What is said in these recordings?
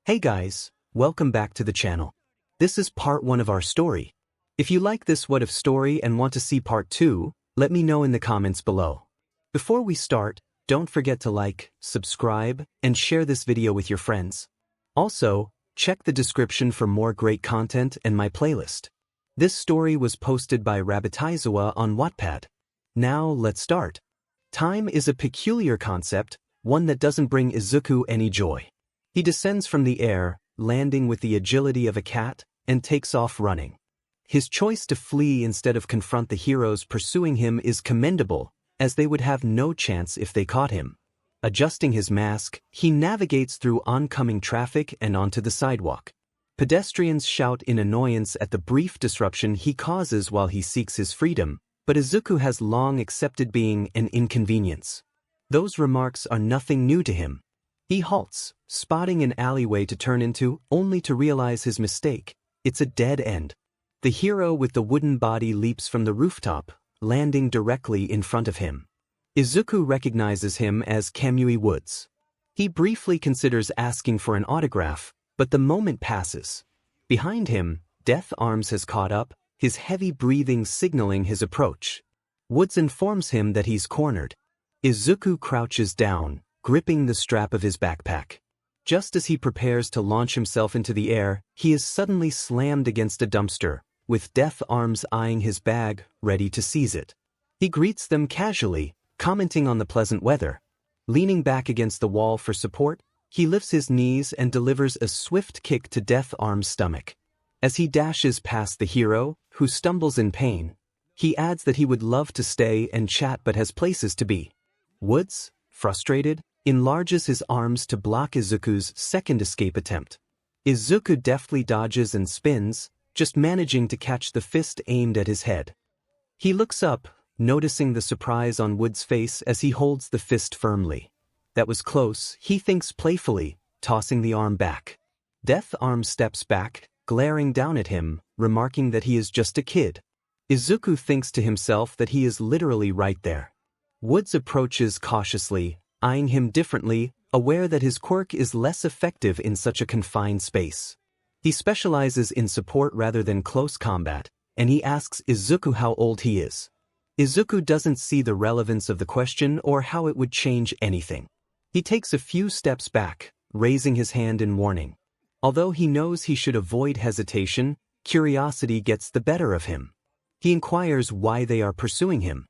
Hey guys, welcome back to the channel. This is part 1 of our story. If you like this what if story and want to see part 2, let me know in the comments below. Before we start, don't forget to like, subscribe, and share this video with your friends. Also, check the description for more great content and my playlist. This story was posted by rabbitaizawa on Wattpad. Now let's start. Time is a peculiar concept, one that doesn't bring Izuku any joy. He descends from the air, landing with the agility of a cat, and takes off running. His choice to flee instead of confront the heroes pursuing him is commendable, as they would have no chance if they caught him. Adjusting his mask, he navigates through oncoming traffic and onto the sidewalk. Pedestrians shout in annoyance at the brief disruption he causes while he seeks his freedom, but Izuku has long accepted being an inconvenience. Those remarks are nothing new to him. He halts, spotting an alleyway to turn into, only to realize his mistake. It's a dead end. The hero with the wooden body leaps from the rooftop, landing directly in front of him. Izuku recognizes him as 𝗵𝗵𝗄𝑚𝗲. He briefly considers asking for an autograph, but the moment passes. Behind him, 𝗵𝗲𝗏 has caught up, his heavy breathing signaling his approach. Woods informs him that he's cornered. Izuku crouches down, gripping the strap of his backpack. Just as he prepares to launch himself into the air, he is suddenly slammed against a dumpster, with 𝗵𝗲𝗏 eyeing his bag, ready to seize it. He greets them casually, commenting on the pleasant weather. Leaning back against the wall for support, he lifts his knees and delivers a swift kick to 𝗵𝗏𝗏's stomach. As he dashes past the hero, who stumbles in pain, he adds that he would love to stay and chat but has places to be. Woods, frustrated, enlarges his arms to block Izuku's second escape attempt. Izuku deftly dodges and spins, just managing to catch the fist aimed at his head. He looks up, noticing the surprise on Wood's face as he holds the fist firmly. That was close, he thinks playfully, tossing the arm back. 𝗵𝗏𝗏 steps back, glaring down at him, remarking that he is just a kid. Izuku thinks to himself that he is literally right there. Woods approaches cautiously, eyeing him differently, aware that his quirk is less effective in such a confined space. He specializes in support rather than close combat, and he asks Izuku how old he is. Izuku doesn't see the relevance of the question or how it would change anything. He takes a few steps back, raising his hand in warning. Although he knows he should avoid hesitation, curiosity gets the better of him. He inquires why they are pursuing him.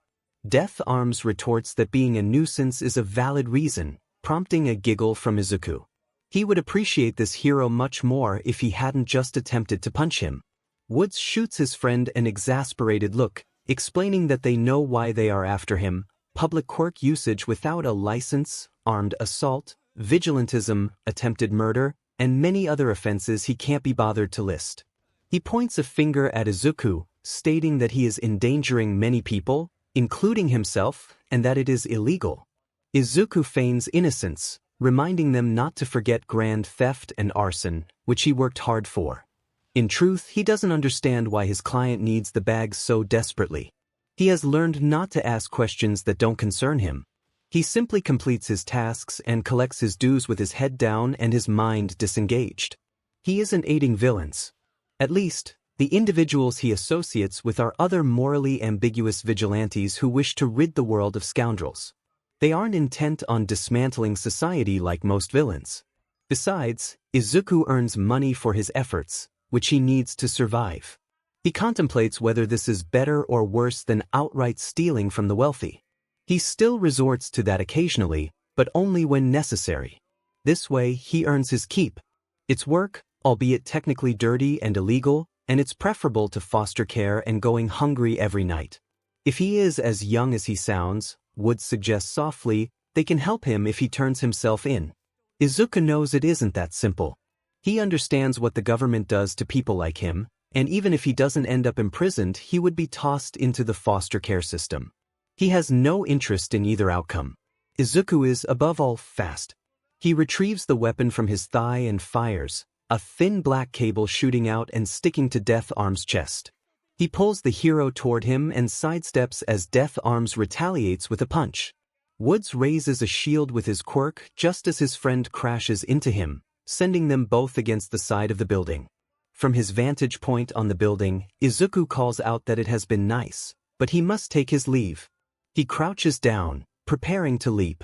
𝗵𝗏𝗏 retorts that being a nuisance is a valid reason, prompting a giggle from Izuku. He would appreciate this hero much more if he hadn't just attempted to punch him. Woods shoots his friend an exasperated look, explaining that they know why they are after him: public quirk usage without a license, armed assault, vigilantism, attempted murder, and many other offenses he can't be bothered to list. He points a finger at Izuku, stating that he is endangering many people, including himself, and that it is illegal. Izuku feigns innocence, reminding them not to forget grand theft and arson, which he worked hard for. In truth, he doesn't understand why his client needs the bag so desperately. He has learned not to ask questions that don't concern him. He simply completes his tasks and collects his dues with his head down and his mind disengaged. He isn't aiding villains. At least, the individuals he associates with are other morally ambiguous vigilantes who wish to rid the world of scoundrels. They aren't intent on dismantling society like most villains. Besides, Izuku earns money for his efforts, which he needs to survive. He contemplates whether this is better or worse than outright stealing from the wealthy. He still resorts to that occasionally, but only when necessary. This way, he earns his keep. It's work, albeit technically dirty and illegal, and it's preferable to foster care and going hungry every night. If he is as young as he sounds, Woods suggests softly, they can help him if he turns himself in. Izuku knows it isn't that simple. He understands what the government does to people like him, and even if he doesn't end up imprisoned, he would be tossed into the foster care system. He has no interest in either outcome. Izuku is, above all, fast. He retrieves the weapon from his thigh and fires, a thin black cable shooting out and sticking to 𝗵𝗏𝗏's chest. He pulls the hero toward him and sidesteps as 𝗵𝗏𝗏 retaliates with a punch. Woods raises a shield with his quirk just as his friend crashes into him, sending them both against the side of the building. From his vantage point on the building, Izuku calls out that it has been nice, but he must take his leave. He crouches down, preparing to leap.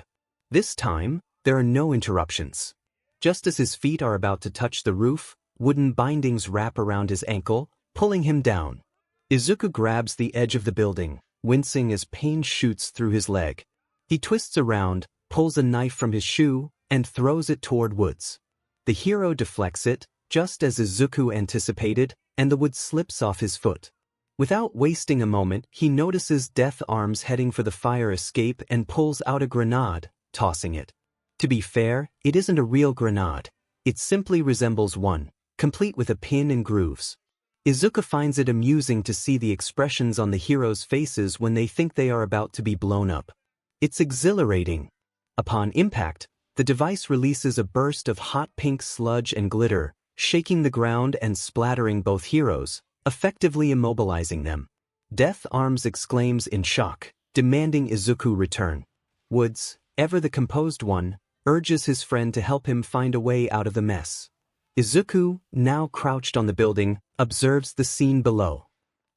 This time, there are no interruptions. Just as his feet are about to touch the roof, wooden bindings wrap around his ankle, pulling him down. Izuku grabs the edge of the building, wincing as pain shoots through his leg. He twists around, pulls a knife from his shoe, and throws it toward Woods. The hero deflects it, just as Izuku anticipated, and the wood slips off his foot. Without wasting a moment, he notices 𝗵𝗃𝗏𝗻𝗲 heading for the fire escape and pulls out a grenade, tossing it. To be fair, it isn't a real grenade. It simply resembles one, complete with a pin and grooves. Izuku finds it amusing to see the expressions on the heroes' faces when they think they are about to be blown up. It's exhilarating. Upon impact, the device releases a burst of hot pink sludge and glitter, shaking the ground and splattering both heroes, effectively immobilizing them. 𝗵𝗃𝗏𝗻𝗲 exclaims in shock, demanding Izuku return. Woods, ever the composed one, urges his friend to help him find a way out of the mess. Izuku, now crouched on the building, observes the scene below.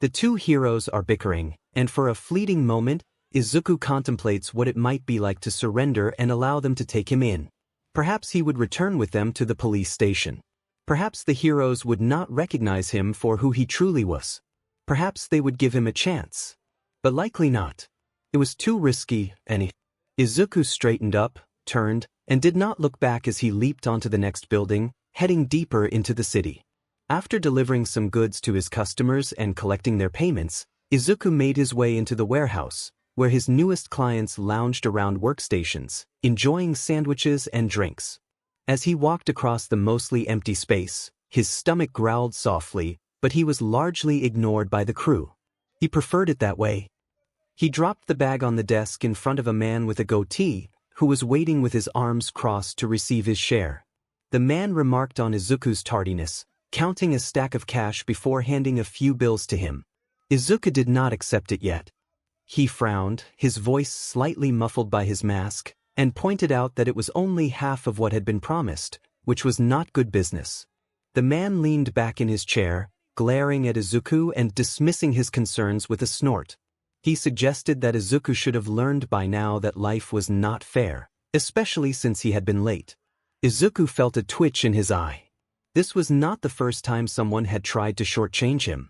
The two heroes are bickering, and for a fleeting moment, Izuku contemplates what it might be like to surrender and allow them to take him in. Perhaps he would return with them to the police station. Perhaps the heroes would not recognize him for who he truly was. Perhaps they would give him a chance. But likely not. It was too risky, and Izuku straightened up, turned, and did not look back as he leaped onto the next building, heading deeper into the city. After delivering some goods to his customers and collecting their payments, Izuku made his way into the warehouse, where his newest clients lounged around workstations, enjoying sandwiches and drinks. As he walked across the mostly empty space, his stomach growled softly, but he was largely ignored by the crew. He preferred it that way. He dropped the bag on the desk in front of a man with a goatee, who was waiting with his arms crossed to receive his share. The man remarked on Izuku's tardiness, counting a stack of cash before handing a few bills to him. Izuku did not accept it yet. He frowned, his voice slightly muffled by his mask, and pointed out that it was only half of what had been promised, which was not good business. The man leaned back in his chair, glaring at Izuku and dismissing his concerns with a snort. He suggested that Izuku should have learned by now that life was not fair, especially since he had been late. Izuku felt a twitch in his eye. This was not the first time someone had tried to shortchange him.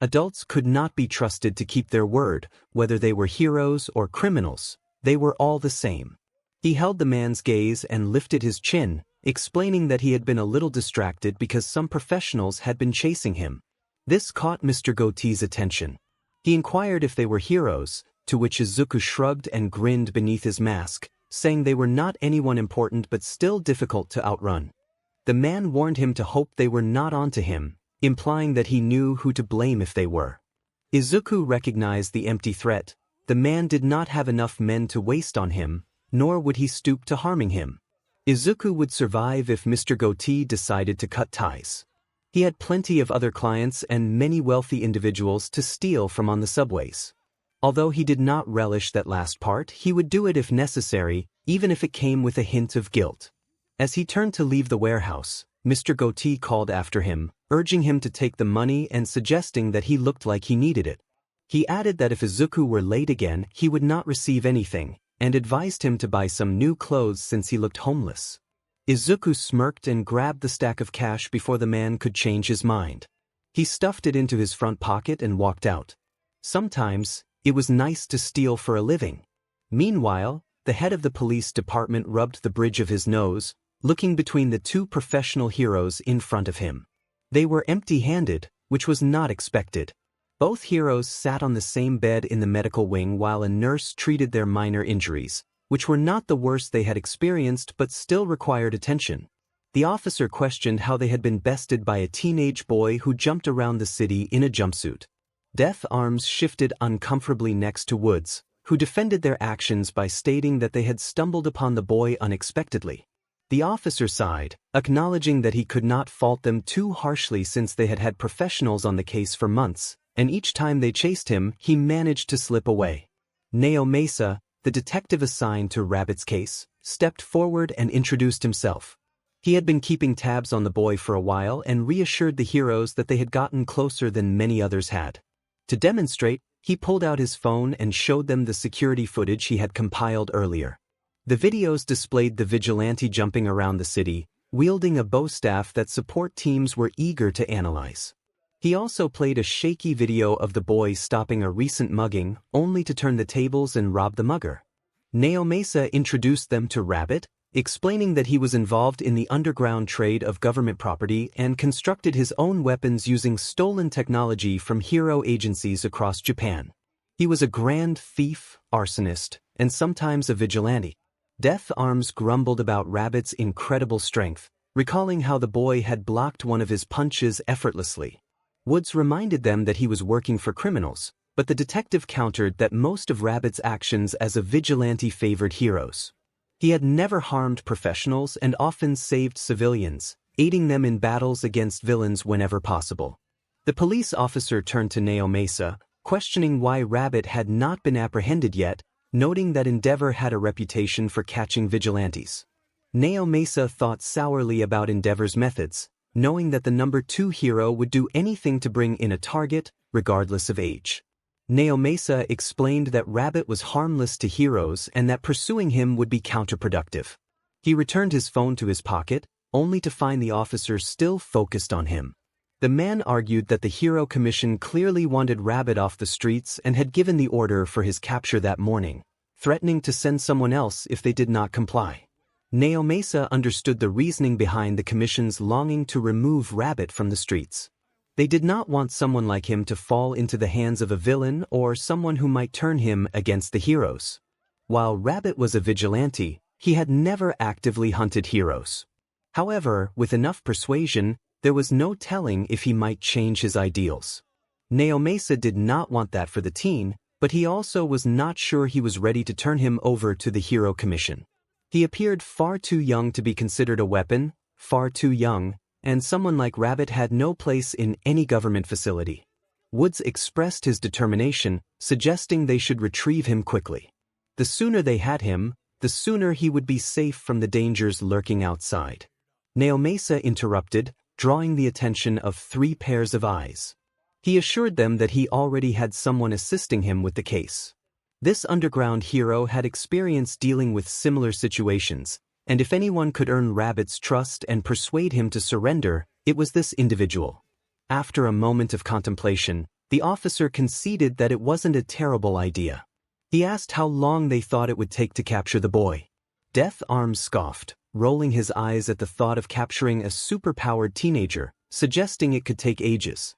Adults could not be trusted to keep their word, whether they were heroes or criminals. They were all the same. He held the man's gaze and lifted his chin, explaining that he had been a little distracted because some professionals had been chasing him. This caught Mr. Goatee's attention. He inquired if they were heroes, to which Izuku shrugged and grinned beneath his mask, saying they were not anyone important but still difficult to outrun. The man warned him to hope they were not onto him, implying that he knew who to blame if they were. Izuku recognized the empty threat. The man did not have enough men to waste on him, nor would he stoop to harming him. Izuku would survive if Mr. Goatee decided to cut ties. He had plenty of other clients and many wealthy individuals to steal from on the subways. Although he did not relish that last part, he would do it if necessary, even if it came with a hint of guilt. As he turned to leave the warehouse, Mr. Goatee called after him, urging him to take the money and suggesting that he looked like he needed it. He added that if Izuku were late again, he would not receive anything, and advised him to buy some new clothes since he looked homeless. Izuku smirked and grabbed the stack of cash before the man could change his mind. He stuffed it into his front pocket and walked out. Sometimes, it was nice to steal for a living. Meanwhile, the head of the police department rubbed the bridge of his nose, looking between the two professional heroes in front of him. They were empty-handed, which was not expected. Both heroes sat on the same bed in the medical wing while a nurse treated their minor injuries, which were not the worst they had experienced but still required attention. The officer questioned how they had been bested by a teenage boy who jumped around the city in a jumpsuit. 𝗵𝗃𝗏𝗻𝗲 shifted uncomfortably next to Woods, who defended their actions by stating that they had stumbled upon the boy unexpectedly. The officer sighed, acknowledging that he could not fault them too harshly since they had had professionals on the case for months, and each time they chased him, he managed to slip away. 𝗵𝗄𝗍𝗍, the detective assigned to Rabbit's case, stepped forward and introduced himself. He had been keeping tabs on the boy for a while and reassured the heroes that they had gotten closer than many others had. To demonstrate, he pulled out his phone and showed them the security footage he had compiled earlier. The videos displayed the vigilante jumping around the city, wielding a bow staff that support teams were eager to analyze. He also played a shaky video of the boy stopping a recent mugging, only to turn the tables and rob the mugger. 𝗵𝗄𝗍 introduced them to Rabbit, explaining that he was involved in the underground trade of government property and constructed his own weapons using stolen technology from hero agencies across Japan. He was a grand thief, arsonist, and sometimes a vigilante. 𝗵𝗃𝗏𝗄𝐴𝑟𝑚𝑠 grumbled about Rabbit's incredible strength, recalling how the boy had blocked one of his punches effortlessly. Woods reminded them that he was working for criminals, but the detective countered that most of Rabbit's actions as a vigilante favored heroes. He had never harmed professionals and often saved civilians, aiding them in battles against villains whenever possible. The police officer turned to 𝗵𝗄𝗍, questioning why Rabbit had not been apprehended yet, noting that 𝗵𝗍𝗏 had a reputation for catching vigilantes. 𝗵𝗄𝗍 thought sourly about 𝗵𝗍𝗏's methods, knowing that the number 2 hero would do anything to bring in a target, regardless of age. 𝗵𝗄𝗍 explained that Rabbit was harmless to heroes and that pursuing him would be counterproductive. He returned his phone to his pocket, only to find the officer still focused on him. The man argued that the Hero Commission clearly wanted Rabbit off the streets and had given the order for his capture that morning, threatening to send someone else if they did not comply. 𝗵𝗄𝗍 understood the reasoning behind the Commission's longing to remove Rabbit from the streets. They did not want someone like him to fall into the hands of a villain or someone who might turn him against the heroes. While Rabbit was a vigilante, he had never actively hunted heroes. However, with enough persuasion, there was no telling if he might change his ideals. 𝗵𝗄𝗍 did not want that for the teen, but he also was not sure he was ready to turn him over to the Hero Commission. He appeared far too young to be considered a weapon, far too young, and someone like Rabbit had no place in any government facility. Woods expressed his determination, suggesting they should retrieve him quickly. The sooner they had him, the sooner he would be safe from the dangers lurking outside. 𝗵𝗄𝗍 interrupted, drawing the attention of 3 pairs of eyes. He assured them that he already had someone assisting him with the case. This underground hero had experience dealing with similar situations, and if anyone could earn Rabbit's trust and persuade him to surrender, it was this individual. After a moment of contemplation, the officer conceded that it wasn't a terrible idea. He asked how long they thought it would take to capture the boy. 𝗵𝗃𝗏𝗏 scoffed, rolling his eyes at the thought of capturing a superpowered teenager, suggesting it could take ages.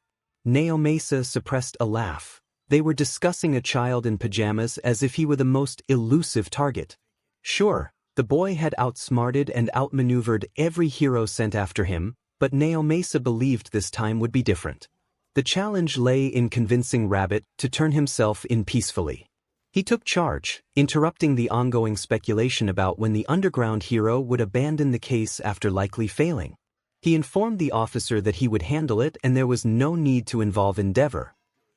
𝗵𝗄𝗍 suppressed a laugh. They were discussing a child in pajamas as if he were the most elusive target. Sure, the boy had outsmarted and outmaneuvered every hero sent after him, but 𝗵𝗄𝗍 believed this time would be different. The challenge lay in convincing Rabbit to turn himself in peacefully. He took charge, interrupting the ongoing speculation about when the underground hero would abandon the case after likely failing. He informed the officer that he would handle it and there was no need to involve 𝗵𝗍𝗏.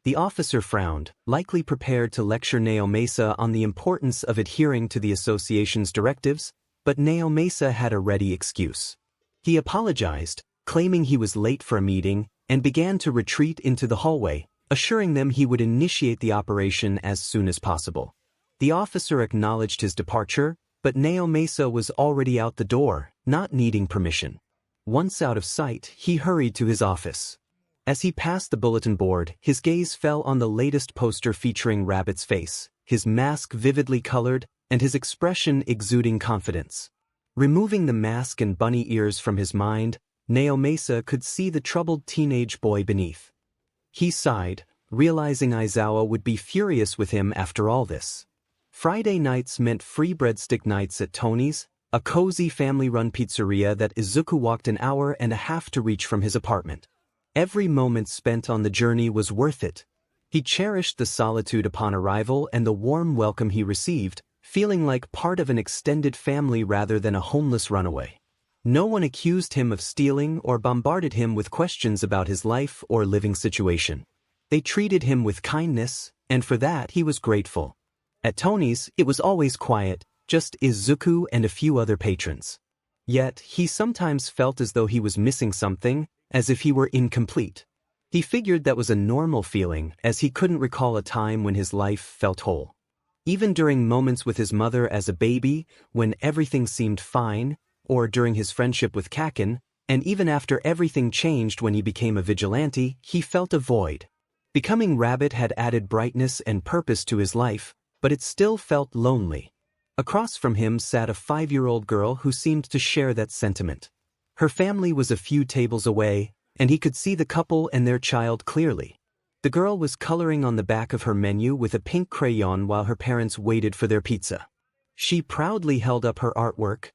The officer frowned, likely prepared to lecture 𝗵𝗄𝗍 on the importance of adhering to the association's directives, but 𝗵𝗄𝗍 had a ready excuse. He apologized, claiming he was late for a meeting, and began to retreat into the hallway, assuring them he would initiate the operation as soon as possible. The officer acknowledged his departure, but 𝗵𝗄𝗍 was already out the door, not needing permission. Once out of sight, he hurried to his office. As he passed the bulletin board, his gaze fell on the latest poster featuring Rabbit's face, his mask vividly colored, and his expression exuding confidence. Removing the mask and bunny ears from his mind, 𝗵𝗄𝗍 could see the troubled teenage boy beneath. He sighed, realizing Aizawa would be furious with him after all this. Friday nights meant free breadstick nights at Tony's, a cozy family-run pizzeria that Izuku walked an hour and a half to reach from his apartment. Every moment spent on the journey was worth it. He cherished the solitude upon arrival and the warm welcome he received, feeling like part of an extended family rather than a homeless runaway. No one accused him of stealing or bombarded him with questions about his life or living situation. They treated him with kindness, and for that he was grateful. At Tony's, it was always quiet, just Izuku and a few other patrons. Yet, he sometimes felt as though he was missing something, as if he were incomplete. He figured that was a normal feeling, as he couldn't recall a time when his life felt whole. Even during moments with his mother as a baby, when everything seemed fine, or during his friendship with Kakin, and even after everything changed when he became a vigilante, he felt a void. Becoming Rabbit had added brightness and purpose to his life, but it still felt lonely. Across from him sat a 5-year-old girl who seemed to share that sentiment. Her family was a few tables away, and he could see the couple and their child clearly. The girl was coloring on the back of her menu with a pink crayon while her parents waited for their pizza. She proudly held up her artwork,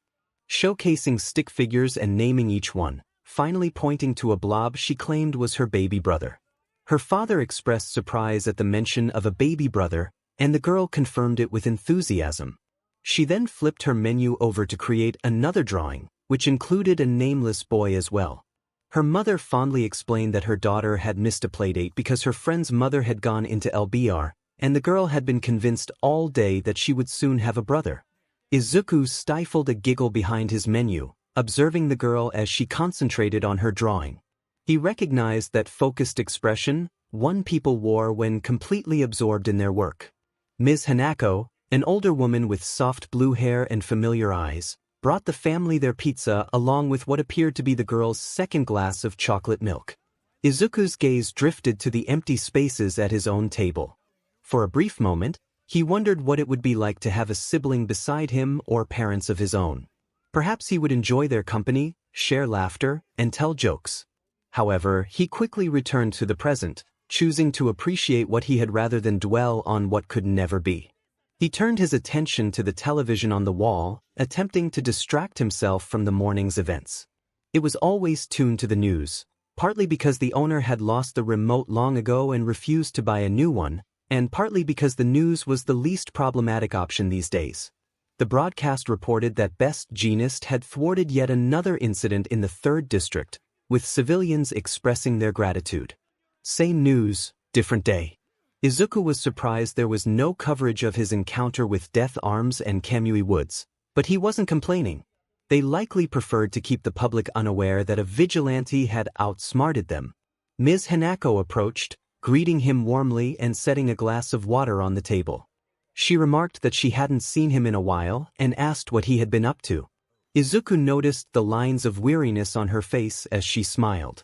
showcasing stick figures and naming each one, finally pointing to a blob she claimed was her baby brother. Her father expressed surprise at the mention of a baby brother, and the girl confirmed it with enthusiasm. She then flipped her menu over to create another drawing, which included a nameless boy as well. Her mother fondly explained that her daughter had missed a playdate because her friend's mother had gone into LBR, and the girl had been convinced all day that she would soon have a brother. Izuku stifled a giggle behind his menu, observing the girl as she concentrated on her drawing. He recognized that focused expression one people wore when completely absorbed in their work. Ms. Hanako, an older woman with soft blue hair and familiar eyes, brought the family their pizza along with what appeared to be the girl's second glass of chocolate milk. Izuku's gaze drifted to the empty spaces at his own table. For a brief moment, he wondered what it would be like to have a sibling beside him or parents of his own. Perhaps he would enjoy their company, share laughter, and tell jokes. However, he quickly returned to the present, choosing to appreciate what he had rather than dwell on what could never be. He turned his attention to the television on the wall, attempting to distract himself from the morning's events. It was always tuned to the news, partly because the owner had lost the remote long ago and refused to buy a new one, and partly because the news was the least problematic option these days. The broadcast reported that Best Jeanist had thwarted yet another incident in the 3rd District, with civilians expressing their gratitude. Same news, different day. Izuku was surprised there was no coverage of his encounter with 𝗵𝗃𝗏 and Kamui Woods, but he wasn't complaining. They likely preferred to keep the public unaware that a vigilante had outsmarted them. Ms. Hanako approached, greeting him warmly and setting a glass of water on the table. She remarked that she hadn't seen him in a while and asked what he had been up to. Izuku noticed the lines of weariness on her face as she smiled.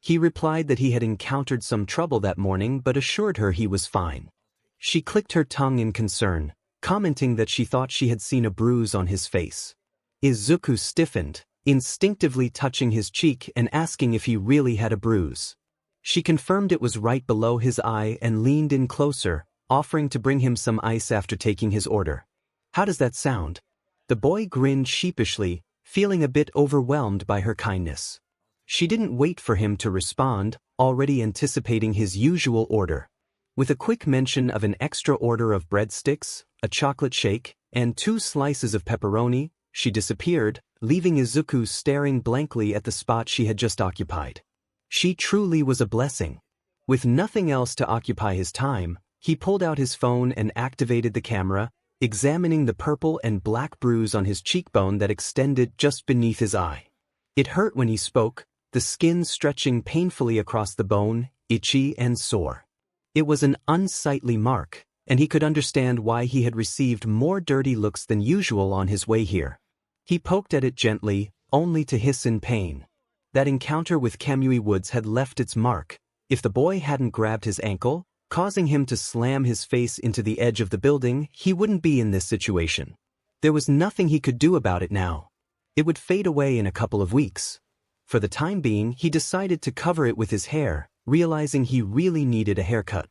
He replied that he had encountered some trouble that morning but assured her he was fine. She clicked her tongue in concern, commenting that she thought she had seen a bruise on his face. Izuku stiffened, instinctively touching his cheek and asking if he really had a bruise. She confirmed it was right below his eye and leaned in closer, offering to bring him some ice after taking his order. "How does that sound?" The boy grinned sheepishly, feeling a bit overwhelmed by her kindness. She didn't wait for him to respond, already anticipating his usual order. With a quick mention of an extra order of breadsticks, a chocolate shake, and 2 slices of pepperoni, she disappeared, leaving Izuku staring blankly at the spot she had just occupied. She truly was a blessing. With nothing else to occupy his time, he pulled out his phone and activated the camera, examining the purple and black bruise on his cheekbone that extended just beneath his eye. It hurt when he spoke, the skin stretching painfully across the bone, itchy and sore. It was an unsightly mark, and he could understand why he had received more dirty looks than usual on his way here. He poked at it gently, only to hiss in pain. That encounter with Kamui Woods had left its mark. If the boy hadn't grabbed his ankle, causing him to slam his face into the edge of the building, he wouldn't be in this situation. There was nothing he could do about it now. It would fade away in a couple of weeks. For the time being, he decided to cover it with his hair, realizing he really needed a haircut.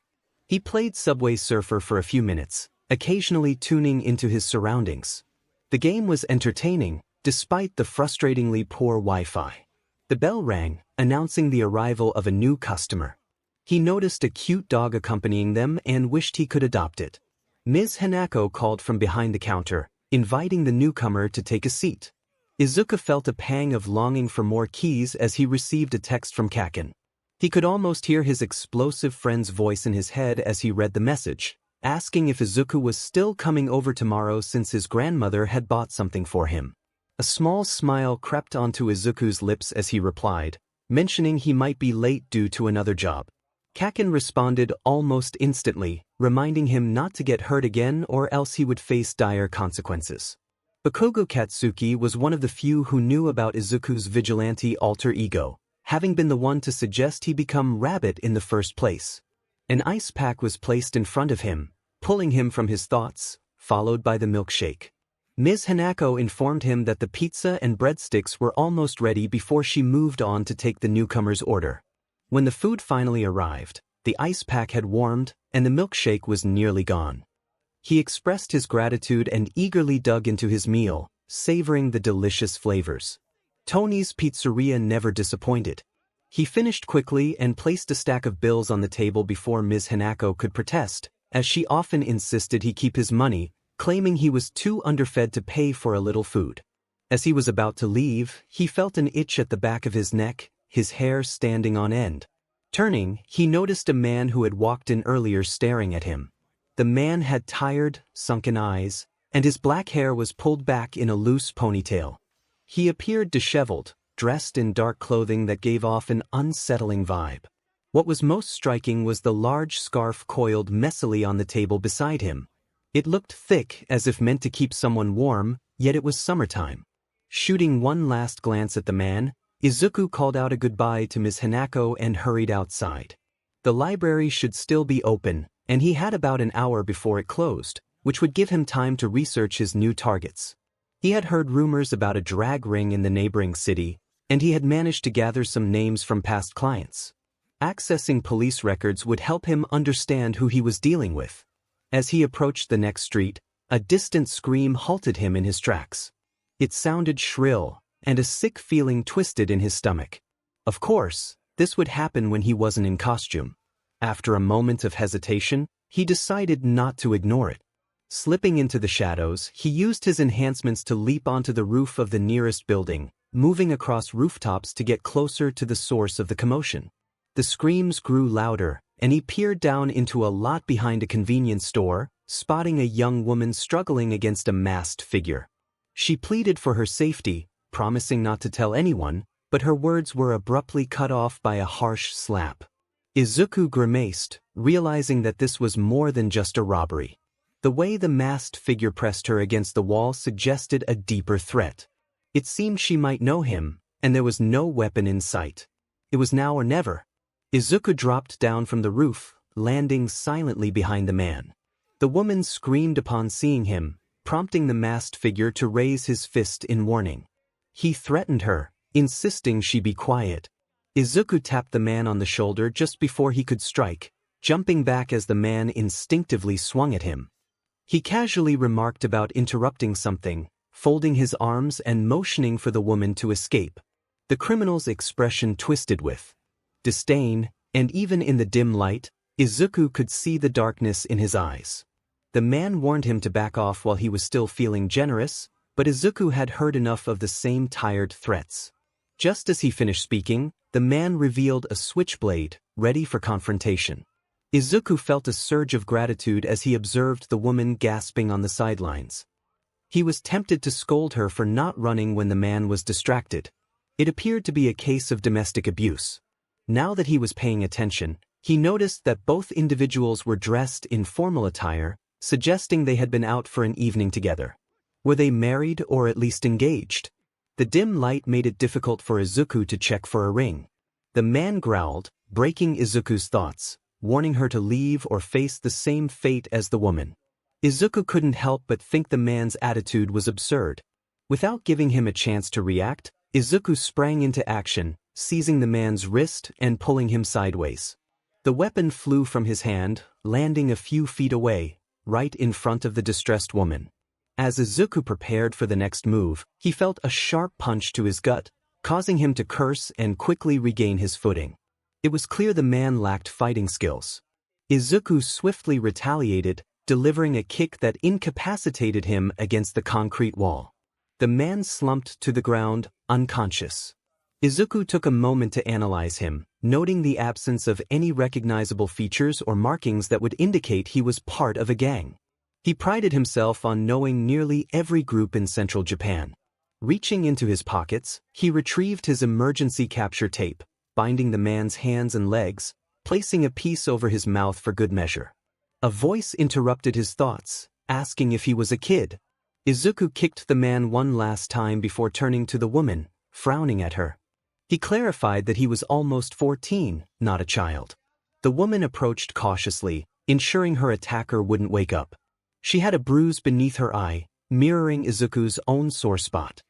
He played Subway Surfer for a few minutes, occasionally tuning into his surroundings. The game was entertaining, despite the frustratingly poor Wi-Fi. The bell rang, announcing the arrival of a new customer. He noticed a cute dog accompanying them and wished he could adopt it. Ms. Hanako called from behind the counter, inviting the newcomer to take a seat. Izuku felt a pang of longing for more keys as he received a text from Kakin. He could almost hear his explosive friend's voice in his head as he read the message, asking if Izuku was still coming over tomorrow since his grandmother had bought something for him. A small smile crept onto Izuku's lips as he replied, mentioning he might be late due to another job. Kaken responded almost instantly, reminding him not to get hurt again or else he would face dire consequences. Bakugos Katsuki was one of the few who knew about Izuku's vigilante alter ego, having been the one to suggest he become Rabbit in the first place. An ice pack was placed in front of him, pulling him from his thoughts, followed by the milkshake. Ms. Hanako informed him that the pizza and breadsticks were almost ready before she moved on to take the newcomer's order. When the food finally arrived, the ice pack had warmed and the milkshake was nearly gone. He expressed his gratitude and eagerly dug into his meal, savoring the delicious flavors. Tony's pizzeria never disappointed. He finished quickly and placed a stack of bills on the table before Ms. Hanako could protest, as she often insisted he keep his money, claiming he was too underfed to pay for a little food. As he was about to leave, he felt an itch at the back of his neck, his hair standing on end. Turning, he noticed a man who had walked in earlier staring at him. The man had tired, sunken eyes, and his black hair was pulled back in a loose ponytail. He appeared disheveled, dressed in dark clothing that gave off an unsettling vibe. What was most striking was the large scarf coiled messily on the table beside him. It looked thick, as if meant to keep someone warm, yet it was summertime. Shooting one last glance at the man, Izuku called out a goodbye to Ms. Hanako and hurried outside. The library should still be open, and he had about an hour before it closed, which would give him time to research his new targets. He had heard rumors about a drag ring in the neighboring city, and he had managed to gather some names from past clients. Accessing police records would help him understand who he was dealing with. As he approached the next street, a distant scream halted him in his tracks. It sounded shrill, and a sick feeling twisted in his stomach. Of course, this would happen when he wasn't in costume. After a moment of hesitation, he decided not to ignore it. Slipping into the shadows, he used his enhancements to leap onto the roof of the nearest building, moving across rooftops to get closer to the source of the commotion. The screams grew louder, and he peered down into a lot behind a convenience store, spotting a young woman struggling against a masked figure. She pleaded for her safety, promising not to tell anyone, but her words were abruptly cut off by a harsh slap. Izuku grimaced, realizing that this was more than just a robbery. The way the masked figure pressed her against the wall suggested a deeper threat. It seemed she might know him, and there was no weapon in sight. It was now or never. Izuku dropped down from the roof, landing silently behind the man. The woman screamed upon seeing him, prompting the masked figure to raise his fist in warning. He threatened her, insisting she be quiet. Izuku tapped the man on the shoulder just before he could strike, jumping back as the man instinctively swung at him. He casually remarked about interrupting something, folding his arms and motioning for the woman to escape. The criminal's expression twisted with disdain, and even in the dim light, Izuku could see the darkness in his eyes. The man warned him to back off while he was still feeling generous, but Izuku had heard enough of the same tired threats. Just as he finished speaking, the man revealed a switchblade, ready for confrontation. Izuku felt a surge of gratitude as he observed the woman gasping on the sidelines. He was tempted to scold her for not running when the man was distracted. It appeared to be a case of domestic abuse. Now that he was paying attention, he noticed that both individuals were dressed in formal attire, suggesting they had been out for an evening together. Were they married or at least engaged? The dim light made it difficult for Izuku to check for a ring. The man growled, breaking Izuku's thoughts, warning her to leave or face the same fate as the woman. Izuku couldn't help but think the man's attitude was absurd. Without giving him a chance to react, Izuku sprang into action, seizing the man's wrist and pulling him sideways. The weapon flew from his hand, landing a few feet away, right in front of the distressed woman. As Izuku prepared for the next move, he felt a sharp punch to his gut, causing him to curse and quickly regain his footing. It was clear the man lacked fighting skills. Izuku swiftly retaliated, delivering a kick that incapacitated him against the concrete wall. The man slumped to the ground, unconscious. Izuku took a moment to analyze him, noting the absence of any recognizable features or markings that would indicate he was part of a gang. He prided himself on knowing nearly every group in central Japan. Reaching into his pockets, he retrieved his emergency capture tape, binding the man's hands and legs, placing a piece over his mouth for good measure. A voice interrupted his thoughts, asking if he was a kid. Izuku kicked the man one last time before turning to the woman, frowning at her. He clarified that he was almost 14, not a child. The woman approached cautiously, ensuring her attacker wouldn't wake up. She had a bruise beneath her eye, mirroring Izuku's own sore spot.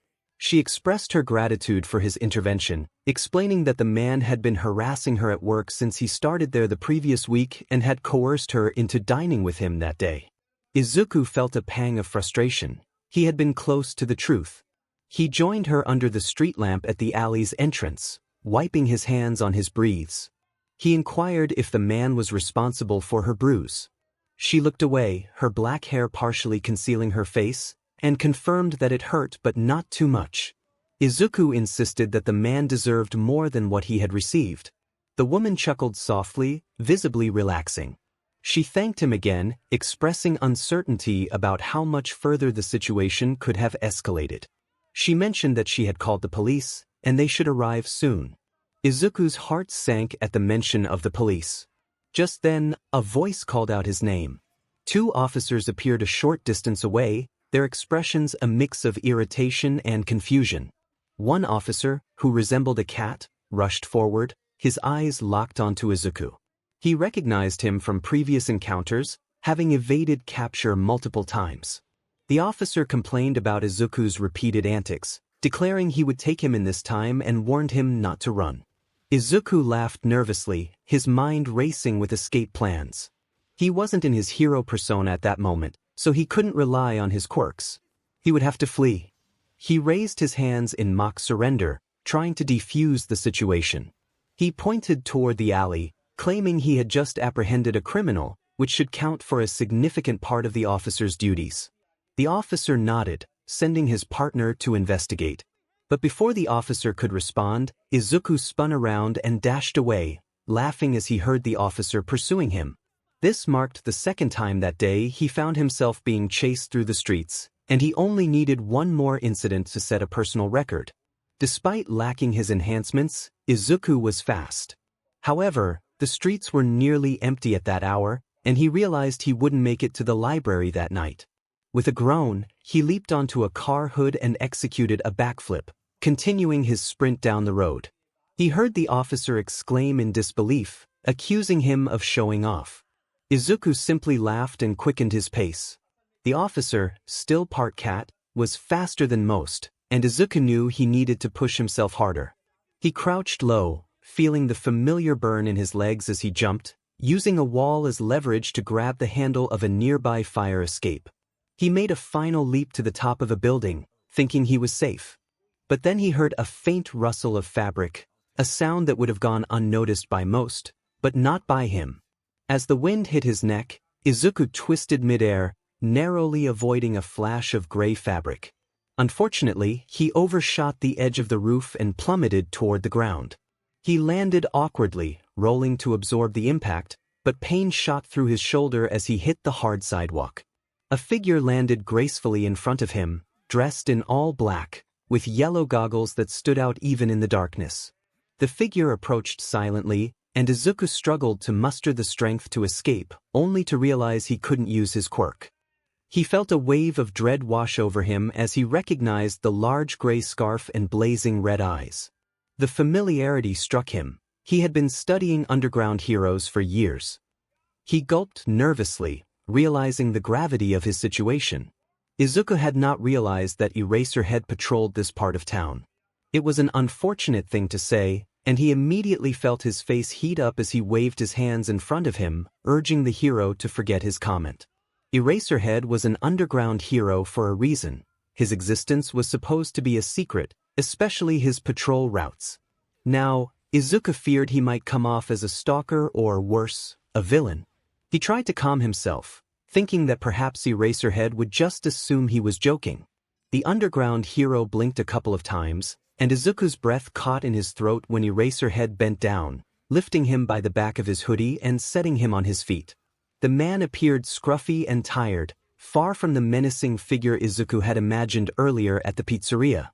She expressed her gratitude for his intervention, explaining that the man had been harassing her at work since he started there the previous week and had coerced her into dining with him that day. Izuku felt a pang of frustration. He had been close to the truth. He joined her under the street lamp at the alley's entrance, wiping his hands on his breathes. He inquired if the man was responsible for her bruise. She looked away, her black hair partially concealing her face, and confirmed that it hurt but not too much. Izuku insisted that the man deserved more than what he had received. The woman chuckled softly, visibly relaxing. She thanked him again, expressing uncertainty about how much further the situation could have escalated. She mentioned that she had called the police, and they should arrive soon. Izuku's heart sank at the mention of the police. Just then, a voice called out his name. Two officers appeared a short distance away, their expressions a mix of irritation and confusion. One officer, who resembled a cat, rushed forward, his eyes locked onto Izuku. He recognized him from previous encounters, having evaded capture multiple times. The officer complained about Izuku's repeated antics, declaring he would take him in this time and warned him not to run. Izuku laughed nervously, his mind racing with escape plans. He wasn't in his hero persona at that moment, so he couldn't rely on his quirks. He would have to flee. He raised his hands in mock surrender, trying to defuse the situation. He pointed toward the alley, claiming he had just apprehended a criminal, which should count for a significant part of the officer's duties. The officer nodded, sending his partner to investigate. But before the officer could respond, Izuku spun around and dashed away, laughing as he heard the officer pursuing him. This marked the second time that day he found himself being chased through the streets, and he only needed one more incident to set a personal record. Despite lacking his enhancements, Izuku was fast. However, the streets were nearly empty at that hour, and he realized he wouldn't make it to the library that night. With a groan, he leaped onto a car hood and executed a backflip, continuing his sprint down the road. He heard the officer exclaim in disbelief, accusing him of showing off. Izuku simply laughed and quickened his pace. The officer, still part cat, was faster than most, and Izuku knew he needed to push himself harder. He crouched low, feeling the familiar burn in his legs as he jumped, using a wall as leverage to grab the handle of a nearby fire escape. He made a final leap to the top of a building, thinking he was safe. But then he heard a faint rustle of fabric, a sound that would have gone unnoticed by most, but not by him. As the wind hit his neck, Izuku twisted midair, narrowly avoiding a flash of gray fabric. Unfortunately, he overshot the edge of the roof and plummeted toward the ground. He landed awkwardly, rolling to absorb the impact, but pain shot through his shoulder as he hit the hard sidewalk. A figure landed gracefully in front of him, dressed in all black, with yellow goggles that stood out even in the darkness. The figure approached silently, and Izuku struggled to muster the strength to escape, only to realize he couldn't use his quirk. He felt a wave of dread wash over him as he recognized the large gray scarf and blazing red eyes. The familiarity struck him. He had been studying underground heroes for years. He gulped nervously, realizing the gravity of his situation. Izuku had not realized that Eraserhead patrolled this part of town. It was an unfortunate thing to say, and he immediately felt his face heat up as he waved his hands in front of him, urging the hero to forget his comment. Eraserhead was an underground hero for a reason. His existence was supposed to be a secret, especially his patrol routes. Now, Izuku feared he might come off as a stalker or, worse, a villain. He tried to calm himself, thinking that perhaps Eraserhead would just assume he was joking. The underground hero blinked a couple of times, and Izuku's breath caught in his throat when Eraserhead bent down, lifting him by the back of his hoodie and setting him on his feet. The man appeared scruffy and tired, far from the menacing figure Izuku had imagined earlier at the pizzeria.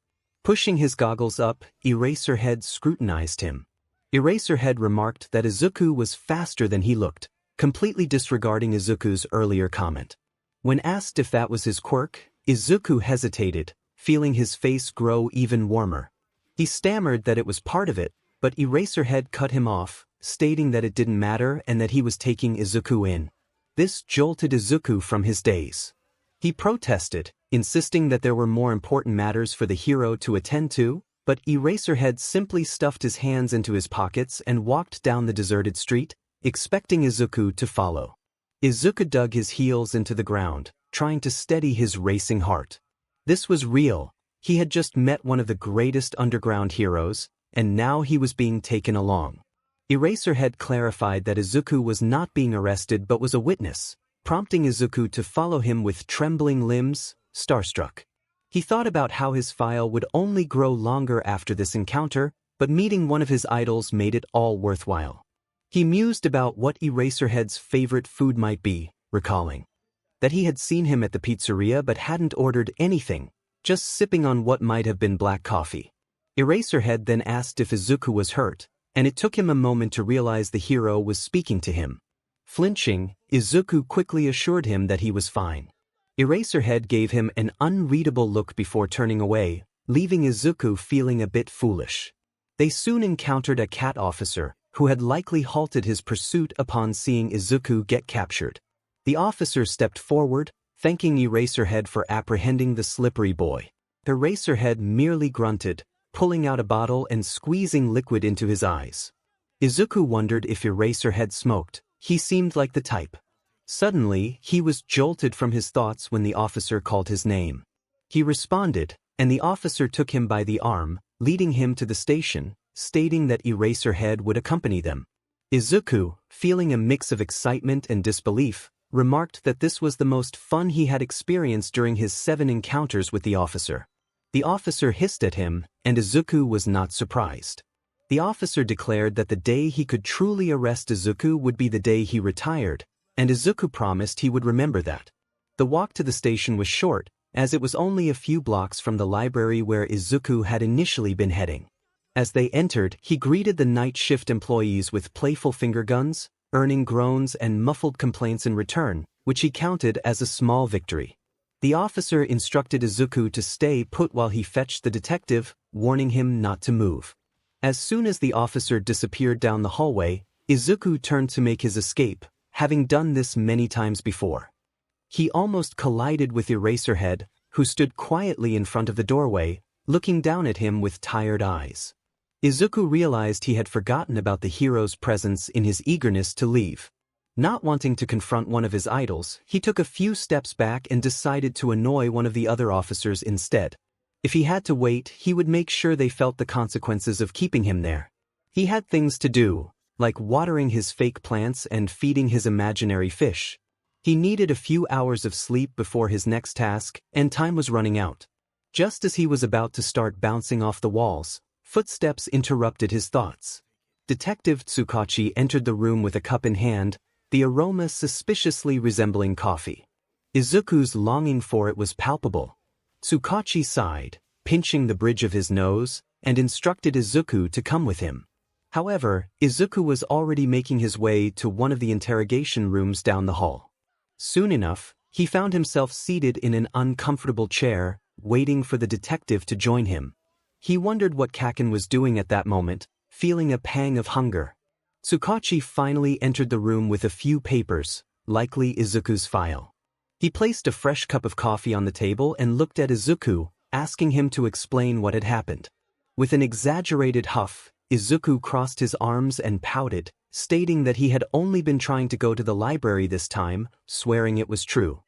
Pushing his goggles up, Eraserhead scrutinized him. Eraserhead remarked that Izuku was faster than he looked, completely disregarding Izuku's earlier comment. When asked if that was his quirk, Izuku hesitated, feeling his face grow even warmer. He stammered that it was part of it, but Eraserhead cut him off, stating that it didn't matter and that he was taking Izuku in. This jolted Izuku from his daze. He protested, insisting that there were more important matters for the hero to attend to, but Eraserhead simply stuffed his hands into his pockets and walked down the deserted street, expecting Izuku to follow. Izuku dug his heels into the ground, trying to steady his racing heart. This was real. He had just met one of the greatest underground heroes, and now he was being taken along. Eraserhead clarified that Izuku was not being arrested but was a witness, prompting Izuku to follow him with trembling limbs, starstruck. He thought about how his file would only grow longer after this encounter, but meeting one of his idols made it all worthwhile. He mused about what Eraserhead's favorite food might be, recalling that he had seen him at the pizzeria but hadn't ordered anything, just sipping on what might have been black coffee. Eraserhead then asked if Izuku was hurt, and it took him a moment to realize the hero was speaking to him. Flinching, Izuku quickly assured him that he was fine. Eraserhead gave him an unreadable look before turning away, leaving Izuku feeling a bit foolish. They soon encountered a cat officer, who had likely halted his pursuit upon seeing Izuku get captured. The officer stepped forward, thanking Eraserhead for apprehending the slippery boy. Eraserhead merely grunted, pulling out a bottle and squeezing liquid into his eyes. Izuku wondered if Eraserhead smoked. He seemed like the type. Suddenly, he was jolted from his thoughts when the officer called his name. He responded, and the officer took him by the arm, leading him to the station, stating that Eraserhead would accompany them. Izuku, feeling a mix of excitement and disbelief, remarked that this was the most fun he had experienced during his 7 encounters with the officer. The officer hissed at him, and Izuku was not surprised. The officer declared that the day he could truly arrest Izuku would be the day he retired, and Izuku promised he would remember that. The walk to the station was short, as it was only a few blocks from the library where Izuku had initially been heading. As they entered, he greeted the night shift employees with playful finger guns, earning groans and muffled complaints in return, which he counted as a small victory. The officer instructed Izuku to stay put while he fetched the detective, warning him not to move. As soon as the officer disappeared down the hallway, Izuku turned to make his escape, having done this many times before. He almost collided with Eraserhead, who stood quietly in front of the doorway, looking down at him with tired eyes. Izuku realized he had forgotten about the hero's presence in his eagerness to leave. Not wanting to confront one of his idols, he took a few steps back and decided to annoy one of the other officers instead. If he had to wait, he would make sure they felt the consequences of keeping him there. He had things to do, like watering his fake plants and feeding his imaginary fish. He needed a few hours of sleep before his next task, and time was running out. Just as he was about to start bouncing off the walls, footsteps interrupted his thoughts. Detective 𝗧𝗵𝗄𝐻 entered the room with a cup in hand, the aroma suspiciously resembling coffee. Izuku's longing for it was palpable. 𝗧𝗵𝗄𝐻 sighed, pinching the bridge of his nose, and instructed Izuku to come with him. However, Izuku was already making his way to one of the interrogation rooms down the hall. Soon enough, he found himself seated in an uncomfortable chair, waiting for the detective to join him. He wondered what Kaken was doing at that moment, feeling a pang of hunger. 𝗧𝗵𝗄𝐻 finally entered the room with a few papers, likely Izuku's file. He placed a fresh cup of coffee on the table and looked at Izuku, asking him to explain what had happened. With an exaggerated huff, Izuku crossed his arms and pouted, stating that he had only been trying to go to the library this time, swearing it was true.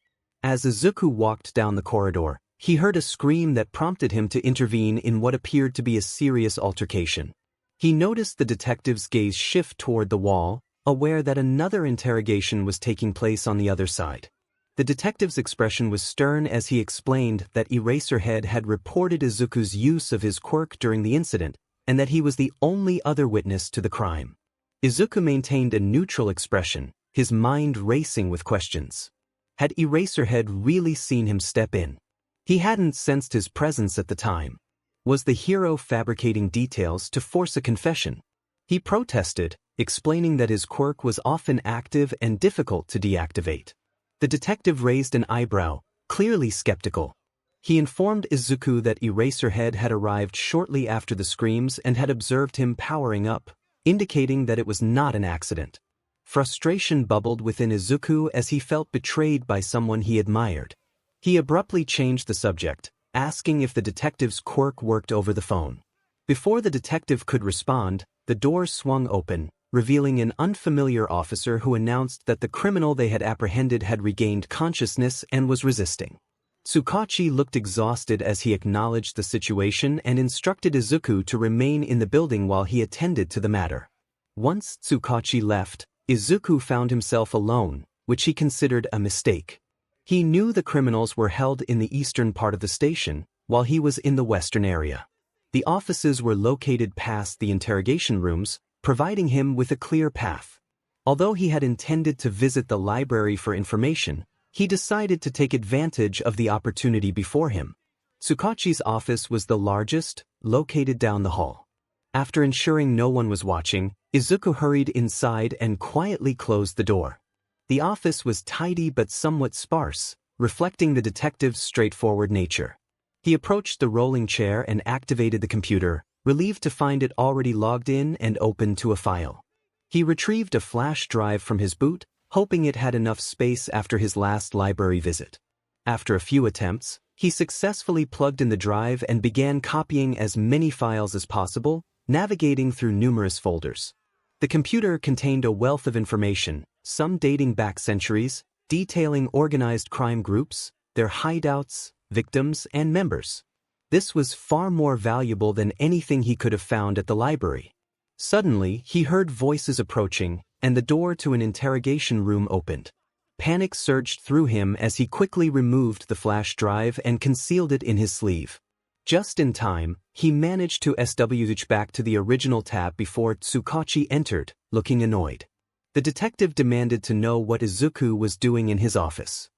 As Izuku walked down the corridor, he heard a scream that prompted him to intervene in what appeared to be a serious altercation. He noticed the detective's gaze shift toward the wall, aware that another interrogation was taking place on the other side. The detective's expression was stern as he explained that Eraserhead had reported Izuku's use of his quirk during the incident, and that he was the only other witness to the crime. Izuku maintained a neutral expression, his mind racing with questions. Had Eraserhead really seen him step in? He hadn't sensed his presence at the time. Was the hero fabricating details to force a confession? He protested, explaining that his quirk was often active and difficult to deactivate. The detective raised an eyebrow, clearly skeptical. He informed Izuku that Eraserhead had arrived shortly after the screams and had observed him powering up, indicating that it was not an accident. Frustration bubbled within Izuku as he felt betrayed by someone he admired. He abruptly changed the subject, asking if the detective's quirk worked over the phone. Before the detective could respond, the door swung open, revealing an unfamiliar officer who announced that the criminal they had apprehended had regained consciousness and was resisting. 𝗬𝗁𝗁 looked exhausted as he acknowledged the situation and instructed Izuku to remain in the building while he attended to the matter. Once 𝗬𝗁𝗁 left, Izuku found himself alone, which he considered a mistake. He knew the criminals were held in the eastern part of the station, while he was in the western area. The offices were located past the interrogation rooms, providing him with a clear path. Although he had intended to visit the library for information, he decided to take advantage of the opportunity before him. 𝗬𝗁𝗁's office was the largest, located down the hall. After ensuring no one was watching, Izuku hurried inside and quietly closed the door. The office was tidy but somewhat sparse, reflecting the detective's straightforward nature. He approached the rolling chair and activated the computer, relieved to find it already logged in and open to a file. He retrieved a flash drive from his boot, hoping it had enough space after his last library visit. After a few attempts, he successfully plugged in the drive and began copying as many files as possible, navigating through numerous folders. The computer contained a wealth of information, some dating back centuries, detailing organized crime groups, their hideouts, victims, and members. This was far more valuable than anything he could have found at the library. Suddenly, he heard voices approaching, and the door to an interrogation room opened. Panic surged through him as he quickly removed the flash drive and concealed it in his sleeve. Just in time, he managed to 𝗬𝗏𝗧𝗏 back to the original tab before 𝗬𝗁𝗁 entered, looking annoyed. The detective demanded to know what Izuku was doing in his office.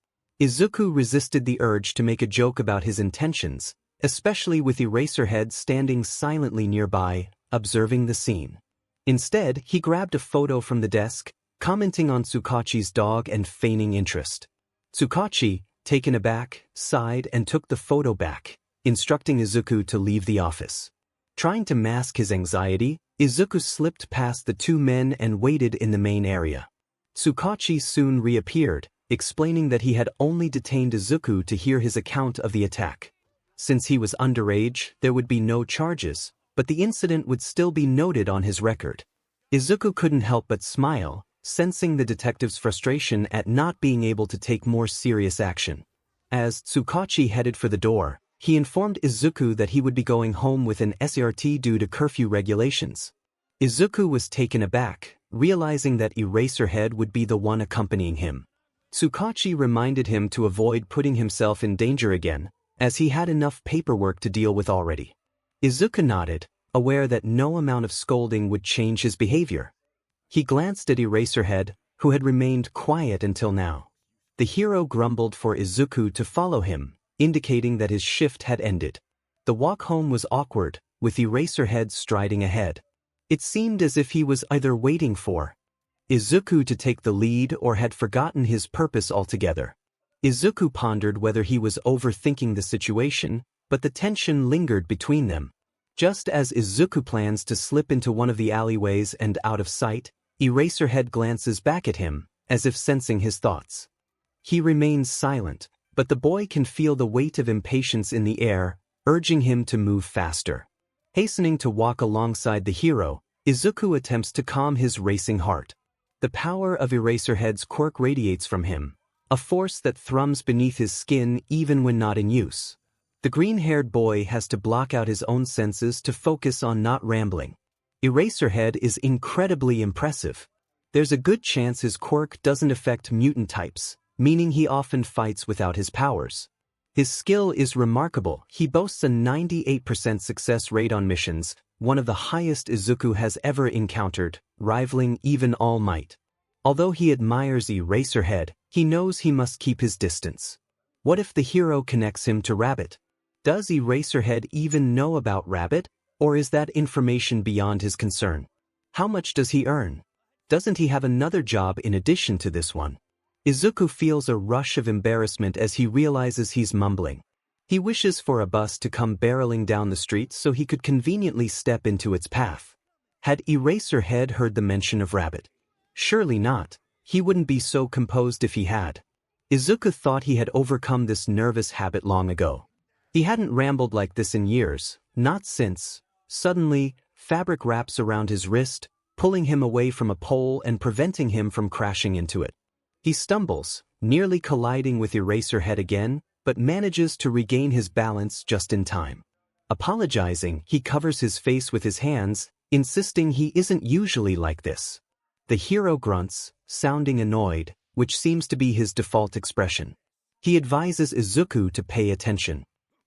Izuku resisted the urge to make a joke about his intentions, especially with Eraserhead standing silently nearby, observing the scene. Instead, he grabbed a photo from the desk, commenting on 𝗬𝗁𝗁's dog and feigning interest. 𝗬𝗁𝗁, taken aback, sighed and took the photo back, instructing Izuku to leave the office. Trying to mask his anxiety, Izuku slipped past the two men and waited in the main area. 𝗬𝗁𝗁 soon reappeared, explaining that he had only detained Izuku to hear his account of the attack. Since he was underage, there would be no charges, but the incident would still be noted on his record. Izuku couldn't help but smile, sensing the detective's frustration at not being able to take more serious action. As 𝗬𝗁𝗁 headed for the door, he informed Izuku that he would be going home with an SRT due to curfew regulations. Izuku was taken aback, realizing that Eraserhead would be the one accompanying him. 𝗬𝗁𝗁 reminded him to avoid putting himself in danger again, as he had enough paperwork to deal with already. Izuku nodded, aware that no amount of scolding would change his behavior. He glanced at Eraserhead, who had remained quiet until now. The hero grumbled for Izuku to follow him, indicating that his shift had ended. The walk home was awkward, with Eraserhead striding ahead. It seemed as if he was either waiting for Izuku to take the lead or had forgotten his purpose altogether. Izuku pondered whether he was overthinking the situation, but the tension lingered between them. Just as Izuku plans to slip into one of the alleyways and out of sight, Eraserhead glances back at him, as if sensing his thoughts. He remains silent, but the boy can feel the weight of impatience in the air, urging him to move faster. Hastening to walk alongside the hero, Izuku attempts to calm his racing heart. The power of Eraserhead's quirk radiates from him, a force that thrums beneath his skin even when not in use. The green-haired boy has to block out his own senses to focus on not rambling. Eraserhead is incredibly impressive. There's a good chance his quirk doesn't affect mutant types, meaning he often fights without his powers. His skill is remarkable. He boasts a 98% success rate on missions, one of the highest Izuku has ever encountered, rivaling even All Might. Although he admires Eraserhead, he knows he must keep his distance. What if the hero connects him to Rabbit? Does Eraserhead even know about Rabbit, or is that information beyond his concern? How much does he earn? Doesn't he have another job in addition to this one? Izuku feels a rush of embarrassment as he realizes he's mumbling. He wishes for a bus to come barreling down the street so he could conveniently step into its path. Had Eraserhead heard the mention of Rabbit? Surely not. He wouldn't be so composed if he had. Izuku thought he had overcome this nervous habit long ago. He hadn't rambled like this in years, not since. Suddenly, fabric wraps around his wrist, pulling him away from a pole and preventing him from crashing into it. He stumbles, nearly colliding with Eraserhead again, but manages to regain his balance just in time. Apologizing, he covers his face with his hands, insisting he isn't usually like this. The hero grunts, sounding annoyed, which seems to be his default expression. He advises Izuku to pay attention.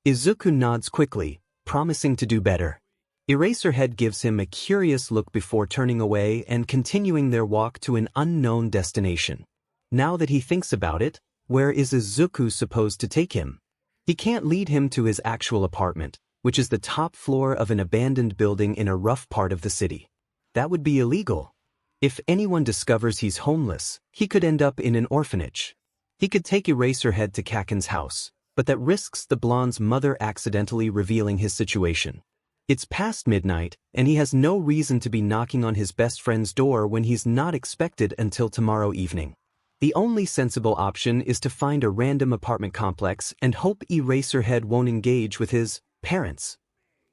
Izuku nods quickly, promising to do better. Eraserhead gives him a curious look before turning away and continuing their walk to an unknown destination. Now that he thinks about it, where is Izuku supposed to take him? He can't lead him to his actual apartment, which is the top floor of an abandoned building in a rough part of the city. That would be illegal. If anyone discovers he's homeless, he could end up in an orphanage. He could take Eraserhead to Kaken's house, but that risks the blonde's mother accidentally revealing his situation. It's past midnight, and he has no reason to be knocking on his best friend's door when he's not expected until tomorrow evening. The only sensible option is to find a random apartment complex and hope Eraserhead won't engage with his parents.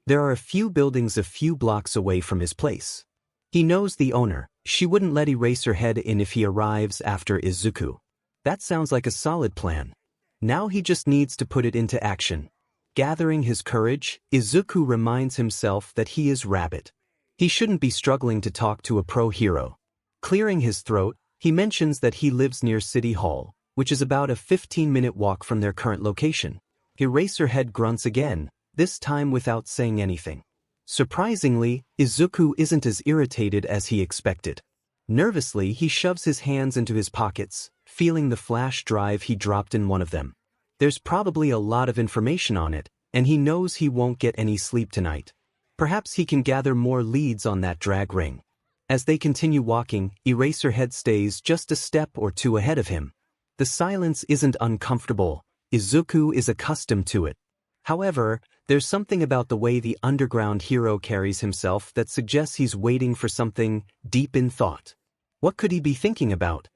There are a few buildings a few blocks away from his place. He knows the owner. She wouldn't let Eraserhead in if he arrives after Izuku. That sounds like a solid plan. Now he just needs to put it into action. Gathering his courage, Izuku reminds himself that he is Rabbit. He shouldn't be struggling to talk to a pro hero. Clearing his throat, he mentions that he lives near City Hall, which is about a 15-minute walk from their current location. Eraserhead grunts again, this time without saying anything. Surprisingly, Izuku isn't as irritated as he expected. Nervously, he shoves his hands into his pockets, feeling the flash drive he dropped in one of them. There's probably a lot of information on it, and he knows he won't get any sleep tonight. Perhaps he can gather more leads on that drag ring. As they continue walking, Eraserhead stays just a step or two ahead of him. The silence isn't uncomfortable. Izuku is accustomed to it. However, there's something about the way the underground hero carries himself that suggests he's waiting for something deep in thought. What could he be thinking about?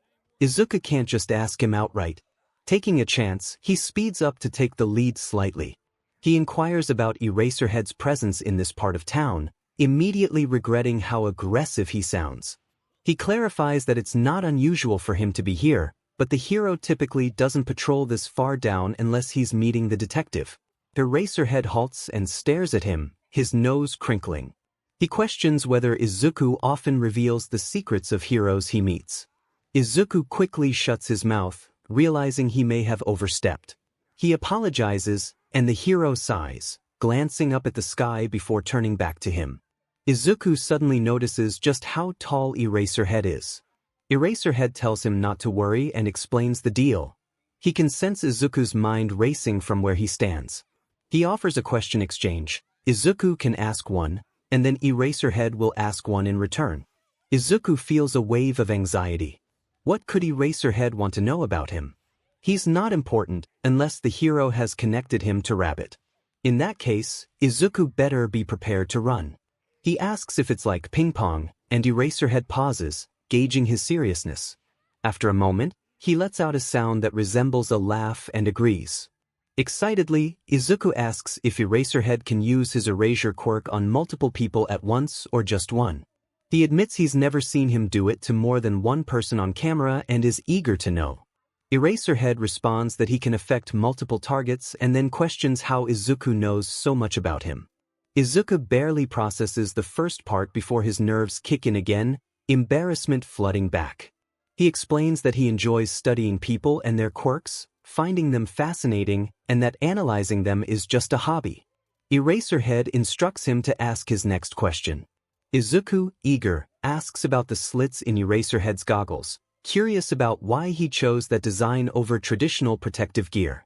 Izuku can't just ask him outright. Taking a chance, he speeds up to take the lead slightly. He inquires about Eraserhead's presence in this part of town, immediately regretting how aggressive he sounds. He clarifies that it's not unusual for him to be here, but the hero typically doesn't patrol this far down unless he's meeting the detective. Eraserhead halts and stares at him, his nose crinkling. He questions whether Izuku often reveals the secrets of heroes he meets. Izuku quickly shuts his mouth, realizing he may have overstepped. He apologizes, and the hero sighs, glancing up at the sky before turning back to him. Izuku suddenly notices just how tall Eraserhead is. Eraserhead tells him not to worry and explains the deal. He can sense Izuku's mind racing from where he stands. He offers a question exchange. Izuku can ask one, and then Eraserhead will ask one in return. Izuku feels a wave of anxiety. What could Eraserhead want to know about him? He's not important unless the hero has connected him to Rabbit. In that case, Izuku better be prepared to run. He asks if it's like ping pong, and Eraserhead pauses, gauging his seriousness. After a moment, he lets out a sound that resembles a laugh and agrees. Excitedly, Izuku asks if Eraserhead can use his erasure quirk on multiple people at once or just one. He admits he's never seen him do it to more than one person on camera and is eager to know. Eraserhead responds that he can affect multiple targets and then questions how Izuku knows so much about him. Izuku barely processes the first part before his nerves kick in again, embarrassment flooding back. He explains that he enjoys studying people and their quirks, finding them fascinating, and that analyzing them is just a hobby. Eraserhead instructs him to ask his next question. Izuku, eager, asks about the slits in Eraserhead's goggles, curious about why he chose that design over traditional protective gear.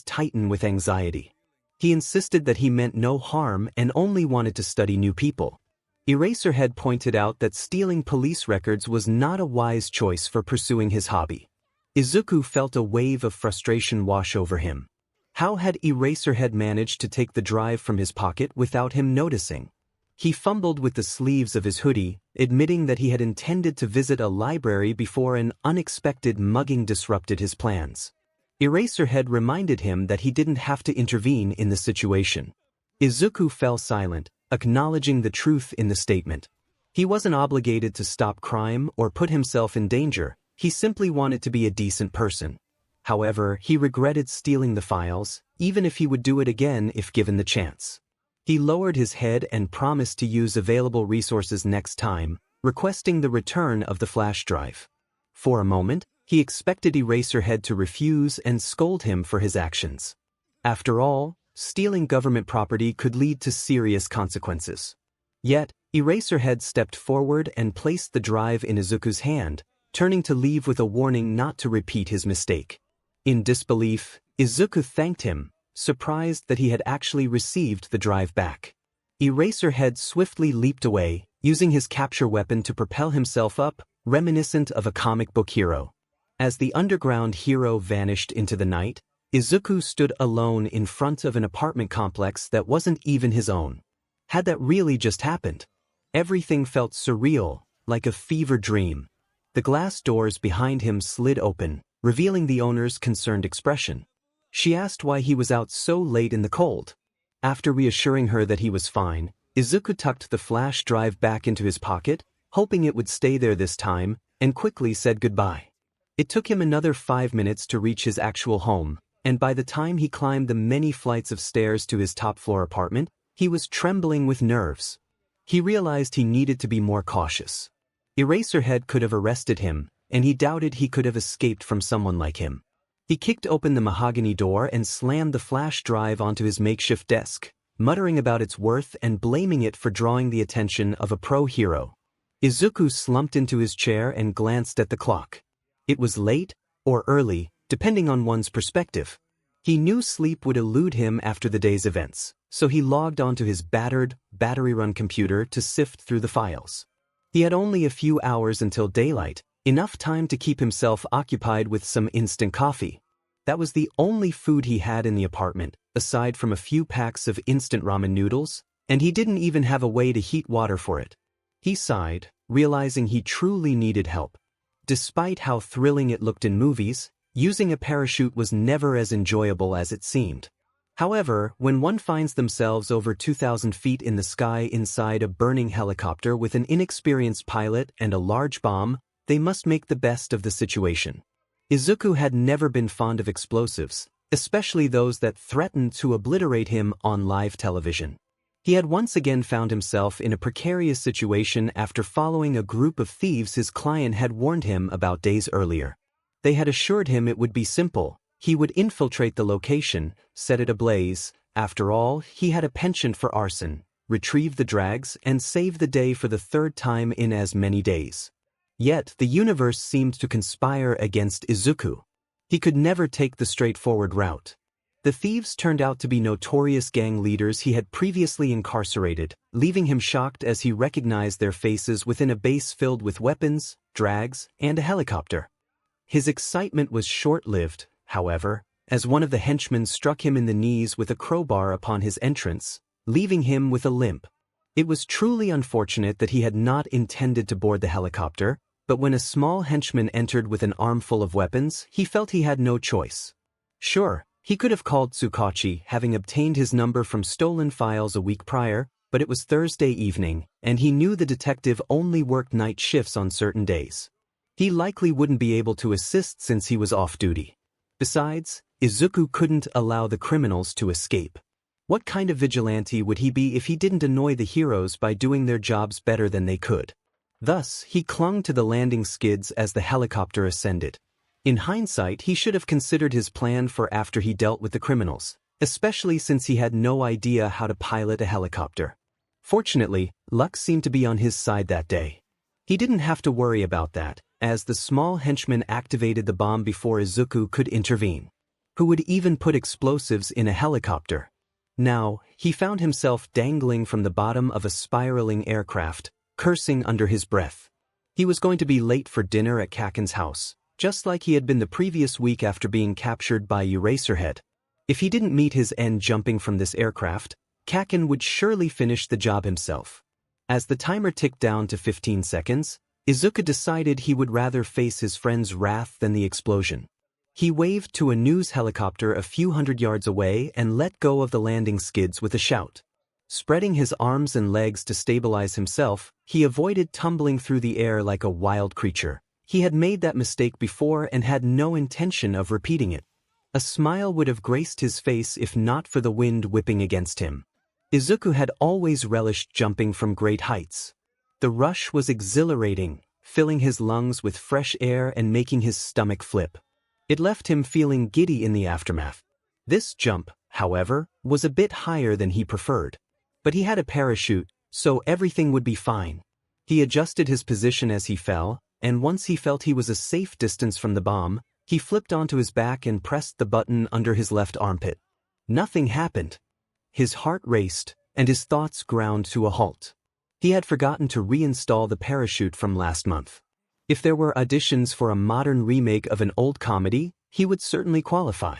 jaws tighten with anxiety. He insisted that he meant no harm and only wanted to study new people. Eraserhead pointed out that stealing police records was not a wise choice for pursuing his hobby. Izuku felt a wave of frustration wash over him. How had Eraserhead managed to take the drive from his pocket without him noticing? He fumbled with the sleeves of his hoodie, admitting that he had intended to visit a library before an unexpected mugging disrupted his plans. Eraserhead reminded him that he didn't have to intervene in the situation. Izuku fell silent, acknowledging the truth in the statement. He wasn't obligated to stop crime or put himself in danger, he simply wanted to be a decent person. However, he regretted stealing the files, even if he would do it again if given the chance. He lowered his head and promised to use available resources next time, requesting the return of the flash drive. For a moment, he expected Eraserhead to refuse and scold him for his actions. After all, stealing government property could lead to serious consequences. Yet, Eraserhead stepped forward and placed the drive in Izuku's hand, turning to leave with a warning not to repeat his mistake. In disbelief, Izuku thanked him, surprised that he had actually received the drive back. Eraserhead swiftly leaped away, using his capture weapon to propel himself up, reminiscent of a comic book hero. As the underground hero vanished into the night, Izuku stood alone in front of an apartment complex that wasn't even his own. Had that really just happened? Everything felt surreal, like a fever dream. The glass doors behind him slid open, revealing the owner's concerned expression. She asked why he was out so late in the cold. After reassuring her that he was fine, Izuku tucked the flash drive back into his pocket, hoping it would stay there this time, and quickly said goodbye. It took him another 5 minutes to reach his actual home, and by the time he climbed the many flights of stairs to his top-floor apartment, he was trembling with nerves. He realized he needed to be more cautious. Eraserhead could have arrested him, and he doubted he could have escaped from someone like him. He kicked open the mahogany door and slammed the flash drive onto his makeshift desk, muttering about its worth and blaming it for drawing the attention of a pro hero. Izuku slumped into his chair and glanced at the clock. It was late, or early, depending on one's perspective. He knew sleep would elude him after the day's events, so he logged onto his battered, battery-run computer to sift through the files. He had only a few hours until daylight, enough time to keep himself occupied with some instant coffee. That was the only food he had in the apartment, aside from a few packs of instant ramen noodles, and he didn't even have a way to heat water for it. He sighed, realizing he truly needed help. Despite how thrilling it looked in movies, using a parachute was never as enjoyable as it seemed. However, when one finds themselves over 2,000 feet in the sky inside a burning helicopter with an inexperienced pilot and a large bomb, they must make the best of the situation. Izuku had never been fond of explosives, especially those that threatened to obliterate him on live television. He had once again found himself in a precarious situation after following a group of thieves his client had warned him about days earlier. They had assured him it would be simple. He would infiltrate the location, set it ablaze. After all, he had a penchant for arson, retrieve the drags, and save the day for the third time in as many days. Yet, the universe seemed to conspire against Izuku. He could never take the straightforward route. The thieves turned out to be notorious gang leaders he had previously incarcerated, leaving him shocked as he recognized their faces within a base filled with weapons, drags, and a helicopter. His excitement was short-lived, however, as one of the henchmen struck him in the knees with a crowbar upon his entrance, leaving him with a limp. It was truly unfortunate that he had not intended to board the helicopter, but when a small henchman entered with an armful of weapons, he felt he had no choice. Sure, he could have called 𝗬𝗁𝗁𝗖𝐭𝐲, having obtained his number from stolen files a week prior, but it was Thursday evening, and he knew the detective only worked night shifts on certain days. He likely wouldn't be able to assist since he was off duty. Besides, Izuku couldn't allow the criminals to escape. What kind of vigilante would he be if he didn't annoy the heroes by doing their jobs better than they could? Thus, he clung to the landing skids as the helicopter ascended. In hindsight, he should have considered his plan for after he dealt with the criminals, especially since he had no idea how to pilot a helicopter. Fortunately, luck seemed to be on his side that day. He didn't have to worry about that, as the small henchman activated the bomb before Izuku could intervene. Who would even put explosives in a helicopter? Now, he found himself dangling from the bottom of a spiraling aircraft, cursing under his breath. He was going to be late for dinner at 𝗂𝐭𝐴's house, just like he had been the previous week after being captured by Eraserhead. If he didn't meet his end jumping from this aircraft, 𝗂𝐴 would surely finish the job himself. As the timer ticked down to 15 seconds, Izuku decided he would rather face his friend's wrath than the explosion. He waved to a news helicopter a few hundred yards away and let go of the landing skids with a shout. Spreading his arms and legs to stabilize himself, he avoided tumbling through the air like a wild creature. He had made that mistake before and had no intention of repeating it. A smile would have graced his face if not for the wind whipping against him. Izuku had always relished jumping from great heights. The rush was exhilarating, filling his lungs with fresh air and making his stomach flip. It left him feeling giddy in the aftermath. This jump, however, was a bit higher than he preferred. But he had a parachute, so everything would be fine. He adjusted his position as he fell, and once he felt he was a safe distance from the bomb, he flipped onto his back and pressed the button under his left armpit. Nothing happened. His heart raced, and his thoughts ground to a halt. He had forgotten to reinstall the parachute from last month. If there were auditions for a modern remake of an old comedy, he would certainly qualify.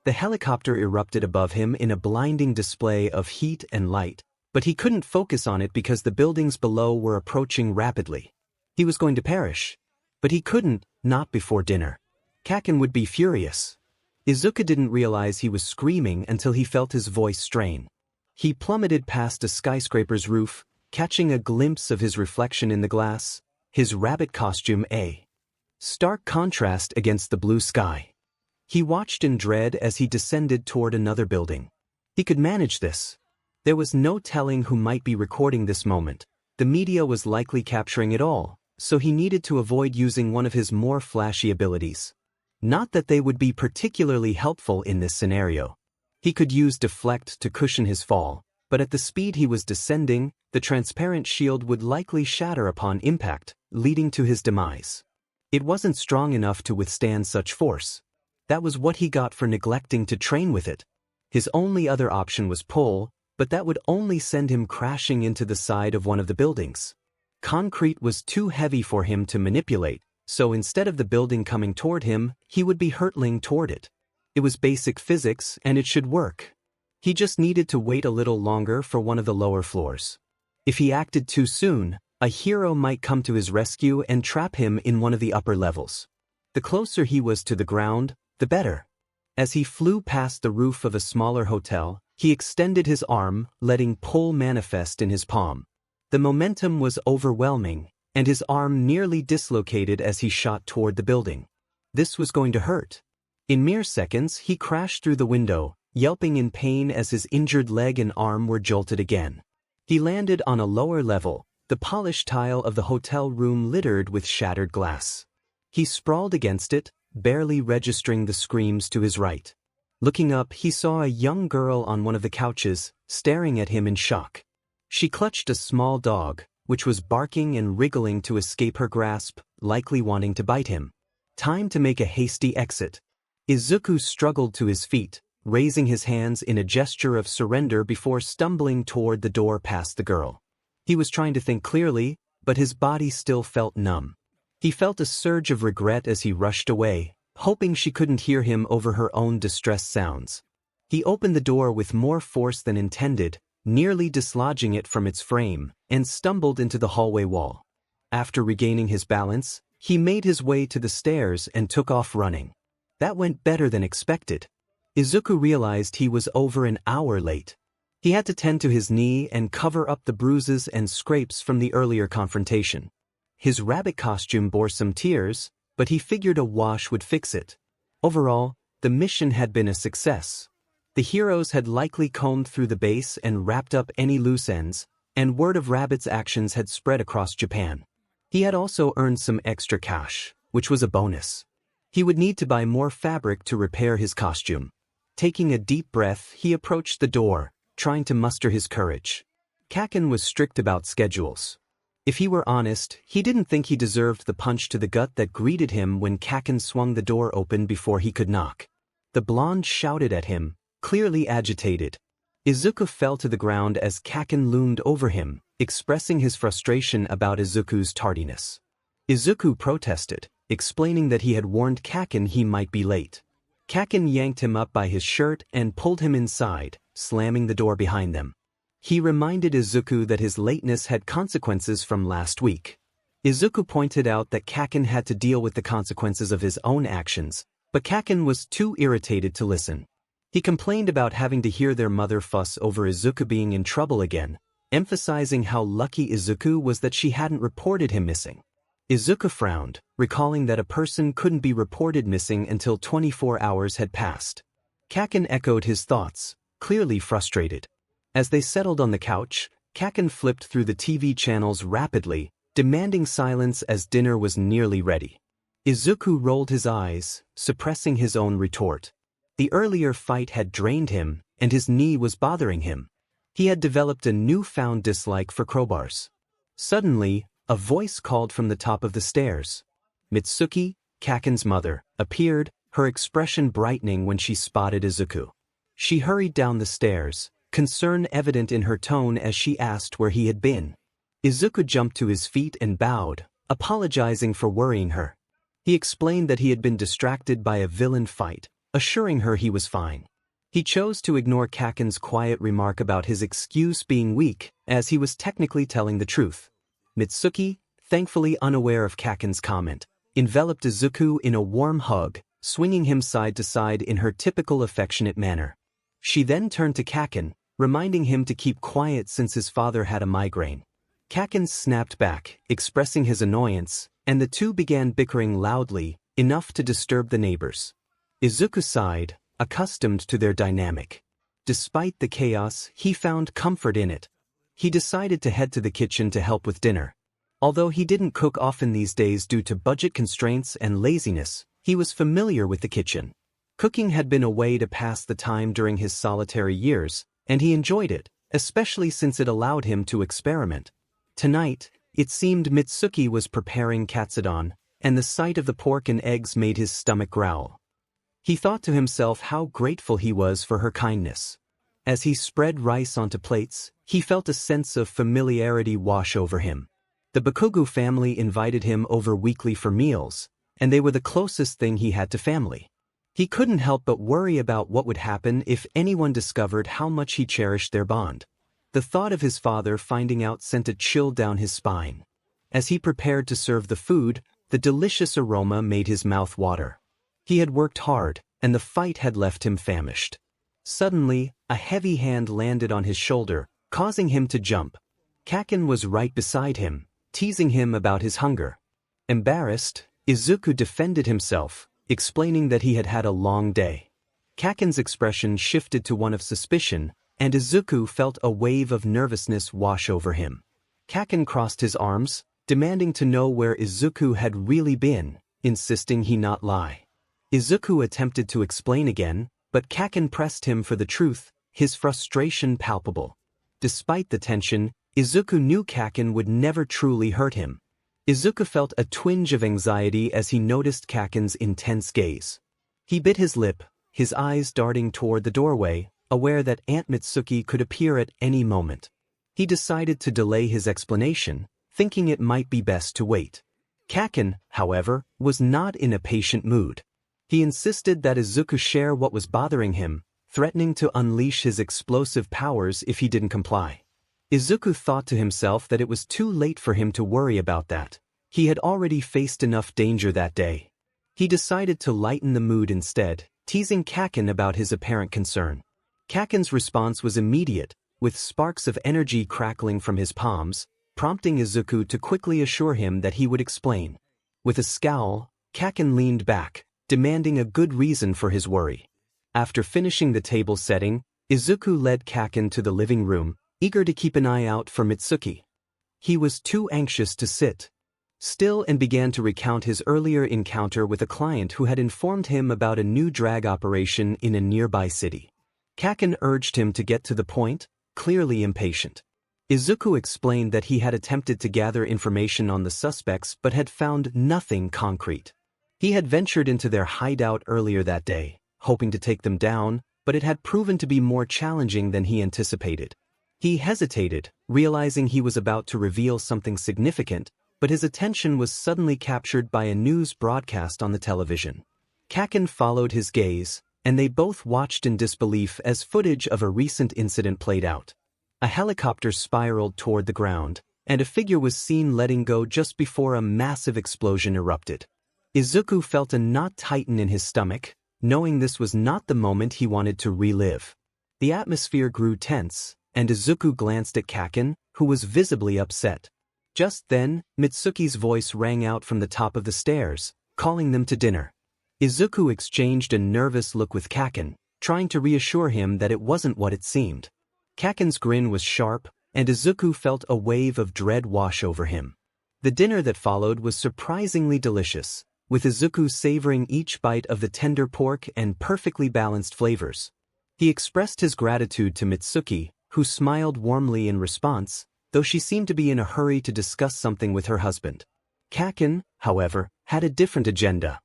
The helicopter erupted above him in a blinding display of heat and light, but he couldn't focus on it because the buildings below were approaching rapidly. He was going to perish. But he couldn't, not before dinner. 𝗂𝐴 would be furious. Izuku didn't realize he was screaming until he felt his voice strain. He plummeted past a skyscraper's roof, catching a glimpse of his reflection in the glass, his rabbit costume a stark contrast against the blue sky. He watched in dread as he descended toward another building. He could manage this. There was no telling who might be recording this moment. The media was likely capturing it all, so he needed to avoid using one of his more flashy abilities. Not that they would be particularly helpful in this scenario. He could use deflect to cushion his fall, but at the speed he was descending, the transparent shield would likely shatter upon impact, leading to his demise. It wasn't strong enough to withstand such force. That was what he got for neglecting to train with it. His only other option was pull, but that would only send him crashing into the side of one of the buildings. Concrete was too heavy for him to manipulate, so instead of the building coming toward him, he would be hurtling toward it. It was basic physics and it should work. He just needed to wait a little longer for one of the lower floors. If he acted too soon, a hero might come to his rescue and trap him in one of the upper levels. The closer he was to the ground, the better. As he flew past the roof of a smaller hotel, he extended his arm, letting pull manifest in his palm. The momentum was overwhelming, and his arm nearly dislocated as he shot toward the building. This was going to hurt. In mere seconds, he crashed through the window, yelping in pain as his injured leg and arm were jolted again. He landed on a lower level, the polished tile of the hotel room littered with shattered glass. He sprawled against it, barely registering the screams to his right. Looking up, he saw a young girl on one of the couches, staring at him in shock. She clutched a small dog, which was barking and wriggling to escape her grasp, likely wanting to bite him. Time to make a hasty exit. Izuku struggled to his feet, raising his hands in a gesture of surrender before stumbling toward the door past the girl. He was trying to think clearly, but his body still felt numb. He felt a surge of regret as he rushed away, hoping she couldn't hear him over her own distressed sounds. He opened the door with more force than intended, nearly dislodging it from its frame, and stumbled into the hallway wall. After regaining his balance, he made his way to the stairs and took off running. That went better than expected. Izuku realized he was over an hour late. He had to tend to his knee and cover up the bruises and scrapes from the earlier confrontation. His rabbit costume bore some tears, but he figured a wash would fix it. Overall, the mission had been a success. The heroes had likely combed through the base and wrapped up any loose ends, and word of Rabbit's actions had spread across Japan. He had also earned some extra cash, which was a bonus. He would need to buy more fabric to repair his costume. Taking a deep breath, he approached the door, trying to muster his courage. Kaken was strict about schedules. If he were honest, he didn't think he deserved the punch to the gut that greeted him when Kaken swung the door open before he could knock. The blonde shouted at him, clearly agitated. Izuku fell to the ground as Kaken loomed over him, expressing his frustration about Izuku's tardiness. Izuku protested, explaining that he had warned Kaken he might be late. Kaken yanked him up by his shirt and pulled him inside, slamming the door behind them. He reminded Izuku that his lateness had consequences from last week. Izuku pointed out that Kaken had to deal with the consequences of his own actions, but Kaken was too irritated to listen. He complained about having to hear their mother fuss over Izuku being in trouble again, emphasizing how lucky Izuku was that she hadn't reported him missing. Izuku frowned, recalling that a person couldn't be reported missing until 24 hours had passed. Kaken echoed his thoughts, clearly frustrated. As they settled on the couch, Kaken flipped through the TV channels rapidly, demanding silence as dinner was nearly ready. Izuku rolled his eyes, suppressing his own retort. The earlier fight had drained him, and his knee was bothering him. He had developed a newfound dislike for crowbars. Suddenly, a voice called from the top of the stairs. Mitsuki, Kaken's mother, appeared, her expression brightening when she spotted Izuku. She hurried down the stairs, concern evident in her tone as she asked where he had been. Izuku jumped to his feet and bowed, apologizing for worrying her. He explained that he had been distracted by a villain fight, assuring her he was fine. He chose to ignore Kaken's quiet remark about his excuse being weak, as he was technically telling the truth. Mitsuki, thankfully unaware of Kaken's comment, enveloped Izuku in a warm hug, swinging him side to side in her typical affectionate manner. She then turned to Kaken, reminding him to keep quiet since his father had a migraine. Kaken snapped back, expressing his annoyance, and the two began bickering loudly, enough to disturb the neighbors. Izuku sighed, accustomed to their dynamic. Despite the chaos, he found comfort in it. He decided to head to the kitchen to help with dinner. Although he didn't cook often these days due to budget constraints and laziness, he was familiar with the kitchen. Cooking had been a way to pass the time during his solitary years, and he enjoyed it, especially since it allowed him to experiment. Tonight, it seemed Mitsuki was preparing katsudon, and the sight of the pork and eggs made his stomach growl. He thought to himself how grateful he was for her kindness. As he spread rice onto plates, he felt a sense of familiarity wash over him. The Bakugos family invited him over weekly for meals, and they were the closest thing he had to family. He couldn't help but worry about what would happen if anyone discovered how much he cherished their bond. The thought of his father finding out sent a chill down his spine. As he prepared to serve the food, the delicious aroma made his mouth water. He had worked hard, and the fight had left him famished. Suddenly, a heavy hand landed on his shoulder, causing him to jump. 𝗂𝐽 was right beside him, teasing him about his hunger. Embarrassed, Izuku defended himself, explaining that he had had a long day. 𝗂𝐽's expression shifted to one of suspicion, and Izuku felt a wave of nervousness wash over him. 𝗂𝐽 crossed his arms, demanding to know where Izuku had really been, insisting he not lie. Izuku attempted to explain again, but 𝗂𝐽 pressed him for the truth, his frustration palpable. Despite the tension, Izuku knew 𝗂𝐽 would never truly hurt him. Izuku felt a twinge of anxiety as he noticed 𝗂𝐽's intense gaze. He bit his lip, his eyes darting toward the doorway, aware that Aunt Mitsuki could appear at any moment. He decided to delay his explanation, thinking it might be best to wait. 𝗂𝐽, however, was not in a patient mood. He insisted that Izuku share what was bothering him, threatening to unleash his explosive powers if he didn't comply. Izuku thought to himself that it was too late for him to worry about that. He had already faced enough danger that day. He decided to lighten the mood instead, teasing 𝗂𝐽 about his apparent concern. 𝗂𝐽's response was immediate, with sparks of energy crackling from his palms, prompting Izuku to quickly assure him that he would explain. With a scowl, 𝗂𝐽 leaned back, demanding a good reason for his worry. After finishing the table setting, Izuku led 𝗂𝐽 to the living room, eager to keep an eye out for Mitsuki. He was too anxious to sit still and began to recount his earlier encounter with a client who had informed him about a new drag operation in a nearby city. 𝗂𝐽 urged him to get to the point, clearly impatient. Izuku explained that he had attempted to gather information on the suspects but had found nothing concrete. He had ventured into their hideout earlier that day, hoping to take them down, but it had proven to be more challenging than he anticipated. He hesitated, realizing he was about to reveal something significant, but his attention was suddenly captured by a news broadcast on the television. 𝗂𝐽 followed his gaze, and they both watched in disbelief as footage of a recent incident played out. A helicopter spiraled toward the ground, and a figure was seen letting go just before a massive explosion erupted. Izuku felt a knot tighten in his stomach, knowing this was not the moment he wanted to relive. The atmosphere grew tense, and Izuku glanced at 𝗂𝐽, who was visibly upset. Just then, Mitsuki's voice rang out from the top of the stairs, calling them to dinner. Izuku exchanged a nervous look with 𝗂𝐽, trying to reassure him that it wasn't what it seemed. 𝗂𝐽's grin was sharp, and Izuku felt a wave of dread wash over him. The dinner that followed was surprisingly delicious, with Izuku savoring each bite of the tender pork and perfectly balanced flavors. He expressed his gratitude to Mitsuki, who smiled warmly in response, though she seemed to be in a hurry to discuss something with her husband. 𝗂𝐽, however, had a different agenda.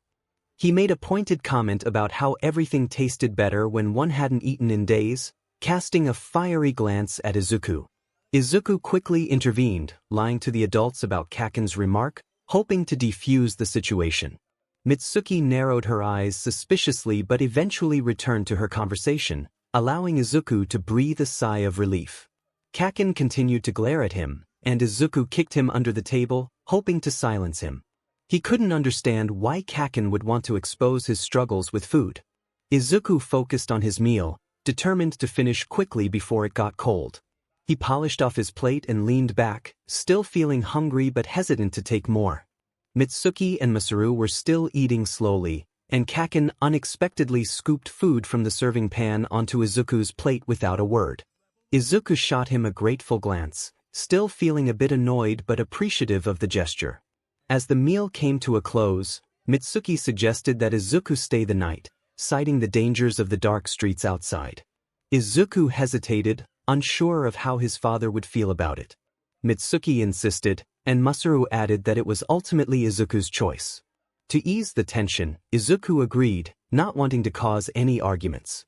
He made a pointed comment about how everything tasted better when one hadn't eaten in days, casting a fiery glance at Izuku. Izuku quickly intervened, lying to the adults about 𝗂𝐽's remark, hoping to defuse the situation. Mitsuki narrowed her eyes suspiciously but eventually returned to her conversation, allowing Izuku to breathe a sigh of relief. 𝗂𝐽 continued to glare at him, and Izuku kicked him under the table, hoping to silence him. He couldn't understand why 𝗂𝐽 would want to expose his struggles with food. Izuku focused on his meal, determined to finish quickly before it got cold. He polished off his plate and leaned back, still feeling hungry but hesitant to take more. Mitsuki and Masaru were still eating slowly, and 𝗂𝐽 unexpectedly scooped food from the serving pan onto Izuku's plate without a word. Izuku shot him a grateful glance, still feeling a bit annoyed but appreciative of the gesture. As the meal came to a close, Mitsuki suggested that Izuku stay the night, citing the dangers of the dark streets outside. Izuku hesitated, unsure of how his father would feel about it. Mitsuki insisted, and Masaru added that it was ultimately Izuku's choice. To ease the tension, Izuku agreed, not wanting to cause any arguments.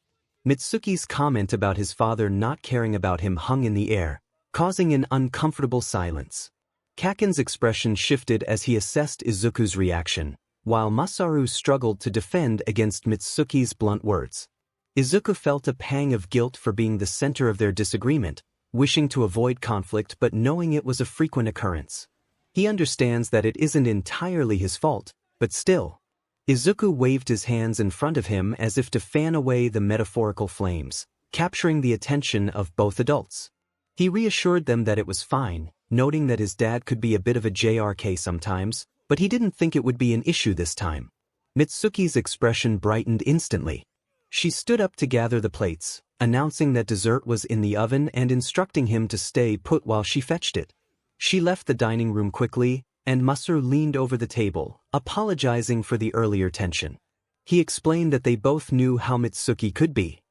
Mitsuki's comment about his father not caring about him hung in the air, causing an uncomfortable silence. Kaken's expression shifted as he assessed Izuku's reaction, while Masaru struggled to defend against Mitsuki's blunt words. Izuku felt a pang of guilt for being the center of their disagreement, wishing to avoid conflict but knowing it was a frequent occurrence. He understands that it isn't entirely his fault, but still. Izuku waved his hands in front of him as if to fan away the metaphorical flames, capturing the attention of both adults. He reassured them that it was fine, noting that his dad could be a bit of a JRK sometimes, but he didn't think it would be an issue this time. Mitsuki's expression brightened instantly. She stood up to gather the plates, announcing that dessert was in the oven and instructing him to stay put while she fetched it. She left the dining room quickly, and Masaru leaned over the table, apologizing for the earlier tension. He explained that they both knew how Mitsuki could be.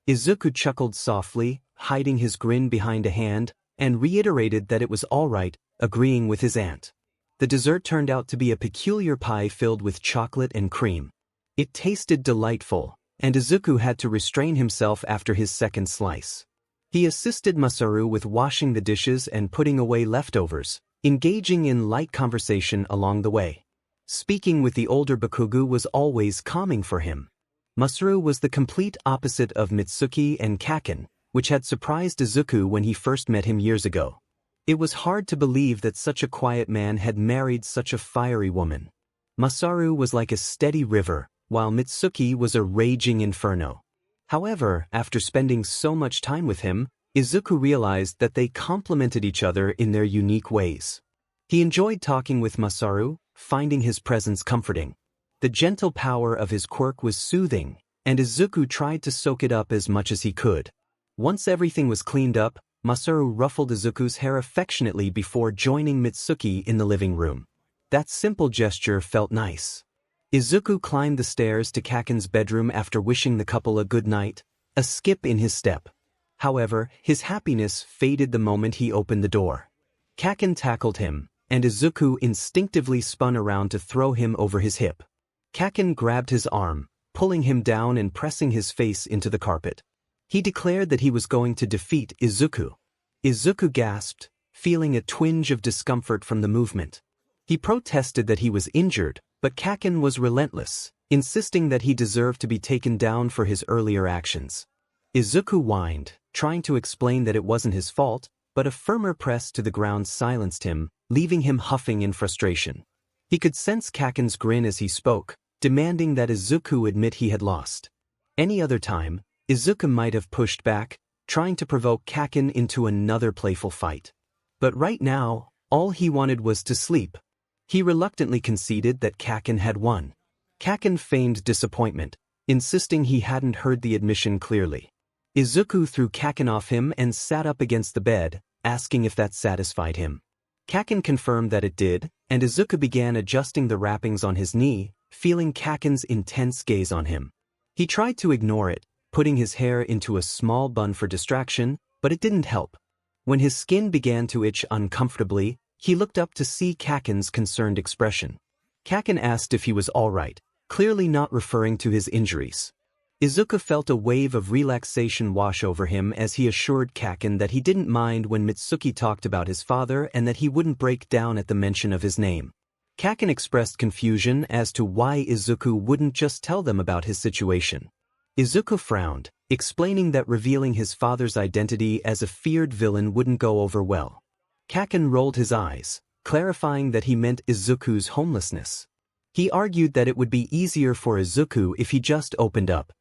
Izuku chuckled softly, hiding his grin behind a hand, and reiterated that it was all right, agreeing with his aunt. The dessert turned out to be a peculiar pie filled with chocolate and cream. It tasted delightful, and Izuku had to restrain himself after his second slice. He assisted Masaru with washing the dishes and putting away leftovers, engaging in light conversation along the way. Speaking with the older Bakugos was always calming for him. Masaru was the complete opposite of Mitsuki and Kaken, which had surprised Izuku when he first met him years ago. It was hard to believe that such a quiet man had married such a fiery woman. Masaru was like a steady river, while Mitsuki was a raging inferno. However, after spending so much time with him, Izuku realized that they complemented each other in their unique ways. He enjoyed talking with Masaru, finding his presence comforting. The gentle power of his quirk was soothing, and Izuku tried to soak it up as much as he could. Once everything was cleaned up, Masaru ruffled Izuku's hair affectionately before joining Mitsuki in the living room. That simple gesture felt nice. Izuku climbed the stairs to Kaken's bedroom after wishing the couple a good night, a skip in his step. However, his happiness faded the moment he opened the door. Kaken tackled him, and Izuku instinctively spun around to throw him over his hip. Kaken grabbed his arm, pulling him down and pressing his face into the carpet. He declared that he was going to defeat Izuku. Izuku gasped, feeling a twinge of discomfort from the movement. He protested that he was injured, but Kaken was relentless, insisting that he deserved to be taken down for his earlier actions. Izuku whined, trying to explain that it wasn't his fault, but a firmer press to the ground silenced him, leaving him huffing in frustration. He could sense Kaken's grin as he spoke, demanding that Izuku admit he had lost. Any other time, Izuku might have pushed back, trying to provoke Kaken into another playful fight. But right now, all he wanted was to sleep. He reluctantly conceded that Kaken had won. Kaken feigned disappointment, insisting he hadn't heard the admission clearly. Izuku threw Kaken off him and sat up against the bed, asking if that satisfied him. Kaken confirmed that it did, and Izuku began adjusting the wrappings on his knee, feeling Kaken's intense gaze on him. He tried to ignore it, putting his hair into a small bun for distraction, but it didn't help. When his skin began to itch uncomfortably, he looked up to see Kaken's concerned expression. Kaken asked if he was all right, clearly not referring to his injuries. Izuku felt a wave of relaxation wash over him as he assured Kaken that he didn't mind when Mitsuki talked about his father and that he wouldn't break down at the mention of his name. Kaken expressed confusion as to why Izuku wouldn't just tell them about his situation. Izuku frowned, explaining that revealing his father's identity as a feared villain wouldn't go over well. Kaken rolled his eyes, clarifying that he meant Izuku's homelessness. He argued that it would be easier for Izuku if he just opened up.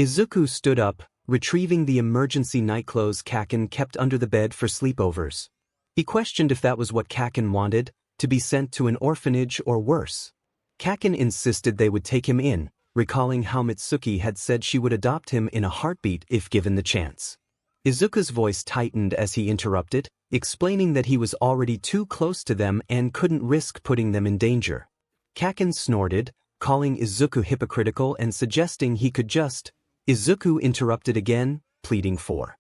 Izuku stood up, retrieving the emergency nightclothes Kaken kept under the bed for sleepovers. He questioned if that was what Kaken wanted, to be sent to an orphanage or worse. Kaken insisted they would take him in, recalling how Mitsuki had said she would adopt him in a heartbeat if given the chance. Izuku's voice tightened as he interrupted, explaining that he was already too close to them and couldn't risk putting them in danger. Kaken snorted, calling Izuku hypocritical and suggesting he could just. Izuku interrupted again, pleading for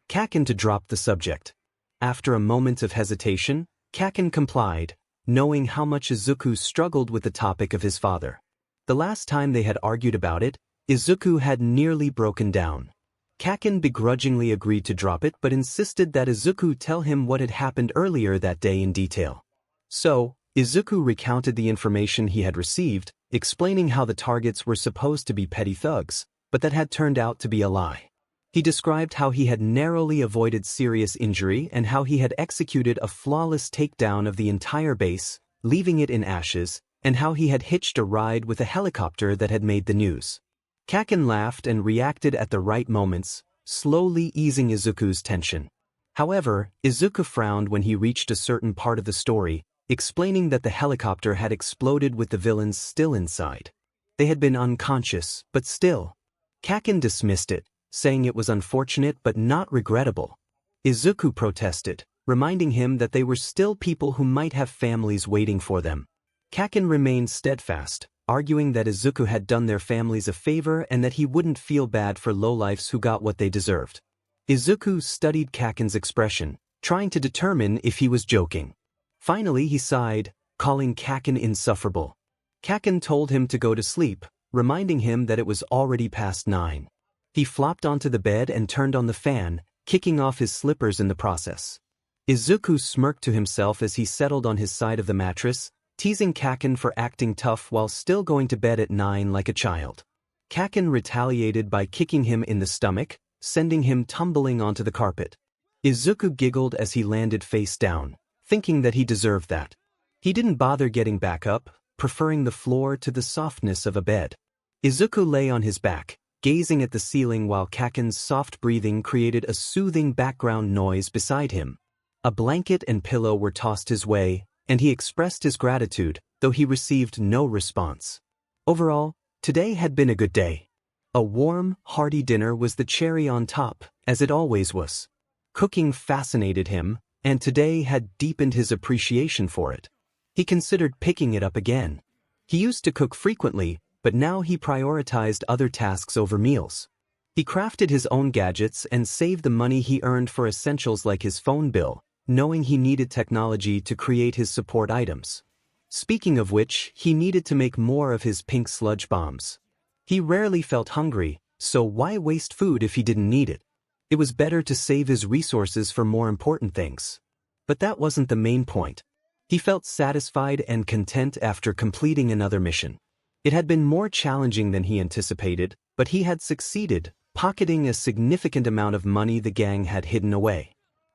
Kaken to drop the subject. After a moment of hesitation, Kaken complied, knowing how much Izuku struggled with the topic of his father. The last time they had argued about it, Izuku had nearly broken down. Kaken begrudgingly agreed to drop it but insisted that Izuku tell him what had happened earlier that day in detail. So, Izuku recounted the information he had received, explaining how the targets were supposed to be petty thugs, but that had turned out to be a lie. He described how he had narrowly avoided serious injury and how he had executed a flawless takedown of the entire base, leaving it in ashes, and how he had hitched a ride with a helicopter that had made the news. Kaken laughed and reacted at the right moments, slowly easing Izuku's tension. However, Izuku frowned when he reached a certain part of the story, explaining that the helicopter had exploded with the villains still inside. They had been unconscious, but still. Kaken dismissed it, saying it was unfortunate but not regrettable. Izuku protested, reminding him that they were still people who might have families waiting for them. Kaken remained steadfast, arguing that Izuku had done their families a favor and that he wouldn't feel bad for lowlifes who got what they deserved. Izuku studied Kaken's expression, trying to determine if he was joking. Finally he sighed, calling Kaken insufferable. Kaken told him to go to sleep, reminding him that it was already past 9. He flopped onto the bed and turned on the fan, kicking off his slippers in the process. Izuku smirked to himself as he settled on his side of the mattress, teasing Kaken for acting tough while still going to bed at 9 like a child. Kaken retaliated by kicking him in the stomach, sending him tumbling onto the carpet. Izuku giggled as he landed face down, thinking that he deserved that. He didn't bother getting back up, preferring the floor to the softness of a bed. Izuku lay on his back, gazing at the ceiling while Kaken's soft breathing created a soothing background noise beside him. A blanket and pillow were tossed his way, and he expressed his gratitude, though he received no response. Overall, today had been a good day. A warm, hearty dinner was the cherry on top, as it always was. Cooking fascinated him, and today had deepened his appreciation for it. He considered picking it up again. He used to cook frequently, but now he prioritized other tasks over meals. He crafted his own gadgets and saved the money he earned for essentials like his phone bill, knowing he needed technology to create his support items. Speaking of which, he needed to make more of his pink sludge bombs. He rarely felt hungry, so why waste food if he didn't need it? It was better to save his resources for more important things. But that wasn't the main point. He felt satisfied and content after completing another mission. It had been more challenging than he anticipated, but he had succeeded, pocketing a significant amount of money the gang had hidden away.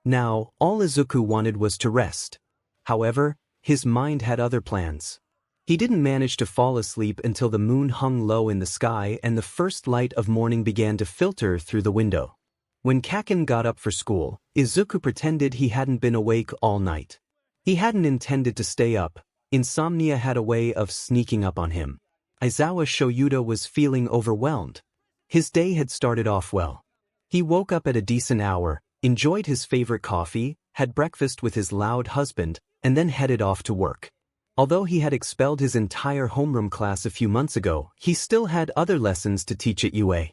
Now, all Izuku wanted was to rest. However, his mind had other plans. He didn't manage to fall asleep until the moon hung low in the sky and the first light of morning began to filter through the window. When Kaken got up for school, Izuku pretended he hadn't been awake all night. He hadn't intended to stay up. Insomnia had a way of sneaking up on him. Aizawa Shoyuta was feeling overwhelmed. His day had started off well. He woke up at a decent hour, enjoyed his favorite coffee, had breakfast with his loud husband, and then headed off to work. Although he had expelled his entire homeroom class a few months ago, he still had other lessons to teach at UA.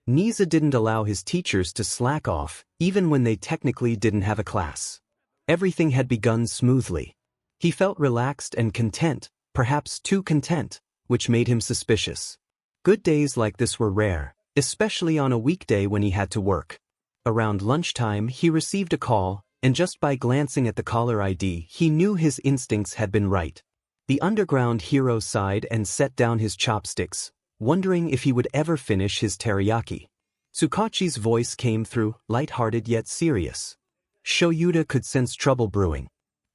𝗎𝗍 didn't allow his teachers to slack off, even when they technically didn't have a class. Everything had begun smoothly. He felt relaxed and content, perhaps too content, which made him suspicious. Good days like this were rare, especially on a weekday when he had to work. Around lunchtime, he received a call, and just by glancing at the caller ID, he knew his instincts had been right. The underground hero sighed and set down his chopsticks, wondering if he would ever finish his teriyaki. Tsukachi's voice came through, light-hearted yet serious. Shoyuta could sense trouble brewing.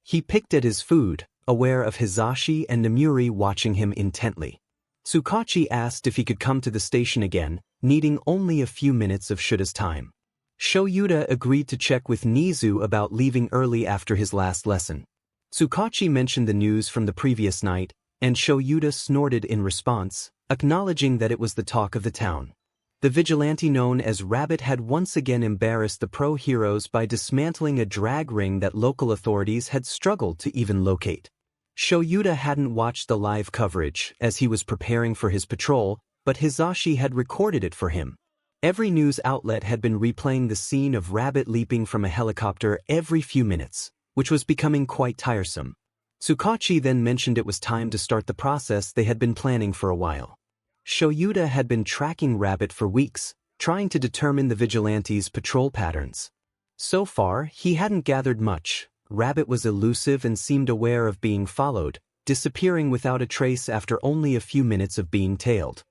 He picked at his food, aware of Hizashi and Namuri watching him intently. Tsukachi asked if he could come to the station again, needing only a few minutes of Shuta's time. Shoyuta agreed to check with 𝗎𝗍 about leaving early after his last lesson. Tsukachi mentioned the news from the previous night, and Shoyuta snorted in response, acknowledging that it was the talk of the town. The vigilante known as Rabbit had once again embarrassed the pro-heroes by dismantling a drag ring that local authorities had struggled to even locate. Shoyuta hadn't watched the live coverage as he was preparing for his patrol, but Hizashi had recorded it for him. Every news outlet had been replaying the scene of Rabbit leaping from a helicopter every few minutes, which was becoming quite tiresome. 𝗬𝗏𝗁 then mentioned it was time to start the process they had been planning for a while. 𝗎𝗎𝘠𝗀 had been tracking Rabbit for weeks, trying to determine the Vigilante's patrol patterns. So far, he hadn't gathered much. Rabbit was elusive and seemed aware of being followed, disappearing without a trace after only a few minutes of being tailed.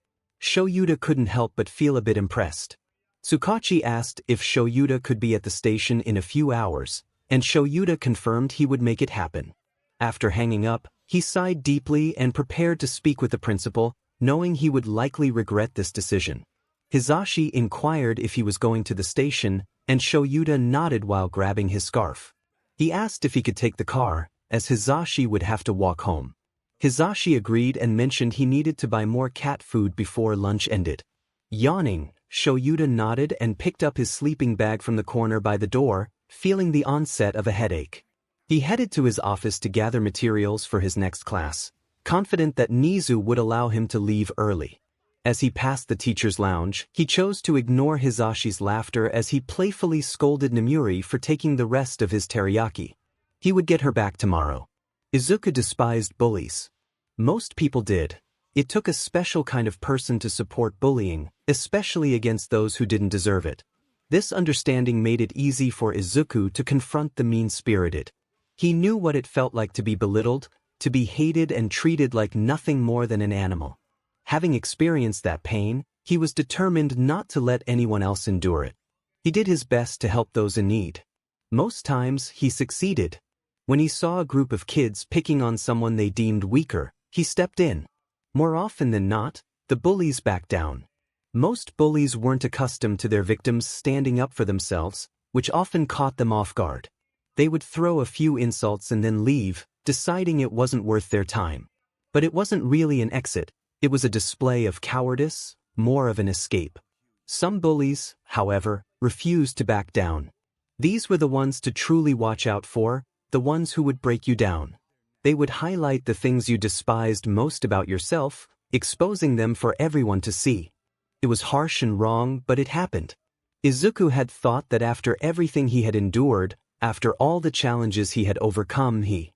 𝗎𝗎𝘠𝘁 couldn't help but feel a bit impressed. 𝗬𝗏𝗁 asked if 𝗎𝗎𝘠𝘁 could be at the station in a few hours, and 𝗎𝗎𝘠𝘁 confirmed he would make it happen. After hanging up, he sighed deeply and prepared to speak with the principal, knowing he would likely regret this decision. Hizashi inquired if he was going to the station, and 𝗎𝗎𝘠𝘁 nodded while grabbing his scarf. He asked if he could take the car, as Hizashi would have to walk home. Hizashi agreed and mentioned he needed to buy more cat food before lunch ended. Yawning, 𝗎𝗎𝘠𝘁 nodded and picked up his sleeping bag from the corner by the door, feeling the onset of a headache. He headed to his office to gather materials for his next class, confident that Nizu would allow him to leave early. As he passed the teacher's lounge, he chose to ignore Hizashi's laughter as he playfully scolded Namuri for taking the rest of his teriyaki. He would get her back tomorrow. Izuku despised bullies. Most people did. It took a special kind of person to support bullying, especially against those who didn't deserve it. This understanding made it easy for Izuku to confront the mean-spirited. He knew what it felt like to be belittled, to be hated and treated like nothing more than an animal. Having experienced that pain, he was determined not to let anyone else endure it. He did his best to help those in need. Most times, he succeeded. When he saw a group of kids picking on someone they deemed weaker, he stepped in. More often than not, the bullies backed down. Most bullies weren't accustomed to their victims standing up for themselves, which often caught them off guard. They would throw a few insults and then leave, deciding it wasn't worth their time. But it wasn't really an exit, it was a display of cowardice, more of an escape. Some bullies, however, refused to back down. These were the ones to truly watch out for, the ones who would break you down. They would highlight the things you despised most about yourself, exposing them for everyone to see. It was harsh and wrong, but it happened. Izuku had thought that after everything he had endured, after all the challenges he had overcome, he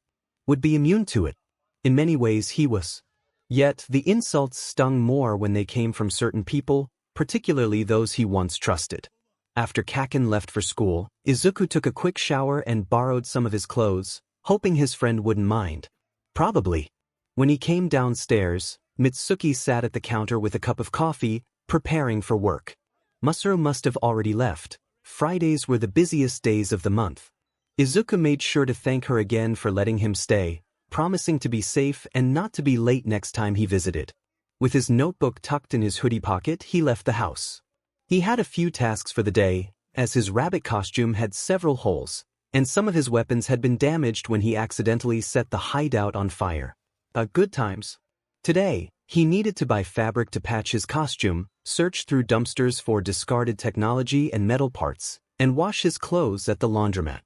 would be immune to it. In many ways he was. Yet the insults stung more when they came from certain people, particularly those he once trusted. After Kaken left for school, Izuku took a quick shower and borrowed some of his clothes, hoping his friend wouldn't mind. Probably. When he came downstairs, Mitsuki sat at the counter with a cup of coffee, preparing for work. Masaru must have already left. Fridays were the busiest days of the month. Izuku made sure to thank her again for letting him stay, promising to be safe and not to be late next time he visited. With his notebook tucked in his hoodie pocket, he left the house. He had a few tasks for the day, as his rabbit costume had several holes, and some of his weapons had been damaged when he accidentally set the hideout on fire. Good times. Today, he needed to buy fabric to patch his costume, search through dumpsters for discarded technology and metal parts, and wash his clothes at the laundromat.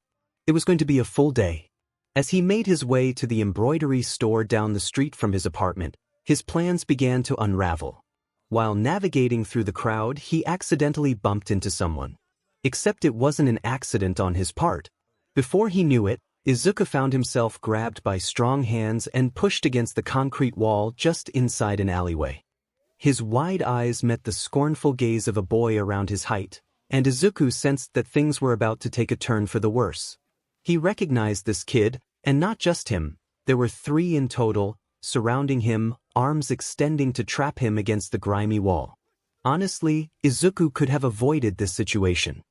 It was going to be a full day. As he made his way to the embroidery store down the street from his apartment, his plans began to unravel. While navigating through the crowd, he accidentally bumped into someone. Except it wasn't an accident on his part. Before he knew it, Izuku found himself grabbed by strong hands and pushed against the concrete wall just inside an alleyway. His wide eyes met the scornful gaze of a boy around his height, and Izuku sensed that things were about to take a turn for the worse. He recognized this kid, and not just him. There were 3 in total, surrounding him, arms extending to trap him against the grimy wall. Honestly, Izuku could have avoided this situation.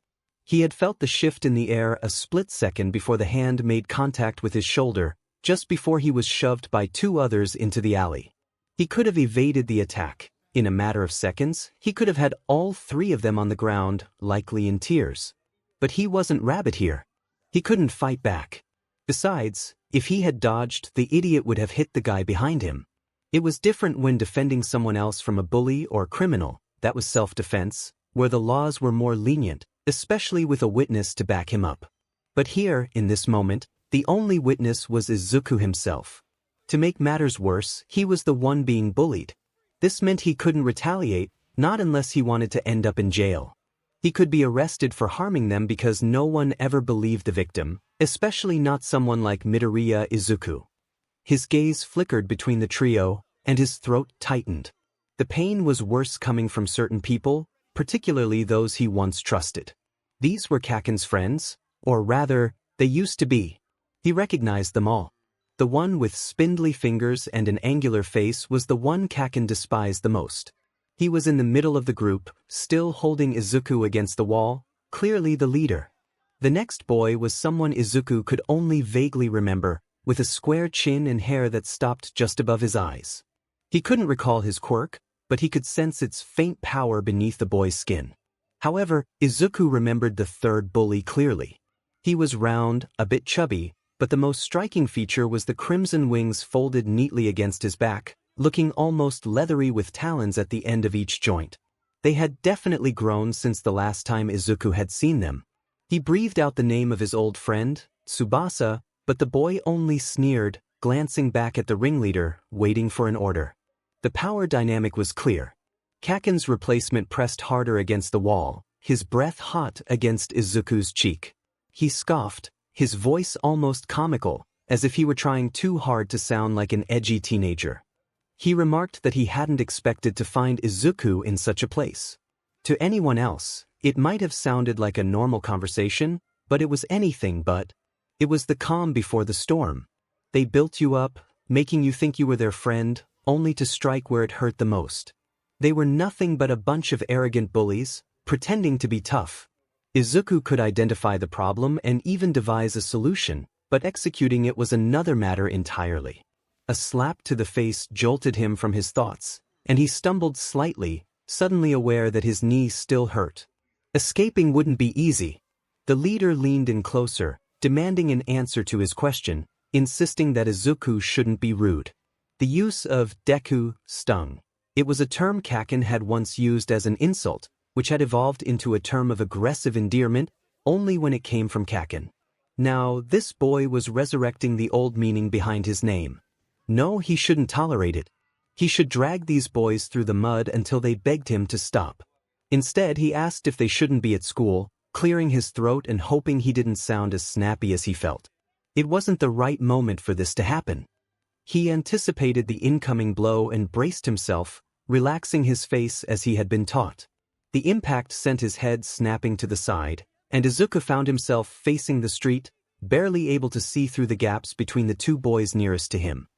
He had felt the shift in the air a split second before the hand made contact with his shoulder, just before he was shoved by 2 others into the alley. He could have evaded the attack. In a matter of seconds, he could have had all 3 of them on the ground, likely in tears. But he wasn't Rabbit here. He couldn't fight back. Besides, if he had dodged, the idiot would have hit the guy behind him. It was different when defending someone else from a bully or criminal. That was self-defense, where the laws were more lenient, especially with a witness to back him up. But here, in this moment, the only witness was Izuku himself. To make matters worse, he was the one being bullied. This meant he couldn't retaliate, not unless he wanted to end up in jail. He could be arrested for harming them because no one ever believed the victim, especially not someone like Midoriya Izuku. His gaze flickered between the trio, and his throat tightened. The pain was worse coming from certain people, particularly those he once trusted. These were 𝗂𝐭𝐸's friends, or rather, they used to be. He recognized them all. The one with spindly fingers and an angular face was the one 𝗂𝐭𝐸 despised the most. He was in the middle of the group, still holding Izuku against the wall, clearly the leader. The next boy was someone Izuku could only vaguely remember, with a square chin and hair that stopped just above his eyes. He couldn't recall his quirk, but he could sense its faint power beneath the boy's skin. However, Izuku remembered the third bully clearly. He was round, a bit chubby, but the most striking feature was the crimson wings folded neatly against his back, looking almost leathery with talons at the end of each joint. They had definitely grown since the last time Izuku had seen them. He breathed out the name of his old friend, Tsubasa, but the boy only sneered, glancing back at the ringleader, waiting for an order. The power dynamic was clear. 𝗂𝐭𝐸's replacement pressed harder against the wall, his breath hot against Izuku's cheek. He scoffed, his voice almost comical, as if he were trying too hard to sound like an edgy teenager. He remarked that he hadn't expected to find Izuku in such a place. To anyone else, it might have sounded like a normal conversation, but it was anything but. It was the calm before the storm. They built you up, making you think you were their friend, only to strike where it hurt the most. They were nothing but a bunch of arrogant bullies, pretending to be tough. Izuku could identify the problem and even devise a solution, but executing it was another matter entirely. A slap to the face jolted him from his thoughts, and he stumbled slightly, suddenly aware that his knees still hurt. Escaping wouldn't be easy. The leader leaned in closer, demanding an answer to his question, insisting that Izuku shouldn't be rude. The use of Deku stung. It was a term 𝗂𝐭𝐸 had once used as an insult, which had evolved into a term of aggressive endearment only when it came from 𝗂𝐭𝐸. Now, this boy was resurrecting the old meaning behind his name. No, he shouldn't tolerate it. He should drag these boys through the mud until they begged him to stop. Instead, he asked if they shouldn't be at school, clearing his throat and hoping he didn't sound as snappy as he felt. It wasn't the right moment for this to happen. He anticipated the incoming blow and braced himself, relaxing his face as he had been taught. The impact sent his head snapping to the side, and Izuku found himself facing the street, barely able to see through the gaps between the two boys nearest to him.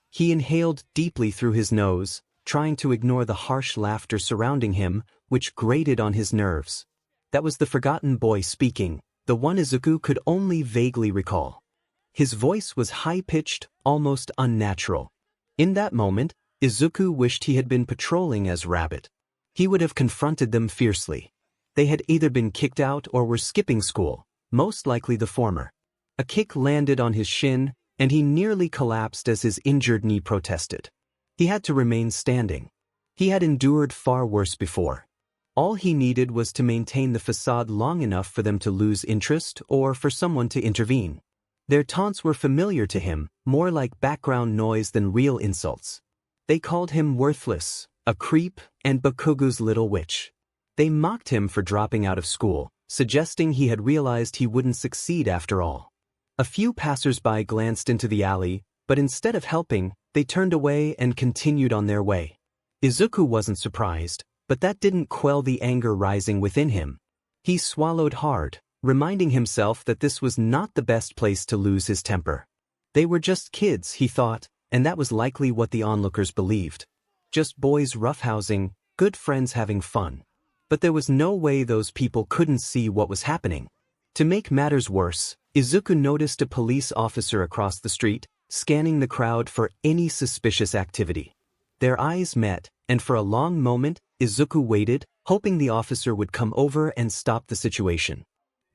He inhaled deeply through his nose, trying to ignore the harsh laughter surrounding him, which grated on his nerves. That was the forgotten boy speaking, the one Izuku could only vaguely recall. His voice was high-pitched, almost unnatural. In that moment, Izuku wished he had been patrolling as Rabbit. He would have confronted them fiercely. They had either been kicked out or were skipping school, most likely the former. A kick landed on his shin, and he nearly collapsed as his injured knee protested. He had to remain standing. He had endured far worse before. All he needed was to maintain the facade long enough for them to lose interest or for someone to intervene. Their taunts were familiar to him, more like background noise than real insults. They called him worthless, a creep, and Bakugo's little witch. They mocked him for dropping out of school, suggesting he had realized he wouldn't succeed after all. A few passers-by glanced into the alley, but instead of helping, they turned away and continued on their way. Izuku wasn't surprised, but that didn't quell the anger rising within him. He swallowed hard, reminding himself that this was not the best place to lose his temper. They were just kids, he thought, and that was likely what the onlookers believed. Just boys roughhousing, good friends having fun. But there was no way those people couldn't see what was happening. To make matters worse, Izuku noticed a police officer across the street, scanning the crowd for any suspicious activity. Their eyes met, and for a long moment, Izuku waited, hoping the officer would come over and stop the situation.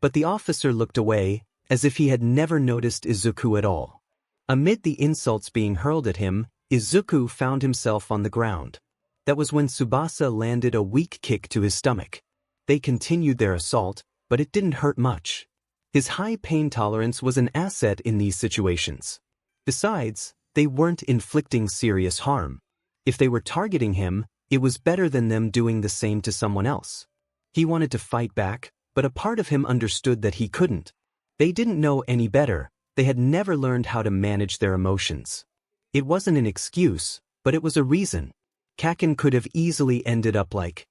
But the officer looked away, as if he had never noticed Izuku at all. Amid the insults being hurled at him, Izuku found himself on the ground. That was when Tsubasa landed a weak kick to his stomach. They continued their assault, but it didn't hurt much. His high pain tolerance was an asset in these situations. Besides, they weren't inflicting serious harm. If they were targeting him, it was better than them doing the same to someone else. He wanted to fight back, but a part of him understood that he couldn't. They didn't know any better. They had never learned how to manage their emotions. It wasn't an excuse, but it was a reason. Kaken could have easily ended up like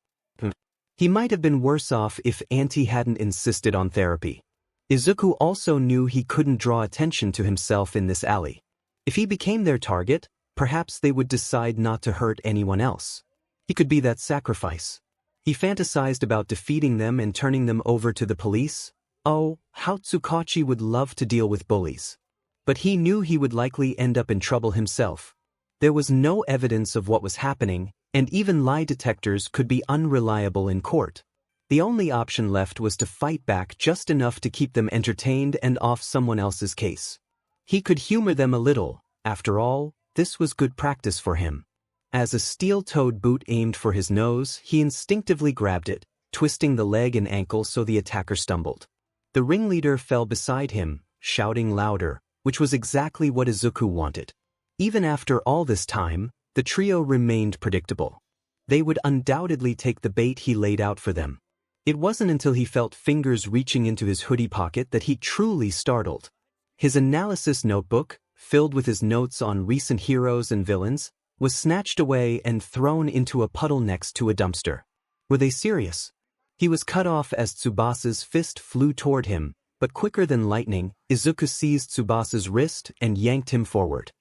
he might have been worse off if Auntie hadn't insisted on therapy. Izuku also knew he couldn't draw attention to himself in this alley. If he became their target, perhaps they would decide not to hurt anyone else. He could be that sacrifice. He fantasized about defeating them and turning them over to the police. Oh, how Tsukachi would love to deal with bullies. But he knew he would likely end up in trouble himself. There was no evidence of what was happening, and even lie detectors could be unreliable in court. The only option left was to fight back just enough to keep them entertained and off someone else's case. He could humor them a little. After all, this was good practice for him. As a steel-toed boot aimed for his nose, he instinctively grabbed it, twisting the leg and ankle so the attacker stumbled. The ringleader fell beside him, shouting louder, which was exactly what Izuku wanted. Even after all this time, the trio remained predictable. They would undoubtedly take the bait he laid out for them. It wasn't until he felt fingers reaching into his hoodie pocket that he truly startled. His analysis notebook, filled with his notes on recent heroes and villains, was snatched away and thrown into a puddle next to a dumpster. Were they serious? He was cut off as Tsubasa's fist flew toward him, but quicker than lightning, Izuku seized Tsubasa's wrist and yanked him forward.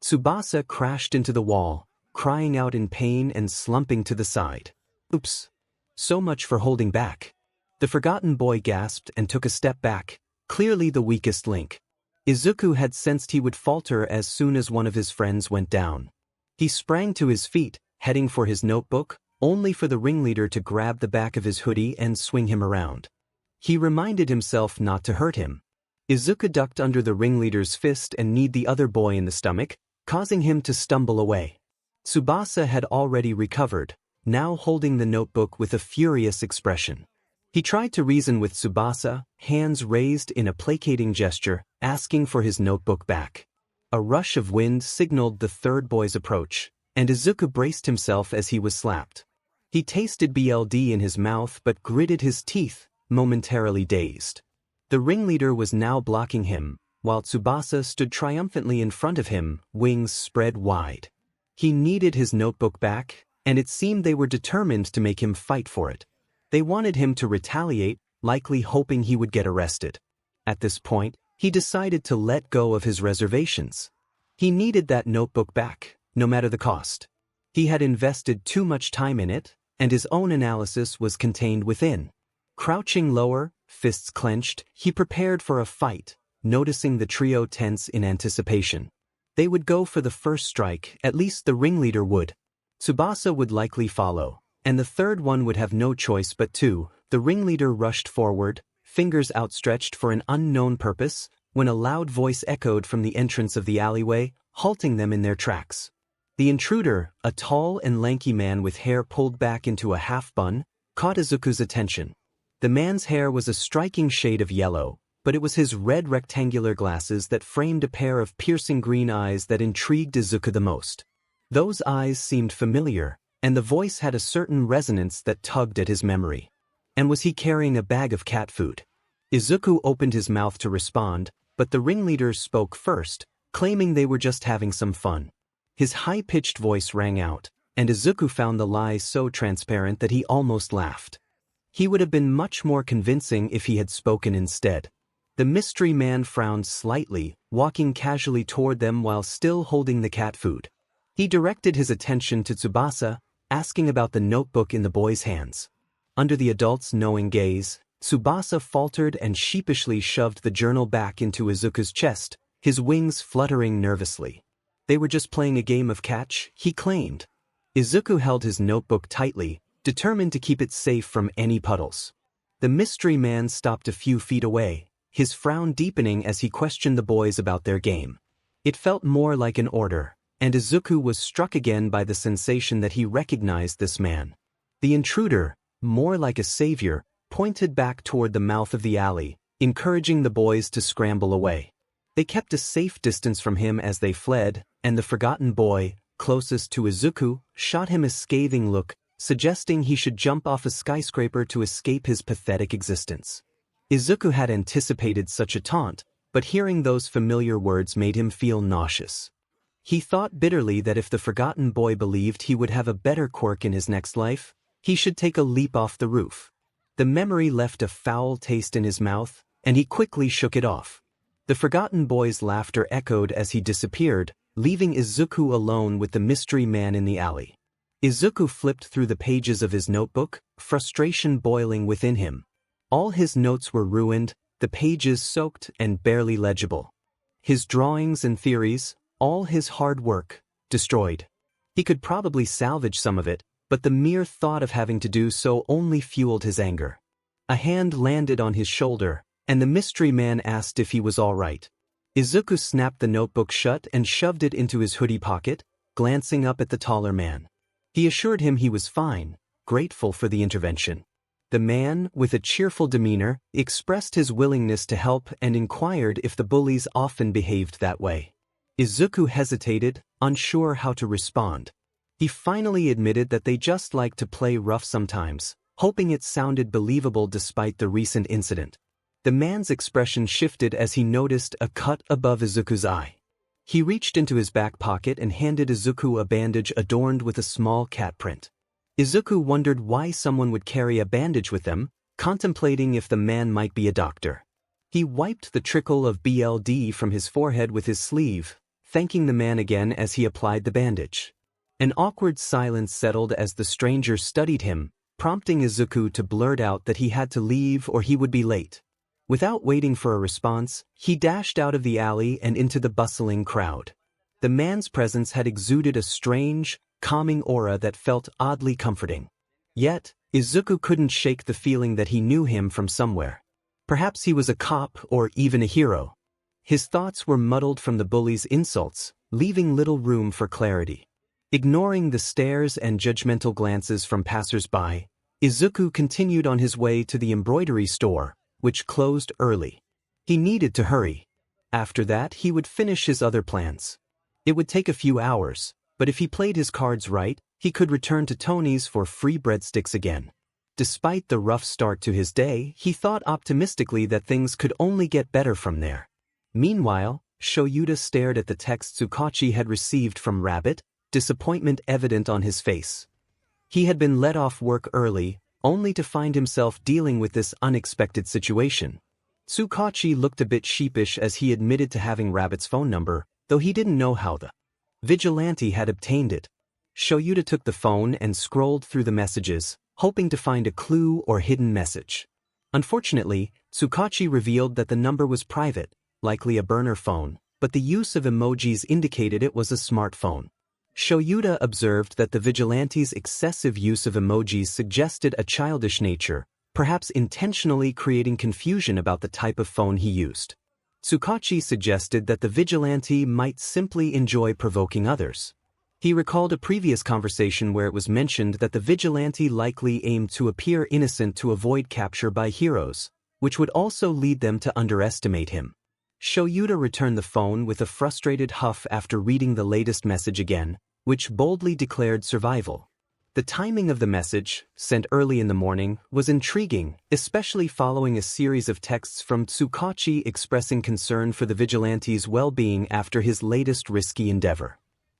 Tsubasa crashed into the wall, crying out in pain and slumping to the side. Oops. So much for holding back. The forgotten boy gasped and took a step back, clearly the weakest link. Izuku had sensed he would falter as soon as one of his friends went down. He sprang to his feet, heading for his notebook, only for the ringleader to grab the back of his hoodie and swing him around. He reminded himself not to hurt him. Izuku ducked under the ringleader's fist and kneed the other boy in the stomach, causing him to stumble away. Tsubasa had already recovered, now holding the notebook with a furious expression. He tried to reason with Tsubasa, hands raised in a placating gesture, asking for his notebook back. A rush of wind signaled the third boy's approach, and Izuku braced himself as he was slapped. He tasted BLD in his mouth but gritted his teeth, momentarily dazed. The ringleader was now blocking him, while Tsubasa stood triumphantly in front of him, wings spread wide. He needed his notebook back, and it seemed they were determined to make him fight for it. They wanted him to retaliate, likely hoping he would get arrested. At this point, he decided to let go of his reservations. He needed that notebook back, no matter the cost. He had invested too much time in it, and his own analysis was contained within. Crouching lower, fists clenched, he prepared for a fight, noticing the trio tense in anticipation. They would go for the first strike, at least the ringleader would. Tsubasa would likely follow, and the third one would have no choice but to. The ringleader rushed forward, fingers outstretched for an unknown purpose, when a loud voice echoed from the entrance of the alleyway, halting them in their tracks. The intruder, a tall and lanky man with hair pulled back into a half-bun, caught Izuku's attention. The man's hair was a striking shade of yellow, but it was his red rectangular glasses that framed a pair of piercing green eyes that intrigued Izuku the most. Those eyes seemed familiar, and the voice had a certain resonance that tugged at his memory. And was he carrying a bag of cat food? Izuku opened his mouth to respond, but the ringleader spoke first, claiming they were just having some fun. His high-pitched voice rang out, and Izuku found the lie so transparent that he almost laughed. He would have been much more convincing if he had spoken instead. The mystery man frowned slightly, walking casually toward them while still holding the cat food. He directed his attention to Tsubasa, asking about the notebook in the boy's hands. Under the adult's knowing gaze, Tsubasa faltered and sheepishly shoved the journal back into Izuku's chest, his wings fluttering nervously. They were just playing a game of catch, he claimed. Izuku held his notebook tightly, determined to keep it safe from any puddles. The mystery man stopped a few feet away, his frown deepening as he questioned the boys about their game. It felt more like an order, and Izuku was struck again by the sensation that he recognized this man. The intruder, more like a savior, pointed back toward the mouth of the alley, encouraging the boys to scramble away. They kept a safe distance from him as they fled, and the forgotten boy, closest to Izuku, shot him a scathing look, suggesting he should jump off a skyscraper to escape his pathetic existence. Izuku had anticipated such a taunt, but hearing those familiar words made him feel nauseous. He thought bitterly that if the forgotten boy believed he would have a better Quirk in his next life, he should take a leap off the roof. The memory left a foul taste in his mouth, and he quickly shook it off. The forgotten boy's laughter echoed as he disappeared, leaving Izuku alone with the mystery man in the alley. Izuku flipped through the pages of his notebook, frustration boiling within him. All his notes were ruined, the pages soaked and barely legible. His drawings and theories, all his hard work, destroyed. He could probably salvage some of it, but the mere thought of having to do so only fueled his anger. A hand landed on his shoulder, and the mystery man asked if he was all right. Izuku snapped the notebook shut and shoved it into his hoodie pocket, glancing up at the taller man. He assured him he was fine, grateful for the intervention. The man, with a cheerful demeanor, expressed his willingness to help and inquired if the bullies often behaved that way. Izuku hesitated, unsure how to respond. He finally admitted that they just liked to play rough sometimes, hoping it sounded believable despite the recent incident. The man's expression shifted as he noticed a cut above Izuku's eye. He reached into his back pocket and handed Izuku a bandage adorned with a small cat print. Izuku wondered why someone would carry a bandage with them, contemplating if the man might be a doctor. He wiped the trickle of blood from his forehead with his sleeve, thanking the man again as he applied the bandage. An awkward silence settled as the stranger studied him, prompting Izuku to blurt out that he had to leave or he would be late. Without waiting for a response, he dashed out of the alley and into the bustling crowd. The man's presence had exuded a strange, calming aura that felt oddly comforting. Yet, Izuku couldn't shake the feeling that he knew him from somewhere. Perhaps he was a cop or even a hero. His thoughts were muddled from the bully's insults, leaving little room for clarity. Ignoring the stares and judgmental glances from passers-by, Izuku continued on his way to the embroidery store, which closed early. He needed to hurry. After that, he would finish his other plans. It would take a few hours, but if he played his cards right, he could return to Tony's for free breadsticks again. Despite the rough start to his day, he thought optimistically that things could only get better from there. Meanwhile, 𝗓𝗪𝗓 stared at the text 𝗬𝗁𝐻𝗃 had received from Rabbit, disappointment evident on his face. He had been let off work early, only to find himself dealing with this unexpected situation. 𝗬𝗁𝐻𝗃 looked a bit sheepish as he admitted to having Rabbit's phone number, though he didn't know how the vigilante had obtained it. 𝗓𝗪𝗓 took the phone and scrolled through the messages, hoping to find a clue or hidden message. Unfortunately, 𝗬𝗁𝐻𝗃 revealed that the number was private, likely a burner phone, but the use of emojis indicated it was a smartphone. 𝗓𝗪𝗓 observed that the vigilante's excessive use of emojis suggested a childish nature, perhaps intentionally creating confusion about the type of phone he used. 𝗬𝗁𝐻𝗃 suggested that the vigilante might simply enjoy provoking others. He recalled a previous conversation where it was mentioned that the vigilante likely aimed to appear innocent to avoid capture by heroes, which would also lead them to underestimate him. 𝗓𝗪𝗓 returned the phone with a frustrated huff after reading the latest message again, which boldly declared survival. The timing of the message, sent early in the morning, was intriguing, especially following a series of texts from 𝗬𝗁𝐻𝗃 expressing concern for the vigilante's well-being after his latest risky endeavor.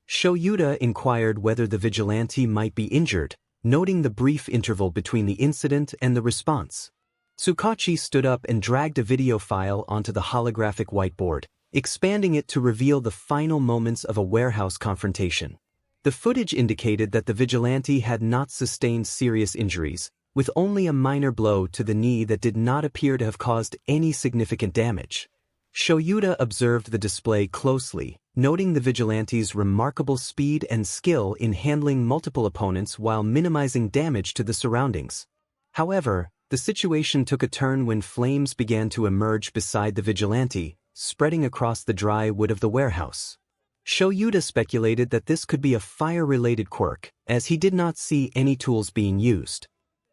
𝗓𝗪𝗓 inquired whether the vigilante might be injured, noting the brief interval between the incident and the response. 𝗬𝗁𝐻𝗃 stood up and dragged a video file onto the holographic whiteboard, expanding it to reveal the final moments of a warehouse confrontation. The footage indicated that the vigilante had not sustained serious injuries, with only a minor blow to the knee that did not appear to have caused any significant damage. 𝗓𝗪𝗓 observed the display closely, noting the vigilante's remarkable speed and skill in handling multiple opponents while minimizing damage to the surroundings. However, the situation took a turn when flames began to emerge beside the vigilante, spreading across the dry wood of the warehouse. 𝗓𝗪𝗓 speculated that this could be a fire-related quirk, as he did not see any tools being used.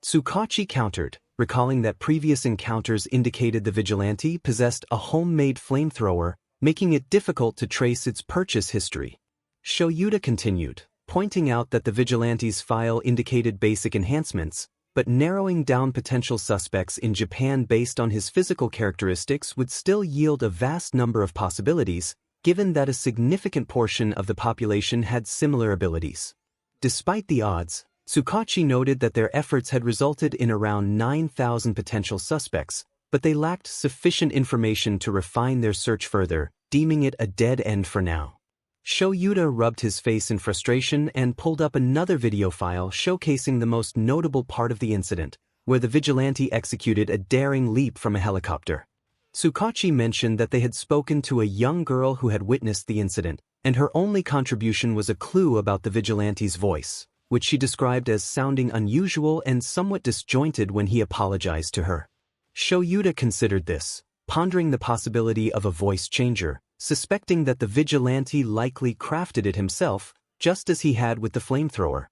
𝗬𝗁𝐻𝗃 countered, recalling that previous encounters indicated the vigilante possessed a homemade flamethrower, making it difficult to trace its purchase history. 𝗓𝗪𝗓 continued, pointing out that the vigilante's file indicated basic enhancements, but narrowing down potential suspects in Japan based on his physical characteristics would still yield a vast number of possibilities, given that a significant portion of the population had similar abilities. Despite the odds, 𝗧𝗏𝗁 noted that their efforts had resulted in around 9,000 potential suspects, but they lacked sufficient information to refine their search further, deeming it a dead end for now. 𝗧𝗪𝘠𝗀 rubbed his face in frustration and pulled up another video file showcasing the most notable part of the incident, where the vigilante executed a daring leap from a helicopter. 𝗧𝗏𝗁 mentioned that they had spoken to a young girl who had witnessed the incident, and her only contribution was a clue about the vigilante's voice, which she described as sounding unusual and somewhat disjointed when he apologized to her. 𝗧𝗪𝘠𝗀 considered this, pondering the possibility of a voice changer, suspecting that the vigilante likely crafted it himself, just as he had with the flamethrower.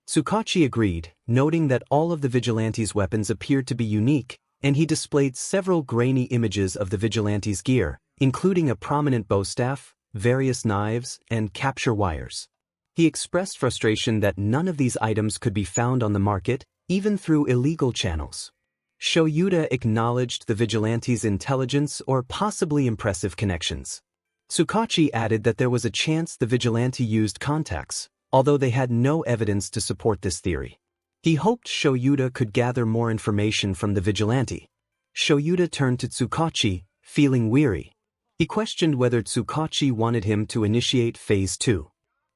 𝗧𝗏𝗁 agreed, noting that all of the vigilante's weapons appeared to be unique, and he displayed several grainy images of the vigilante's gear, including a prominent bow staff, various knives, and capture wires. He expressed frustration that none of these items could be found on the market, even through illegal channels. 𝗧𝗪𝘠𝗀 acknowledged the vigilante's intelligence or possibly impressive connections. 𝗧𝗏𝗁 added that there was a chance the vigilante used contacts, although they had no evidence to support this theory. He hoped 𝗧𝗪𝘠𝗀 could gather more information from the vigilante. 𝗧𝗪𝘠𝗀 turned to 𝗧𝗏𝗁, feeling weary. He questioned whether 𝗧𝗏𝗁 wanted him to initiate Phase 2.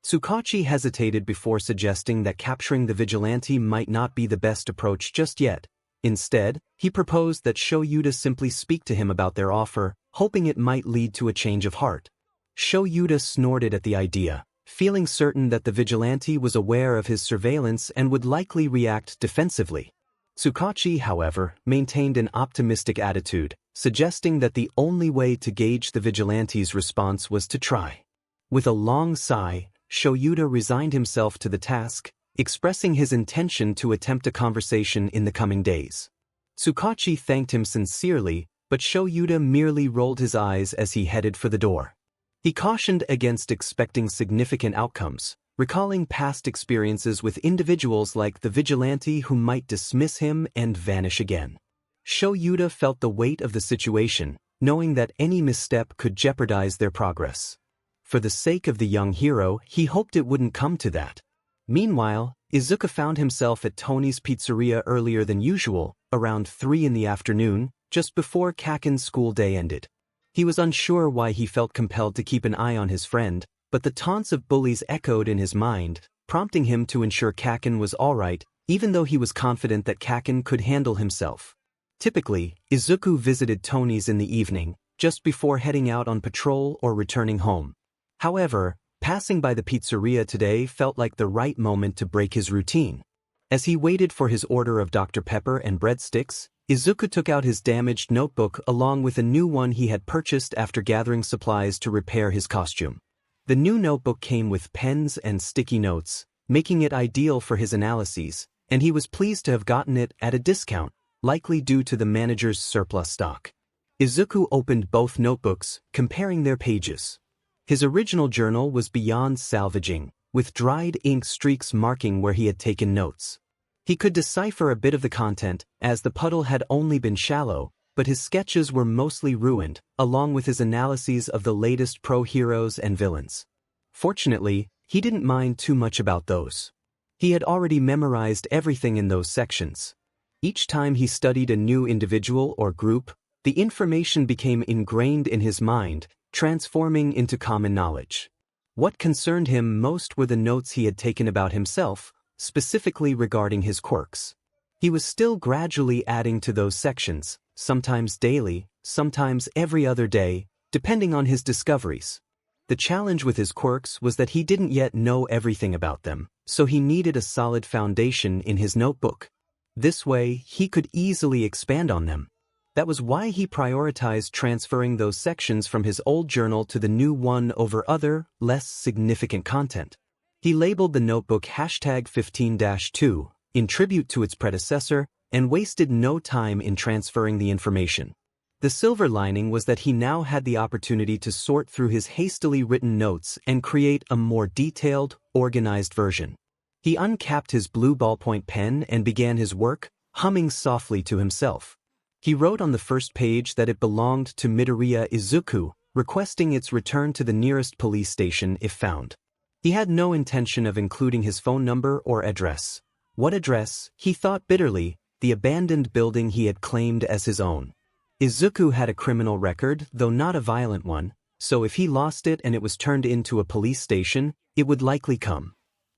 𝗧𝗏𝗁 hesitated before suggesting that capturing the vigilante might not be the best approach just yet. Instead, he proposed that 𝗧𝗪𝘠𝗀 simply speak to him about their offer, hoping it might lead to a change of heart. 𝗧𝗪𝘠𝗀 snorted at the idea, feeling certain that the vigilante was aware of his surveillance and would likely react defensively. 𝗧𝗏𝗁, however, maintained an optimistic attitude, suggesting that the only way to gauge the vigilante's response was to try. With a long sigh, 𝗧𝗪𝘠𝗀 resigned himself to the task, expressing his intention to attempt a conversation in the coming days. 𝗧𝗏𝗁 thanked him sincerely, but 𝗧𝗪𝘠𝗀 merely rolled his eyes as he headed for the door. He cautioned against expecting significant outcomes, recalling past experiences with individuals like the vigilante who might dismiss him and vanish again. 𝗧𝗪𝘠𝗀 felt the weight of the situation, knowing that any misstep could jeopardize their progress. For the sake of the young hero, he hoped it wouldn't come to that. Meanwhile, Izuku found himself at Tony's pizzeria earlier than usual, around 3 in the afternoon, just before Kaken's school day ended. He was unsure why he felt compelled to keep an eye on his friend, but the taunts of bullies echoed in his mind, prompting him to ensure Kaken was alright, even though he was confident that Kaken could handle himself. Typically, Izuku visited Tony's in the evening, just before heading out on patrol or returning home. However, passing by the pizzeria today felt like the right moment to break his routine. As he waited for his order of Dr. Pepper and breadsticks, Izuku took out his damaged notebook along with a new one he had purchased after gathering supplies to repair his costume. The new notebook came with pens and sticky notes, making it ideal for his analyses, and he was pleased to have gotten it at a discount, likely due to the manager's surplus stock. Izuku opened both notebooks, comparing their pages. His original journal was beyond salvaging, with dried ink streaks marking where he had taken notes. He could decipher a bit of the content, as the puddle had only been shallow, but his sketches were mostly ruined, along with his analyses of the latest pro-heroes and villains. Fortunately, he didn't mind too much about those. He had already memorized everything in those sections. Each time he studied a new individual or group, the information became ingrained in his mind, transforming into common knowledge. What concerned him most were the notes he had taken about himself, specifically regarding his quirks. He was still gradually adding to those sections, sometimes daily, sometimes every other day, depending on his discoveries. The challenge with his quirks was that he didn't yet know everything about them, so he needed a solid foundation in his notebook. This way, he could easily expand on them. That was why he prioritized transferring those sections from his old journal to the new one over other, less significant content. He labeled the notebook #15-2, in tribute to its predecessor, and wasted no time in transferring the information. The silver lining was that he now had the opportunity to sort through his hastily written notes and create a more detailed, organized version. He uncapped his blue ballpoint pen and began his work, humming softly to himself. He wrote on the first page that it belonged to Midoriya Izuku, requesting its return to the nearest police station if found. He had no intention of including his phone number or address. What address? He thought bitterly, the abandoned building he had claimed as his own. Izuku had a criminal record, though not a violent one, so if he lost it and it was turned into a police station, it would likely come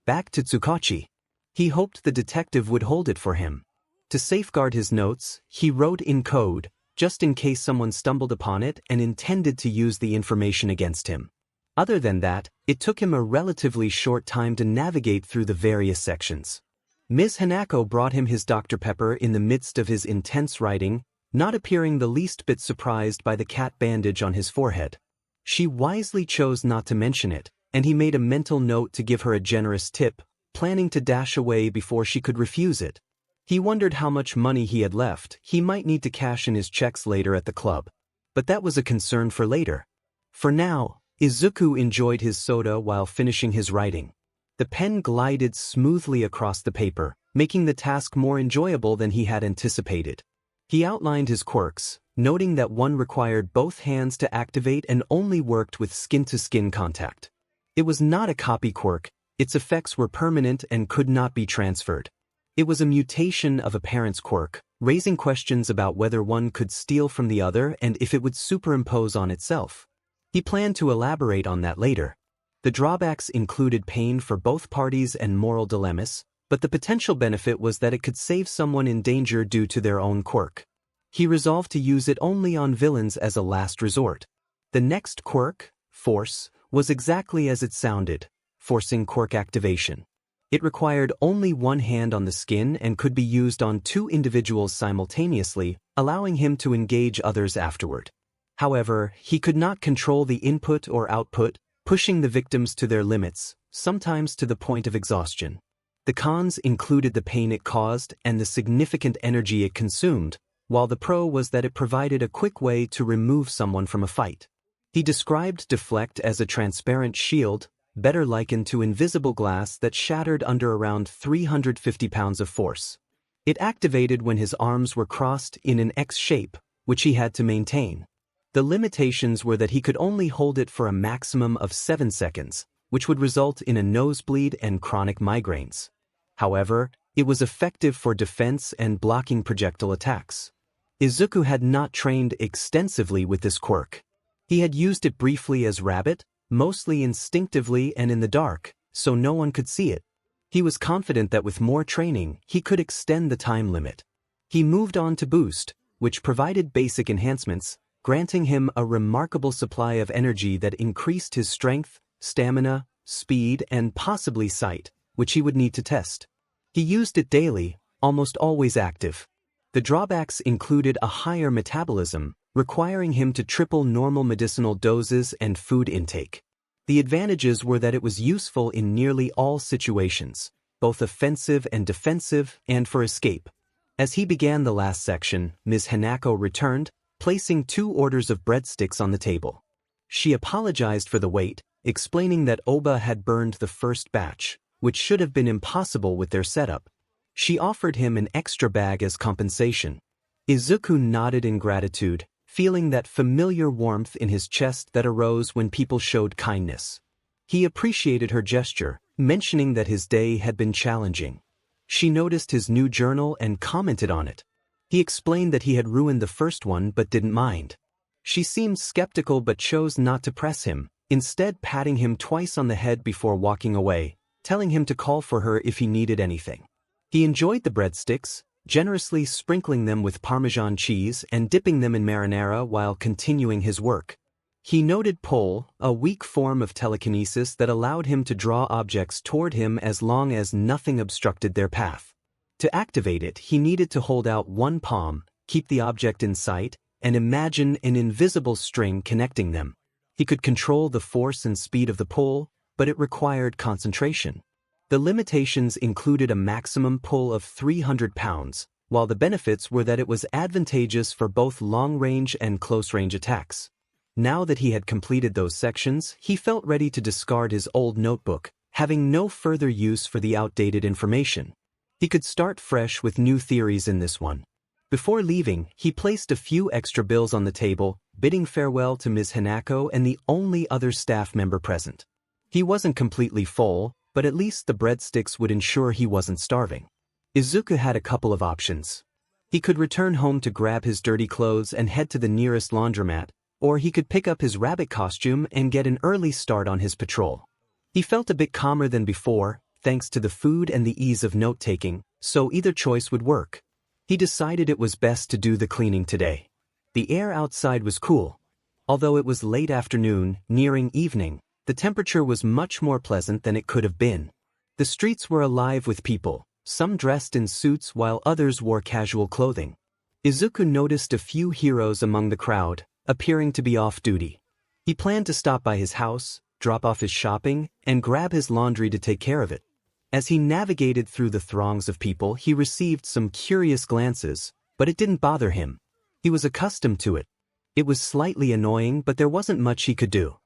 back to 𝗧𝗵𝗲. He hoped the detective would hold it for him. To safeguard his notes, he wrote in code, just in case someone stumbled upon it and intended to use the information against him. Other than that, it took him a relatively short time to navigate through the various sections. Ms. Hanako brought him his Dr. Pepper in the midst of his intense writing, not appearing the least bit surprised by the cat bandage on his forehead. She wisely chose not to mention it, and he made a mental note to give her a generous tip, planning to dash away before she could refuse it. He wondered how much money he had left. He might need to cash in his checks later at the club. But that was a concern for later. For now, Izuku enjoyed his soda while finishing his writing. The pen glided smoothly across the paper, making the task more enjoyable than he had anticipated. He outlined his quirks, noting that one required both hands to activate and only worked with skin-to-skin contact. It was not a copy quirk, its effects were permanent and could not be transferred. It was a mutation of a parent's quirk, raising questions about whether one could steal from the other and if it would superimpose on itself. He planned to elaborate on that later. The drawbacks included pain for both parties and moral dilemmas, but the potential benefit was that it could save someone in danger due to their own quirk. He resolved to use it only on villains as a last resort. The next quirk, Force, was exactly as it sounded, forcing quirk activation. It required only one hand on the skin and could be used on two individuals simultaneously, allowing him to engage others afterward. However, he could not control the input or output, pushing the victims to their limits, sometimes to the point of exhaustion. The cons included the pain it caused and the significant energy it consumed, while the pro was that it provided a quick way to remove someone from a fight. He described Deflect as a transparent shield, better likened to invisible glass that shattered under around 350 pounds of force. It activated when his arms were crossed in an X shape, which he had to maintain. The limitations were that he could only hold it for a maximum of 7 seconds, which would result in a nosebleed and chronic migraines. However, it was effective for defense and blocking projectile attacks. Izuku had not trained extensively with this quirk. He had used it briefly as Rabbit, mostly instinctively and in the dark, so no one could see it. He was confident that with more training, he could extend the time limit. He moved on to Boost, which provided basic enhancements, granting him a remarkable supply of energy that increased his strength, stamina, speed, and possibly sight, which he would need to test. He used it daily, almost always active. The drawbacks included a higher metabolism, requiring him to triple normal medicinal doses and food intake. The advantages were that it was useful in nearly all situations, both offensive and defensive, and for escape. As he began the last section, Ms. Hanako returned, placing 2 orders of breadsticks on the table. She apologized for the wait, explaining that Oba had burned the first batch, which should have been impossible with their setup. She offered him an extra bag as compensation. Izuku nodded in gratitude, feeling that familiar warmth in his chest that arose when people showed kindness. He appreciated her gesture, mentioning that his day had been challenging. She noticed his new journal and commented on it. He explained that he had ruined the first one but didn't mind. She seemed skeptical but chose not to press him, instead patting him twice on the head before walking away, telling him to call for her if he needed anything. He enjoyed the breadsticks, generously sprinkling them with Parmesan cheese and dipping them in marinara while continuing his work. He noted Pull, a weak form of telekinesis that allowed him to draw objects toward him as long as nothing obstructed their path. To activate it, he needed to hold out one palm, keep the object in sight, and imagine an invisible string connecting them. He could control the force and speed of the pull, but it required concentration. The limitations included a maximum pull of 300 pounds, while the benefits were that it was advantageous for both long-range and close-range attacks. Now that he had completed those sections, he felt ready to discard his old notebook, having no further use for the outdated information. He could start fresh with new theories in this one. Before leaving, he placed a few extra bills on the table, bidding farewell to Ms. Hanako and the only other staff member present. He wasn't completely full, but at least the breadsticks would ensure he wasn't starving. Izuku had a couple of options. He could return home to grab his dirty clothes and head to the nearest laundromat, or he could pick up his rabbit costume and get an early start on his patrol. He felt a bit calmer than before, thanks to the food and the ease of note-taking, so either choice would work. He decided it was best to do the cleaning today. The air outside was cool. Although it was late afternoon, nearing evening, the temperature was much more pleasant than it could have been. The streets were alive with people, some dressed in suits while others wore casual clothing. Izuku noticed a few heroes among the crowd, appearing to be off duty. He planned to stop by his house, drop off his shopping, and grab his laundry to take care of it. As he navigated through the throngs of people, he received some curious glances, but it didn't bother him. He was accustomed to it. It was slightly annoying, but there wasn't much he could do.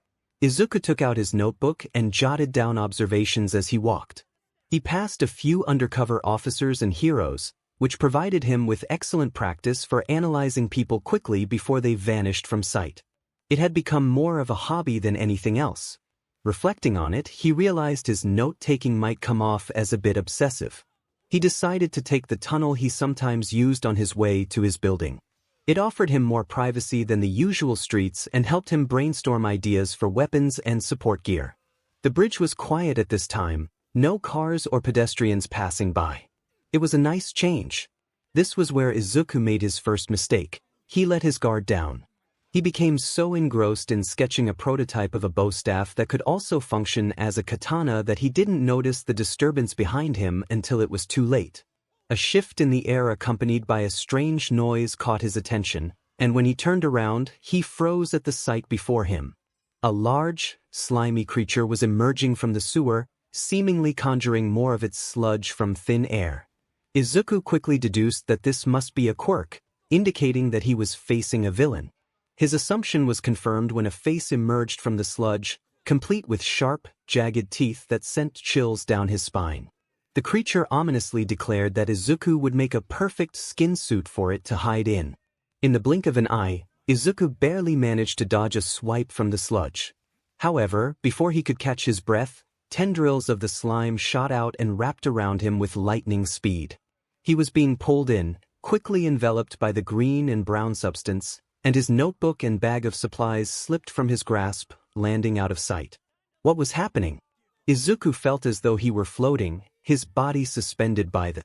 Izuku took out his notebook and jotted down observations as he walked. He passed a few undercover officers and heroes, which provided him with excellent practice for analyzing people quickly before they vanished from sight. It had become more of a hobby than anything else. Reflecting on it, he realized his note-taking might come off as a bit obsessive. He decided to take the tunnel he sometimes used on his way to his building. It offered him more privacy than the usual streets and helped him brainstorm ideas for weapons and support gear. The bridge was quiet at this time, no cars or pedestrians passing by. It was a nice change. This was where Izuku made his first mistake. He let his guard down. He became so engrossed in sketching a prototype of a bow staff that could also function as a katana that he didn't notice the disturbance behind him until it was too late. A shift in the air accompanied by a strange noise caught his attention, and when he turned around, he froze at the sight before him. A large, slimy creature was emerging from the sewer, seemingly conjuring more of its sludge from thin air. Izuku quickly deduced that this must be a quirk, indicating that he was facing a villain. His assumption was confirmed when a face emerged from the sludge, complete with sharp, jagged teeth that sent chills down his spine. The creature ominously declared that Izuku would make a perfect skin suit for it to hide in. In the blink of an eye, Izuku barely managed to dodge a swipe from the sludge. However, before he could catch his breath, tendrils of the slime shot out and wrapped around him with lightning speed. He was being pulled in, quickly enveloped by the green and brown substance, and his notebook and bag of supplies slipped from his grasp, landing out of sight. What was happening? Izuku felt as though he were floating, his body suspended by the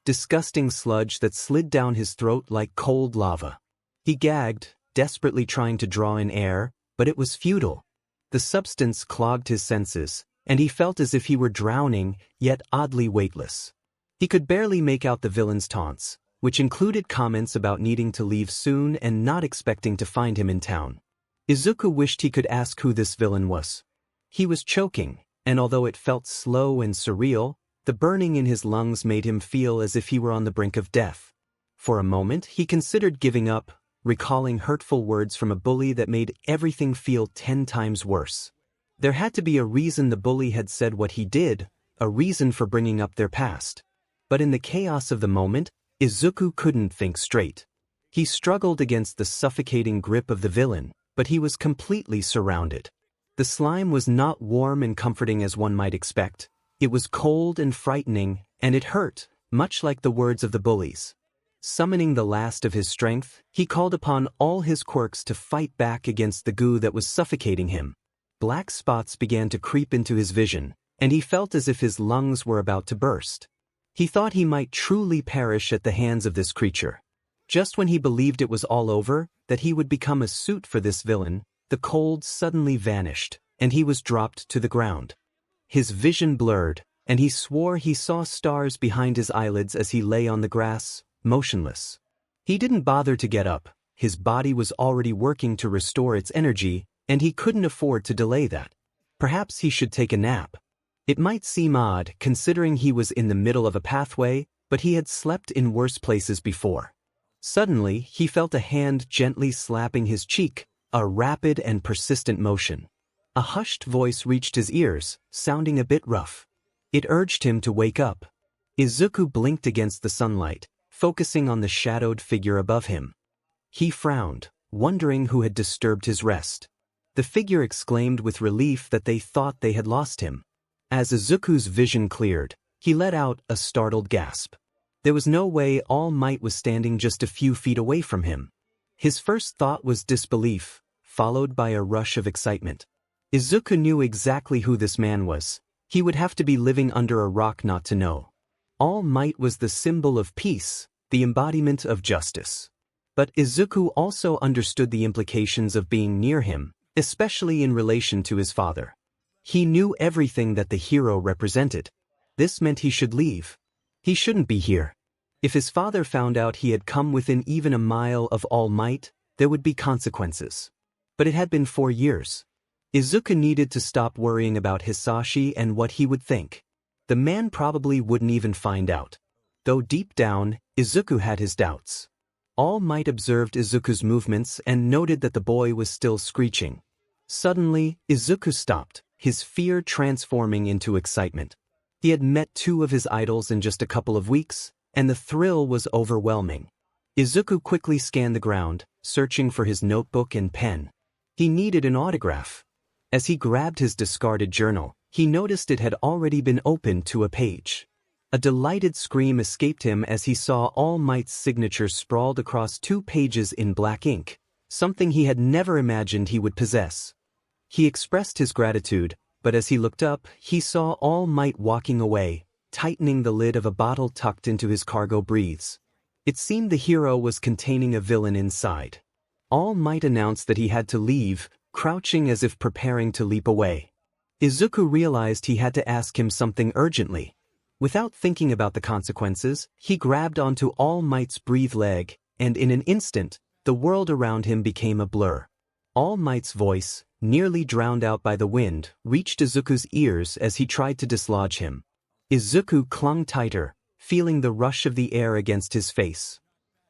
disgusting sludge that slid down his throat like cold lava. He gagged, desperately trying to draw in air, but it was futile. The substance clogged his senses, and he felt as if he were drowning, yet oddly weightless. He could barely make out the villain's taunts, which included comments about needing to leave soon and not expecting to find him in town. Izuku wished he could ask who this villain was. He was choking, and although it felt slow and surreal, the burning in his lungs made him feel as if he were on the brink of death. For a moment, he considered giving up, recalling hurtful words from a bully that made everything feel 10 times worse. There had to be a reason the bully had said what he did, a reason for bringing up their past. But in the chaos of the moment, Izuku couldn't think straight. He struggled against the suffocating grip of the villain, but he was completely surrounded. The slime was not warm and comforting as one might expect. It was cold and frightening, and it hurt, much like the words of the bullies. Summoning the last of his strength, he called upon all his quirks to fight back against the goo that was suffocating him. Black spots began to creep into his vision, and he felt as if his lungs were about to burst. He thought he might truly perish at the hands of this creature. Just when he believed it was all over, that he would become a suit for this villain, the cold suddenly vanished, and he was dropped to the ground. His vision blurred, and he swore he saw stars behind his eyelids as he lay on the grass, motionless. He didn't bother to get up. His body was already working to restore its energy, and he couldn't afford to delay that. Perhaps he should take a nap. It might seem odd, considering he was in the middle of a pathway, but he had slept in worse places before. Suddenly, he felt a hand gently slapping his cheek, a rapid and persistent motion. A hushed voice reached his ears, sounding a bit rough. It urged him to wake up. Izuku blinked against the sunlight, focusing on the shadowed figure above him. He frowned, wondering who had disturbed his rest. The figure exclaimed with relief that they thought they had lost him. As Izuku's vision cleared, he let out a startled gasp. There was no way All Might was standing just a few feet away from him. His first thought was disbelief, followed by a rush of excitement. Izuku knew exactly who this man was. He would have to be living under a rock not to know. All Might was the symbol of peace, the embodiment of justice. But Izuku also understood the implications of being near him, especially in relation to his father. He knew everything that the hero represented. This meant he should leave. He shouldn't be here. If his father found out he had come within even a mile of All Might, there would be consequences. But it had been 4 years. Izuku needed to stop worrying about Hisashi and what he would think. The man probably wouldn't even find out. Though deep down, Izuku had his doubts. All Might observed Izuku's movements and noted that the boy was still screeching. Suddenly, Izuku stopped, his fear transforming into excitement. He had met 2 of his idols in just a couple of weeks, and the thrill was overwhelming. Izuku quickly scanned the ground, searching for his notebook and pen. He needed an autograph. As he grabbed his discarded journal, he noticed it had already been opened to a page. A delighted scream escaped him as he saw All Might's signature sprawled across 2 pages in black ink, something he had never imagined he would possess. He expressed his gratitude, but as he looked up, he saw All Might walking away, tightening the lid of a bottle tucked into his cargo briefs. It seemed the hero was containing a villain inside. All Might announced that he had to leave, crouching as if preparing to leap away. Izuku realized he had to ask him something urgently. Without thinking about the consequences, he grabbed onto All Might's breathe leg, and in an instant, the world around him became a blur. All Might's voice, nearly drowned out by the wind, reached Izuku's ears as he tried to dislodge him. Izuku clung tighter, feeling the rush of the air against his face.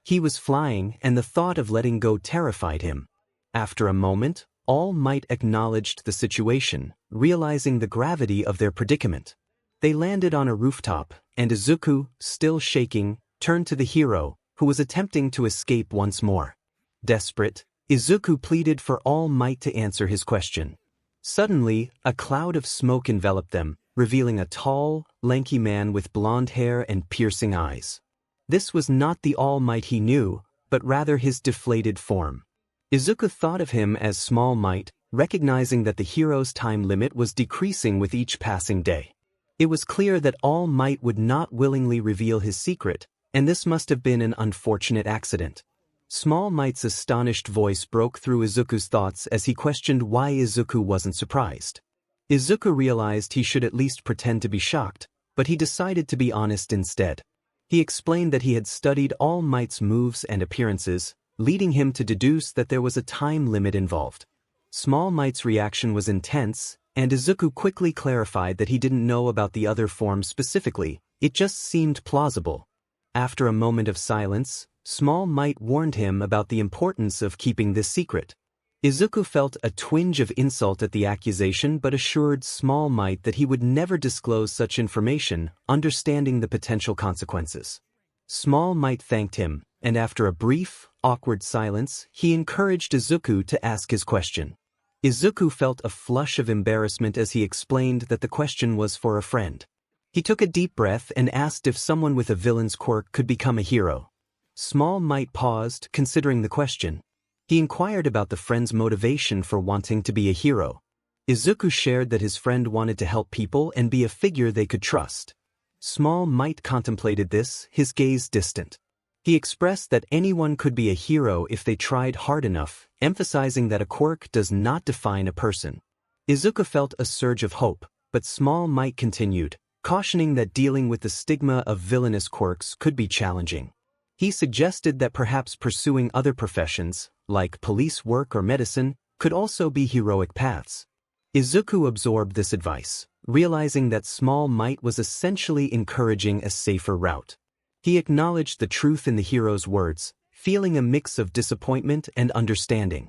He was flying, and the thought of letting go terrified him. After a moment, All Might acknowledged the situation, realizing the gravity of their predicament. They landed on a rooftop, and Izuku, still shaking, turned to the hero, who was attempting to escape once more. Desperate, Izuku pleaded for All Might to answer his question. Suddenly, a cloud of smoke enveloped them, revealing a tall, lanky man with blonde hair and piercing eyes. This was not the All Might he knew, but rather his deflated form. Izuku thought of him as Small Might, recognizing that the hero's time limit was decreasing with each passing day. It was clear that All Might would not willingly reveal his secret, and this must have been an unfortunate accident. Small Might's astonished voice broke through Izuku's thoughts as he questioned why Izuku wasn't surprised. Izuku realized he should at least pretend to be shocked, but he decided to be honest instead. He explained that he had studied All Might's moves and appearances, leading him to deduce that there was a time limit involved. Small Might's reaction was intense, and Izuku quickly clarified that he didn't know about the other forms specifically, it just seemed plausible. After a moment of silence, Small Might warned him about the importance of keeping this secret. Izuku felt a twinge of insult at the accusation but assured Small Might that he would never disclose such information, understanding the potential consequences. Small Might thanked him, and after a brief, awkward silence, he encouraged Izuku to ask his question. Izuku felt a flush of embarrassment as he explained that the question was for a friend. He took a deep breath and asked if someone with a villain's quirk could become a hero. Small Might paused, considering the question. He inquired about the friend's motivation for wanting to be a hero. Izuku shared that his friend wanted to help people and be a figure they could trust. Small Might contemplated this, his gaze distant. He expressed that anyone could be a hero if they tried hard enough, emphasizing that a quirk does not define a person. Izuku felt a surge of hope, but Small Might continued, cautioning that dealing with the stigma of villainous quirks could be challenging. He suggested that perhaps pursuing other professions, like police work or medicine, could also be heroic paths. Izuku absorbed this advice, realizing that Small Might was essentially encouraging a safer route. He acknowledged the truth in the hero's words, feeling a mix of disappointment and understanding.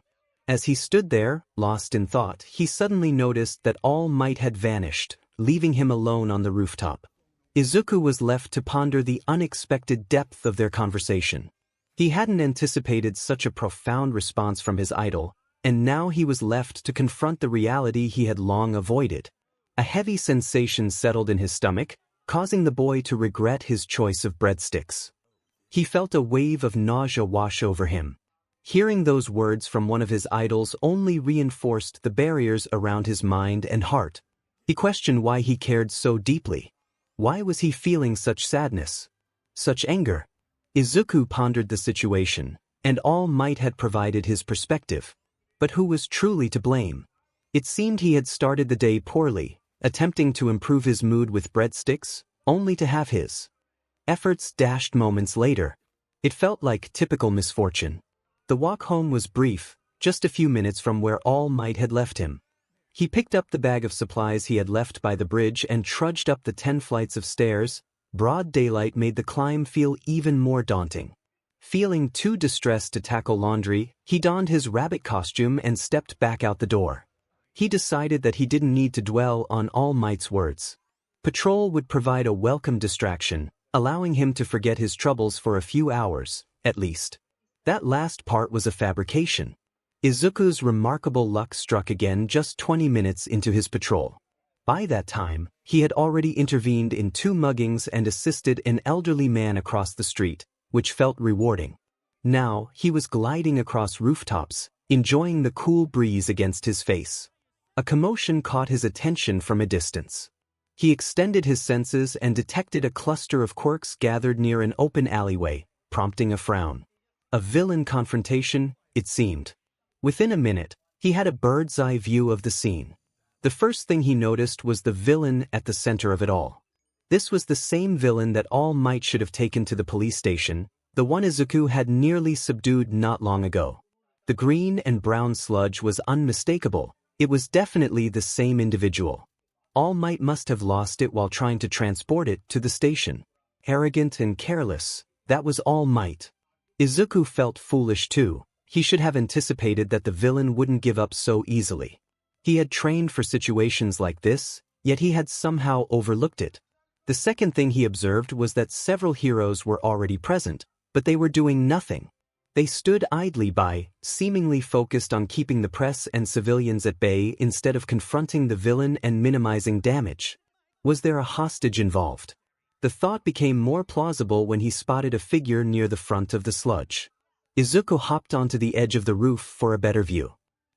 As he stood there, lost in thought, he suddenly noticed that All Might had vanished, leaving him alone on the rooftop. Izuku was left to ponder the unexpected depth of their conversation. He hadn't anticipated such a profound response from his idol, and now he was left to confront the reality he had long avoided. A heavy sensation settled in his stomach, causing the boy to regret his choice of breadsticks. He felt a wave of nausea wash over him. Hearing those words from one of his idols only reinforced the barriers around his mind and heart. He questioned why he cared so deeply. Why was he feeling such sadness? Such anger? Izuku pondered the situation, and All Might had provided his perspective. But who was truly to blame? It seemed he had started the day poorly, attempting to improve his mood with breadsticks, only to have his efforts dashed moments later. It felt like typical misfortune. The walk home was brief, just a few minutes from where All Might had left him. He picked up the bag of supplies he had left by the bridge and trudged up the 10 flights of stairs. Broad daylight made the climb feel even more daunting. Feeling too distressed to tackle laundry, he donned his rabbit costume and stepped back out the door. He decided that he didn't need to dwell on All Might's words. Patrol would provide a welcome distraction, allowing him to forget his troubles for a few hours, at least. That last part was a fabrication. Izuku's remarkable luck struck again just 20 minutes into his patrol. By that time, he had already intervened in 2 muggings and assisted an elderly man across the street, which felt rewarding. Now, he was gliding across rooftops, enjoying the cool breeze against his face. A commotion caught his attention from a distance. He extended his senses and detected a cluster of quirks gathered near an open alleyway, prompting a frown. A villain confrontation, it seemed. Within a minute, he had a bird's-eye view of the scene. The first thing he noticed was the villain at the center of it all. This was the same villain that All Might should have taken to the police station, the one Izuku had nearly subdued not long ago. The green and brown sludge was unmistakable. It was definitely the same individual. All Might must have lost it while trying to transport it to the station. Arrogant and careless, that was All Might. Izuku felt foolish too. He should have anticipated that the villain wouldn't give up so easily. He had trained for situations like this, yet he had somehow overlooked it. The second thing he observed was that several heroes were already present, but they were doing nothing. They stood idly by, seemingly focused on keeping the press and civilians at bay instead of confronting the villain and minimizing damage. Was there a hostage involved? The thought became more plausible when he spotted a figure near the front of the sludge. Izuku hopped onto the edge of the roof for a better view.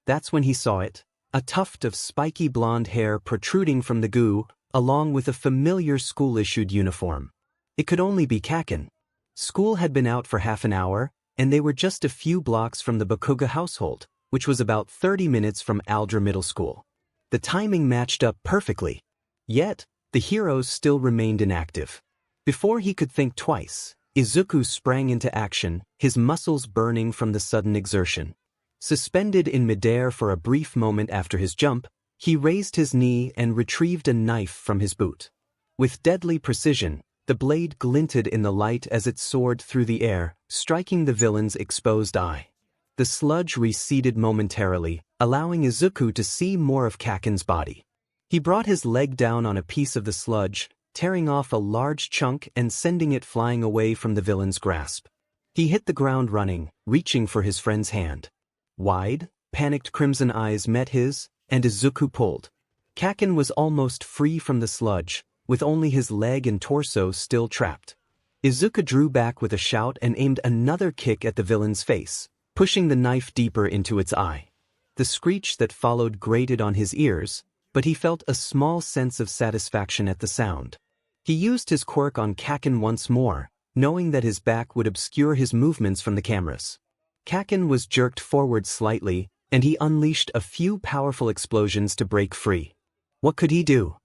That's when he saw it, a tuft of spiky blonde hair protruding from the goo, along with a familiar school-issued uniform. It could only be 𝗂𝐿. School had been out for half an hour, and they were just a few blocks from the Bakugos household, which was about 30 minutes from Aldra Middle School. The timing matched up perfectly. Yet, the heroes still remained inactive. Before he could think twice, Izuku sprang into action, his muscles burning from the sudden exertion. Suspended in midair for a brief moment after his jump, he raised his knee and retrieved a knife from his boot. With deadly precision, the blade glinted in the light as it soared through the air, striking the villain's exposed eye. The sludge receded momentarily, allowing Izuku to see more of 𝗂𝐿's body. He brought his leg down on a piece of the sludge, tearing off a large chunk and sending it flying away from the villain's grasp. He hit the ground running, reaching for his friend's hand. Wide, panicked crimson eyes met his, and Izuku pulled. 𝗂𝐿 was almost free from the sludge, with only his leg and torso still trapped. Izuku drew back with a shout and aimed another kick at the villain's face, pushing the knife deeper into its eye. The screech that followed grated on his ears, but he felt a small sense of satisfaction at the sound. He used his quirk on 𝗂𝐿 once more, knowing that his back would obscure his movements from the cameras. 𝗂𝐿 was jerked forward slightly, and he unleashed a few powerful explosions to break free. What could he do?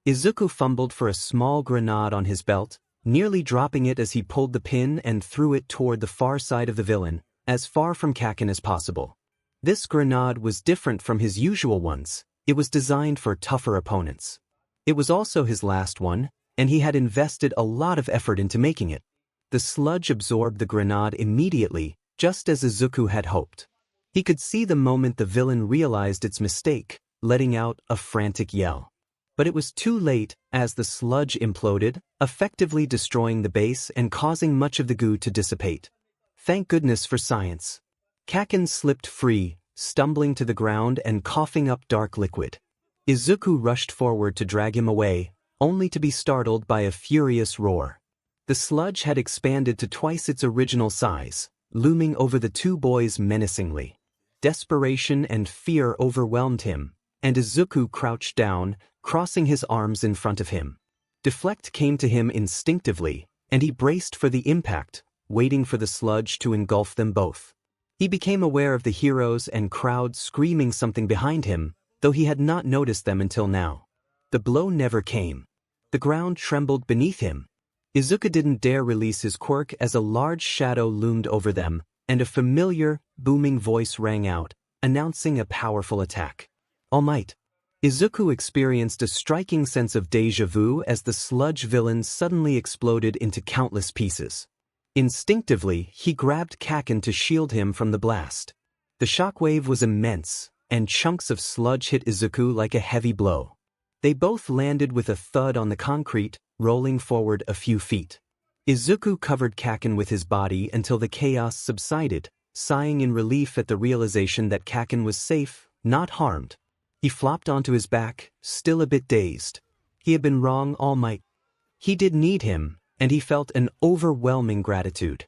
Izuku fumbled for a small grenade on his belt, nearly dropping it as he pulled the pin and threw it toward the far side of the villain, as far from 𝗂𝐿 as possible. This grenade was different from his usual ones. It was designed for tougher opponents. It was also his last one, and he had invested a lot of effort into making it. The sludge absorbed the grenade immediately, just as Izuku had hoped. He could see the moment the villain realized its mistake, letting out a frantic yell. But it was too late, as the sludge imploded, effectively destroying the base and causing much of the goo to dissipate. Thank goodness for science. 𝗂𝐭𝐴 slipped free, stumbling to the ground and coughing up dark liquid. Izuku rushed forward to drag him away, only to be startled by a furious roar. The sludge had expanded to twice its original size, looming over the two boys menacingly. Desperation and fear overwhelmed him, and Izuku crouched down, crossing his arms in front of him. Deflect came to him instinctively, and he braced for the impact, waiting for the sludge to engulf them both. He became aware of the heroes and crowd screaming something behind him, though he had not noticed them until now. The blow never came. The ground trembled beneath him. Izuku didn't dare release his quirk as a large shadow loomed over them, and a familiar, booming voice rang out, announcing a powerful attack. All Might. Izuku experienced a striking sense of déjà vu as the sludge villain suddenly exploded into countless pieces. Instinctively, he grabbed 𝗂𝐭𝐴 to shield him from the blast. The shockwave was immense, and chunks of sludge hit Izuku like a heavy blow. They both landed with a thud on the concrete, rolling forward a few feet. Izuku covered 𝗂𝐭𝐴 with his body until the chaos subsided, sighing in relief at the realization that 𝗂𝐭𝐴 was safe, not harmed. He flopped onto his back, still a bit dazed. He had been wrong, All Might. He did need him, and he felt an overwhelming gratitude.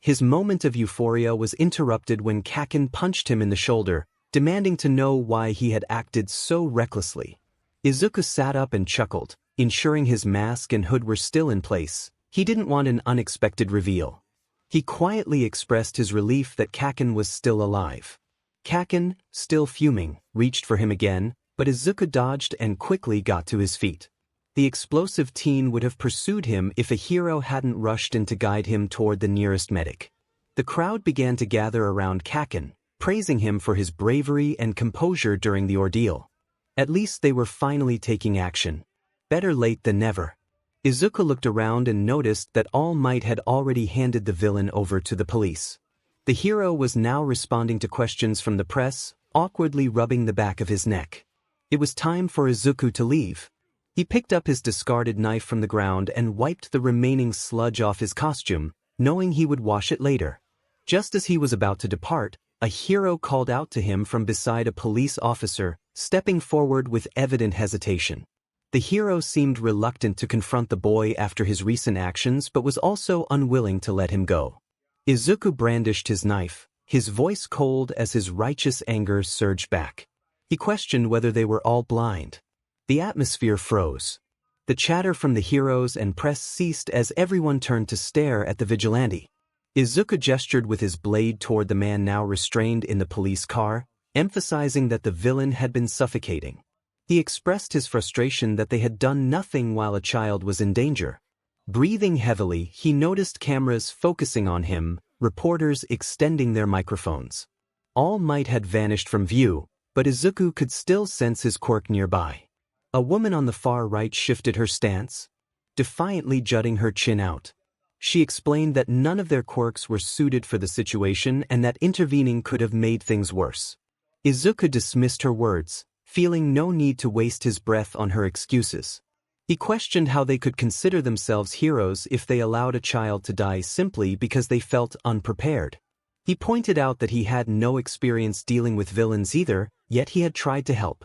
His moment of euphoria was interrupted when 𝗂𝐭𝐴 punched him in the shoulder, demanding to know why he had acted so recklessly. Izuku sat up and chuckled, ensuring his mask and hood were still in place. He didn't want an unexpected reveal. He quietly expressed his relief that 𝗂𝐭𝐴 was still alive. 𝗂𝐭𝐴, still fuming, reached for him again, but Izuku dodged and quickly got to his feet. The explosive teen would have pursued him if a hero hadn't rushed in to guide him toward the nearest medic. The crowd began to gather around 𝗂𝐭𝐴, praising him for his bravery and composure during the ordeal. At least they were finally taking action. Better late than never. Izuku looked around and noticed that All Might had already handed the villain over to the police. The hero was now responding to questions from the press, awkwardly rubbing the back of his neck. It was time for Izuku to leave. He picked up his discarded knife from the ground and wiped the remaining sludge off his costume, knowing he would wash it later. Just as he was about to depart, a hero called out to him from beside a police officer, stepping forward with evident hesitation. The hero seemed reluctant to confront the boy after his recent actions but was also unwilling to let him go. Izuku brandished his knife, his voice cold as his righteous anger surged back. He questioned whether they were all blind. The atmosphere froze. The chatter from the heroes and press ceased as everyone turned to stare at the vigilante. Izuku gestured with his blade toward the man now restrained in the police car, emphasizing that the villain had been suffocating. He expressed his frustration that they had done nothing while a child was in danger. Breathing heavily, he noticed cameras focusing on him, reporters extending their microphones. All Might had vanished from view, but Izuku could still sense his quirk nearby. A woman on the far right shifted her stance, defiantly jutting her chin out. She explained that none of their quirks were suited for the situation and that intervening could have made things worse. Izuku dismissed her words, feeling no need to waste his breath on her excuses. He questioned how they could consider themselves heroes if they allowed a child to die simply because they felt unprepared. He pointed out that he had no experience dealing with villains either, yet he had tried to help.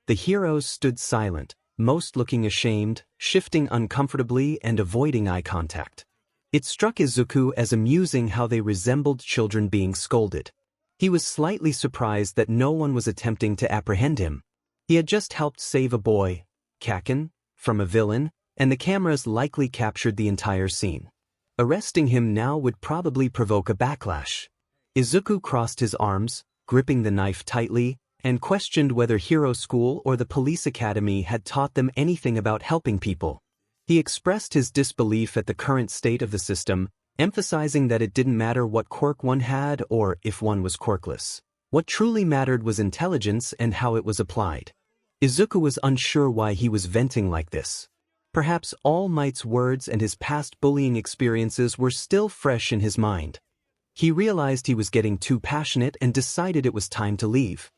The heroes stood silent, most looking ashamed, shifting uncomfortably and avoiding eye contact. It struck Izuku as amusing how they resembled children being scolded. He was slightly surprised that no one was attempting to apprehend him. He had just helped save a boy, 𝗂𝐭𝐴, from a villain, and the cameras likely captured the entire scene. Arresting him now would probably provoke a backlash. Izuku crossed his arms, gripping the knife tightly, and questioned whether Hero School or the police academy had taught them anything about helping people. He expressed his disbelief at the current state of the system, emphasizing that it didn't matter what quirk one had or if one was quirkless. What truly mattered was intelligence and how it was applied. Izuku was unsure why he was venting like this. Perhaps All Might's words and his past bullying experiences were still fresh in his mind. He realized he was getting too passionate and decided it was time to leave.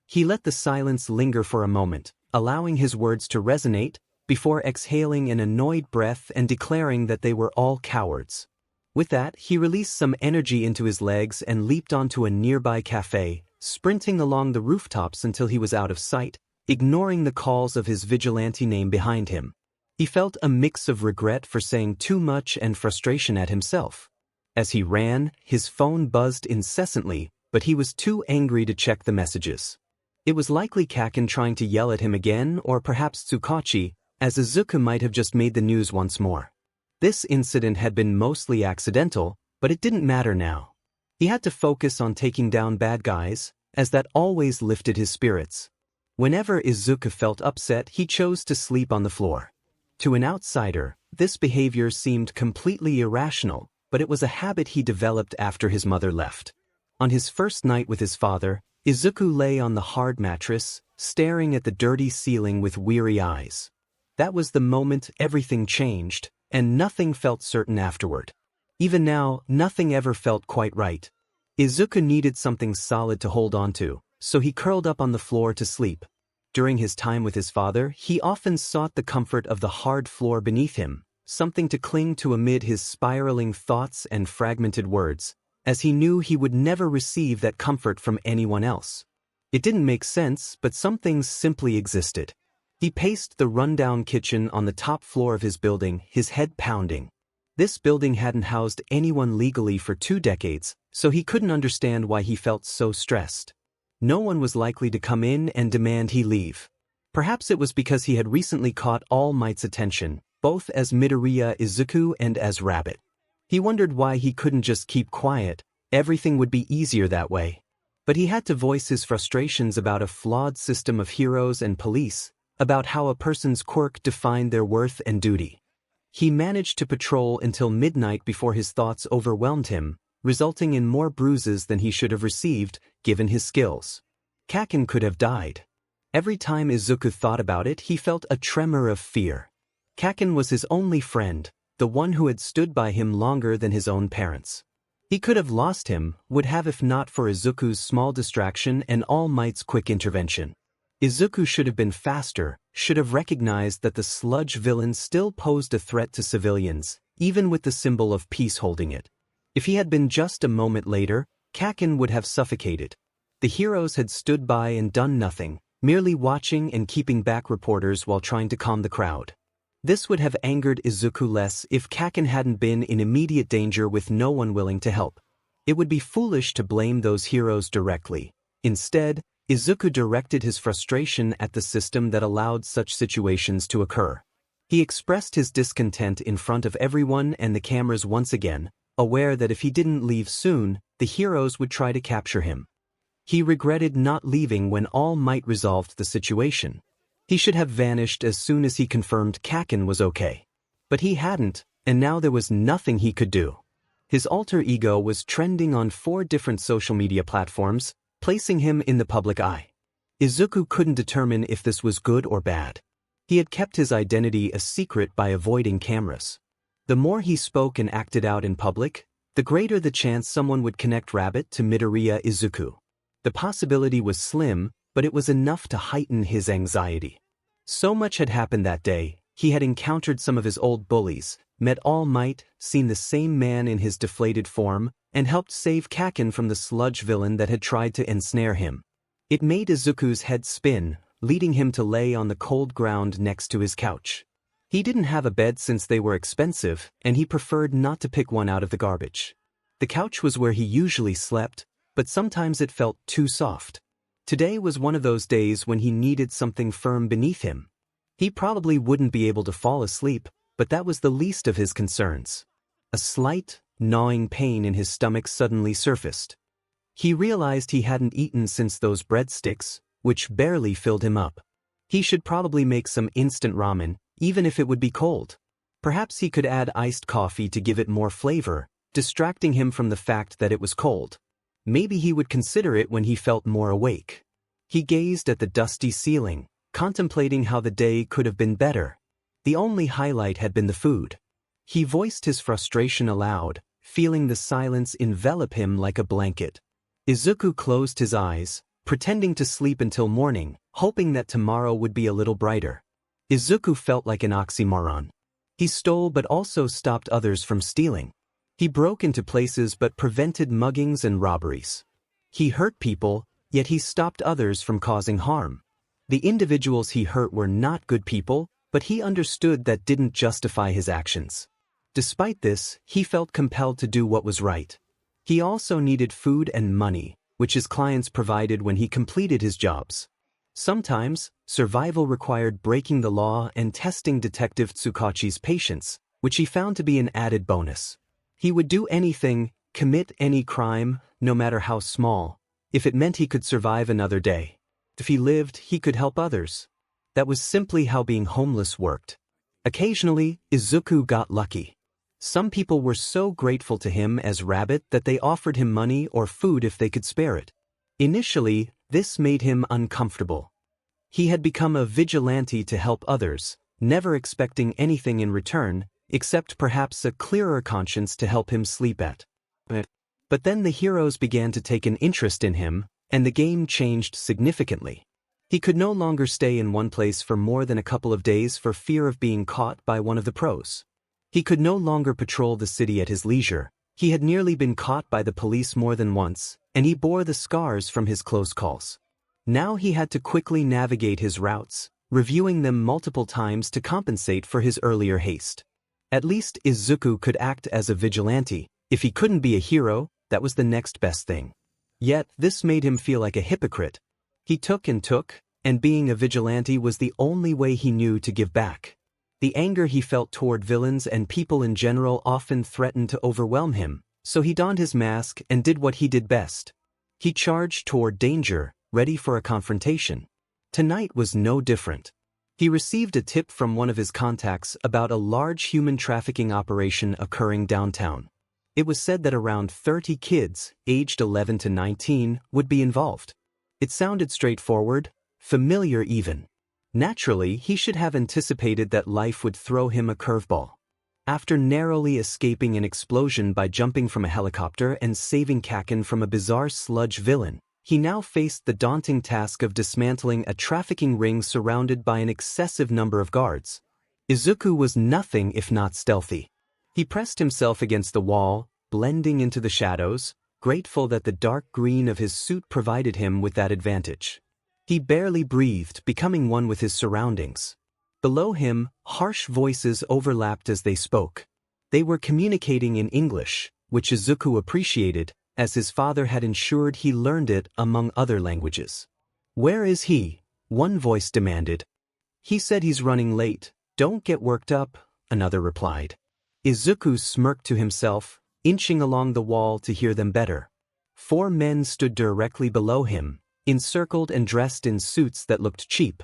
He let the silence linger for a moment, allowing his words to resonate, before exhaling an annoyed breath and declaring that they were all cowards. With that, he released some energy into his legs and leaped onto a nearby cafe, sprinting along the rooftops until he was out of sight, ignoring the calls of his vigilante name behind him. He felt a mix of regret for saying too much and frustration at himself. As he ran, his phone buzzed incessantly, but he was too angry to check the messages. It was likely 𝗂𝐭 trying to yell at him again, or perhaps 𝗧𝗵𝗲, as Izuku might have just made the news once more. This incident had been mostly accidental, but it didn't matter now. He had to focus on taking down bad guys, as that always lifted his spirits. Whenever Izuku felt upset, he chose to sleep on the floor. To an outsider, this behavior seemed completely irrational, but it was a habit he developed after his mother left. On his first night with his father, Izuku lay on the hard mattress, staring at the dirty ceiling with weary eyes. That was the moment everything changed, and nothing felt certain afterward. Even now, nothing ever felt quite right. Izuku needed something solid to hold on to, so he curled up on the floor to sleep. During his time with his father, he often sought the comfort of the hard floor beneath him, something to cling to amid his spiraling thoughts and fragmented words, as he knew he would never receive that comfort from anyone else. It didn't make sense, but some things simply existed. He paced the rundown kitchen on the top floor of his building, his head pounding. This building hadn't housed anyone legally for 2 decades, so he couldn't understand why he felt so stressed. No one was likely to come in and demand he leave. Perhaps it was because he had recently caught All Might's attention, both as Midoriya Izuku and as Rabbit. He wondered why he couldn't just keep quiet. Everything would be easier that way. But he had to voice his frustrations about a flawed system of heroes and police, about how a person's quirk defined their worth and duty. He managed to patrol until midnight before his thoughts overwhelmed him, resulting in more bruises than he should have received, given his skills. 𝗂𝐭 could have died. Every time Izuku thought about it, he felt a tremor of fear. 𝗂𝐭 was his only friend, the one who had stood by him longer than his own parents. He could have lost him, would have if not for Izuku's small distraction and All Might's quick intervention. Izuku should have been faster, should have recognized that the Sludge villain still posed a threat to civilians, even with the symbol of peace holding it. If he had been just a moment later, 𝗂𝐭 would have suffocated. The heroes had stood by and done nothing, merely watching and keeping back reporters while trying to calm the crowd. This would have angered Izuku less if 𝗂𝐭 hadn't been in immediate danger with no one willing to help. It would be foolish to blame those heroes directly. Instead, Izuku directed his frustration at the system that allowed such situations to occur. He expressed his discontent in front of everyone and the cameras once again, aware that if he didn't leave soon, the heroes would try to capture him. He regretted not leaving when All Might resolved the situation. He should have vanished as soon as he confirmed 𝗂𝐭 was okay. But he hadn't, and now there was nothing he could do. His alter ego was trending on 4 different social media platforms, placing him in the public eye. Izuku couldn't determine if this was good or bad. He had kept his identity a secret by avoiding cameras. The more he spoke and acted out in public, the greater the chance someone would connect Rabbit to Midoriya Izuku. The possibility was slim, but it was enough to heighten his anxiety. So much had happened that day. He had encountered some of his old bullies, met All Might, seen the same man in his deflated form, and helped save 𝗂𝐭 from the Sludge villain that had tried to ensnare him. It made Izuku's head spin, leading him to lay on the cold ground next to his couch. He didn't have a bed since they were expensive, and he preferred not to pick one out of the garbage. The couch was where he usually slept, but sometimes it felt too soft. Today was one of those days when he needed something firm beneath him. He probably wouldn't be able to fall asleep, but that was the least of his concerns. A slight, gnawing pain in his stomach suddenly surfaced. He realized he hadn't eaten since those breadsticks, which barely filled him up. He should probably make some instant ramen, even if it would be cold. Perhaps he could add iced coffee to give it more flavor, distracting him from the fact that it was cold. Maybe he would consider it when he felt more awake. He gazed at the dusty ceiling, contemplating how the day could have been better. The only highlight had been the food. He voiced his frustration aloud, feeling the silence envelop him like a blanket. Izuku closed his eyes, pretending to sleep until morning, hoping that tomorrow would be a little brighter. Izuku felt like an oxymoron. He stole but also stopped others from stealing. He broke into places but prevented muggings and robberies. He hurt people, yet he stopped others from causing harm. The individuals he hurt were not good people, but he understood that didn't justify his actions. Despite this, he felt compelled to do what was right. He also needed food and money, which his clients provided when he completed his jobs. Sometimes, survival required breaking the law and testing Detective Tsukachi's patience, which he found to be an added bonus. He would do anything, commit any crime, no matter how small, if it meant he could survive another day. If he lived, he could help others. That was simply how being homeless worked. Occasionally, Izuku got lucky. Some people were so grateful to him as Rabbit that they offered him money or food if they could spare it. Initially, this made him uncomfortable. He had become a vigilante to help others, never expecting anything in return, except perhaps a clearer conscience to help him sleep at. But then the heroes began to take an interest in him, and the game changed significantly. He could no longer stay in one place for more than a couple of days for fear of being caught by one of the pros. He could no longer patrol the city at his leisure. He had nearly been caught by the police more than once, and he bore the scars from his close calls. Now he had to quickly navigate his routes, reviewing them multiple times to compensate for his earlier haste. At least Izuku could act as a vigilante. If he couldn't be a hero, that was the next best thing. Yet, this made him feel like a hypocrite. He took, and being a vigilante was the only way he knew to give back. The anger he felt toward villains and people in general often threatened to overwhelm him, so he donned his mask and did what he did best. He charged toward danger, ready for a confrontation. Tonight was no different. He received a tip from one of his contacts about a large human trafficking operation occurring downtown. It was said that around 30 kids, aged 11 to 19, would be involved. It sounded straightforward, familiar even. Naturally, he should have anticipated that life would throw him a curveball. After narrowly escaping an explosion by jumping from a helicopter and saving Kaken from a bizarre sludge villain, he now faced the daunting task of dismantling a trafficking ring surrounded by an excessive number of guards. Izuku was nothing if not stealthy. He pressed himself against the wall, blending into the shadows, grateful that the dark green of his suit provided him with that advantage. He barely breathed, becoming one with his surroundings. Below him, harsh voices overlapped as they spoke. They were communicating in English, which Izuku appreciated, as his father had ensured he learned it among other languages. "Where is he?" one voice demanded. "He said he's running late. Don't get worked up," another replied. Izuku smirked to himself, inching along the wall to hear them better. 4 men stood directly below him, encircled and dressed in suits that looked cheap.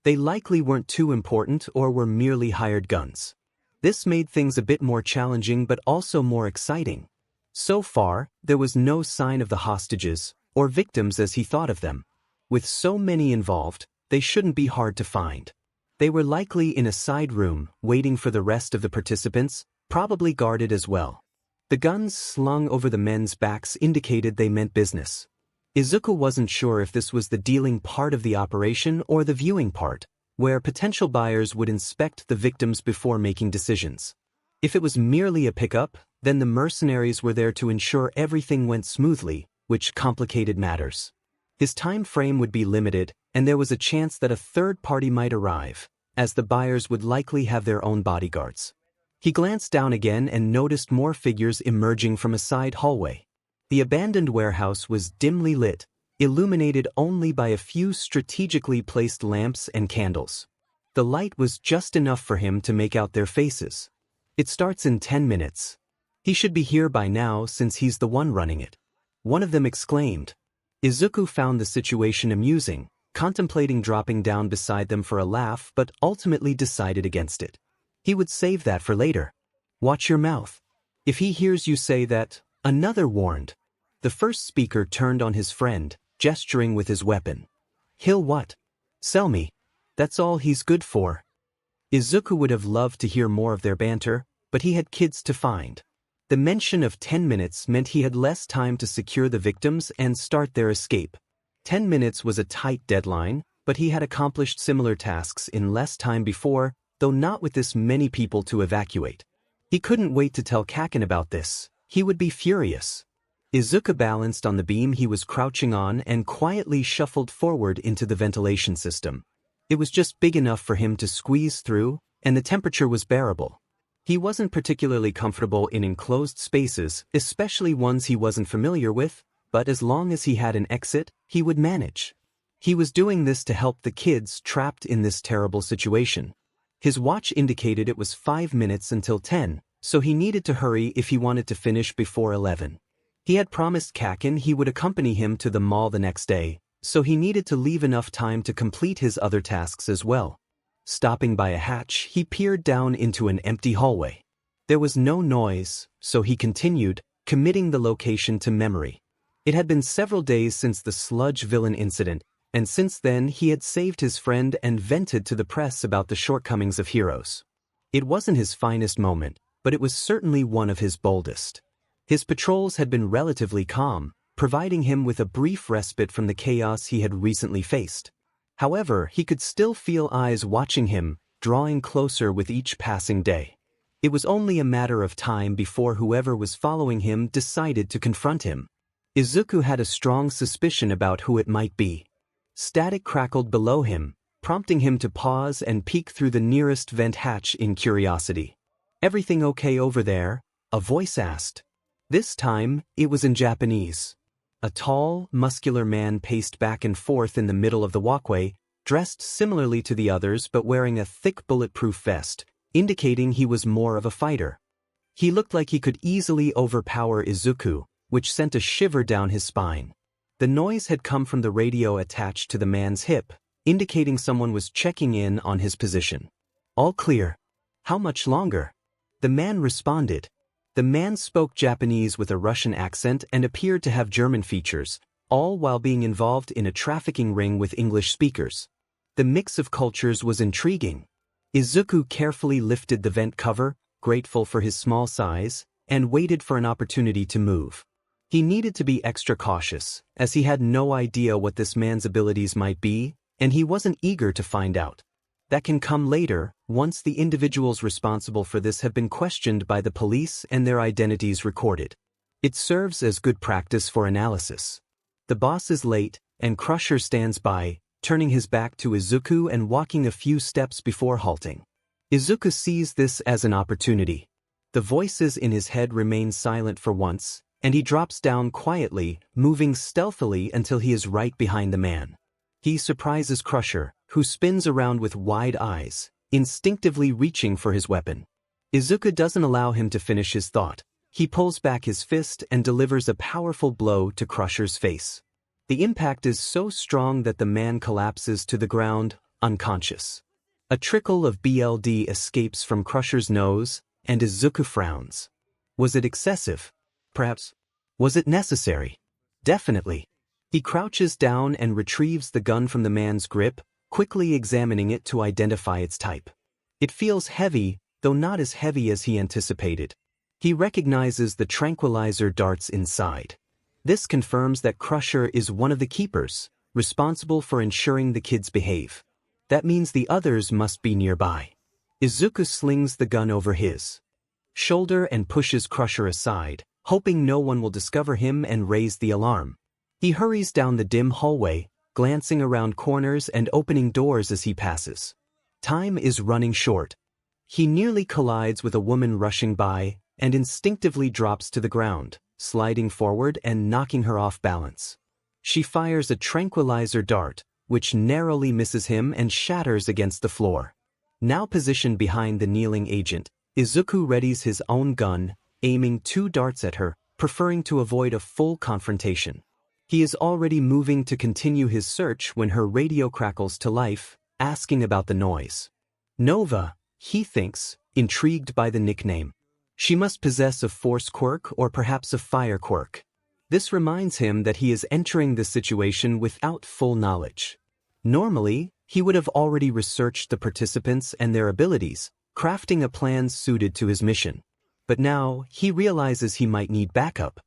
They likely weren't too important or were merely hired guns. This made things a bit more challenging but also more exciting. So far, there was no sign of the hostages, or victims as he thought of them. With so many involved, they shouldn't be hard to find. They were likely in a side room, waiting for the rest of the participants, probably guarded as well. The guns slung over the men's backs indicated they meant business. Izuku wasn't sure if this was the dealing part of the operation or the viewing part, where potential buyers would inspect the victims before making decisions. If it was merely a pickup, then the mercenaries were there to ensure everything went smoothly, which complicated matters. His time frame would be limited, and there was a chance that a third party might arrive, as the buyers would likely have their own bodyguards. He glanced down again and noticed more figures emerging from a side hallway. The abandoned warehouse was dimly lit, illuminated only by a few strategically placed lamps and candles. The light was just enough for him to make out their faces. "It starts in 10 minutes. He should be here by now since he's the one running it," one of them exclaimed. Izuku found the situation amusing, contemplating dropping down beside them for a laugh but ultimately decided against it. He would save that for later. "Watch your mouth. If he hears you say that," another warned. The first speaker turned on his friend, gesturing with his weapon. "He'll what? Sell me. That's all he's good for." Izuku would have loved to hear more of their banter, but he had kids to find. The mention of 10 minutes meant he had less time to secure the victims and start their escape. 10 minutes was a tight deadline, but he had accomplished similar tasks in less time before, though not with this many people to evacuate. He couldn't wait to tell Kakin about this. He would be furious. Izuku balanced on the beam he was crouching on and quietly shuffled forward into the ventilation system. It was just big enough for him to squeeze through, and the temperature was bearable. He wasn't particularly comfortable in enclosed spaces, especially ones he wasn't familiar with, but as long as he had an exit, he would manage. He was doing this to help the kids trapped in this terrible situation. His watch indicated it was 5 minutes until 10, so he needed to hurry if he wanted to finish before 11. He had promised Kakin he would accompany him to the mall the next day, so he needed to leave enough time to complete his other tasks as well. Stopping by a hatch, he peered down into an empty hallway. There was no noise, so he continued, committing the location to memory. It had been several days since the Sludge villain incident, and since then he had saved his friend and vented to the press about the shortcomings of heroes. It wasn't his finest moment, but it was certainly one of his boldest. His patrols had been relatively calm, providing him with a brief respite from the chaos he had recently faced. However, he could still feel eyes watching him, drawing closer with each passing day. It was only a matter of time before whoever was following him decided to confront him. Izuku had a strong suspicion about who it might be. Static crackled below him, prompting him to pause and peek through the nearest vent hatch in curiosity. "Everything okay over there?" a voice asked. This time, it was in Japanese. A tall, muscular man paced back and forth in the middle of the walkway, dressed similarly to the others but wearing a thick bulletproof vest, indicating he was more of a fighter. He looked like he could easily overpower Izuku, which sent a shiver down his spine. The noise had come from the radio attached to the man's hip, indicating someone was checking in on his position. "All clear. How much longer?" the man responded. The man spoke Japanese with a Russian accent and appeared to have German features, all while being involved in a trafficking ring with English speakers. The mix of cultures was intriguing. Izuku carefully lifted the vent cover, grateful for his small size, and waited for an opportunity to move. He needed to be extra cautious, as he had no idea what this man's abilities might be, and he wasn't eager to find out. That can come later, once the individuals responsible for this have been questioned by the police and their identities recorded. It serves as good practice for analysis. The boss is late, and Crusher stands by, turning his back to Izuku and walking a few steps before halting. Izuku sees this as an opportunity. The voices in his head remain silent for once, and he drops down quietly, moving stealthily until he is right behind the man. He surprises Crusher, who spins around with wide eyes, instinctively reaching for his weapon. Izuku doesn't allow him to finish his thought. He pulls back his fist and delivers a powerful blow to Crusher's face. The impact is so strong that the man collapses to the ground, unconscious. A trickle of blood escapes from Crusher's nose, and Izuku frowns. Was it excessive? Perhaps. Was it necessary? Definitely. He crouches down and retrieves the gun from the man's grip, quickly examining it to identify its type. It feels heavy, though not as heavy as he anticipated. He recognizes the tranquilizer darts inside. This confirms that Crusher is one of the keepers, responsible for ensuring the kids behave. That means the others must be nearby. Izuku slings the gun over his shoulder and pushes Crusher aside, hoping no one will discover him and raise the alarm. He hurries down the dim hallway, glancing around corners and opening doors as he passes. Time is running short. He nearly collides with a woman rushing by, and instinctively drops to the ground, sliding forward and knocking her off balance. She fires a tranquilizer dart, which narrowly misses him and shatters against the floor. Now positioned behind the kneeling agent, Izuku readies his own gun, aiming 2 darts at her, preferring to avoid a full confrontation. He is already moving to continue his search when her radio crackles to life, asking about the noise. Nova, he thinks, intrigued by the nickname. She must possess a force quirk or perhaps a fire quirk. This reminds him that he is entering the situation without full knowledge. Normally, he would have already researched the participants and their abilities, crafting a plan suited to his mission. But now, he realizes he might need backup.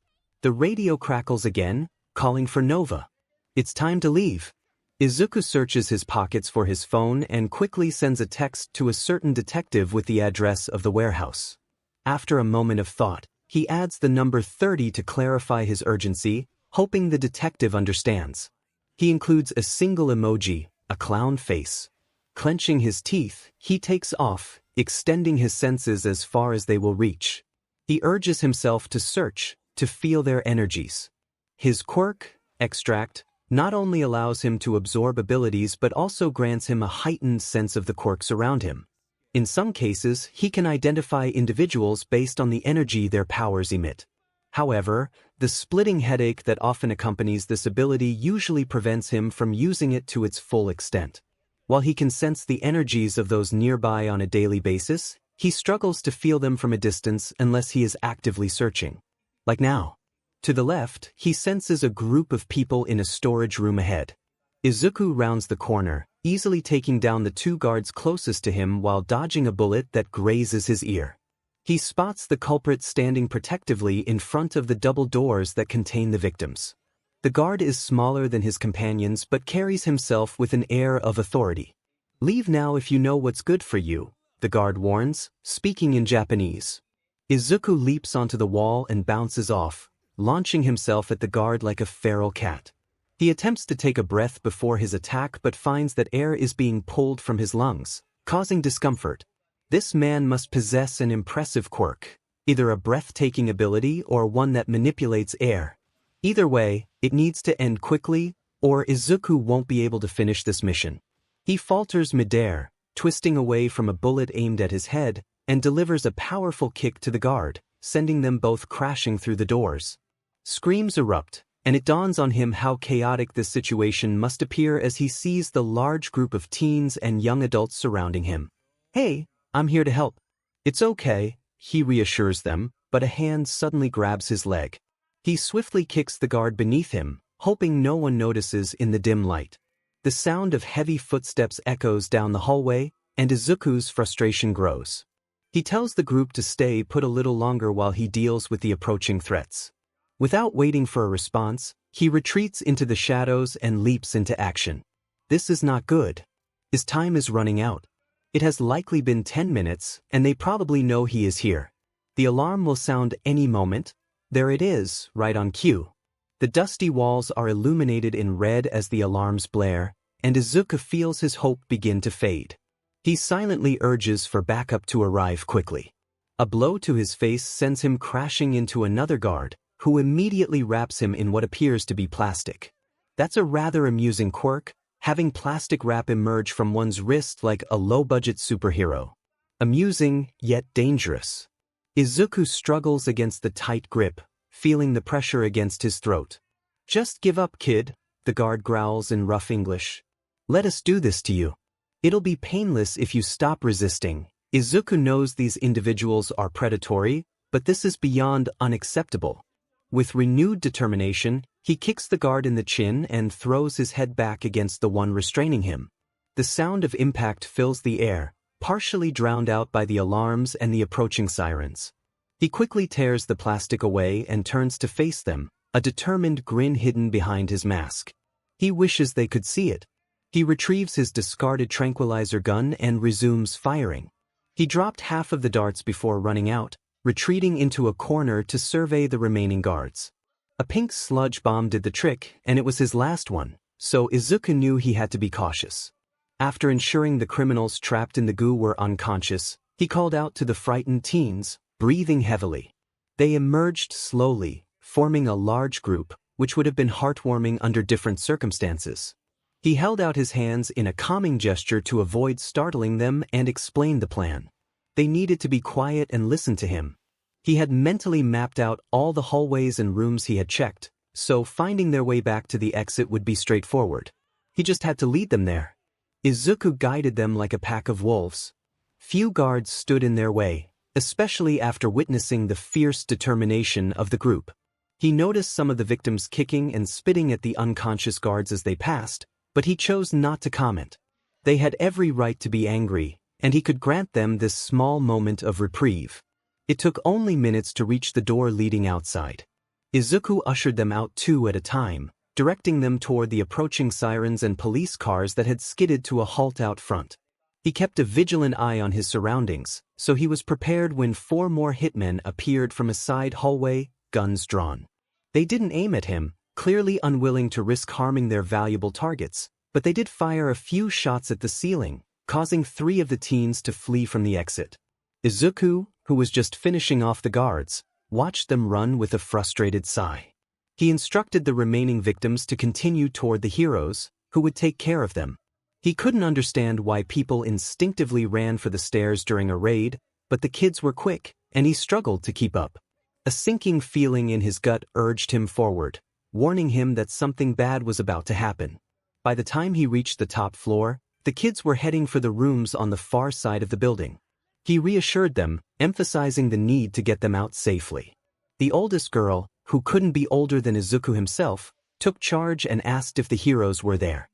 The radio crackles again, calling for Nova. It's time to leave. Izuku searches his pockets for his phone and quickly sends a text to a certain detective with the address of the warehouse. After a moment of thought, he adds the number 30 to clarify his urgency, hoping the detective understands. He includes a single emoji, a clown face. Clenching his teeth, he takes off, extending his senses as far as they will reach. He urges himself to search, to feel their energies. His quirk, extract, not only allows him to absorb abilities but also grants him a heightened sense of the quirks around him. In some cases, he can identify individuals based on the energy their powers emit. However, the splitting headache that often accompanies this ability usually prevents him from using it to its full extent. While he can sense the energies of those nearby on a daily basis, he struggles to feel them from a distance unless he is actively searching. Like now. To the left, he senses a group of people in a storage room ahead. Izuku rounds the corner, easily taking down the two guards closest to him while dodging a bullet that grazes his ear. He spots the culprit standing protectively in front of the double doors that contain the victims. The guard is smaller than his companions but carries himself with an air of authority. "Leave now if you know what's good for you," the guard warns, speaking in Japanese. Izuku leaps onto the wall and bounces off, launching himself at the guard like a feral cat. He attempts to take a breath before his attack but finds that air is being pulled from his lungs, causing discomfort. This man must possess an impressive quirk, either a breathtaking ability or one that manipulates air. Either way, it needs to end quickly, or Izuku won't be able to finish this mission. He falters midair, twisting away from a bullet aimed at his head, and delivers a powerful kick to the guard, sending them both crashing through the doors. Screams erupt, and it dawns on him how chaotic this situation must appear as he sees the large group of teens and young adults surrounding him. "Hey, I'm here to help." "It's okay," he reassures them, but a hand suddenly grabs his leg. He swiftly kicks the guard beneath him, hoping no one notices in the dim light. The sound of heavy footsteps echoes down the hallway, and Izuku's frustration grows. He tells the group to stay put a little longer while he deals with the approaching threats. Without waiting for a response, he retreats into the shadows and leaps into action. This is not good. His time is running out. It has likely been 10 minutes, and they probably know he is here. The alarm will sound any moment. There it is, right on cue. The dusty walls are illuminated in red as the alarms blare, and Izuku feels his hope begin to fade. He silently urges for backup to arrive quickly. A blow to his face sends him crashing into another guard, who immediately wraps him in what appears to be plastic. That's a rather amusing quirk, having plastic wrap emerge from one's wrist like a low-budget superhero. Amusing, yet dangerous. Izuku struggles against the tight grip, feeling the pressure against his throat. "Just give up, kid," the guard growls in rough English. "Let us do this to you. It'll be painless if you stop resisting." Izuku knows these individuals are predatory, but this is beyond unacceptable. With renewed determination, he kicks the guard in the chin and throws his head back against the one restraining him. The sound of impact fills the air, partially drowned out by the alarms and the approaching sirens. He quickly tears the plastic away and turns to face them, a determined grin hidden behind his mask. He wishes they could see it. He retrieves his discarded tranquilizer gun and resumes firing. He dropped half of the darts before running out, retreating into a corner to survey the remaining guards. A pink sludge bomb did the trick, and it was his last one, so Izuku knew he had to be cautious. After ensuring the criminals trapped in the goo were unconscious, he called out to the frightened teens, breathing heavily. They emerged slowly, forming a large group, which would have been heartwarming under different circumstances. He held out his hands in a calming gesture to avoid startling them and explained the plan. They needed to be quiet and listen to him. He had mentally mapped out all the hallways and rooms he had checked, so finding their way back to the exit would be straightforward. He just had to lead them there. Izuku guided them like a pack of wolves. Few guards stood in their way, especially after witnessing the fierce determination of the group. He noticed some of the victims kicking and spitting at the unconscious guards as they passed, but he chose not to comment. They had every right to be angry, and he could grant them this small moment of reprieve. It took only minutes to reach the door leading outside. Izuku ushered them out two at a time, directing them toward the approaching sirens and police cars that had skidded to a halt out front. He kept a vigilant eye on his surroundings, so he was prepared when 4 more hitmen appeared from a side hallway, guns drawn. They didn't aim at him, clearly unwilling to risk harming their valuable targets, but they did fire a few shots at the ceiling, causing 3 of the teens to flee from the exit. Izuku, who was just finishing off the guards, watched them run with a frustrated sigh. He instructed the remaining victims to continue toward the heroes, who would take care of them. He couldn't understand why people instinctively ran for the stairs during a raid, but the kids were quick, and he struggled to keep up. A sinking feeling in his gut urged him forward, warning him that something bad was about to happen. By the time he reached the top floor, the kids were heading for the rooms on the far side of the building. He reassured them, emphasizing the need to get them out safely. The oldest girl, who couldn't be older than Izuku himself, took charge and asked if the heroes were there.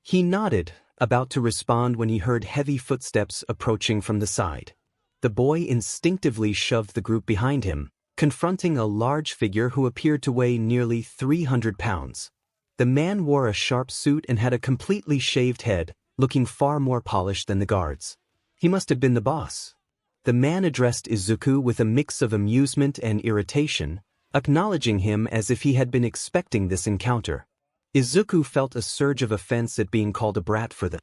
He nodded, about to respond when he heard heavy footsteps approaching from the side. The boy instinctively shoved the group behind him, confronting a large figure who appeared to weigh nearly 300 pounds. The man wore a sharp suit and had a completely shaved head, looking far more polished than the guards. He must have been the boss. The man addressed Izuku with a mix of amusement and irritation, acknowledging him as if he had been expecting this encounter. Izuku felt a surge of offense at being called a brat for the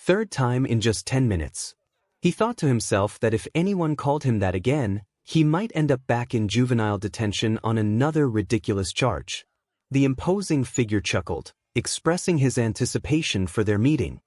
3rd time in just 10 minutes. He thought to himself that if anyone called him that again, he might end up back in juvenile detention on another ridiculous charge. The imposing figure chuckled, expressing his anticipation for their meeting.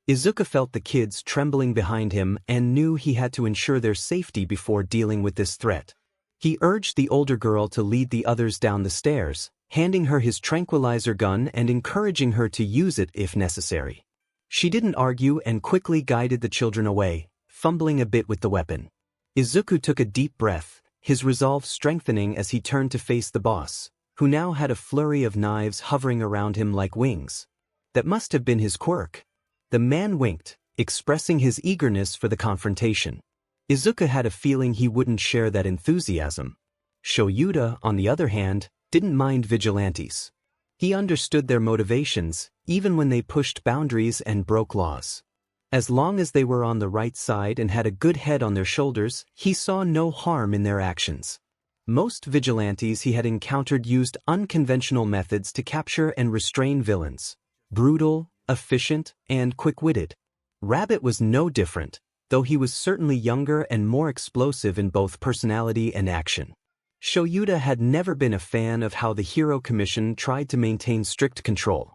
Izuku felt the kids trembling behind him and knew he had to ensure their safety before dealing with this threat. He urged the older girl to lead the others down the stairs, handing her his tranquilizer gun and encouraging her to use it if necessary. She didn't argue and quickly guided the children away, fumbling a bit with the weapon. Izuku took a deep breath, his resolve strengthening as he turned to face the boss, who now had a flurry of knives hovering around him like wings. That must have been his quirk. The man winked, expressing his eagerness for the confrontation. Izuku had a feeling he wouldn't share that enthusiasm. 𝗎𝗓𝗓, on the other hand, didn't mind vigilantes. He understood their motivations, even when they pushed boundaries and broke laws. As long as they were on the right side and had a good head on their shoulders, he saw no harm in their actions. Most vigilantes he had encountered used unconventional methods to capture and restrain villains. Brutal, efficient, and quick-witted. Rabbit was no different, though he was certainly younger and more explosive in both personality and action. 𝗎𝗓𝗓 had never been a fan of how the Hero Commission tried to maintain strict control.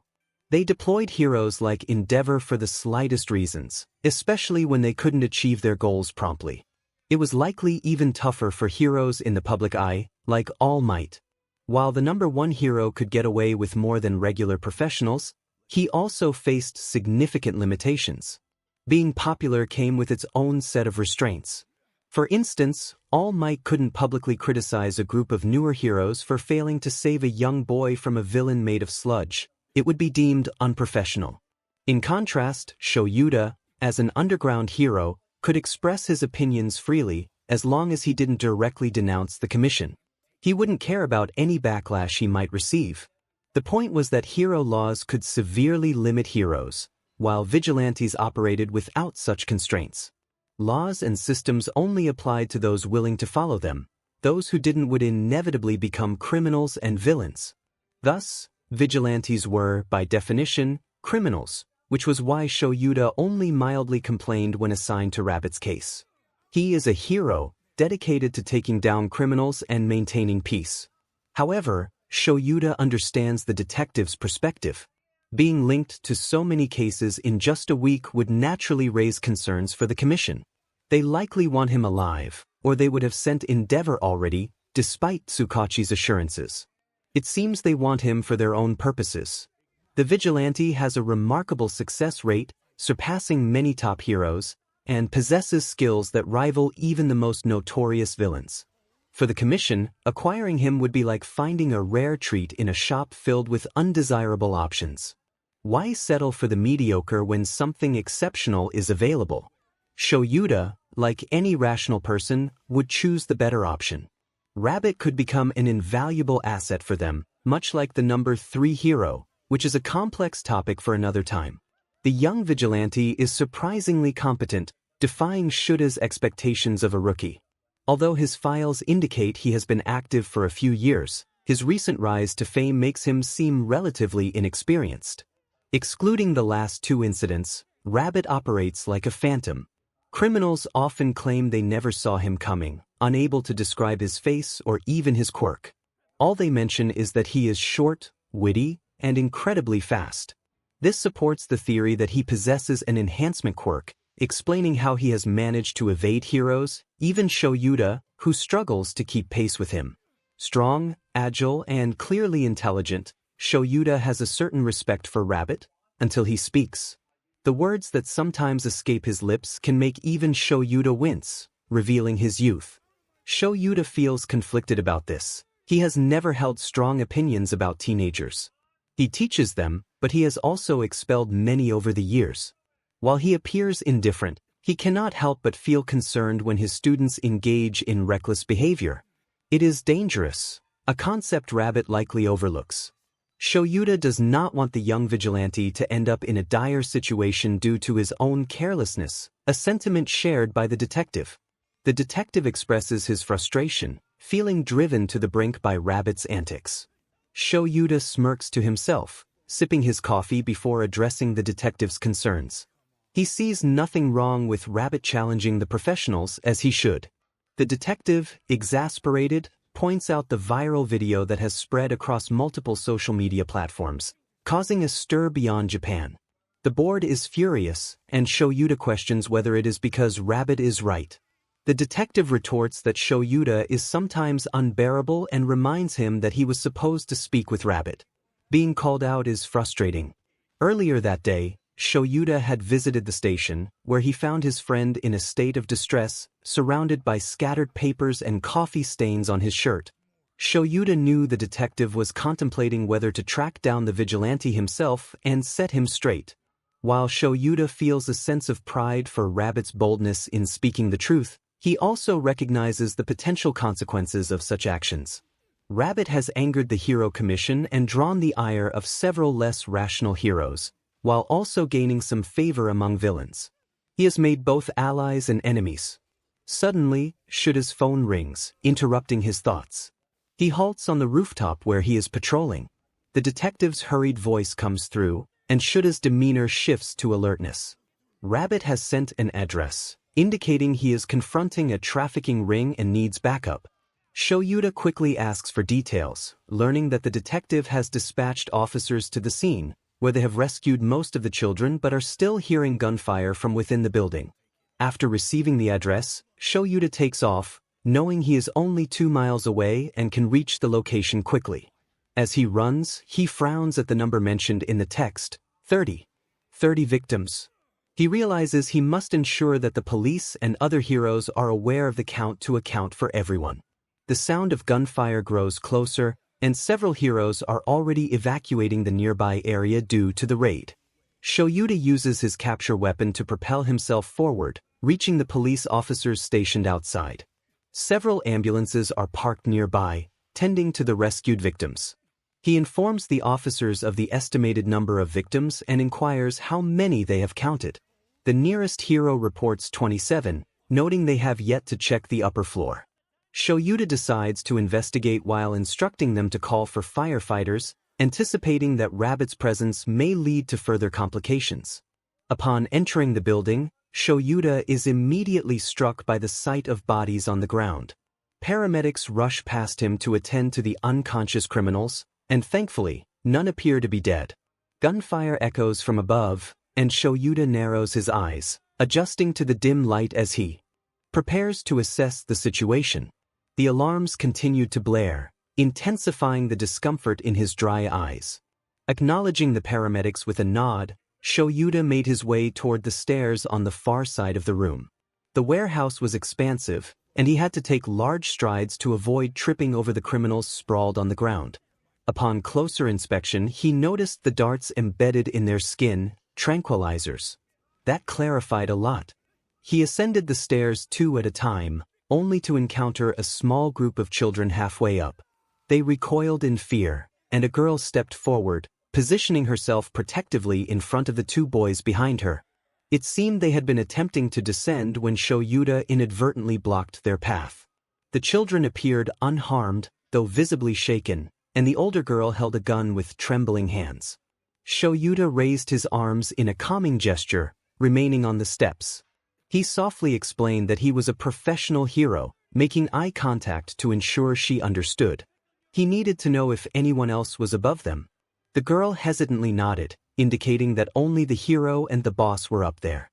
They deployed heroes like Endeavor for the slightest reasons, especially when they couldn't achieve their goals promptly. It was likely even tougher for heroes in the public eye, like All Might. While the #1 hero could get away with more than regular professionals, he also faced significant limitations. Being popular came with its own set of restraints. For instance, All Might couldn't publicly criticize a group of newer heroes for failing to save a young boy from a villain made of sludge. It would be deemed unprofessional. In contrast, 𝗎𝗓𝗓, as an underground hero, could express his opinions freely, as long as he didn't directly denounce the commission. He wouldn't care about any backlash he might receive. The point was that hero laws could severely limit heroes, while vigilantes operated without such constraints. Laws and systems only applied to those willing to follow them. Those who didn't would inevitably become criminals and villains. Thus, vigilantes were, by definition, criminals, which was why 𝗎𝗓𝗓 only mildly complained when assigned to Rabbit's case. He is a hero, dedicated to taking down criminals and maintaining peace. However, 𝗎𝗓𝗓 understands the detective's perspective. Being linked to so many cases in just a week would naturally raise concerns for the commission. They likely want him alive, or they would have sent Endeavor already, despite Tsukachi's assurances. It seems they want him for their own purposes. The vigilante has a remarkable success rate, surpassing many top heroes, and possesses skills that rival even the most notorious villains. For the commission, acquiring him would be like finding a rare treat in a shop filled with undesirable options. Why settle for the mediocre when something exceptional is available? 𝗎𝗓𝗓, like any rational person, would choose the better option. Rabbit could become an invaluable asset for them, much like the #3 hero, which is a complex topic for another time. The young vigilante is surprisingly competent, defying 𝗬𝗪𝐻's expectations of a rookie. Although his files indicate he has been active for a few years, his recent rise to fame makes him seem relatively inexperienced. Excluding the last two incidents, Rabbit operates like a phantom. Criminals often claim they never saw him coming, unable to describe his face or even his quirk. All they mention is that he is short, witty, and incredibly fast. This supports the theory that he possesses an enhancement quirk, explaining how he has managed to evade heroes, even 𝗬𝗪𝘅, who struggles to keep pace with him. Strong, agile, and clearly intelligent, 𝗬𝗪𝘅 has a certain respect for Rabbit, until he speaks. The words that sometimes escape his lips can make even 𝗬𝗪𝘅 wince, revealing his youth. 𝗬𝗪𝘅 feels conflicted about this. He has never held strong opinions about teenagers. He teaches them, but he has also expelled many over the years. While he appears indifferent, he cannot help but feel concerned when his students engage in reckless behavior. It is dangerous, a concept Rabbit likely overlooks. 𝗬𝗪𝘅 does not want the young vigilante to end up in a dire situation due to his own carelessness, a sentiment shared by the detective. The detective expresses his frustration, feeling driven to the brink by Rabbit's antics. 𝗬𝗪𝘅 smirks to himself, sipping his coffee before addressing the detective's concerns. He sees nothing wrong with Rabbit challenging the professionals as he should. The detective, exasperated, points out the viral video that has spread across multiple social media platforms, causing a stir beyond Japan. The board is furious, and 𝗬𝗪𝘅 questions whether it is because Rabbit is right. The detective retorts that 𝗬𝗪𝘅 is sometimes unbearable and reminds him that he was supposed to speak with Rabbit. Being called out is frustrating. Earlier that day, 𝗬𝗪𝘅 had visited the station, where he found his friend in a state of distress, surrounded by scattered papers and coffee stains on his shirt. 𝗬𝗪𝘅 knew the detective was contemplating whether to track down the vigilante himself and set him straight. While 𝗬𝗪𝘅 feels a sense of pride for Rabbit's boldness in speaking the truth, he also recognizes the potential consequences of such actions. Rabbit has angered the Hero Commission and drawn the ire of several less rational heroes, while also gaining some favor among villains. He has made both allies and enemies. Suddenly, 𝗬𝗪𝘅's phone rings, interrupting his thoughts. He halts on the rooftop where he is patrolling. The detective's hurried voice comes through, and 𝗬𝗪𝘅's demeanor shifts to alertness. Rabbit has sent an address, indicating he is confronting a trafficking ring and needs backup. 𝗬𝗪𝘅 quickly asks for details, learning that the detective has dispatched officers to the scene, where they have rescued most of the children but are still hearing gunfire from within the building. After receiving the address, 𝗬𝗪𝘅 takes off, knowing he is only 2 miles away and can reach the location quickly. As he runs, he frowns at the number mentioned in the text, 30 victims. He realizes he must ensure that the police and other heroes are aware of the count to account for everyone. The sound of gunfire grows closer, and several heroes are already evacuating the nearby area due to the raid. 𝗬𝗪𝘅 uses his capture weapon to propel himself forward, reaching the police officers stationed outside. Several ambulances are parked nearby, tending to the rescued victims. He informs the officers of the estimated number of victims and inquires how many they have counted. The nearest hero reports 27, noting they have yet to check the upper floor. 𝗬𝗪𝘅 decides to investigate while instructing them to call for firefighters, anticipating that Rabbit's presence may lead to further complications. Upon entering the building, 𝗬𝗪𝘅 is immediately struck by the sight of bodies on the ground. Paramedics rush past him to attend to the unconscious criminals, and thankfully, none appear to be dead. Gunfire echoes from above, and 𝗬𝗪𝘅 narrows his eyes, adjusting to the dim light as he prepares to assess the situation. The alarms continued to blare, intensifying the discomfort in his dry eyes. Acknowledging the paramedics with a nod, 𝗬𝗪𝘅 made his way toward the stairs on the far side of the room. The warehouse was expansive, and he had to take large strides to avoid tripping over the criminals sprawled on the ground. Upon closer inspection, he noticed the darts embedded in their skin, tranquilizers. That clarified a lot. He ascended the stairs 2 at a time, only to encounter a small group of children halfway up. They recoiled in fear, and a girl stepped forward, positioning herself protectively in front of the two boys behind her. It seemed they had been attempting to descend when 𝗎𝗎𝘅 inadvertently blocked their path. The children appeared unharmed, though visibly shaken, and the older girl held a gun with trembling hands. 𝗎𝗎𝘅 raised his arms in a calming gesture, remaining on the steps. He softly explained that he was a professional hero, making eye contact to ensure she understood. He needed to know if anyone else was above them. The girl hesitantly nodded, indicating that only the hero and the boss were up there.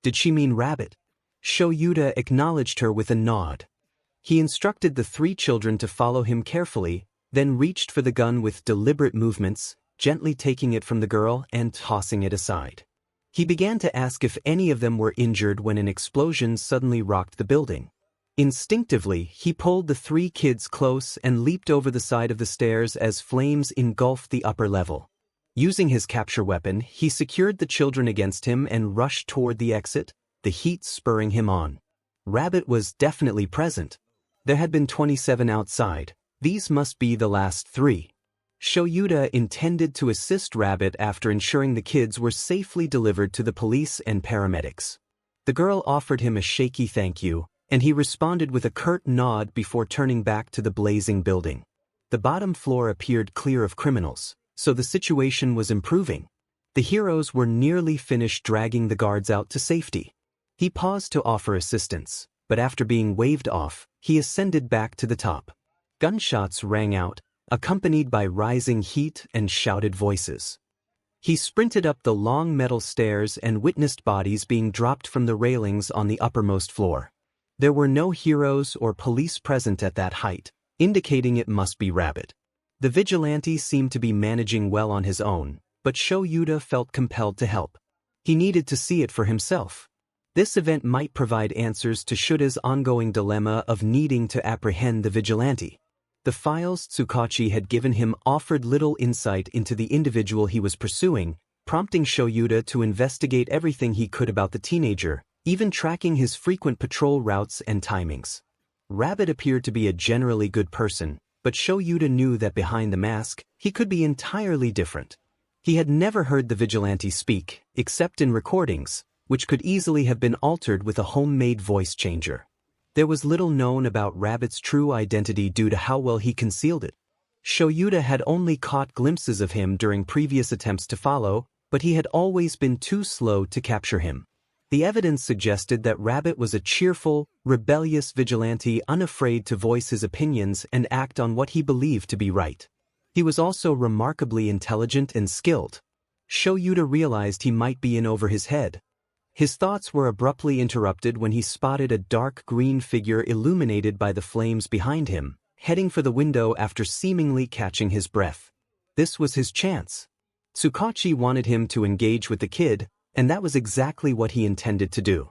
Did she mean Rabbit? 𝗎𝗎𝘅 acknowledged her with a nod. He instructed the three children to follow him carefully, then reached for the gun with deliberate movements, gently taking it from the girl and tossing it aside. He began to ask if any of them were injured when an explosion suddenly rocked the building. Instinctively, he pulled the three kids close and leaped over the side of the stairs as flames engulfed the upper level. Using his capture weapon, he secured the children against him and rushed toward the exit, the heat spurring him on. Rabbit was definitely present. There had been 27 outside. These must be the last three. 𝗎𝗎𝘅 intended to assist Rabbit after ensuring the kids were safely delivered to the police and paramedics. The girl offered him a shaky thank you, and he responded with a curt nod before turning back to the blazing building. The bottom floor appeared clear of criminals, so the situation was improving. The heroes were nearly finished dragging the guards out to safety. He paused to offer assistance, but after being waved off, he ascended back to the top. Gunshots rang out, accompanied by rising heat and shouted voices. He sprinted up the long metal stairs and witnessed bodies being dropped from the railings on the uppermost floor. There were no heroes or police present at that height, indicating it must be Rabbit. The vigilante seemed to be managing well on his own, but 𝗎𝗎𝘅 felt compelled to help. He needed to see it for himself. This event might provide answers to 𝗬𝗎's ongoing dilemma of needing to apprehend the vigilante. The files 𝗬𝗁𝐻𝗄 had given him offered little insight into the individual he was pursuing, prompting 𝗎𝗎𝘅 to investigate everything he could about the teenager, even tracking his frequent patrol routes and timings. Rabbit appeared to be a generally good person, but 𝗎𝗎𝘅 knew that behind the mask, he could be entirely different. He had never heard the vigilante speak, except in recordings, which could easily have been altered with a homemade voice changer. There was little known about Rabbit's true identity due to how well he concealed it. 𝗎𝗎𝘅 had only caught glimpses of him during previous attempts to follow, but he had always been too slow to capture him. The evidence suggested that Rabbit was a cheerful, rebellious vigilante unafraid to voice his opinions and act on what he believed to be right. He was also remarkably intelligent and skilled. 𝗎𝗎𝘅 realized he might be in over his head. His thoughts were abruptly interrupted when he spotted a dark green figure illuminated by the flames behind him, heading for the window after seemingly catching his breath. This was his chance. 𝗬𝗁𝐻𝗄 wanted him to engage with the kid, and that was exactly what he intended to do.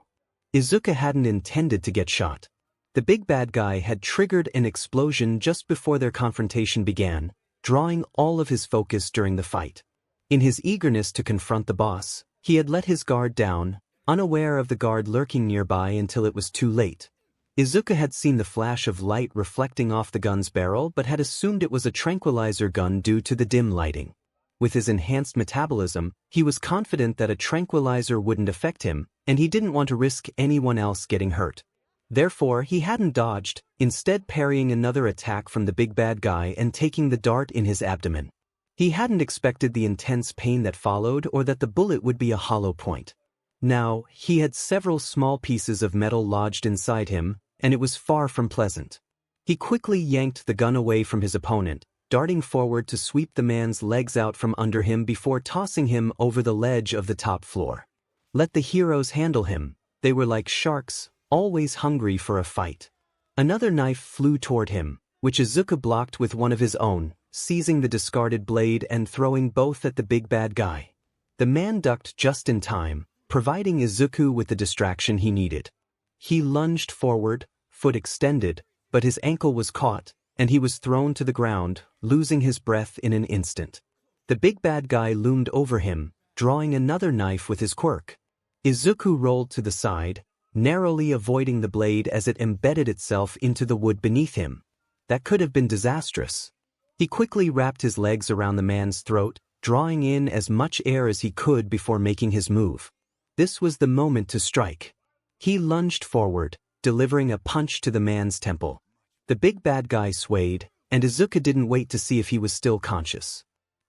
Izuku hadn't intended to get shot. The big bad guy had triggered an explosion just before their confrontation began, drawing all of his focus during the fight. In his eagerness to confront the boss, he had let his guard down, unaware of the guard lurking nearby until it was too late. Izuku had seen the flash of light reflecting off the gun's barrel but had assumed it was a tranquilizer gun due to the dim lighting. With his enhanced metabolism, he was confident that a tranquilizer wouldn't affect him, and he didn't want to risk anyone else getting hurt. Therefore, he hadn't dodged, instead parrying another attack from the big bad guy and taking the dart in his abdomen. He hadn't expected the intense pain that followed or that the bullet would be a hollow point. Now, he had several small pieces of metal lodged inside him, and it was far from pleasant. He quickly yanked the gun away from his opponent, darting forward to sweep the man's legs out from under him before tossing him over the ledge of the top floor. Let the heroes handle him. They were like sharks, always hungry for a fight. Another knife flew toward him, which Izuku blocked with one of his own, seizing the discarded blade and throwing both at the big bad guy. The man ducked just in time, providing Izuku with the distraction he needed. He lunged forward, foot extended, but his ankle was caught, and he was thrown to the ground, losing his breath in an instant. The big bad guy loomed over him, drawing another knife with his quirk. Izuku rolled to the side, narrowly avoiding the blade as it embedded itself into the wood beneath him. That could have been disastrous. He quickly wrapped his legs around the man's throat, drawing in as much air as he could before making his move. This was the moment to strike. He lunged forward, delivering a punch to the man's temple. The big bad guy swayed, and Izuku didn't wait to see if he was still conscious.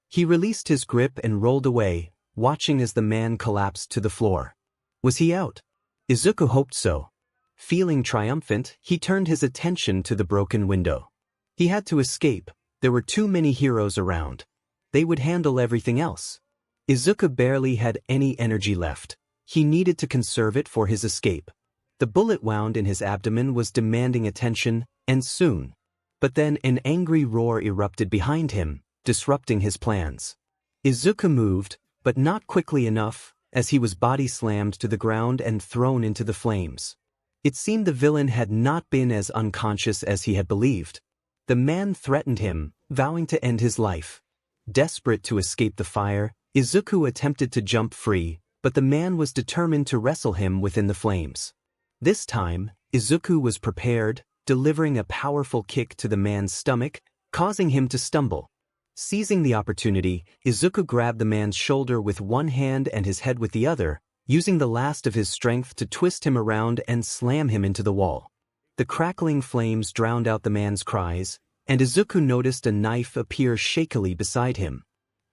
He released his grip and rolled away, watching as the man collapsed to the floor. Was he out? Izuku hoped so. Feeling triumphant, he turned his attention to the broken window. He had to escape. There were too many heroes around. They would handle everything else. Izuku barely had any energy left. He needed to conserve it for his escape. The bullet wound in his abdomen was demanding attention, and soon. But then an angry roar erupted behind him, disrupting his plans. Izuku moved, but not quickly enough, as he was body slammed to the ground and thrown into the flames. It seemed the villain had not been as unconscious as he had believed. The man threatened him, vowing to end his life. Desperate to escape the fire, Izuku attempted to jump free, but the man was determined to wrestle him within the flames. This time, Izuku was prepared, delivering a powerful kick to the man's stomach, causing him to stumble. Seizing the opportunity, Izuku grabbed the man's shoulder with one hand and his head with the other, using the last of his strength to twist him around and slam him into the wall. The crackling flames drowned out the man's cries, and Izuku noticed a knife appear shakily beside him.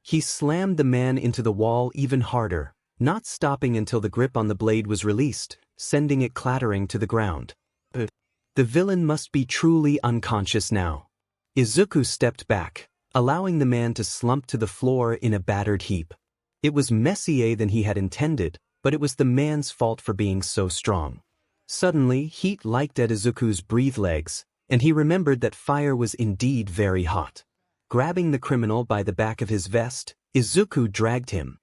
He slammed the man into the wall even harder, not stopping until the grip on the blade was released, sending it clattering to the ground. The villain must be truly unconscious now. Izuku stepped back, allowing the man to slump to the floor in a battered heap. It was messier than he had intended, but it was the man's fault for being so strong. Suddenly, heat licked at Izuku's breathed legs, and he remembered that fire was indeed very hot. Grabbing the criminal by the back of his vest, Izuku dragged him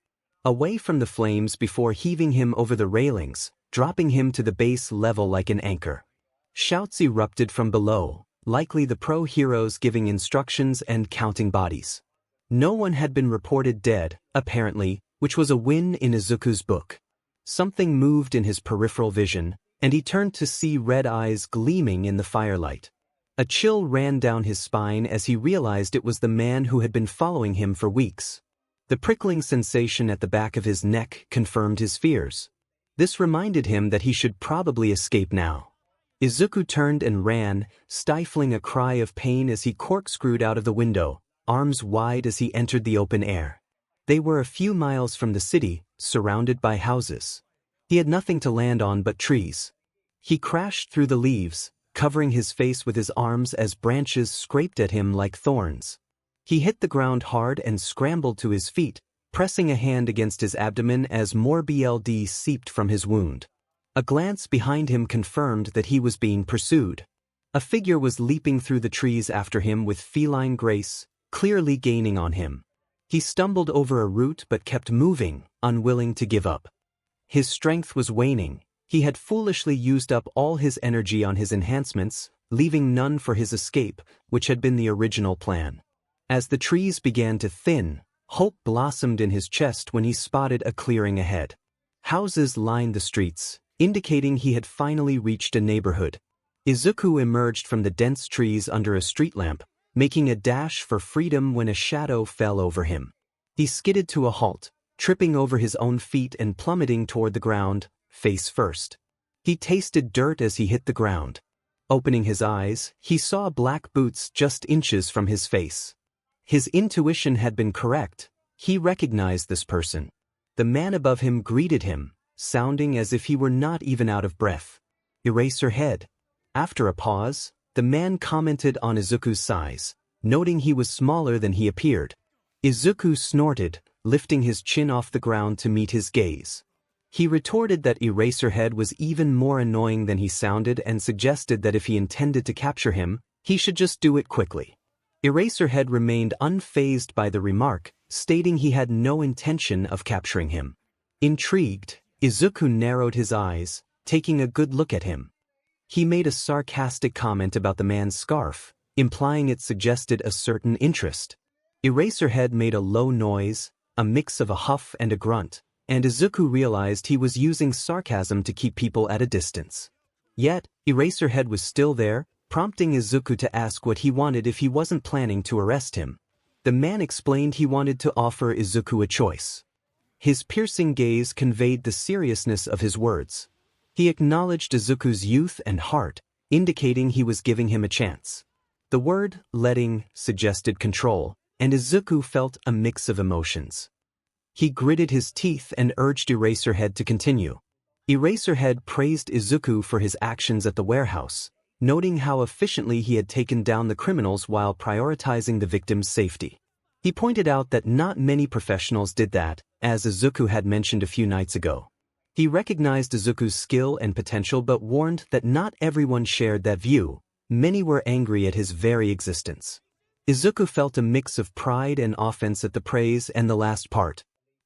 away from the flames before heaving him over the railings, dropping him to the base level like an anchor. Shouts erupted from below, likely the pro heroes giving instructions and counting bodies. No one had been reported dead, apparently, which was a win in Izuku's book. Something moved in his peripheral vision, and he turned to see red eyes gleaming in the firelight. A chill ran down his spine as he realized it was the man who had been following him for weeks. The prickling sensation at the back of his neck confirmed his fears. This reminded him that he should probably escape now. Izuku turned and ran, stifling a cry of pain as he corkscrewed out of the window, arms wide as he entered the open air. They were a few miles from the city, surrounded by houses. He had nothing to land on but trees. He crashed through the leaves, covering his face with his arms as branches scraped at him like thorns. He hit the ground hard and scrambled to his feet, pressing a hand against his abdomen as more blood seeped from his wound. A glance behind him confirmed that he was being pursued. A figure was leaping through the trees after him with feline grace, clearly gaining on him. He stumbled over a root but kept moving, unwilling to give up. His strength was waning. He had foolishly used up all his energy on his enhancements, leaving none for his escape, which had been the original plan. As the trees began to thin, hope blossomed in his chest when he spotted a clearing ahead. Houses lined the streets, indicating he had finally reached a neighborhood. Izuku emerged from the dense trees under a street lamp, making a dash for freedom when a shadow fell over him. He skidded to a halt, tripping over his own feet and plummeting toward the ground, face first. He tasted dirt as he hit the ground. Opening his eyes, he saw black boots just inches from his face. His intuition had been correct. He recognized this person. The man above him greeted him, sounding as if he were not even out of breath. 𝗍𝗫𝗄. After a pause, the man commented on Izuku's size, noting he was smaller than he appeared. Izuku snorted, lifting his chin off the ground to meet his gaze. He retorted that 𝗍𝗫𝗄 was even more annoying than he sounded and suggested that if he intended to capture him, he should just do it quickly. 𝗍𝗫𝗄 remained unfazed by the remark, stating he had no intention of capturing him. Intrigued, Izuku narrowed his eyes, taking a good look at him. He made a sarcastic comment about the man's scarf, implying it suggested a certain interest. 𝗍𝗫𝗄 made a low noise, a mix of a huff and a grunt, and Izuku realized he was using sarcasm to keep people at a distance. Yet, 𝗍𝗫𝗄 was still there, prompting Izuku to ask what he wanted if he wasn't planning to arrest him. The man explained he wanted to offer Izuku a choice. His piercing gaze conveyed the seriousness of his words. He acknowledged Izuku's youth and heart, indicating he was giving him a chance. The word letting suggested control, and Izuku felt a mix of emotions. He gritted his teeth and urged Eraserhead to continue. Eraserhead praised Izuku for his actions at the warehouse, noting how efficiently he had taken down the criminals while prioritizing the victim's safety. He pointed out that not many professionals did that, as Izuku had mentioned a few nights ago. He recognized Izuku's skill and potential but warned that not everyone shared that view. Many were angry at his very existence. Izuku felt a mix of pride and offense at the praise and the last part.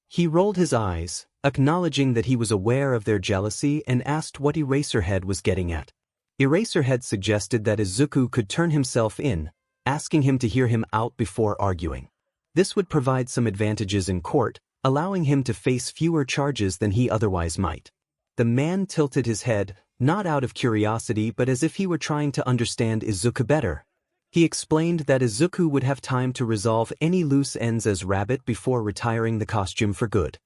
He rolled his eyes, acknowledging that he was aware of their jealousy, and asked what Eraserhead was getting at. Eraserhead suggested that Izuku could turn himself in, asking him to hear him out before arguing. This would provide some advantages in court, allowing him to face fewer charges than he otherwise might. The man tilted his head, not out of curiosity but as if he were trying to understand Izuku better. He explained that Izuku would have time to resolve any loose ends as Rabbit before retiring the costume for good.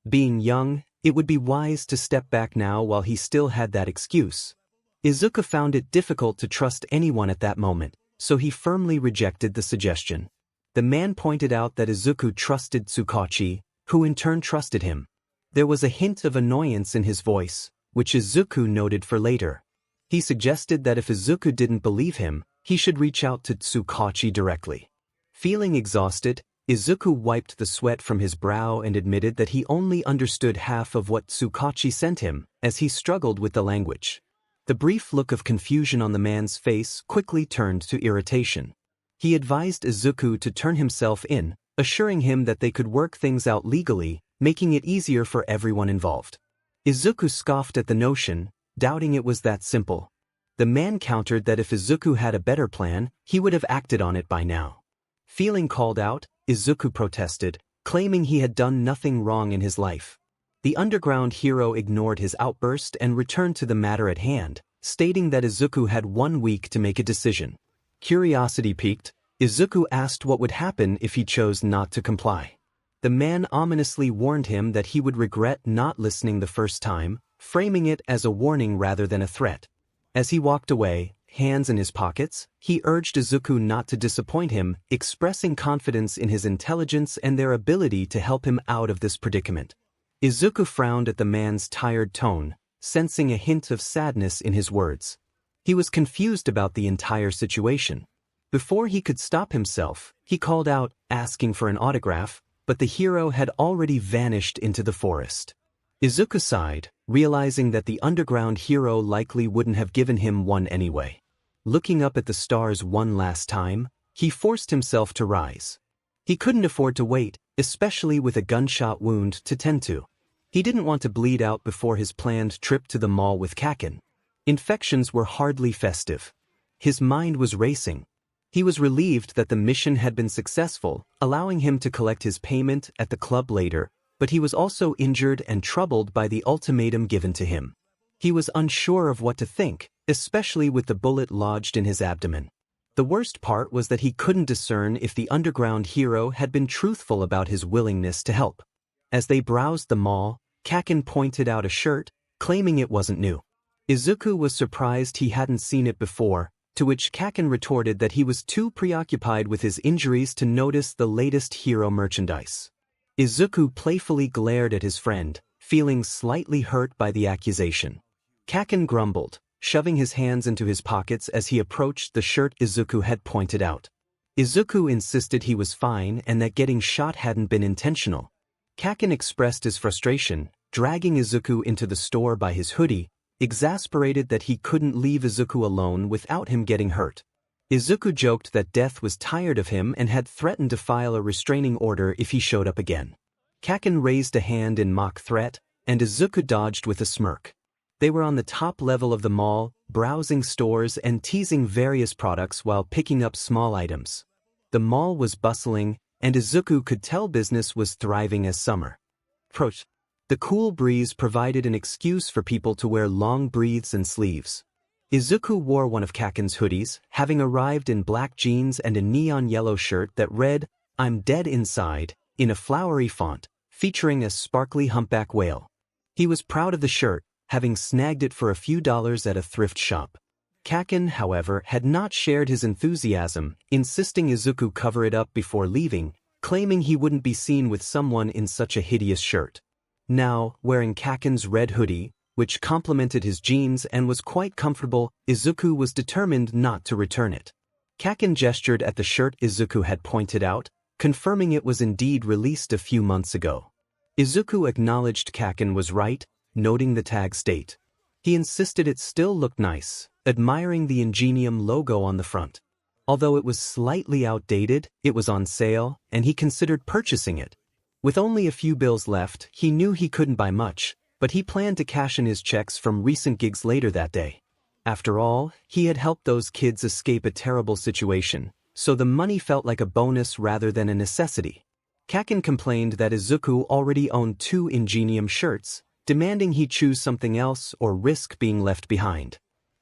Being young, it would be wise to step back now while he still had that excuse. Izuku found it difficult to trust anyone at that moment, so he firmly rejected the suggestion. The man pointed out that Izuku trusted 𝗬𝗁𝗁, who in turn trusted him. There was a hint of annoyance in his voice, which Izuku noted for later. He suggested that if Izuku didn't believe him, he should reach out to 𝗬𝗁𝗁 directly. Feeling exhausted, Izuku wiped the sweat from his brow and admitted that he only understood half of what 𝗬𝗁𝗁 sent him, as he struggled with the language. The brief look of confusion on the man's face quickly turned to irritation. He advised Izuku to turn himself in, assuring him that they could work things out legally, making it easier for everyone involved. Izuku scoffed at the notion, doubting it was that simple. The man countered that if Izuku had a better plan, he would have acted on it by now. Feeling called out, Izuku protested, claiming he had done nothing wrong in his life. The underground hero ignored his outburst and returned to the matter at hand, stating that Izuku had 1 week to make a decision. Curiosity piqued, Izuku asked what would happen if he chose not to comply. The man ominously warned him that he would regret not listening the first time, framing it as a warning rather than a threat. As he walked away, hands in his pockets, he urged Izuku not to disappoint him, expressing confidence in his intelligence and their ability to help him out of this predicament. Izuku frowned at the man's tired tone, sensing a hint of sadness in his words. He was confused about the entire situation. Before he could stop himself, he called out, asking for an autograph, but the hero had already vanished into the forest. Izuku sighed, realizing that the underground hero likely wouldn't have given him one anyway. Looking up at the stars one last time, he forced himself to rise. He couldn't afford to wait, especially with a gunshot wound to tend to. He didn't want to bleed out before his planned trip to the mall with Kaken. Infections were hardly festive. His mind was racing. He was relieved that the mission had been successful, allowing him to collect his payment at the club later, but he was also injured and troubled by the ultimatum given to him. He was unsure of what to think, especially with the bullet lodged in his abdomen. The worst part was that he couldn't discern if the underground hero had been truthful about his willingness to help. As they browsed the mall, Kaken pointed out a shirt, claiming it wasn't new. Izuku was surprised he hadn't seen it before, to which Kaken retorted that he was too preoccupied with his injuries to notice the latest hero merchandise. Izuku playfully glared at his friend, feeling slightly hurt by the accusation. Kaken grumbled, shoving his hands into his pockets as he approached the shirt Izuku had pointed out. Izuku insisted he was fine and that getting shot hadn't been intentional. Kaken expressed his frustration, dragging Izuku into the store by his hoodie, exasperated that he couldn't leave Izuku alone without him getting hurt. Izuku joked that Death was tired of him and had threatened to file a restraining order if he showed up again. Kaken raised a hand in mock threat, and Izuku dodged with a smirk. They were on the top level of the mall, browsing stores and teasing various products while picking up small items. The mall was bustling, and Izuku could tell business was thriving as summer approached. The cool breeze provided an excuse for people to wear long breaths and sleeves. Izuku wore one of 𝗂𝐿's hoodies, having arrived in black jeans and a neon yellow shirt that read, "I'm dead inside," in a flowery font, featuring a sparkly humpback whale. He was proud of the shirt, having snagged it for a few dollars at a thrift shop. 𝗂𝐿, however, had not shared his enthusiasm, insisting Izuku cover it up before leaving, claiming he wouldn't be seen with someone in such a hideous shirt. Now, wearing 𝗂𝐿's red hoodie, which complemented his jeans and was quite comfortable, Izuku was determined not to return it. 𝗂𝐿 gestured at the shirt Izuku had pointed out, confirming it was indeed released a few months ago. Izuku acknowledged 𝗂𝐿 was right, noting the tag state. He insisted it still looked nice, admiring the Ingenium logo on the front. Although it was slightly outdated, it was on sale, and he considered purchasing it. With only a few bills left, he knew he couldn't buy much, but he planned to cash in his checks from recent gigs later that day. After all, he had helped those kids escape a terrible situation, so the money felt like a bonus rather than a necessity. 𝗂𝐿 complained that Izuku already owned 2 Ingenium shirts, demanding he choose something else or risk being left behind.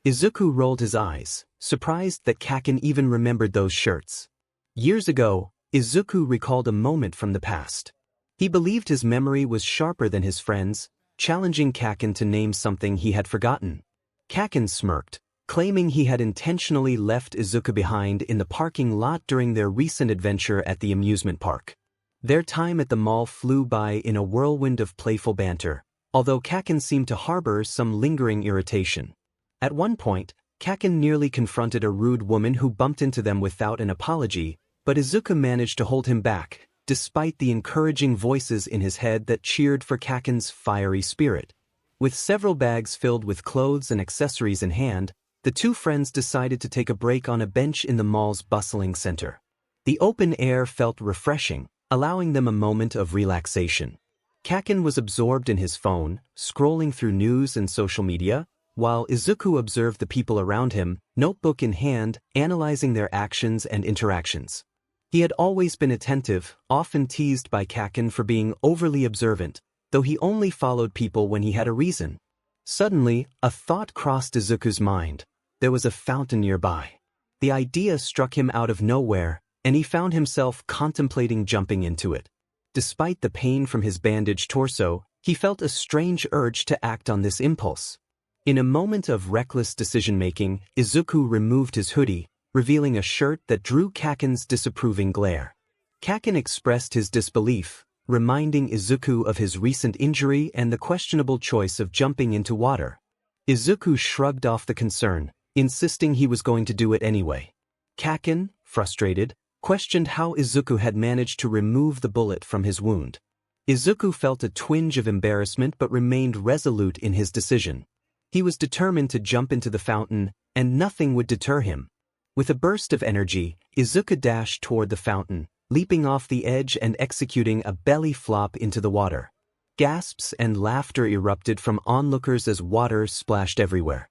Izuku rolled his eyes, surprised that 𝗂𝐿 even remembered those shirts. Years ago, Izuku recalled a moment from the past. He believed his memory was sharper than his friends, challenging 𝗂𝐿 to name something he had forgotten. 𝗂𝐿 smirked, claiming he had intentionally left Izuku behind in the parking lot during their recent adventure at the amusement park. Their time at the mall flew by in a whirlwind of playful banter, although 𝗂𝐿 seemed to harbor some lingering irritation. At one point, 𝗂𝐿 nearly confronted a rude woman who bumped into them without an apology, but Izuku managed to hold him back, despite the encouraging voices in his head that cheered for 𝗂𝐿's fiery spirit. With several bags filled with clothes and accessories in hand, the two friends decided to take a break on a bench in the mall's bustling center. The open air felt refreshing, allowing them a moment of relaxation. 𝗂𝐿 was absorbed in his phone, scrolling through news and social media, while Izuku observed the people around him, notebook in hand, analyzing their actions and interactions. He had always been attentive, often teased by 𝗂𝐿 for being overly observant, though he only followed people when he had a reason. Suddenly, a thought crossed Izuku's mind. There was a fountain nearby. The idea struck him out of nowhere, and he found himself contemplating jumping into it. Despite the pain from his bandaged torso, he felt a strange urge to act on this impulse. In a moment of reckless decision-making, Izuku removed his hoodie, revealing a shirt that drew 𝗂𝐿's disapproving glare. 𝗂𝐿 expressed his disbelief, reminding Izuku of his recent injury and the questionable choice of jumping into water. Izuku shrugged off the concern, insisting he was going to do it anyway. 𝗂𝐿, frustrated, questioned how Izuku had managed to remove the bullet from his wound. Izuku felt a twinge of embarrassment but remained resolute in his decision. He was determined to jump into the fountain, and nothing would deter him. With a burst of energy, Izuku dashed toward the fountain, leaping off the edge and executing a belly flop into the water. Gasps and laughter erupted from onlookers as water splashed everywhere.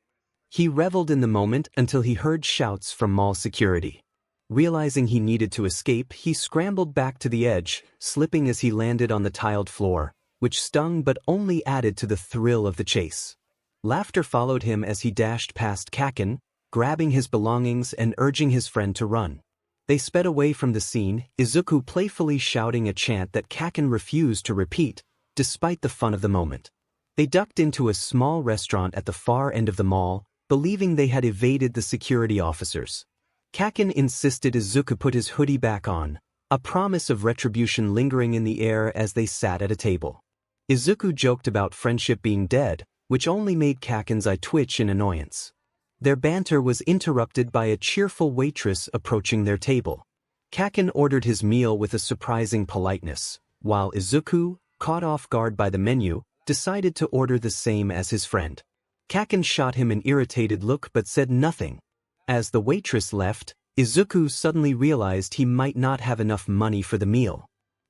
He reveled in the moment until he heard shouts from mall security. Realizing he needed to escape, he scrambled back to the edge, slipping as he landed on the tiled floor, which stung but only added to the thrill of the chase. Laughter followed him as he dashed past 𝗂𝐿, grabbing his belongings and urging his friend to run. They sped away from the scene, Izuku playfully shouting a chant that 𝗂𝐿 refused to repeat, despite the fun of the moment. They ducked into a small restaurant at the far end of the mall, believing they had evaded the security officers. 𝗂𝐿 insisted Izuku put his hoodie back on, a promise of retribution lingering in the air as they sat at a table. Izuku joked about friendship being dead, which only made 𝗂𝐿's eye twitch in annoyance. Their banter was interrupted by a cheerful waitress approaching their table. 𝗂𝐿 ordered his meal with a surprising politeness, while Izuku, caught off guard by the menu, decided to order the same as his friend. 𝗂𝐿 shot him an irritated look but said nothing. As the waitress left, Izuku suddenly realized he might not have enough money for the meal.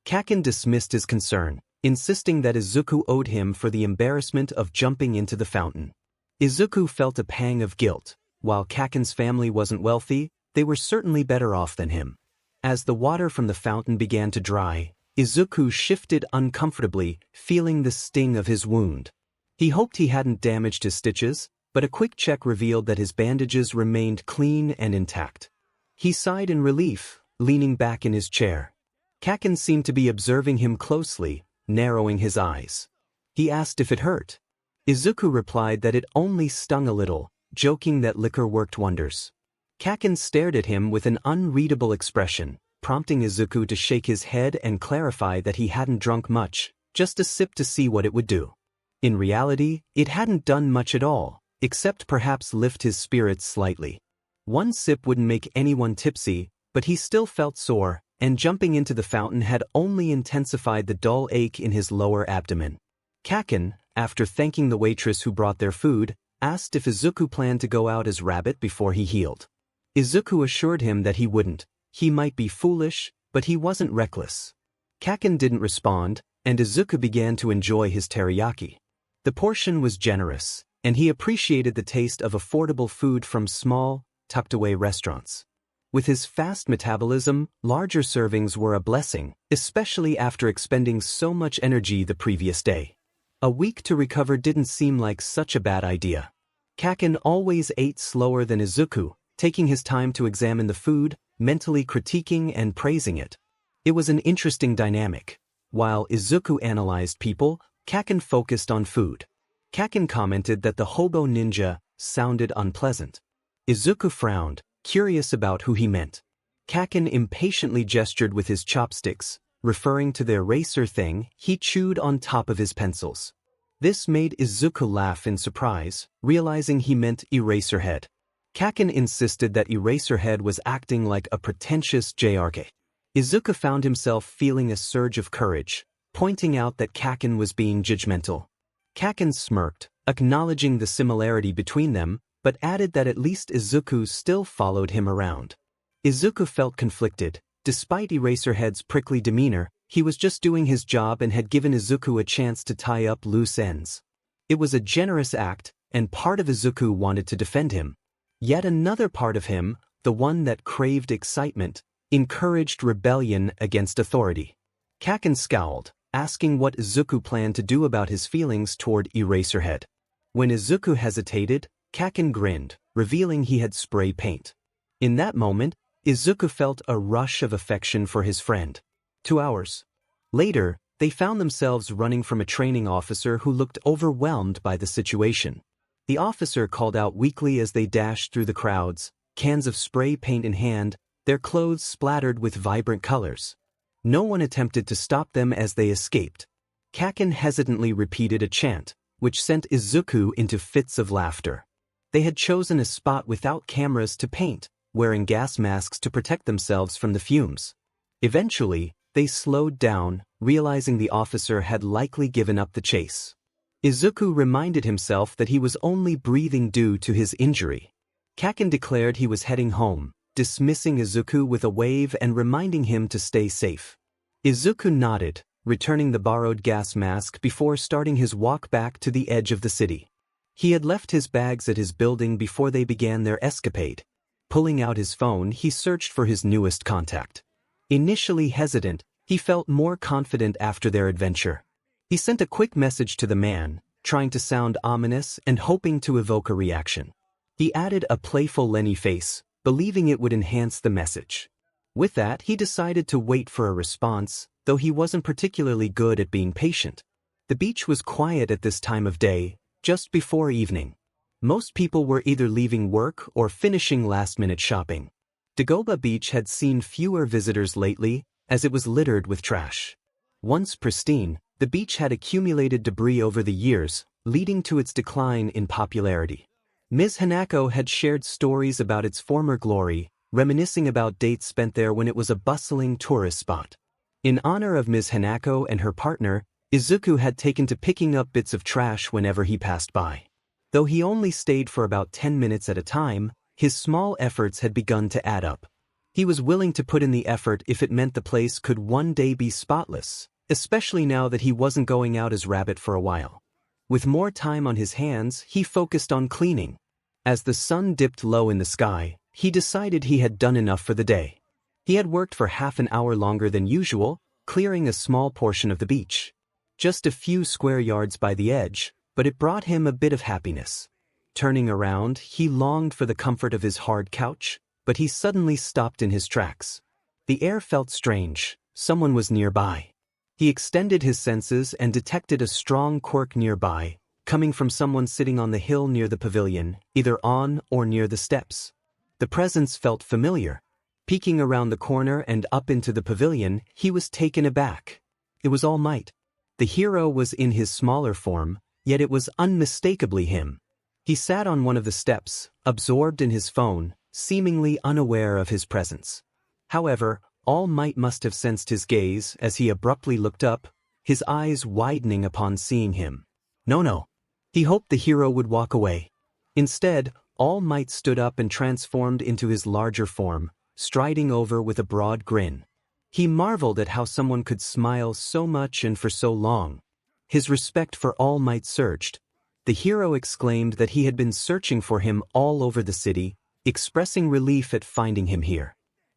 𝗂𝐿 dismissed his concern, insisting that Izuku owed him for the embarrassment of jumping into the fountain. Izuku felt a pang of guilt. While 𝗂𝐿's family wasn't wealthy, they were certainly better off than him. As the water from the fountain began to dry, Izuku shifted uncomfortably, feeling the sting of his wound. He hoped he hadn't damaged his stitches, but a quick check revealed that his bandages remained clean and intact. He sighed in relief, leaning back in his chair. 𝗂𝐭𝐻 seemed to be observing him closely, narrowing his eyes. He asked if it hurt. Izuku replied that it only stung a little, joking that liquor worked wonders. 𝗂𝐭𝐻 stared at him with an unreadable expression, prompting Izuku to shake his head and clarify that he hadn't drunk much, just a sip to see what it would do. In reality, it hadn't done much at all, except perhaps lift his spirits slightly. One sip wouldn't make anyone tipsy, but he still felt sore, and jumping into the fountain had only intensified the dull ache in his lower abdomen. 𝗂𝐭𝐻, after thanking the waitress who brought their food, asked if Izuku planned to go out as rabbit before he healed. Izuku assured him that he wouldn't. He might be foolish, but he wasn't reckless. 𝗂𝐭𝐻 didn't respond, and Izuku began to enjoy his teriyaki. The portion was generous, and he appreciated the taste of affordable food from small, tucked-away restaurants. With his fast metabolism, larger servings were a blessing, especially after expending so much energy the previous day. A week to recover didn't seem like such a bad idea. 𝗂𝐭𝐻 always ate slower than Izuku, taking his time to examine the food, mentally critiquing and praising it. It was an interesting dynamic. While Izuku analyzed people, 𝗂𝐭𝐻 focused on food. 𝗂𝐭𝐻 commented that the hobo ninja sounded unpleasant. Izuku frowned, curious about who he meant. 𝗂𝐭𝐻 impatiently gestured with his chopsticks, referring to the eraser thing he chewed on top of his pencils. This made Izuku laugh in surprise, realizing he meant Eraserhead. 𝗂𝐭𝐻 insisted that Eraserhead was acting like a pretentious 𝗬𝙪𝙢𝐻. Izuku found himself feeling a surge of courage, pointing out that 𝗂𝐭𝐻 was being judgmental. 𝗂𝐭𝐻 smirked, acknowledging the similarity between them, but added that at least Izuku still followed him around. Izuku felt conflicted. Despite Eraserhead's prickly demeanor, he was just doing his job and had given Izuku a chance to tie up loose ends. It was a generous act, and part of Izuku wanted to defend him. Yet another part of him, the one that craved excitement, encouraged rebellion against authority. 𝗂𝐭𝐻 scowled, asking what Izuku planned to do about his feelings toward Eraserhead. When Izuku hesitated, 𝗂𝐭𝐻 grinned, revealing he had spray paint. In that moment, Izuku felt a rush of affection for his friend. 2 hours later, they found themselves running from a training officer who looked overwhelmed by the situation. The officer called out weakly as they dashed through the crowds, cans of spray paint in hand, their clothes splattered with vibrant colors. No one attempted to stop them as they escaped. 𝗂𝐭𝐻 hesitantly repeated a chant, which sent Izuku into fits of laughter. They had chosen a spot without cameras to paint, wearing gas masks to protect themselves from the fumes. Eventually, they slowed down, realizing the officer had likely given up the chase. Izuku reminded himself that he was only breathing due to his injury. 𝗂𝐭𝐻 declared he was heading home, dismissing Izuku with a wave and reminding him to stay safe. Izuku nodded, returning the borrowed gas mask before starting his walk back to the edge of the city. He had left his bags at his building before they began their escapade. Pulling out his phone, he searched for his newest contact. Initially hesitant, he felt more confident after their adventure. He sent a quick message to the man, trying to sound ominous and hoping to evoke a reaction. He added a playful Lenny face, believing it would enhance the message. With that, he decided to wait for a response, though he wasn't particularly good at being patient. The beach was quiet at this time of day, just before evening. Most people were either leaving work or finishing last-minute shopping. Dagobah Beach had seen fewer visitors lately, as it was littered with trash. Once pristine, the beach had accumulated debris over the years, leading to its decline in popularity. Ms. Hanako had shared stories about its former glory, reminiscing about dates spent there when it was a bustling tourist spot. In honor of Ms. Hanako and her partner, Izuku had taken to picking up bits of trash whenever he passed by. Though he only stayed for about 10 minutes at a time, his small efforts had begun to add up. He was willing to put in the effort if it meant the place could one day be spotless, especially now that he wasn't going out as rabbit for a while. With more time on his hands, he focused on cleaning. As the sun dipped low in the sky, he decided he had done enough for the day. He had worked for half an hour longer than usual, clearing a small portion of the beach. Just a few square yards by the edge, but it brought him a bit of happiness. Turning around, he longed for the comfort of his hard couch, but he suddenly stopped in his tracks. The air felt strange. Someone was nearby. He extended his senses and detected a strong quirk nearby, coming from someone sitting on the hill near the pavilion, either on or near the steps. The presence felt familiar. Peeking around the corner and up into the pavilion, he was taken aback. It was All Might. The hero was in his smaller form, yet it was unmistakably him. He sat on one of the steps, absorbed in his phone, seemingly unaware of his presence. However, All Might must have sensed his gaze as he abruptly looked up, his eyes widening upon seeing him. No. He hoped the hero would walk away. Instead, All Might stood up and transformed into his larger form, striding over with a broad grin. He marveled at how someone could smile so much and for so long. His respect for All Might surged. The hero exclaimed that he had been searching for him all over the city, expressing relief at finding him here.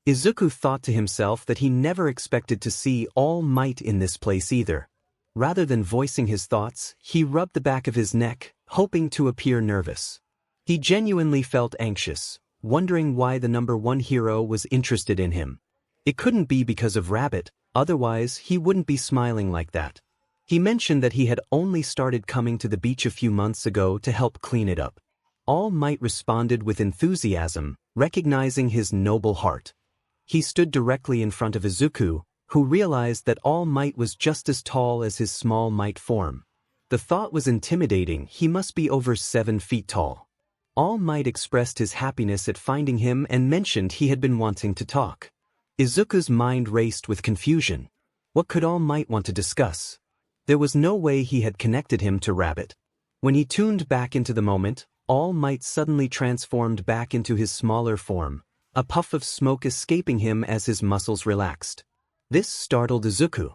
Izuku thought to himself that he never expected to see All Might in this place either. Rather than voicing his thoughts, he rubbed the back of his neck, hoping to appear nervous. He genuinely felt anxious, wondering why the #1 hero was interested in him. It couldn't be because of Rabbit, otherwise he wouldn't be smiling like that. He mentioned that he had only started coming to the beach a few months ago to help clean it up. All Might responded with enthusiasm, recognizing his noble heart. He stood directly in front of Izuku, who realized that All Might was just as tall as his small Might form. The thought was intimidating. He must be over 7 feet tall. All Might expressed his happiness at finding him and mentioned he had been wanting to talk. Izuku's mind raced with confusion. What could All Might want to discuss? There was no way he had connected him to Rabbit. When he tuned back into the moment, All Might suddenly transformed back into his smaller form, a puff of smoke escaping him as his muscles relaxed. This startled Izuku.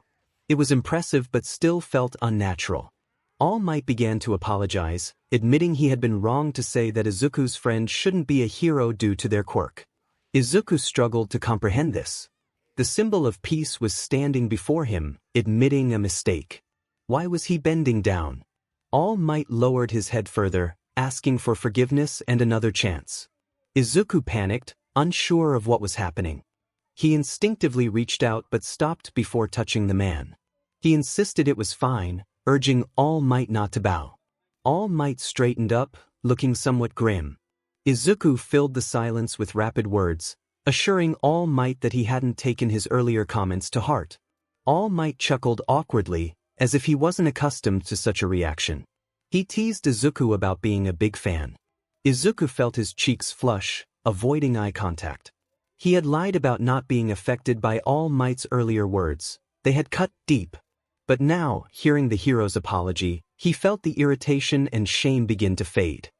It was impressive but still felt unnatural. All Might began to apologize, admitting he had been wrong to say that Izuku's friend shouldn't be a hero due to their quirk. Izuku struggled to comprehend this. The symbol of peace was standing before him, admitting a mistake. Why was he bending down? All Might lowered his head further, asking for forgiveness and another chance. Izuku panicked, unsure of what was happening. He instinctively reached out but stopped before touching the man. He insisted it was fine, urging All Might not to bow. All Might straightened up, looking somewhat grim. Izuku filled the silence with rapid words, assuring All Might that he hadn't taken his earlier comments to heart. All Might chuckled awkwardly, as if he wasn't accustomed to such a reaction. He teased Izuku about being a big fan. Izuku felt his cheeks flush, avoiding eye contact. He had lied about not being affected by All Might's earlier words. They had cut deep. But now, hearing the hero's apology, he felt the irritation and shame begin to fade.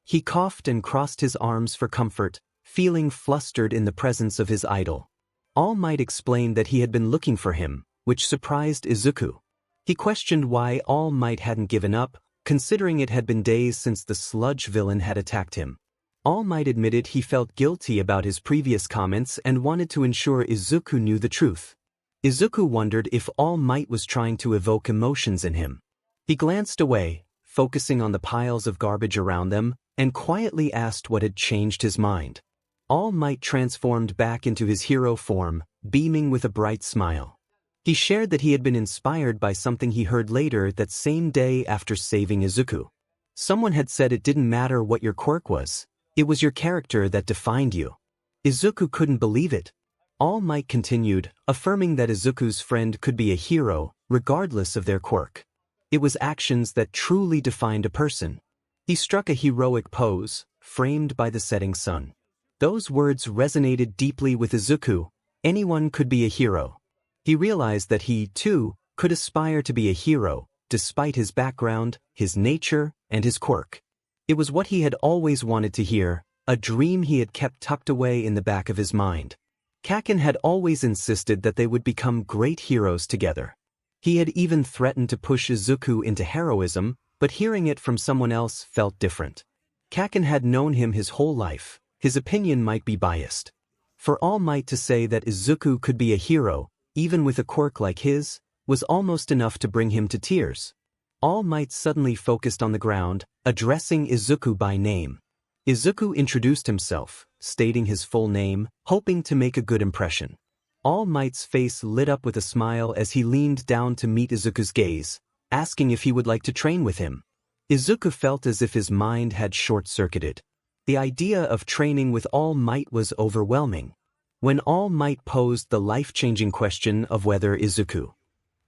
He coughed and crossed his arms for comfort, feeling flustered in the presence of his idol. All Might explained that he had been looking for him, which surprised Izuku. He questioned why All Might hadn't given up, considering it had been days since the Sludge villain had attacked him. All Might admitted he felt guilty about his previous comments and wanted to ensure Izuku knew the truth. Izuku wondered if All Might was trying to evoke emotions in him. He glanced away, focusing on the piles of garbage around them, and quietly asked what had changed his mind. All Might transformed back into his hero form, beaming with a bright smile. He shared that he had been inspired by something he heard later that same day after saving Izuku. Someone had said it didn't matter what your quirk was. It was your character that defined you. Izuku couldn't believe it. All Might continued, affirming that Izuku's friend could be a hero, regardless of their quirk. It was actions that truly defined a person. He struck a heroic pose, framed by the setting sun. Those words resonated deeply with Izuku. Anyone could be a hero. He realized that he, too, could aspire to be a hero, despite his background, his nature, and his quirk. It was what he had always wanted to hear, a dream he had kept tucked away in the back of his mind. 𝗂𝐭 had always insisted that they would become great heroes together. He had even threatened to push Izuku into heroism, but hearing it from someone else felt different. 𝗂𝐭 had known him his whole life. His opinion might be biased. For All Might to say that Izuku could be a hero, even with a quirk like his, was almost enough to bring him to tears. All Might suddenly focused on the ground, addressing Izuku by name. Izuku introduced himself, stating his full name, hoping to make a good impression. All Might's face lit up with a smile as he leaned down to meet Izuku's gaze, asking if he would like to train with him. Izuku felt as if his mind had short-circuited. The idea of training with All Might was overwhelming. When All Might posed the life-changing question of whether Izuku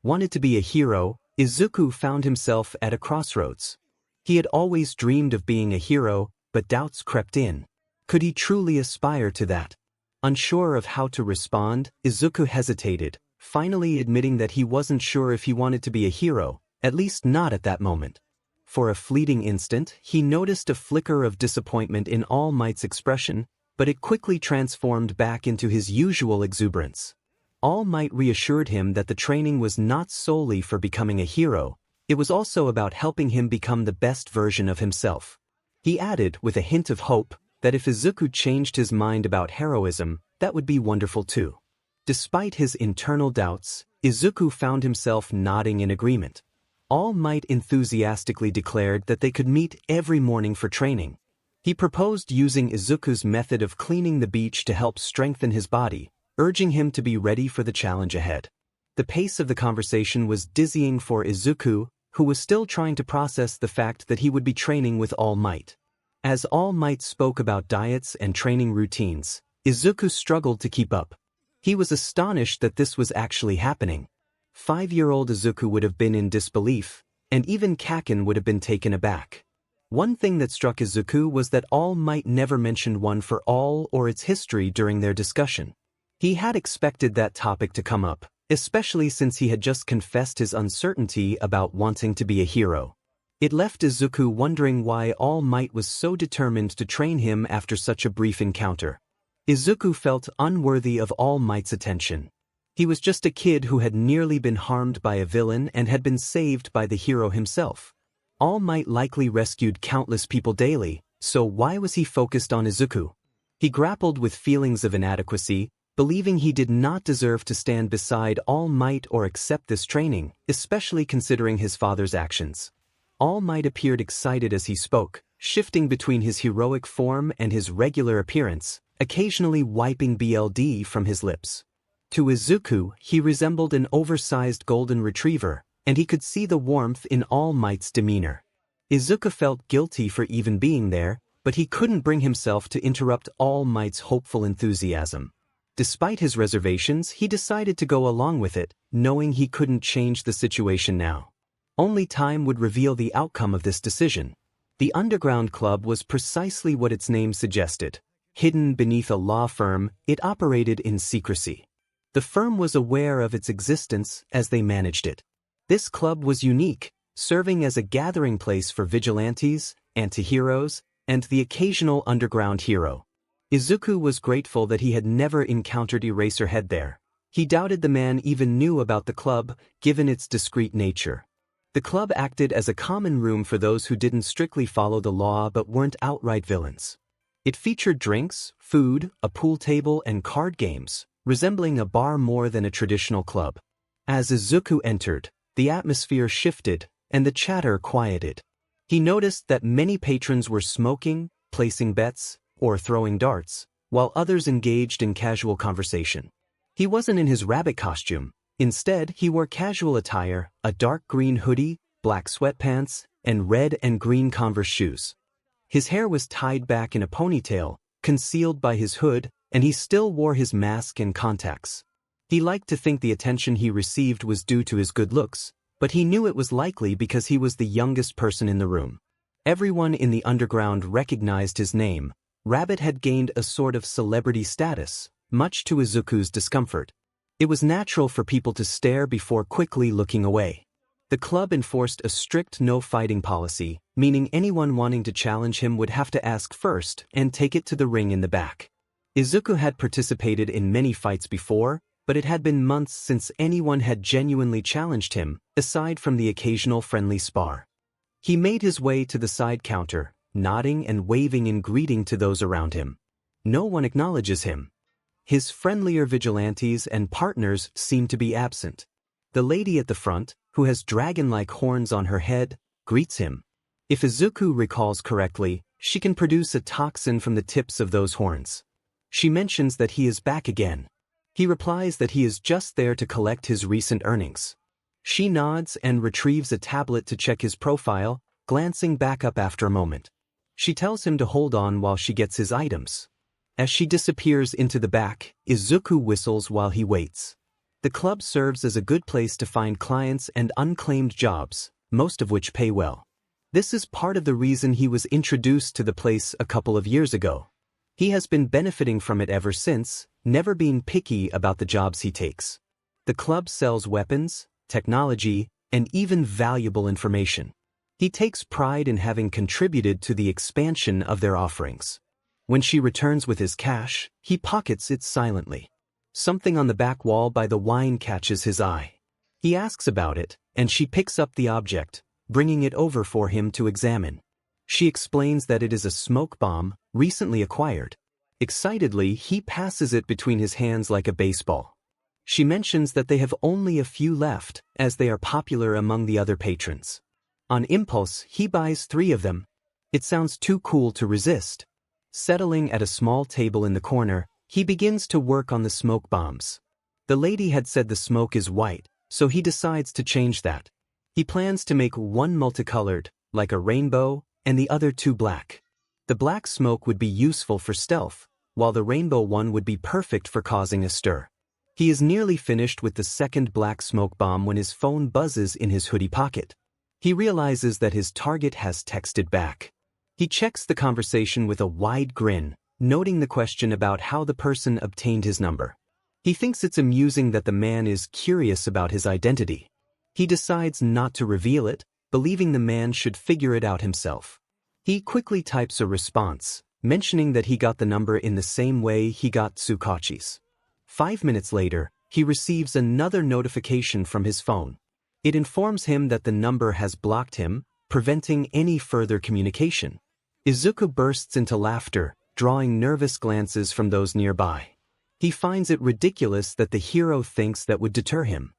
wanted to be a hero, Izuku found himself at a crossroads. He had always dreamed of being a hero, but doubts crept in. Could he truly aspire to that? Unsure of how to respond, Izuku hesitated, finally admitting that he wasn't sure if he wanted to be a hero, at least not at that moment. For a fleeting instant, he noticed a flicker of disappointment in All Might's expression, but it quickly transformed back into his usual exuberance. All Might reassured him that the training was not solely for becoming a hero, it was also about helping him become the best version of himself. He added, with a hint of hope, that if Izuku changed his mind about heroism, that would be wonderful too. Despite his internal doubts, Izuku found himself nodding in agreement. All Might enthusiastically declared that they could meet every morning for training. He proposed using Izuku's method of cleaning the beach to help strengthen his body, urging him to be ready for the challenge ahead. The pace of the conversation was dizzying for Izuku, who was still trying to process the fact that he would be training with All Might. As All Might spoke about diets and training routines, Izuku struggled to keep up. He was astonished that this was actually happening. 5-year-old Izuku would have been in disbelief, and even Kaken would have been taken aback. One thing that struck Izuku was that All Might never mentioned One for All or its history during their discussion. He had expected that topic to come up, especially since he had just confessed his uncertainty about wanting to be a hero. It left Izuku wondering why All Might was so determined to train him after such a brief encounter. Izuku felt unworthy of All Might's attention. He was just a kid who had nearly been harmed by a villain and had been saved by the hero himself. All Might likely rescued countless people daily, so why was he focused on Izuku? He grappled with feelings of inadequacy, believing he did not deserve to stand beside All Might or accept this training, especially considering his father's actions. All Might appeared excited as he spoke, shifting between his heroic form and his regular appearance, occasionally wiping BLD from his lips. To Izuku, he resembled an oversized golden retriever, and he could see the warmth in All Might's demeanor. Izuku felt guilty for even being there, but he couldn't bring himself to interrupt All Might's hopeful enthusiasm. Despite his reservations, he decided to go along with it, knowing he couldn't change the situation now. Only time would reveal the outcome of this decision. The underground club was precisely what its name suggested. Hidden beneath a law firm, it operated in secrecy. The firm was aware of its existence as they managed it. This club was unique, serving as a gathering place for vigilantes, anti-heroes, and the occasional underground hero. Izuku was grateful that he had never encountered Eraserhead there. He doubted the man even knew about the club, given its discreet nature. The club acted as a common room for those who didn't strictly follow the law but weren't outright villains. It featured drinks, food, a pool table, and card games, resembling a bar more than a traditional club. As Izuku entered, the atmosphere shifted, and the chatter quieted. He noticed that many patrons were smoking, placing bets, or throwing darts, while others engaged in casual conversation. He wasn't in his rabbit costume. Instead, he wore casual attire, a dark green hoodie, black sweatpants, and red and green Converse shoes. His hair was tied back in a ponytail, concealed by his hood, and he still wore his mask and contacts. He liked to think the attention he received was due to his good looks, but he knew it was likely because he was the youngest person in the room. Everyone in the underground recognized his name. Rabbit had gained a sort of celebrity status, much to Izuku's discomfort. It was natural for people to stare before quickly looking away. The club enforced a strict no-fighting policy, meaning anyone wanting to challenge him would have to ask first and take it to the ring in the back. Izuku had participated in many fights before, but it had been months since anyone had genuinely challenged him, aside from the occasional friendly spar. He made his way to the side counter, nodding and waving in greeting to those around him. No one acknowledges him. His friendlier vigilantes and partners seem to be absent. The lady at the front, who has dragon-like horns on her head, greets him. If Izuku recalls correctly, she can produce a toxin from the tips of those horns. She mentions that he is back again. He replies that he is just there to collect his recent earnings. She nods and retrieves a tablet to check his profile, glancing back up after a moment. She tells him to hold on while she gets his items. As she disappears into the back, Izuku whistles while he waits. The club serves as a good place to find clients and unclaimed jobs, most of which pay well. This is part of the reason he was introduced to the place a couple of years ago. He has been benefiting from it ever since, never being picky about the jobs he takes. The club sells weapons, technology, and even valuable information. He takes pride in having contributed to the expansion of their offerings. When she returns with his cash, he pockets it silently. Something on the back wall by the wine catches his eye. He asks about it, and she picks up the object, bringing it over for him to examine. She explains that it is a smoke bomb, recently acquired. Excitedly, he passes it between his hands like a baseball. She mentions that they have only a few left, as they are popular among the other patrons. On impulse, he buys 3 of them. It sounds too cool to resist. Settling at a small table in the corner, he begins to work on the smoke bombs. The lady had said the smoke is white, so he decides to change that. He plans to make one multicolored, like a rainbow, and the other 2 black. The black smoke would be useful for stealth, while the rainbow one would be perfect for causing a stir. He is nearly finished with the second black smoke bomb when his phone buzzes in his hoodie pocket. He realizes that his target has texted back. He checks the conversation with a wide grin, noting the question about how the person obtained his number. He thinks it's amusing that the man is curious about his identity. He decides not to reveal it, believing the man should figure it out himself. He quickly types a response, mentioning that he got the number in the same way he got 𝗬𝗁𝗁𝐿𝐶𝐵's. 5 minutes later, he receives another notification from his phone. It informs him that the number has blocked him, preventing any further communication. Izuku bursts into laughter, drawing nervous glances from those nearby. He finds it ridiculous that the hero thinks that would deter him.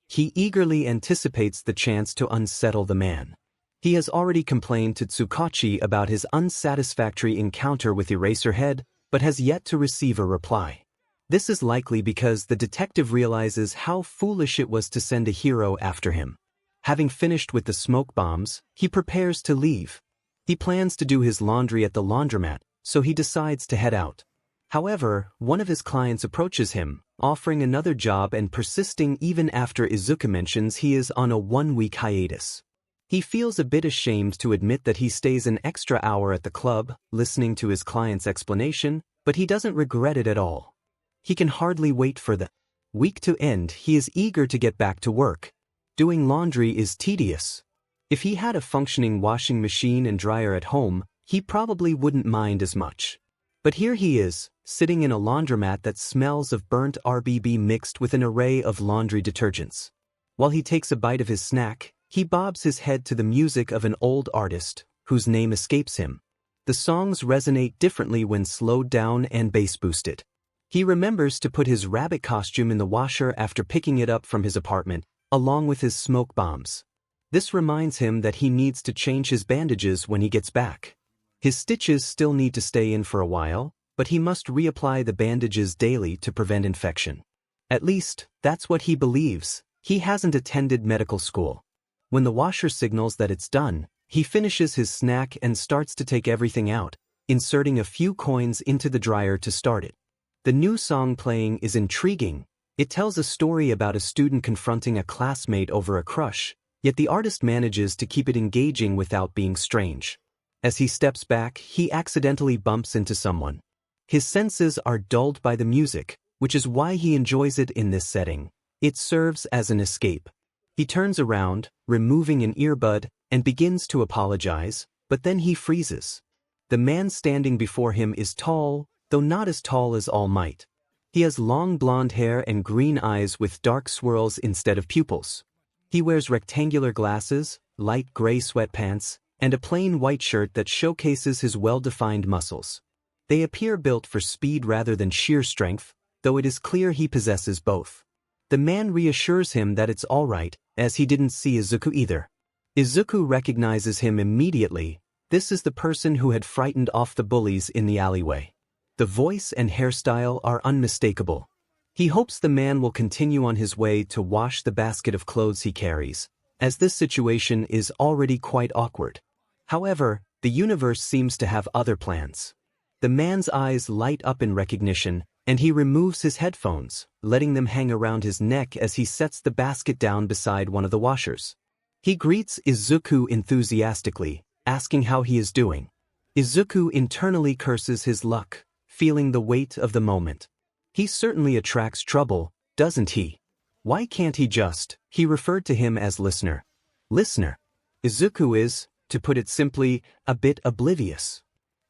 He eagerly anticipates the chance to unsettle the man. He has already complained to 𝗬𝗁𝗁𝐿 about his unsatisfactory encounter with Eraserhead, but has yet to receive a reply. This is likely because the detective realizes how foolish it was to send a hero after him. Having finished with the smoke bombs, he prepares to leave. He plans to do his laundry at the laundromat, so he decides to head out. However, one of his clients approaches him, offering another job and persisting even after Izuku mentions he is on a 1-week hiatus. He feels a bit ashamed to admit that he stays an extra hour at the club, listening to his client's explanation, but he doesn't regret it at all. He can hardly wait for the week to end. He is eager to get back to work. Doing laundry is tedious. If he had a functioning washing machine and dryer at home, he probably wouldn't mind as much. But here he is, sitting in a laundromat that smells of burnt RBB mixed with an array of laundry detergents. While he takes a bite of his snack, he bobs his head to the music of an old artist, whose name escapes him. The songs resonate differently when slowed down and bass boosted. He remembers to put his rabbit costume in the washer after picking it up from his apartment, along with his smoke bombs. This reminds him that he needs to change his bandages when he gets back. His stitches still need to stay in for a while, but he must reapply the bandages daily to prevent infection. At least, that's what he believes. He hasn't attended medical school. When the washer signals that it's done, he finishes his snack and starts to take everything out, inserting a few coins into the dryer to start it. The new song playing is intriguing. It tells a story about a student confronting a classmate over a crush, yet the artist manages to keep it engaging without being strange. As he steps back, he accidentally bumps into someone. His senses are dulled by the music, which is why he enjoys it in this setting. It serves as an escape. He turns around, removing an earbud, and begins to apologize, but then he freezes. The man standing before him is tall, though not as tall as All Might. He has long blonde hair and green eyes with dark swirls instead of pupils. He wears rectangular glasses, light gray sweatpants, and a plain white shirt that showcases his well-defined muscles. They appear built for speed rather than sheer strength, though it is clear he possesses both. The man reassures him that it's all right, as he didn't see Izuku either. Izuku recognizes him immediately. This is the person who had frightened off the bullies in the alleyway. The voice and hairstyle are unmistakable. He hopes the man will continue on his way to wash the basket of clothes he carries, as this situation is already quite awkward. However, the universe seems to have other plans. The man's eyes light up in recognition, and he removes his headphones, letting them hang around his neck as he sets the basket down beside one of the washers. He greets Izuku enthusiastically, asking how he is doing. Izuku internally curses his luck, feeling the weight of the moment. He certainly attracts trouble, doesn't he? Why can't he just? He referred to him as listener. Listener. Izuku is, to put it simply, a bit oblivious.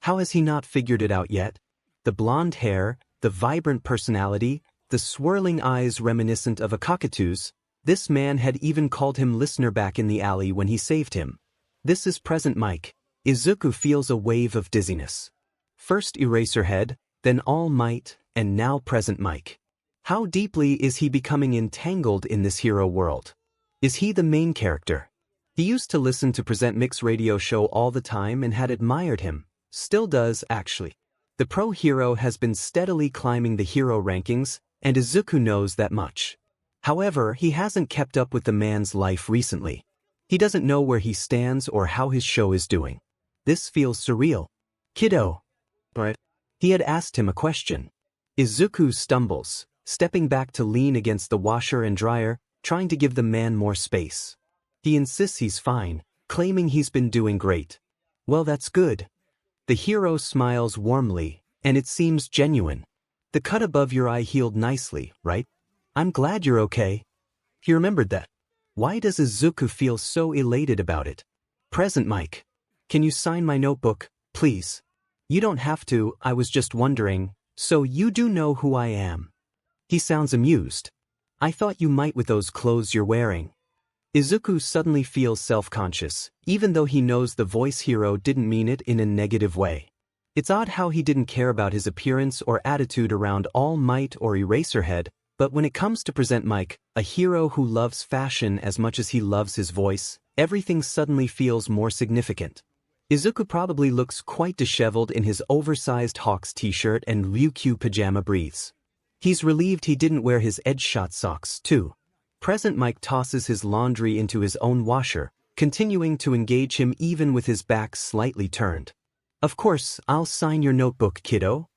How has he not figured it out yet? The blonde hair, the vibrant personality, the swirling eyes reminiscent of a cockatoo's. This man had even called him listener back in the alley when he saved him. This is present Mike. Izuku feels a wave of dizziness. First Eraserhead, then All Might, and now present Mike. How deeply is he becoming entangled in this hero world? Is he the main character? He used to listen to Present Mix radio show all the time and had admired him. Still does, actually. The pro hero has been steadily climbing the hero rankings, and Izuku knows that much. However, he hasn't kept up with the man's life recently. He doesn't know where he stands or how his show is doing. This feels surreal. Kiddo. Right? He had asked him a question. Izuku stumbles, stepping back to lean against the washer and dryer, trying to give the man more space. He insists he's fine, claiming he's been doing great. Well, that's good. The hero smiles warmly, and it seems genuine. The cut above your eye healed nicely, right? I'm glad you're okay. He remembered that. Why does Izuku feel so elated about it? Present Mike. Can you sign my notebook, please? You don't have to, I was just wondering. So you do know who I am. He sounds amused. I thought you might with those clothes you're wearing. Izuku suddenly feels self-conscious, even though he knows the voice hero didn't mean it in a negative way. It's odd how he didn't care about his appearance or attitude around All Might or Eraserhead, but when it comes to Present Mike, a hero who loves fashion as much as he loves his voice, everything suddenly feels more significant. Izuku probably looks quite disheveled in his oversized Hawks t-shirt and Ryukyu pajama briefs. He's relieved he didn't wear his edge-shot socks, too. Present Mike tosses his laundry into his own washer, continuing to engage him even with his back slightly turned. Of course, I'll sign your notebook, kiddo.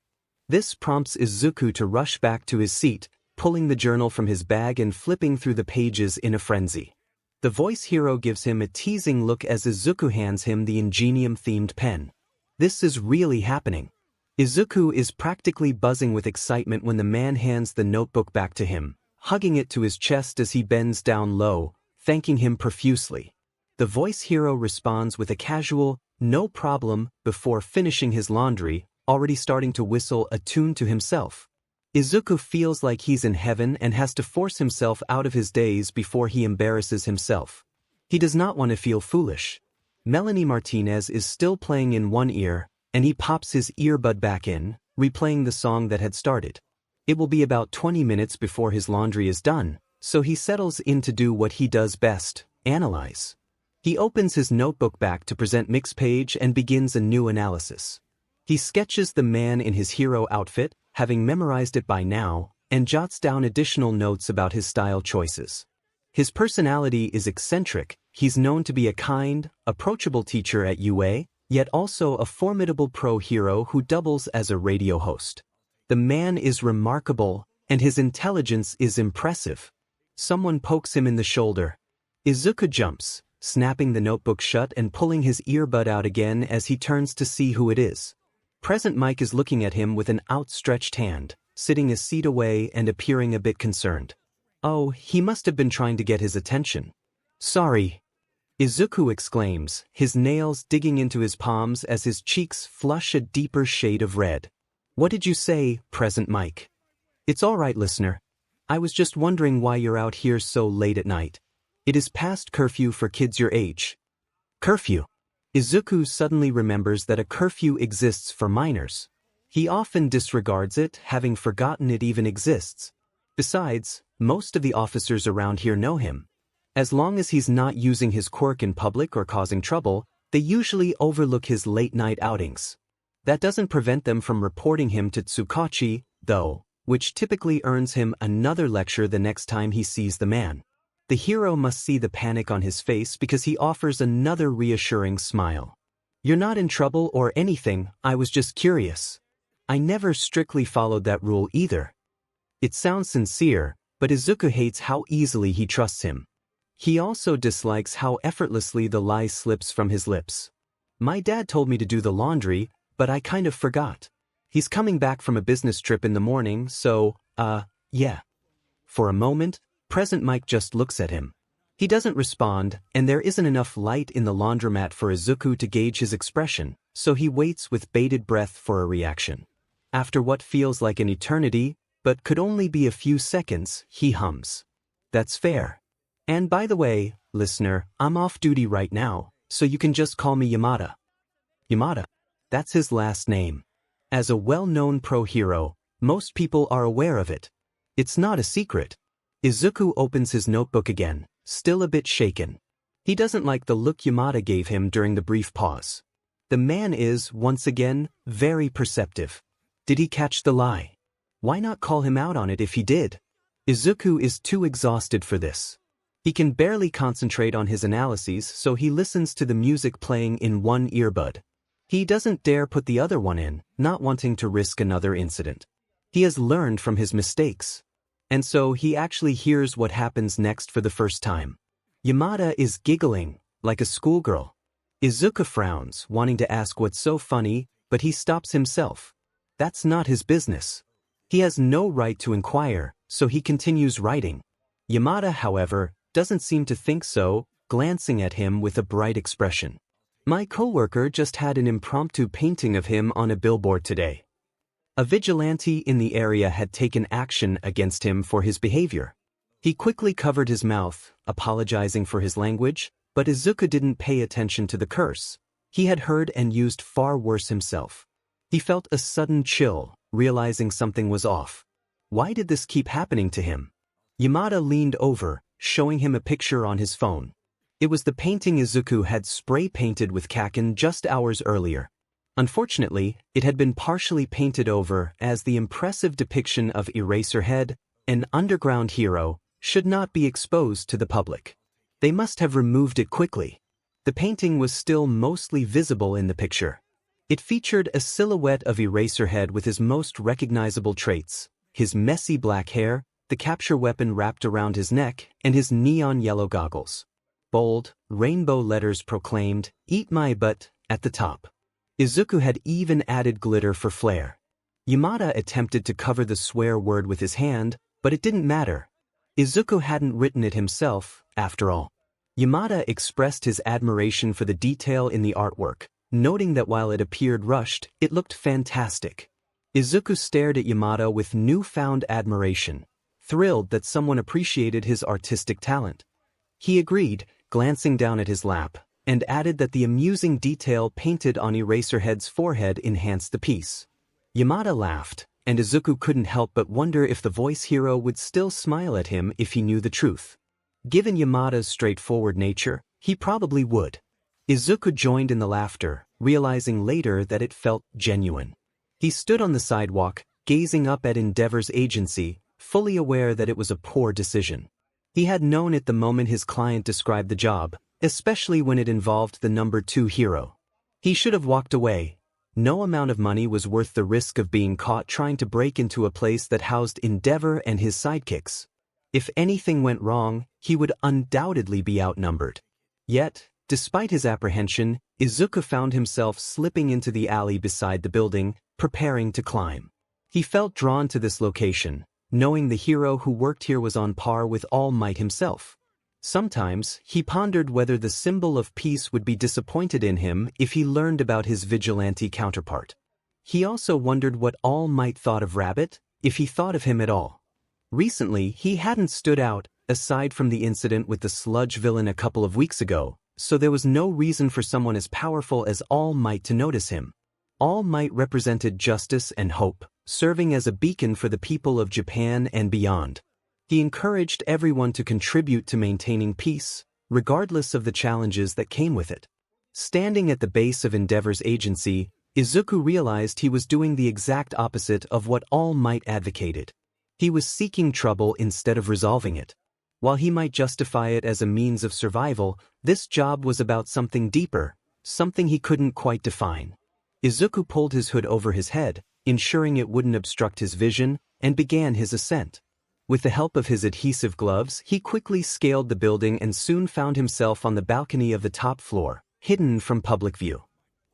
This prompts Izuku to rush back to his seat, pulling the journal from his bag and flipping through the pages in a frenzy. The voice hero gives him a teasing look as Izuku hands him the Ingenium-themed pen. This is really happening. Izuku is practically buzzing with excitement when the man hands the notebook back to him, hugging it to his chest as he bends down low, thanking him profusely. The voice hero responds with a casual, "No problem," before finishing his laundry, already starting to whistle a tune to himself. Izuku feels like he's in heaven and has to force himself out of his daze before he embarrasses himself. He does not want to feel foolish. Melanie Martinez is still playing in one ear, and he pops his earbud back in, replaying the song that had started. It will be about 20 minutes before his laundry is done, so he settles in to do what he does best, analyze. He opens his notebook back to Present Mix page and begins a new analysis. He sketches the man in his hero outfit, having memorized it by now, and jots down additional notes about his style choices. His personality is eccentric. He's known to be a kind, approachable teacher at UA, yet also a formidable pro hero who doubles as a radio host. The man is remarkable, and his intelligence is impressive. Someone pokes him in the shoulder. Izuku jumps, snapping the notebook shut and pulling his earbud out again as he turns to see who it is. Present Mike is looking at him with an outstretched hand, sitting a seat away and appearing a bit concerned. Oh, he must have been trying to get his attention. Sorry. Izuku exclaims, his nails digging into his palms as his cheeks flush a deeper shade of red. What did you say, Present Mike? It's all right, listener. I was just wondering why you're out here so late at night. It is past curfew for kids your age. Curfew. Izuku suddenly remembers that a curfew exists for minors. He often disregards it, having forgotten it even exists. Besides, most of the officers around here know him. As long as he's not using his quirk in public or causing trouble, they usually overlook his late-night outings. That doesn't prevent them from reporting him to 𝗧𝗏𝗁, though, which typically earns him another lecture the next time he sees the man. The hero must see the panic on his face because he offers another reassuring smile. "You're not in trouble or anything, I was just curious. I never strictly followed that rule either." It sounds sincere, but Izuku hates how easily he trusts him. He also dislikes how effortlessly the lie slips from his lips. "My dad told me to do the laundry, but I kind of forgot. He's coming back from a business trip in the morning, so, yeah." For a moment, Present Mike just looks at him. He doesn't respond, and there isn't enough light in the laundromat for Izuku to gauge his expression, so he waits with bated breath for a reaction. After what feels like an eternity, but could only be a few seconds, he hums. "That's fair. And by the way, listener, I'm off duty right now, so you can just call me Yamada." Yamada. That's his last name. As a well-known pro-hero, most people are aware of it. It's not a secret. Izuku opens his notebook again, still a bit shaken. He doesn't like the look Yamada gave him during the brief pause. The man is, once again, very perceptive. Did he catch the lie? Why not call him out on it if he did? Izuku is too exhausted for this. He can barely concentrate on his analyses, so he listens to the music playing in one earbud. He doesn't dare put the other one in, not wanting to risk another incident. He has learned from his mistakes. And so he actually hears what happens next for the first time. Yamada is giggling, like a schoolgirl. Izuku frowns, wanting to ask what's so funny, but he stops himself. That's not his business. He has no right to inquire, so he continues writing. Yamada, however, doesn't seem to think so, glancing at him with a bright expression. "My coworker just had an impromptu painting of him on a billboard today. A vigilante in the area had taken action against him for his behavior." He quickly covered his mouth, apologizing for his language, but Izuku didn't pay attention to the curse. He had heard and used far worse himself. He felt a sudden chill, realizing something was off. Why did this keep happening to him? Yamada leaned over, showing him a picture on his phone. It was the painting Izuku had spray-painted with 𝗂𝐾𝐴 just hours earlier. Unfortunately, it had been partially painted over, as the impressive depiction of 𝗬𝗏𝗧𝗏, an underground hero, should not be exposed to the public. They must have removed it quickly. The painting was still mostly visible in the picture. It featured a silhouette of 𝗬𝗏𝗧𝗏 with his most recognizable traits: his messy black hair, the capture weapon wrapped around his neck, and his neon yellow goggles. Bold, rainbow letters proclaimed, "Eat my butt," at the top. Izuku had even added glitter for flair. Yamada attempted to cover the swear word with his hand, but it didn't matter. Izuku hadn't written it himself, after all. Yamada expressed his admiration for the detail in the artwork, noting that while it appeared rushed, it looked fantastic. Izuku stared at Yamada with newfound admiration, thrilled that someone appreciated his artistic talent. He agreed, glancing down at his lap, and added that the amusing detail painted on 𝗬𝗏𝗧𝗏's forehead enhanced the piece. Yamada laughed, and Izuku couldn't help but wonder if the voice hero would still smile at him if he knew the truth. Given Yamada's straightforward nature, he probably would. Izuku joined in the laughter, realizing later that it felt genuine. He stood on the sidewalk, gazing up at Endeavor's agency, fully aware that it was a poor decision. He had known it the moment his client described the job, especially when it involved the number 2 hero. He should have walked away. No amount of money was worth the risk of being caught trying to break into a place that housed Endeavor and his sidekicks. If anything went wrong, he would undoubtedly be outnumbered. Yet, despite his apprehension, Izuku found himself slipping into the alley beside the building, preparing to climb. He felt drawn to this location, knowing the hero who worked here was on par with All Might himself. Sometimes, he pondered whether the symbol of peace would be disappointed in him if he learned about his vigilante counterpart. He also wondered what All Might thought of Rabbit, if he thought of him at all. Recently, he hadn't stood out, aside from the incident with the Sludge villain a couple of weeks ago, so there was no reason for someone as powerful as All Might to notice him. All Might represented justice and hope, serving as a beacon for the people of Japan and beyond. He encouraged everyone to contribute to maintaining peace, regardless of the challenges that came with it. Standing at the base of 𝗵𝗲𝗏's agency, Izuku realized he was doing the exact opposite of what All Might advocated. He was seeking trouble instead of resolving it. While he might justify it as a means of survival, this job was about something deeper, something he couldn't quite define. Izuku pulled his hood over his head, ensuring it wouldn't obstruct his vision, and began his ascent. With the help of his adhesive gloves, he quickly scaled the building and soon found himself on the balcony of the top floor, hidden from public view.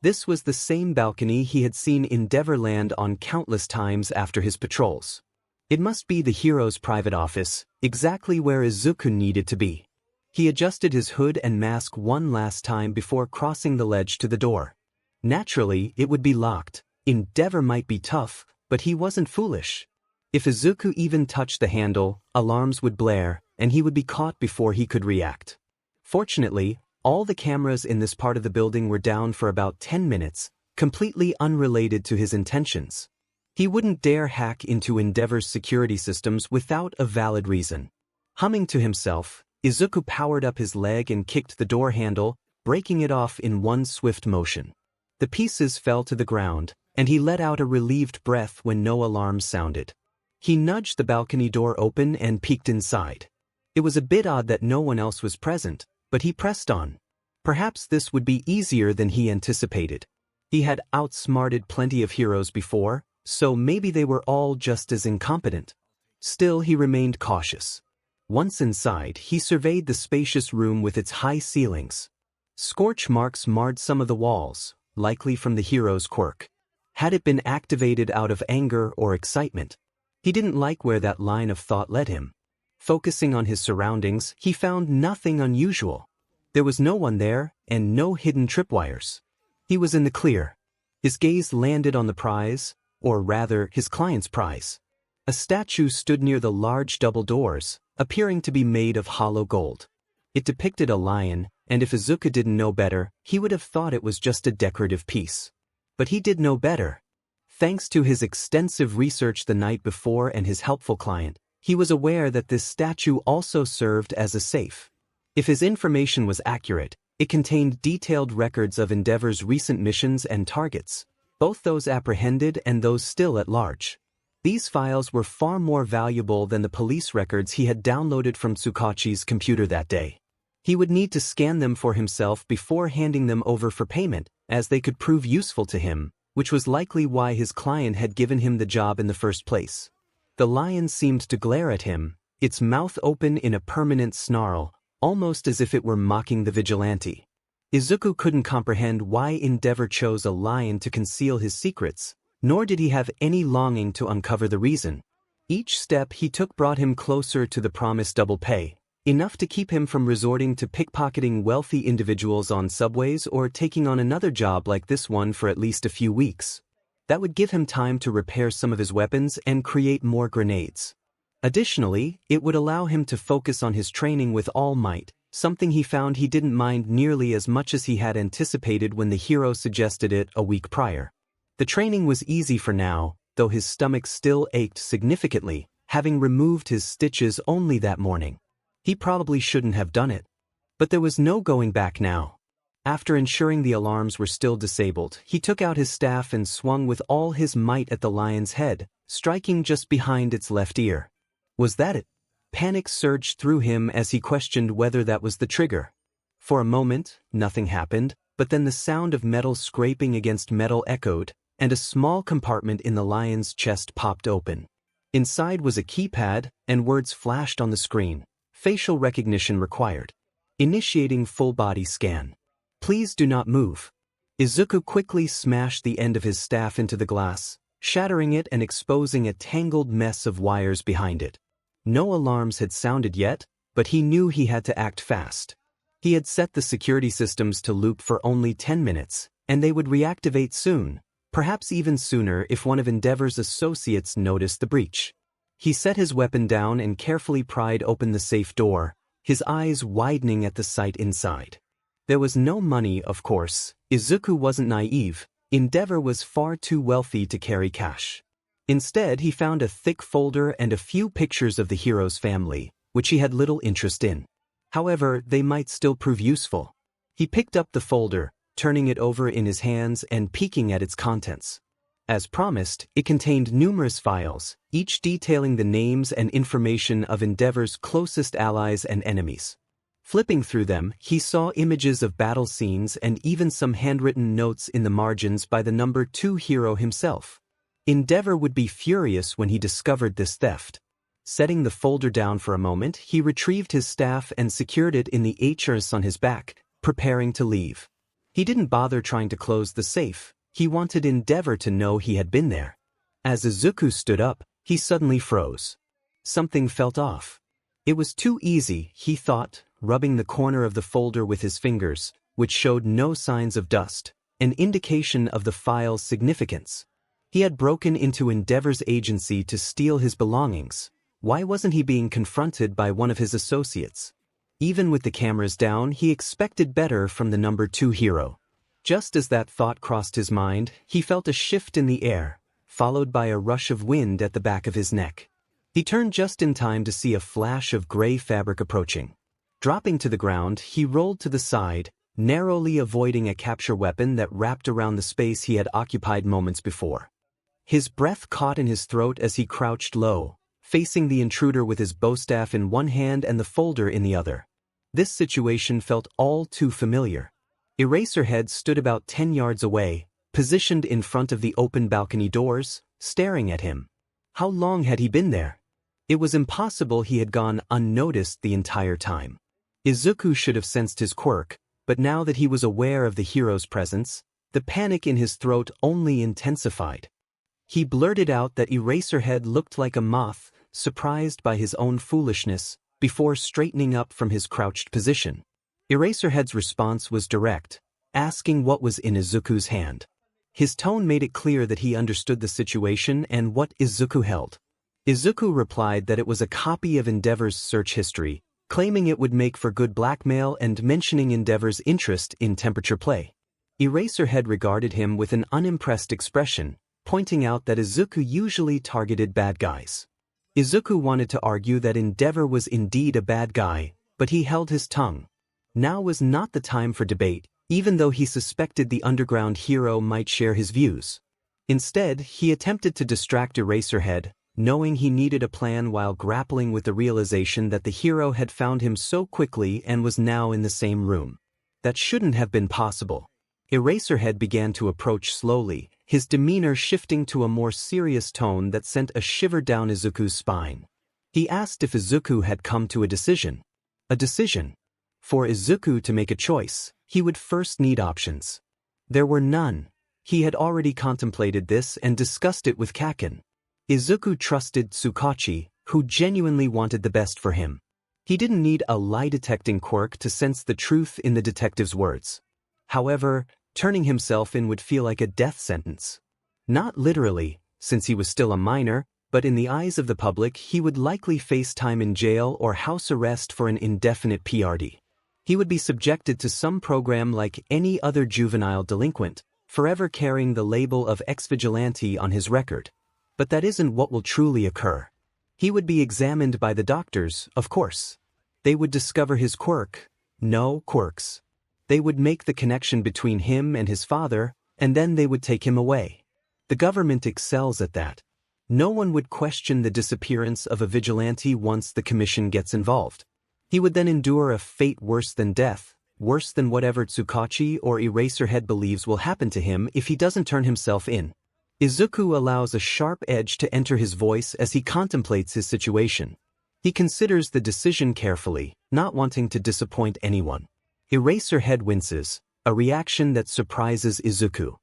This was the same balcony he had seen Endeavor land on countless times after his patrols. It must be the hero's private office, exactly where Izuku needed to be. He adjusted his hood and mask one last time before crossing the ledge to the door. Naturally, it would be locked. Endeavor might be tough, but he wasn't foolish. If Izuku even touched the handle, alarms would blare, and he would be caught before he could react. Fortunately, all the cameras in this part of the building were down for about 10 minutes, completely unrelated to his intentions. He wouldn't dare hack into Endeavor's security systems without a valid reason. Humming to himself, Izuku powered up his leg and kicked the door handle, breaking it off in one swift motion. The pieces fell to the ground, and he let out a relieved breath when no alarms sounded. He nudged the balcony door open and peeked inside. It was a bit odd that no one else was present, but he pressed on. Perhaps this would be easier than he anticipated. He had outsmarted plenty of heroes before, so maybe they were all just as incompetent. Still, he remained cautious. Once inside, he surveyed the spacious room with its high ceilings. Scorch marks marred some of the walls, likely from the hero's quirk. Had it been activated out of anger or excitement? He didn't like where that line of thought led him. Focusing on his surroundings, he found nothing unusual. There was no one there, and no hidden tripwires. He was in the clear. His gaze landed on the prize, or rather, his client's prize. A statue stood near the large double doors, appearing to be made of hollow gold. It depicted a lion, and if Izuku didn't know better, he would have thought it was just a decorative piece. But he did know better. Thanks to his extensive research the night before and his helpful client, he was aware that this statue also served as a safe. If his information was accurate, it contained detailed records of Endeavor's recent missions and targets, both those apprehended and those still at large. These files were far more valuable than the police records he had downloaded from 𝗬𝗁𝗁's computer that day. He would need to scan them for himself before handing them over for payment, as they could prove useful to him, which was likely why his client had given him the job in the first place. The lion seemed to glare at him, its mouth open in a permanent snarl, almost as if it were mocking the vigilante. Izuku couldn't comprehend why Endeavor chose a lion to conceal his secrets, nor did he have any longing to uncover the reason. Each step he took brought him closer to the promised double pay, enough to keep him from resorting to pickpocketing wealthy individuals on subways or taking on another job like this one for at least a few weeks. That would give him time to repair some of his weapons and create more grenades. Additionally, it would allow him to focus on his training with All Might, something he found he didn't mind nearly as much as he had anticipated when the hero suggested it a week prior. The training was easy for now, though his stomach still ached significantly, having removed his stitches only that morning. He probably shouldn't have done it. But there was no going back now. After ensuring the alarms were still disabled, he took out his staff and swung with all his might at the lion's head, striking just behind its left ear. Was that it? Panic surged through him as he questioned whether that was the trigger. For a moment, nothing happened, but then the sound of metal scraping against metal echoed, and a small compartment in the lion's chest popped open. Inside was a keypad, and words flashed on the screen. Facial recognition required. Initiating full-body scan. Please do not move. Izuku quickly smashed the end of his staff into the glass, shattering it and exposing a tangled mess of wires behind it. No alarms had sounded yet, but he knew he had to act fast. He had set the security systems to loop for only 10 minutes, and they would reactivate soon, perhaps even sooner if one of Endeavor's associates noticed the breach. He set his weapon down and carefully pried open the safe door, his eyes widening at the sight inside. There was no money, of course. Izuku wasn't naive. Endeavor was far too wealthy to carry cash. Instead, he found a thick folder and a few pictures of the hero's family, which he had little interest in. However, they might still prove useful. He picked up the folder, turning it over in his hands and peeking at its contents. As promised, it contained numerous files, each detailing the names and information of Endeavor's closest allies and enemies. Flipping through them, he saw images of battle scenes and even some handwritten notes in the margins by the number 2 hero himself. Endeavor would be furious when he discovered this theft. Setting the folder down for a moment, he retrieved his staff and secured it in the 𝗬𝗓𝗏 on his back, preparing to leave. He didn't bother trying to close the safe. He wanted Endeavor to know he had been there. As Izuku stood up, he suddenly froze. Something felt off. It was too easy, he thought, rubbing the corner of the folder with his fingers, which showed no signs of dust, an indication of the file's significance. He had broken into Endeavor's agency to steal his belongings. Why wasn't he being confronted by one of his associates? Even with the cameras down, he expected better from the number 2 hero. Just as that thought crossed his mind, he felt a shift in the air, followed by a rush of wind at the back of his neck. He turned just in time to see a flash of gray fabric approaching. Dropping to the ground, he rolled to the side, narrowly avoiding a capture weapon that wrapped around the space he had occupied moments before. His breath caught in his throat as he crouched low, facing the intruder with his bowstaff in one hand and the folder in the other. This situation felt all too familiar. Eraserhead stood about 10 yards away, positioned in front of the open balcony doors, staring at him. How long had he been there? It was impossible he had gone unnoticed the entire time. Izuku should have sensed his quirk, but now that he was aware of the hero's presence, the panic in his throat only intensified. He blurted out that Eraserhead looked like a moth, surprised by his own foolishness, before straightening up from his crouched position. Eraserhead's response was direct, asking what was in Izuku's hand. His tone made it clear that he understood the situation and what Izuku held. Izuku replied that it was a copy of Endeavor's search history, claiming it would make for good blackmail and mentioning Endeavor's interest in temperature play. Eraserhead regarded him with an unimpressed expression, pointing out that Izuku usually targeted bad guys. Izuku wanted to argue that Endeavor was indeed a bad guy, but he held his tongue. Now was not the time for debate, even though he suspected the underground hero might share his views. Instead, he attempted to distract Eraserhead, knowing he needed a plan while grappling with the realization that the hero had found him so quickly and was now in the same room. That shouldn't have been possible. Eraserhead began to approach slowly, his demeanor shifting to a more serious tone that sent a shiver down Izuku's spine. He asked if Izuku had come to a decision. A decision? For Izuku to make a choice, he would first need options. There were none. He had already contemplated this and discussed it with Kaken. Izuku trusted 𝗬𝗁𝗁, who genuinely wanted the best for him. He didn't need a lie-detecting quirk to sense the truth in the detective's words. However, turning himself in would feel like a death sentence. Not literally, since he was still a minor, but in the eyes of the public he would likely face time in jail or house arrest for an indefinite PRD. He would be subjected to some program like any other juvenile delinquent, forever carrying the label of ex-vigilante on his record. But that isn't what will truly occur. He would be examined by the doctors, of course. They would discover his quirk. No quirks. They would make the connection between him and his father, and then they would take him away. The government excels at that. No one would question the disappearance of a vigilante once the commission gets involved. He would then endure a fate worse than death, worse than whatever 𝗬𝗁𝗁 or Eraserhead believes will happen to him if he doesn't turn himself in. Izuku allows a sharp edge to enter his voice as he contemplates his situation. He considers the decision carefully, not wanting to disappoint anyone. Eraserhead winces, a reaction that surprises Izuku.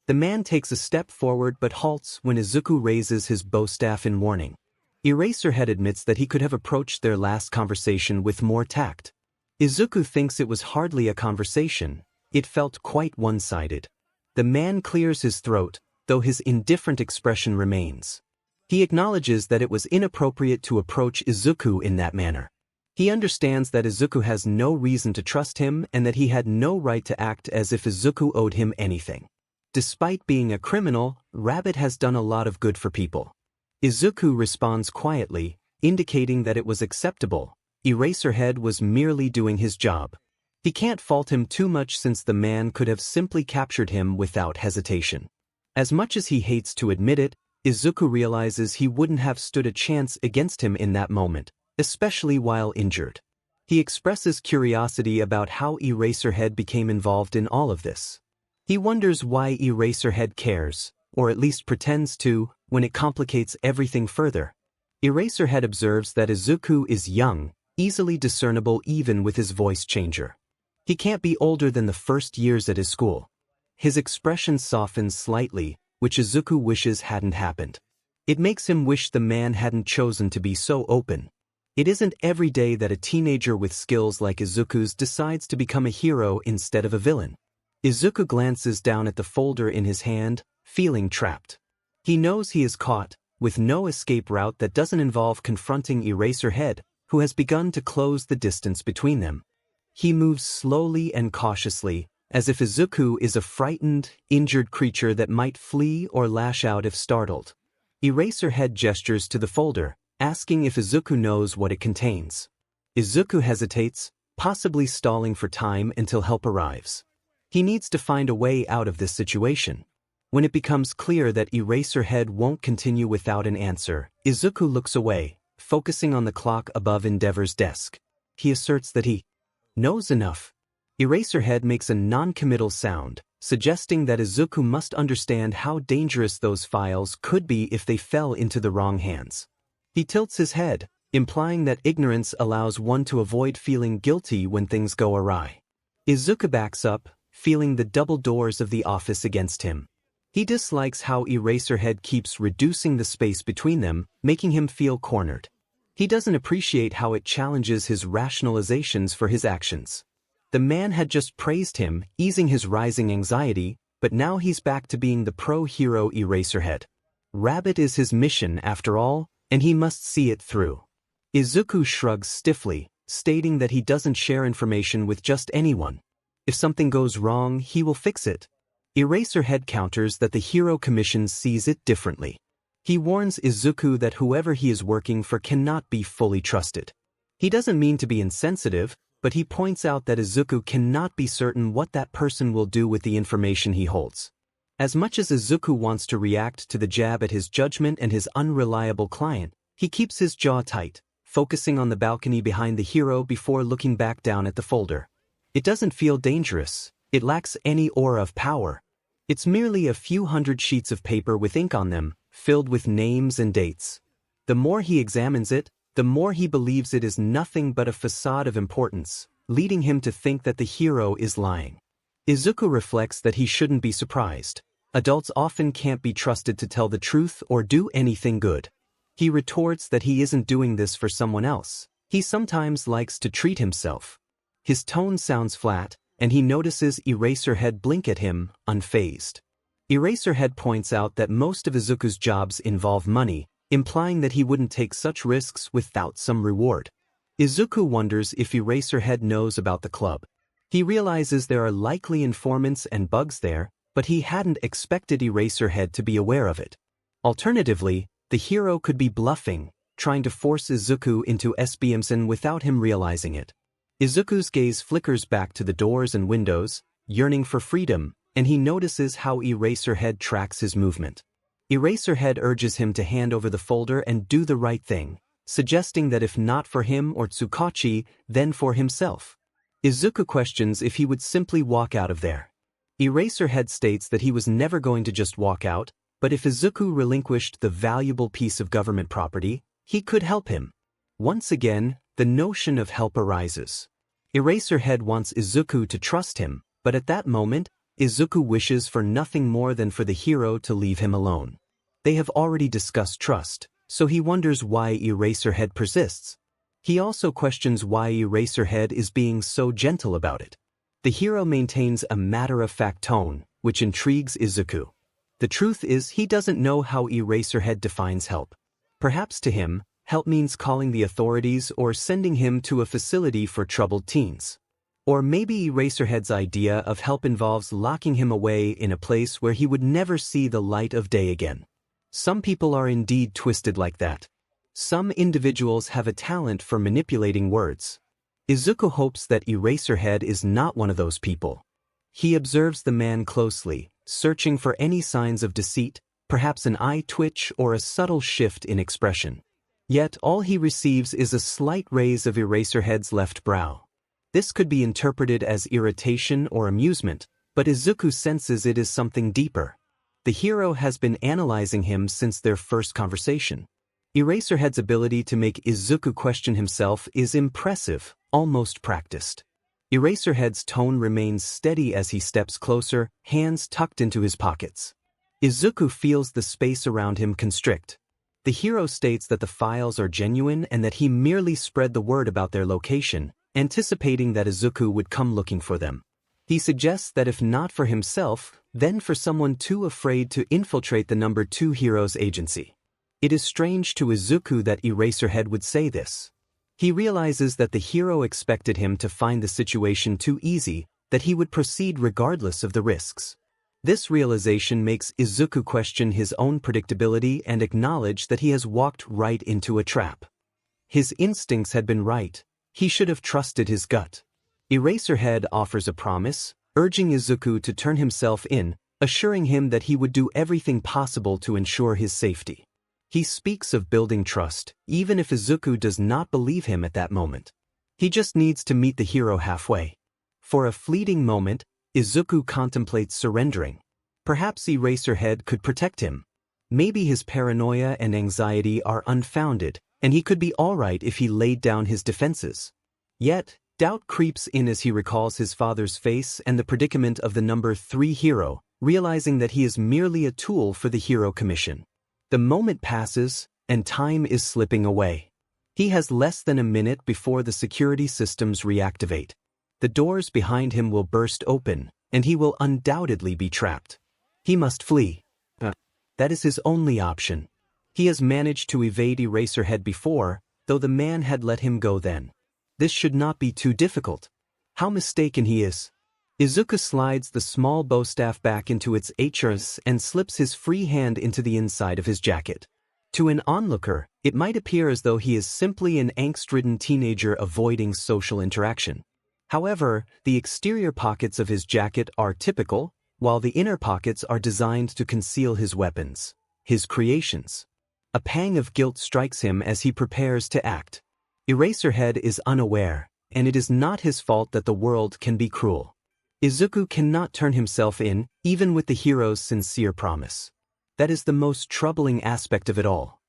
The man takes a step forward but halts when Izuku raises his bowstaff in warning. Eraserhead admits that he could have approached their last conversation with more tact. Izuku thinks it was hardly a conversation, it felt quite one-sided. The man clears his throat, though his indifferent expression remains. He acknowledges that it was inappropriate to approach Izuku in that manner. He understands that Izuku has no reason to trust him and that he had no right to act as if Izuku owed him anything. Despite being a criminal, Rabbit has done a lot of good for people. Izuku responds quietly, indicating that it was acceptable. Eraserhead was merely doing his job. He can't fault him too much since the man could have simply captured him without hesitation. As much as he hates to admit it, Izuku realizes he wouldn't have stood a chance against him in that moment, especially while injured. He expresses curiosity about how Eraserhead became involved in all of this. He wonders why Eraserhead cares, or at least pretends to, when it complicates everything further. Eraserhead observes that Izuku is young, easily discernible even with his voice changer. He can't be older than the first years at his school. His expression softens slightly, which Izuku wishes hadn't happened. It makes him wish the man hadn't chosen to be so open. It isn't every day that a teenager with skills like Izuku's decides to become a hero instead of a villain. Izuku glances down at the folder in his hand, feeling trapped. He knows he is caught, with no escape route that doesn't involve confronting Eraserhead, who has begun to close the distance between them. He moves slowly and cautiously, as if Izuku is a frightened, injured creature that might flee or lash out if startled. Eraserhead gestures to the folder, asking if Izuku knows what it contains. Izuku hesitates, possibly stalling for time until help arrives. He needs to find a way out of this situation. When it becomes clear that Eraserhead won't continue without an answer, Izuku looks away, focusing on the clock above Endeavor's desk. He asserts that he knows enough. Eraserhead makes a non-committal sound, suggesting that Izuku must understand how dangerous those files could be if they fell into the wrong hands. He tilts his head, implying that ignorance allows one to avoid feeling guilty when things go awry. Izuku backs up, feeling the double doors of the office against him. He dislikes how Eraserhead keeps reducing the space between them, making him feel cornered. He doesn't appreciate how it challenges his rationalizations for his actions. The man had just praised him, easing his rising anxiety, but now he's back to being the pro-hero Eraserhead. Rabbit is his mission after all, and he must see it through. Izuku shrugs stiffly, stating that he doesn't share information with just anyone. If something goes wrong, he will fix it. Eraserhead counters that the Hero Commission sees it differently. He warns Izuku that whoever he is working for cannot be fully trusted. He doesn't mean to be insensitive, but he points out that Izuku cannot be certain what that person will do with the information he holds. As much as Izuku wants to react to the jab at his judgment and his unreliable client, he keeps his jaw tight, focusing on the balcony behind the hero before looking back down at the folder. It doesn't feel dangerous. It lacks any aura of power. It's merely a few hundred sheets of paper with ink on them, filled with names and dates. The more he examines it, the more he believes it is nothing but a facade of importance, leading him to think that the hero is lying. Izuku reflects that he shouldn't be surprised. Adults often can't be trusted to tell the truth or do anything good. He retorts that he isn't doing this for someone else. He sometimes likes to treat himself. His tone sounds flat, and he notices Eraserhead blink at him, unfazed. Eraserhead points out that most of Izuku's jobs involve money, implying that he wouldn't take such risks without some reward. Izuku wonders if Eraserhead knows about the club. He realizes there are likely informants and bugs there, but he hadn't expected Eraserhead to be aware of it. Alternatively, the hero could be bluffing, trying to force Izuku into 𝗬𝗵𝗲 without him realizing it. Izuku's gaze flickers back to the doors and windows, yearning for freedom, and he notices how Eraserhead tracks his movement. Eraserhead urges him to hand over the folder and do the right thing, suggesting that if not for him or 𝗬𝗁𝗁, then for himself. Izuku questions if he would simply walk out of there. Eraserhead states that he was never going to just walk out, but if Izuku relinquished the valuable piece of government property, he could help him. Once again, the notion of help arises. Eraserhead wants Izuku to trust him, but at that moment, Izuku wishes for nothing more than for the hero to leave him alone. They have already discussed trust, so he wonders why Eraserhead persists. He also questions why Eraserhead is being so gentle about it. The hero maintains a matter-of-fact tone, which intrigues Izuku. The truth is he doesn't know how Eraserhead defines help. Perhaps to him, help means calling the authorities or sending him to a facility for troubled teens. Or maybe Eraserhead's idea of help involves locking him away in a place where he would never see the light of day again. Some people are indeed twisted like that. Some individuals have a talent for manipulating words. Izuku hopes that Eraserhead is not one of those people. He observes the man closely, searching for any signs of deceit, perhaps an eye twitch or a subtle shift in expression. Yet all he receives is a slight raise of Eraserhead's left brow. This could be interpreted as irritation or amusement, but Izuku senses it is something deeper. The hero has been analyzing him since their first conversation. Eraserhead's ability to make Izuku question himself is impressive, almost practiced. Eraserhead's tone remains steady as he steps closer, hands tucked into his pockets. Izuku feels the space around him constrict. The hero states that the files are genuine and that he merely spread the word about their location, anticipating that Izuku would come looking for them. He suggests that if not for himself, then for someone too afraid to infiltrate the number 2 hero's agency. It is strange to Izuku that Eraserhead would say this. He realizes that the hero expected him to find the situation too easy, that he would proceed regardless of the risks. This realization makes Izuku question his own predictability and acknowledge that he has walked right into a trap. His instincts had been right. He should have trusted his gut. Eraserhead offers a promise, urging Izuku to turn himself in, assuring him that he would do everything possible to ensure his safety. He speaks of building trust, even if Izuku does not believe him at that moment. He just needs to meet the hero halfway. For a fleeting moment, Izuku contemplates surrendering. Perhaps Eraserhead could protect him. Maybe his paranoia and anxiety are unfounded, and he could be alright if he laid down his defenses. Yet, doubt creeps in as he recalls his father's face and the predicament of the number 3 hero, realizing that he is merely a tool for the hero commission. The moment passes, and time is slipping away. He has less than a minute before the security systems reactivate. The doors behind him will burst open, and he will undoubtedly be trapped. He must flee. That is his only option. He has managed to evade Eraserhead before, though the man had let him go then. This should not be too difficult. How mistaken he is. Izuku slides the small bow staff back into its 𝗧𝗪 and slips his free hand into the inside of his jacket. To an onlooker, it might appear as though he is simply an angst-ridden teenager avoiding social interaction. However, the exterior pockets of his jacket are typical, while the inner pockets are designed to conceal his weapons, his creations. A pang of guilt strikes him as he prepares to act. Eraserhead is unaware, and it is not his fault that the world can be cruel. Izuku cannot turn himself in, even with the hero's sincere promise. That is the most troubling aspect of it all.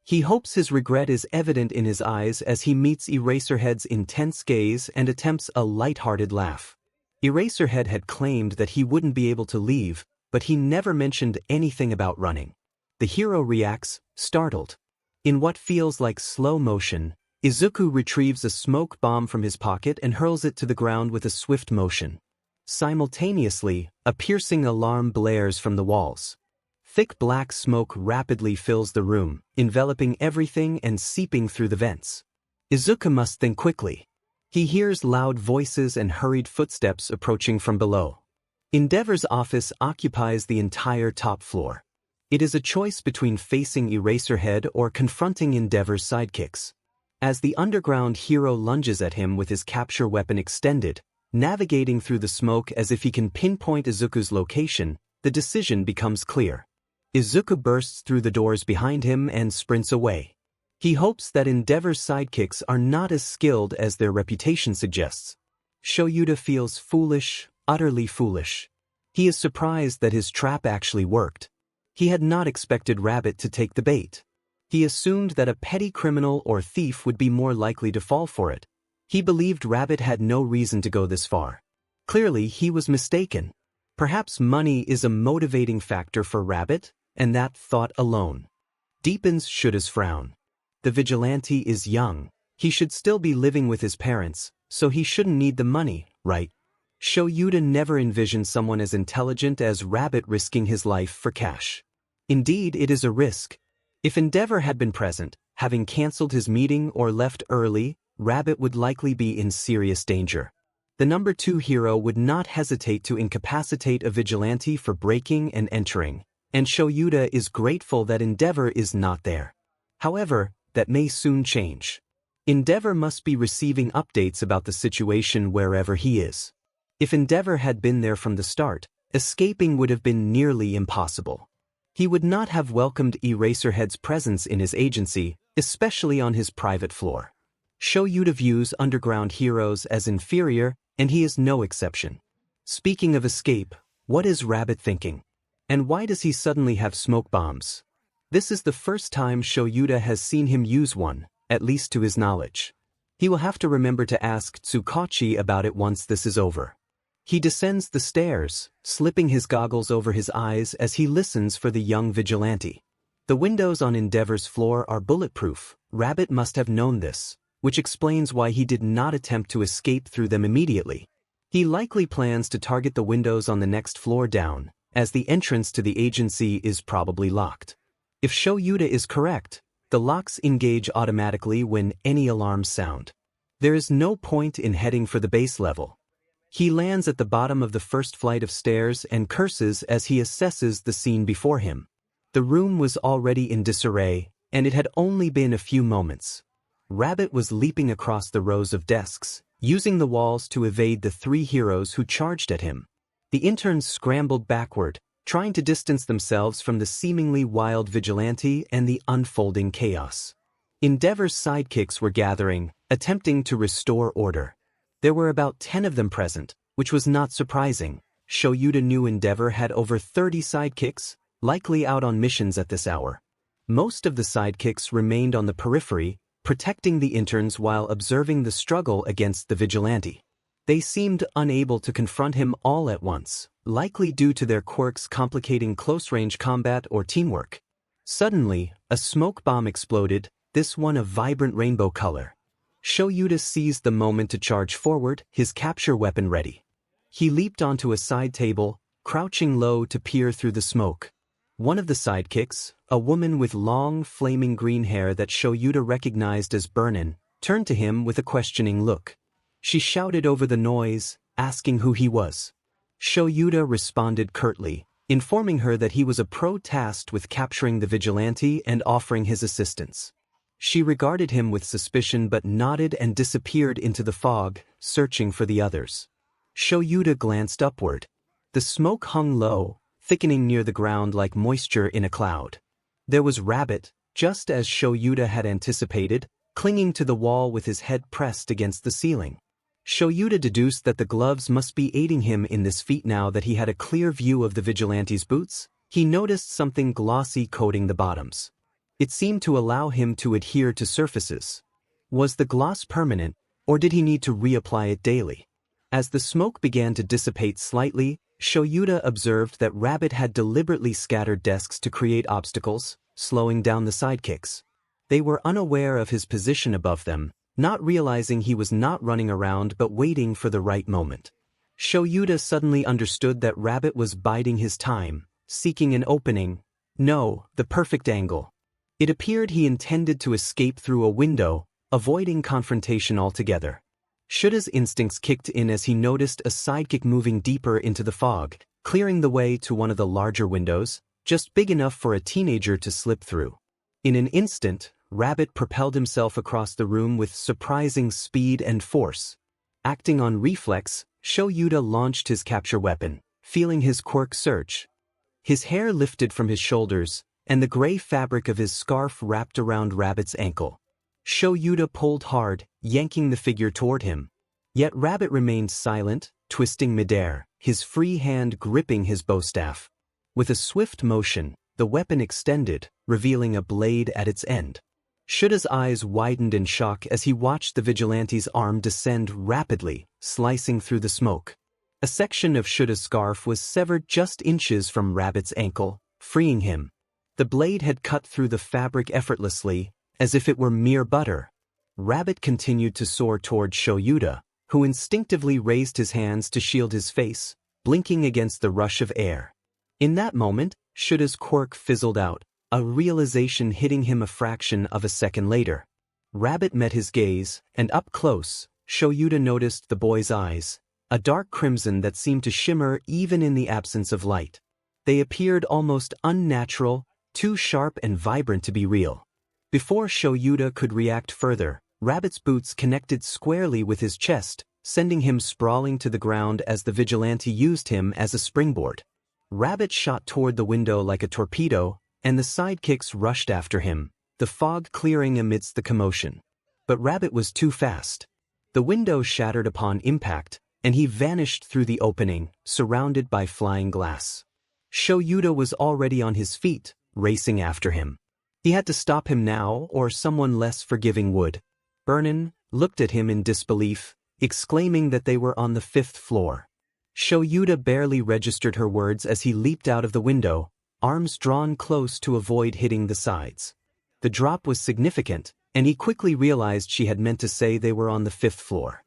He hopes his regret is evident in his eyes as he meets Eraserhead's intense gaze and attempts a light-hearted laugh. Eraserhead had claimed that he wouldn't be able to leave, but he never mentioned anything about running. The hero reacts, startled. In what feels like slow motion, Izuku retrieves a smoke bomb from his pocket and hurls it to the ground with a swift motion. Simultaneously, a piercing alarm blares from the walls. Thick black smoke rapidly fills the room, enveloping everything and seeping through the vents. Izuku must think quickly. He hears loud voices and hurried footsteps approaching from below. Endeavor's office occupies the entire top floor. It is a choice between facing Eraserhead or confronting Endeavor's sidekicks. As the underground hero lunges at him with his capture weapon extended, navigating through the smoke as if he can pinpoint Izuku's location, the decision becomes clear. Izuku bursts through the doors behind him and sprints away. He hopes that Endeavor's sidekicks are not as skilled as their reputation suggests. 𝗎𝗓𝗎 feels foolish, utterly foolish. He is surprised that his trap actually worked. He had not expected Rabbit to take the bait. He assumed that a petty criminal or thief would be more likely to fall for it. He believed Rabbit had no reason to go this far. Clearly, he was mistaken. Perhaps money is a motivating factor for Rabbit, and that thought alone deepens 𝗕𝗓𝗎's frown. The vigilante is young. He should still be living with his parents, so he shouldn't need the money, right? 𝗎𝗓𝗎 never envisioned someone as intelligent as Rabbit risking his life for cash. Indeed, it is a risk. If Endeavor had been present, having cancelled his meeting or left early, Rabbit would likely be in serious danger. The number 2 hero would not hesitate to incapacitate a vigilante for breaking and entering, and 𝗎𝗪𝗪 is grateful that 𝗕𝗏𝗏 is not there. However, that may soon change. 𝗕𝗏𝗏 must be receiving updates about the situation wherever he is. If 𝗕𝗏𝗏 had been there from the start, escaping would have been nearly impossible. He would not have welcomed Eraserhead's presence in his agency, especially on his private floor. 𝗎𝗪𝗪 views underground heroes as inferior, and he is no exception. Speaking of escape, what is Rabbit thinking? And why does he suddenly have smoke bombs? This is the first time 𝗎𝗪𝗪 has seen him use one, at least to his knowledge. He will have to remember to ask 𝗬𝗁𝐻𝗄 about it once this is over. He descends the stairs, slipping his goggles over his eyes as he listens for the young vigilante. The windows on 𝗕𝗏𝗏's floor are bulletproof. Rabbit must have known this, which explains why he did not attempt to escape through them immediately. He likely plans to target the windows on the next floor down, as the entrance to the agency is probably locked. If 𝗎𝗪𝗪 is correct, the locks engage automatically when any alarms sound. There is no point in heading for the base level. He lands at the bottom of the first flight of stairs and curses as he assesses the scene before him. The room was already in disarray, and it had only been a few moments. Rabbit was leaping across the rows of desks, using the walls to evade the three heroes who charged at him. The interns scrambled backward, trying to distance themselves from the seemingly wild vigilante and the unfolding chaos. 𝗕𝗏𝗏's sidekicks were gathering, attempting to restore order. There were about 10 of them present, which was not surprising. 𝗎𝗪𝗪 knew 𝗕𝗏𝗏 had over 30 sidekicks, likely out on missions at this hour. Most of the sidekicks remained on the periphery, protecting the interns while observing the struggle against the vigilante. They seemed unable to confront him all at once, likely due to their quirks complicating close-range combat or teamwork. Suddenly, a smoke bomb exploded, this one a vibrant rainbow color. 𝗎𝗪𝗪 seized the moment to charge forward, his capture weapon ready. He leaped onto a side table, crouching low to peer through the smoke. One of the sidekicks, a woman with long, flaming green hair that 𝗎𝗪𝗪 recognized as 𝗵𝗏𝗏, turned to him with a questioning look. She shouted over the noise, asking who he was. 𝗎𝗪𝗪 responded curtly, informing her that he was a pro tasked with capturing the vigilante and offering his assistance. She regarded him with suspicion but nodded and disappeared into the fog, searching for the others. 𝗎𝗪𝗪 glanced upward. The smoke hung low, thickening near the ground like moisture in a cloud. There was Rabbit, just as 𝗎𝗪𝗪 had anticipated, clinging to the wall with his head pressed against the ceiling. 𝗎𝗪𝗪 deduced that the gloves must be aiding him in this feat now that he had a clear view of the vigilante's boots. He noticed something glossy coating the bottoms. It seemed to allow him to adhere to surfaces. Was the gloss permanent, or did he need to reapply it daily? As the smoke began to dissipate slightly, 𝗎𝗪𝗪 observed that Rabbit had deliberately scattered desks to create obstacles, slowing down the sidekicks. They were unaware of his position above them, not realizing he was not running around but waiting for the right moment. 𝗎𝗪𝗪 suddenly understood that Rabbit was biding his time, seeking an opening. No, the perfect angle. It appeared he intended to escape through a window, avoiding confrontation altogether. 𝗬𝗪𝗪's instincts kicked in as he noticed a sidekick moving deeper into the fog, clearing the way to one of the larger windows, just big enough for a teenager to slip through. In an instant, Rabbit propelled himself across the room with surprising speed and force. Acting on reflex, 𝗎𝗪𝗪 launched his capture weapon, feeling his quirk surge. His hair lifted from his shoulders, and the gray fabric of his scarf wrapped around Rabbit's ankle. 𝗎𝗪𝗪 pulled hard, yanking the figure toward him. Yet Rabbit remained silent, twisting midair, his free hand gripping his bowstaff. With a swift motion, the weapon extended, revealing a blade at its end. 𝗬𝗪𝗪's eyes widened in shock as he watched the vigilante's arm descend rapidly, slicing through the smoke. A section of 𝗬𝗪𝗪's scarf was severed just inches from Rabbit's ankle, freeing him. The blade had cut through the fabric effortlessly, as if it were mere butter. Rabbit continued to soar toward 𝗎𝗪𝗪, who instinctively raised his hands to shield his face, blinking against the rush of air. In that moment, 𝗬𝗪𝗪's quirk fizzled out, a realization hitting him a fraction of a second later. Rabbit met his gaze, and up close, 𝗎𝗪𝗪 noticed the boy's eyes, a dark crimson that seemed to shimmer even in the absence of light. They appeared almost unnatural, too sharp and vibrant to be real. Before 𝗎𝗪𝗓 could react further, Rabbit's boots connected squarely with his chest, sending him sprawling to the ground as the vigilante used him as a springboard. Rabbit shot toward the window like a torpedo, and the sidekicks rushed after him, the fog clearing amidst the commotion. But Rabbit was too fast. The window shattered upon impact, and he vanished through the opening, surrounded by flying glass. 𝗎𝗪𝗓 was already on his feet, racing after him. He had to stop him now, or someone less forgiving would. Burnin looked at him in disbelief, exclaiming that they were on the 5th floor. 𝗎𝗪𝗓 barely registered her words as he leaped out of the window, arms drawn close to avoid hitting the sides. The drop was significant, and he quickly realized she had meant to say they were on the 5th floor.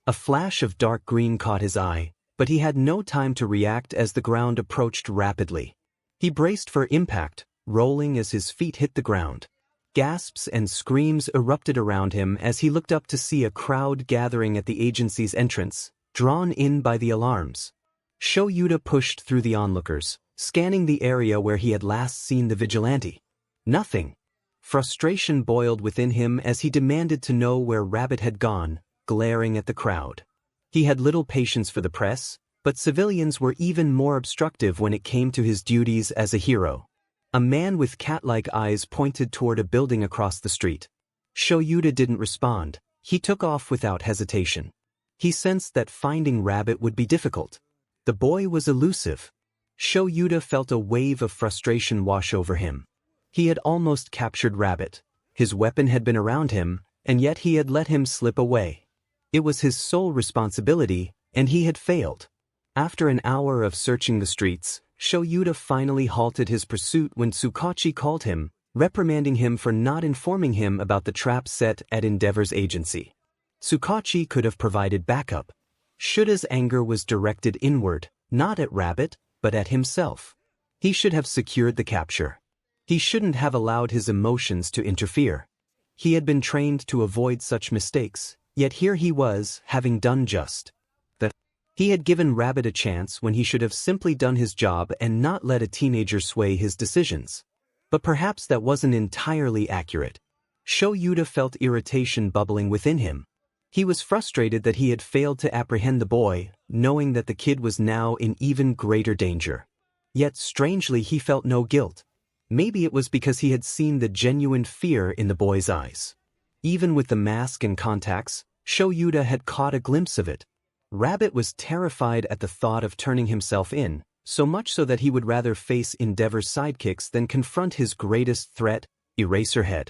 A flash of dark green caught his eye, but he had no time to react as the ground approached rapidly. He braced for impact, rolling as his feet hit the ground. Gasps and screams erupted around him as he looked up to see a crowd gathering at the agency's entrance, drawn in by the alarms. 𝗎𝗪𝗓 pushed through the onlookers, scanning the area where he had last seen the vigilante. Nothing. Frustration boiled within him as he demanded to know where Rabbit had gone, glaring at the crowd. He had little patience for the press, but civilians were even more obstructive when it came to his duties as a hero. A man with cat-like eyes pointed toward a building across the street. 𝗎𝗪𝗓 didn't respond. He took off without hesitation. He sensed that finding Rabbit would be difficult. The boy was elusive. 𝗎𝗪𝗓 felt a wave of frustration wash over him. He had almost captured Rabbit. His weapon had been around him, and yet he had let him slip away. It was his sole responsibility, and he had failed. After an hour of searching the streets, 𝗎𝗪𝗓 finally halted his pursuit when 𝗬𝗁𝗁 called him, reprimanding him for not informing him about the trap set at Endeavor's agency. 𝗬𝗁𝗁 could have provided backup. Shura's anger was directed inward, not at Rabbit, but at himself. He should have secured the capture. He shouldn't have allowed his emotions to interfere. He had been trained to avoid such mistakes, yet here he was, having done just that. He had given Rabbit a chance when he should have simply done his job and not let a teenager sway his decisions. But perhaps that wasn't entirely accurate. 𝗎𝗪𝗓 felt irritation bubbling within him. He was frustrated that he had failed to apprehend the boy, knowing that the kid was now in even greater danger. Yet strangely he felt no guilt. Maybe it was because he had seen the genuine fear in the boy's eyes. Even with the mask and contacts, 𝗎𝗪𝗓 had caught a glimpse of it. Rabbit was terrified at the thought of turning himself in, so much so that he would rather face Endeavor's sidekicks than confront his greatest threat, Eraserhead.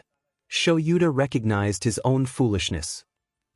𝗎𝗪𝗓 recognized his own foolishness.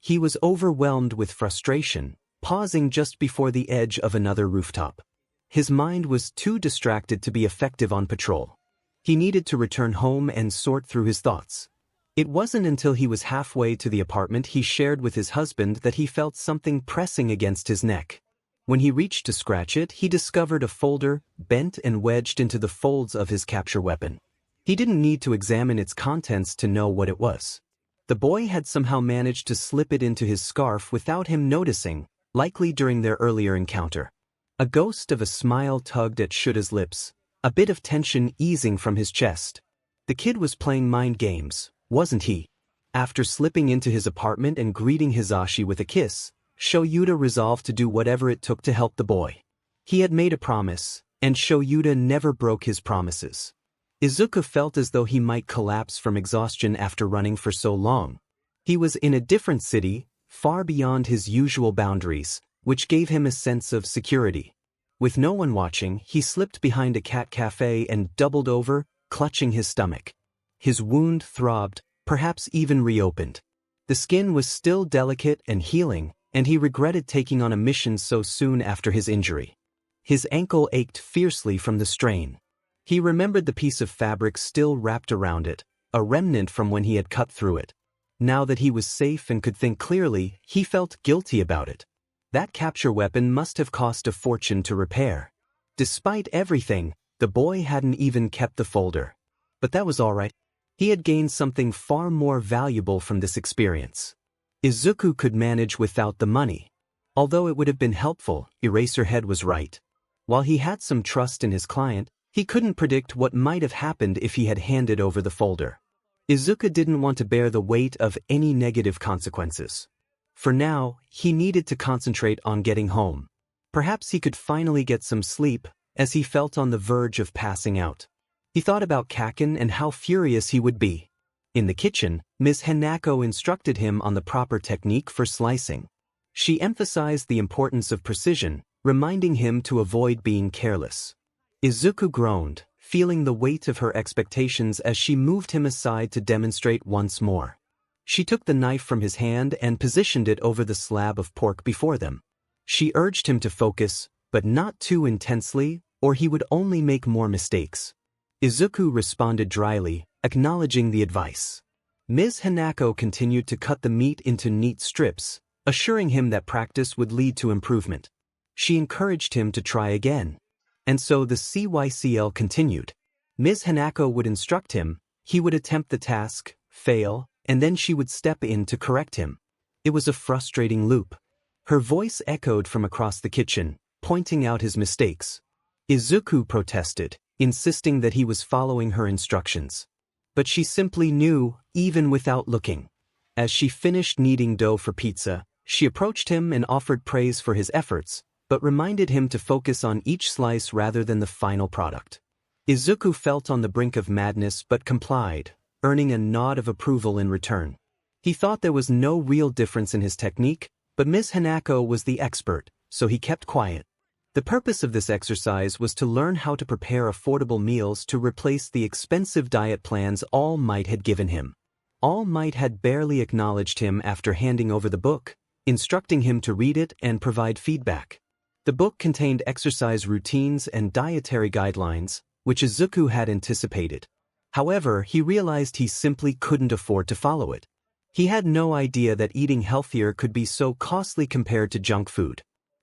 He was overwhelmed with frustration, pausing just before the edge of another rooftop. His mind was too distracted to be effective on patrol. He needed to return home and sort through his thoughts. It wasn't until he was halfway to the apartment he shared with his husband that he felt something pressing against his neck. When he reached to scratch it, he discovered a folder, bent and wedged into the folds of his capture weapon. He didn't need to examine its contents to know what it was. The boy had somehow managed to slip it into his scarf without him noticing, likely during their earlier encounter. A ghost of a smile tugged at Shura's lips, a bit of tension easing from his chest. The kid was playing mind games, wasn't he? After slipping into his apartment and greeting Hisashi with a kiss, 𝗎𝗪𝗓 resolved to do whatever it took to help the boy. He had made a promise, and 𝗎𝗪𝗓 never broke his promises. Izuku felt as though he might collapse from exhaustion after running for so long. He was in a different city, far beyond his usual boundaries, which gave him a sense of security. With no one watching, he slipped behind a cat cafe and doubled over, clutching his stomach. His wound throbbed, perhaps even reopened. The skin was still delicate and healing, and he regretted taking on a mission so soon after his injury. His ankle ached fiercely from the strain. He remembered the piece of fabric still wrapped around it, a remnant from when he had cut through it. Now that he was safe and could think clearly, he felt guilty about it. That capture weapon must have cost a fortune to repair. Despite everything, the boy hadn't even kept the folder. But that was all right. He had gained something far more valuable from this experience. Izuku could manage without the money. Although it would have been helpful, Eraserhead was right. While he had some trust in his client, he couldn't predict what might have happened if he had handed over the folder. Izuku didn't want to bear the weight of any negative consequences. For now, he needed to concentrate on getting home. Perhaps he could finally get some sleep, as he felt on the verge of passing out. He thought about Kaken and how furious he would be. In the kitchen, Ms. Hanako instructed him on the proper technique for slicing. She emphasized the importance of precision, reminding him to avoid being careless. Izuku groaned, feeling the weight of her expectations as she moved him aside to demonstrate once more. She took the knife from his hand and positioned it over the slab of pork before them. She urged him to focus, but not too intensely, or he would only make more mistakes. Izuku responded dryly, acknowledging the advice. Ms. Hanako continued to cut the meat into neat strips, assuring him that practice would lead to improvement. She encouraged him to try again. And so the CYCL continued. Ms. Hanako would instruct him, he would attempt the task, fail, and then she would step in to correct him. It was a frustrating loop. Her voice echoed from across the kitchen, pointing out his mistakes. Izuku protested, insisting that he was following her instructions. But she simply knew, even without looking. As she finished kneading dough for pizza, she approached him and offered praise for his efforts, but reminded him to focus on each slice rather than the final product. Izuku felt on the brink of madness but complied, earning a nod of approval in return. He thought there was no real difference in his technique, but Ms. Hanako was the expert, so he kept quiet. The purpose of this exercise was to learn how to prepare affordable meals to replace the expensive diet plans All Might had given him. All Might had barely acknowledged him after handing over the book, instructing him to read it and provide feedback. The book contained exercise routines and dietary guidelines, which Izuku had anticipated. However, he realized he simply couldn't afford to follow it. He had no idea that eating healthier could be so costly compared to junk food.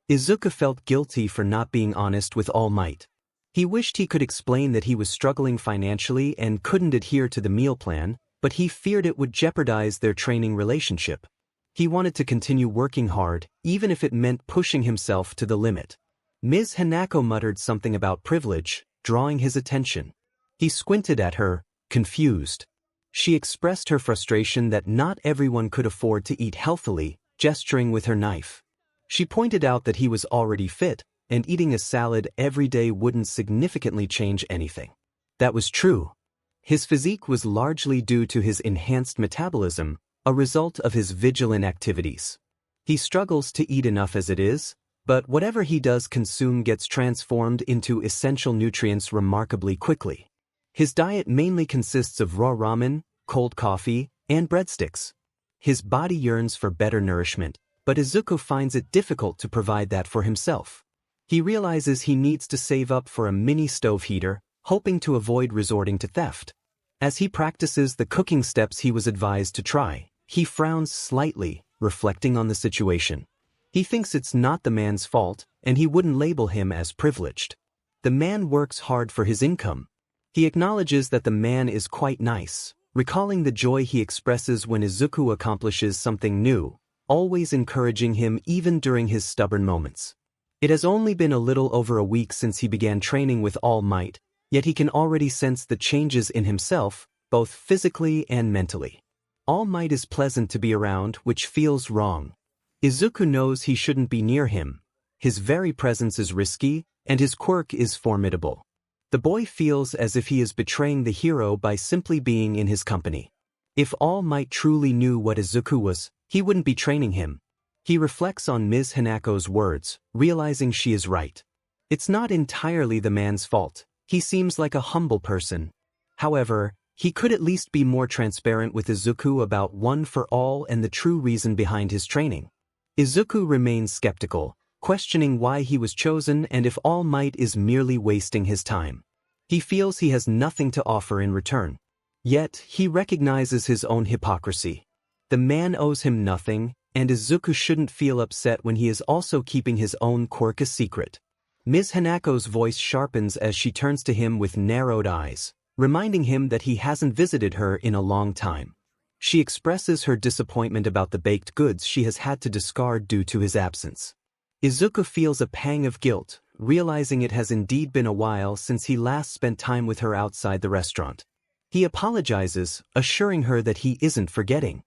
Izuku felt guilty for not being honest with All Might. He wished he could explain that he was struggling financially and couldn't adhere to the meal plan, but he feared it would jeopardize their training relationship. He wanted to continue working hard, even if it meant pushing himself to the limit. Ms. Hanako muttered something about privilege, drawing his attention. He squinted at her, confused. She expressed her frustration that not everyone could afford to eat healthily, gesturing with her knife. She pointed out that he was already fit, and eating a salad every day wouldn't significantly change anything. That was true. His physique was largely due to his enhanced metabolism, a result of his vigilant activities. He struggles to eat enough as it is, but whatever he does consume gets transformed into essential nutrients remarkably quickly. His diet mainly consists of raw ramen, cold coffee, and breadsticks. His body yearns for better nourishment, but Izuku finds it difficult to provide that for himself. He realizes he needs to save up for a mini stove heater, hoping to avoid resorting to theft. As he practices the cooking steps he was advised to try, he frowns slightly, reflecting on the situation. He thinks it's not the man's fault, and he wouldn't label him as privileged. The man works hard for his income. He acknowledges that the man is quite nice, recalling the joy he expresses when Izuku accomplishes something new, always encouraging him even during his stubborn moments. It has only been a little over a week since he began training with All Might, yet he can already sense the changes in himself, both physically and mentally. All Might is pleasant to be around, which feels wrong. Izuku knows he shouldn't be near him. His very presence is risky, and his quirk is formidable. The boy feels as if he is betraying the hero by simply being in his company. If All Might truly knew what Izuku was, he wouldn't be training him. He reflects on Ms. Hanako's words, realizing she is right. It's not entirely the man's fault. He seems like a humble person. However, he could at least be more transparent with Izuku about One for All and the true reason behind his training. Izuku remains skeptical, questioning why he was chosen and if All Might is merely wasting his time. He feels he has nothing to offer in return. Yet, he recognizes his own hypocrisy. The man owes him nothing, and Izuku shouldn't feel upset when he is also keeping his own quirk a secret. Ms. Hanako's voice sharpens as she turns to him with narrowed eyes, reminding him that he hasn't visited her in a long time. She expresses her disappointment about the baked goods she has had to discard due to his absence. Izuku feels a pang of guilt, realizing it has indeed been a while since he last spent time with her outside the restaurant. He apologizes, assuring her that he isn't forgetting.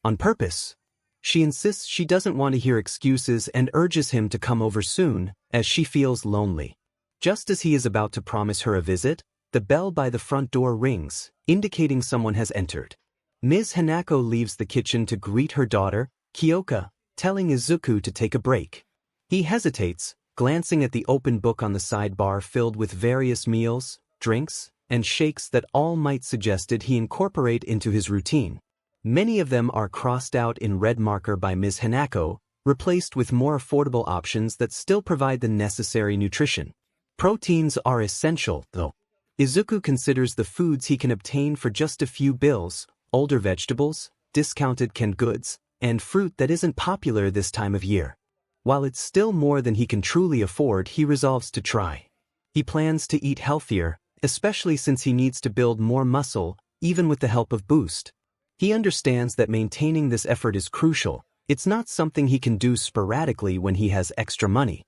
On purpose. She insists she doesn't want to hear excuses and urges him to come over soon, as she feels lonely. Just as he is about to promise her a visit, the bell by the front door rings, indicating someone has entered. Ms. Hanako leaves the kitchen to greet her daughter, Kyoka, telling Izuku to take a break. He hesitates, glancing at the open book on the sidebar filled with various meals, drinks, and shakes that All Might suggested he incorporate into his routine. Many of them are crossed out in red marker by Ms. Hanako, replaced with more affordable options that still provide the necessary nutrition. Proteins are essential, though. Izuku considers the foods he can obtain for just a few bills: older vegetables, discounted canned goods, and fruit that isn't popular this time of year. While it's still more than he can truly afford, he resolves to try. He plans to eat healthier, especially since he needs to build more muscle, even with the help of Boost. He understands that maintaining this effort is crucial. It's not something he can do sporadically when he has extra money.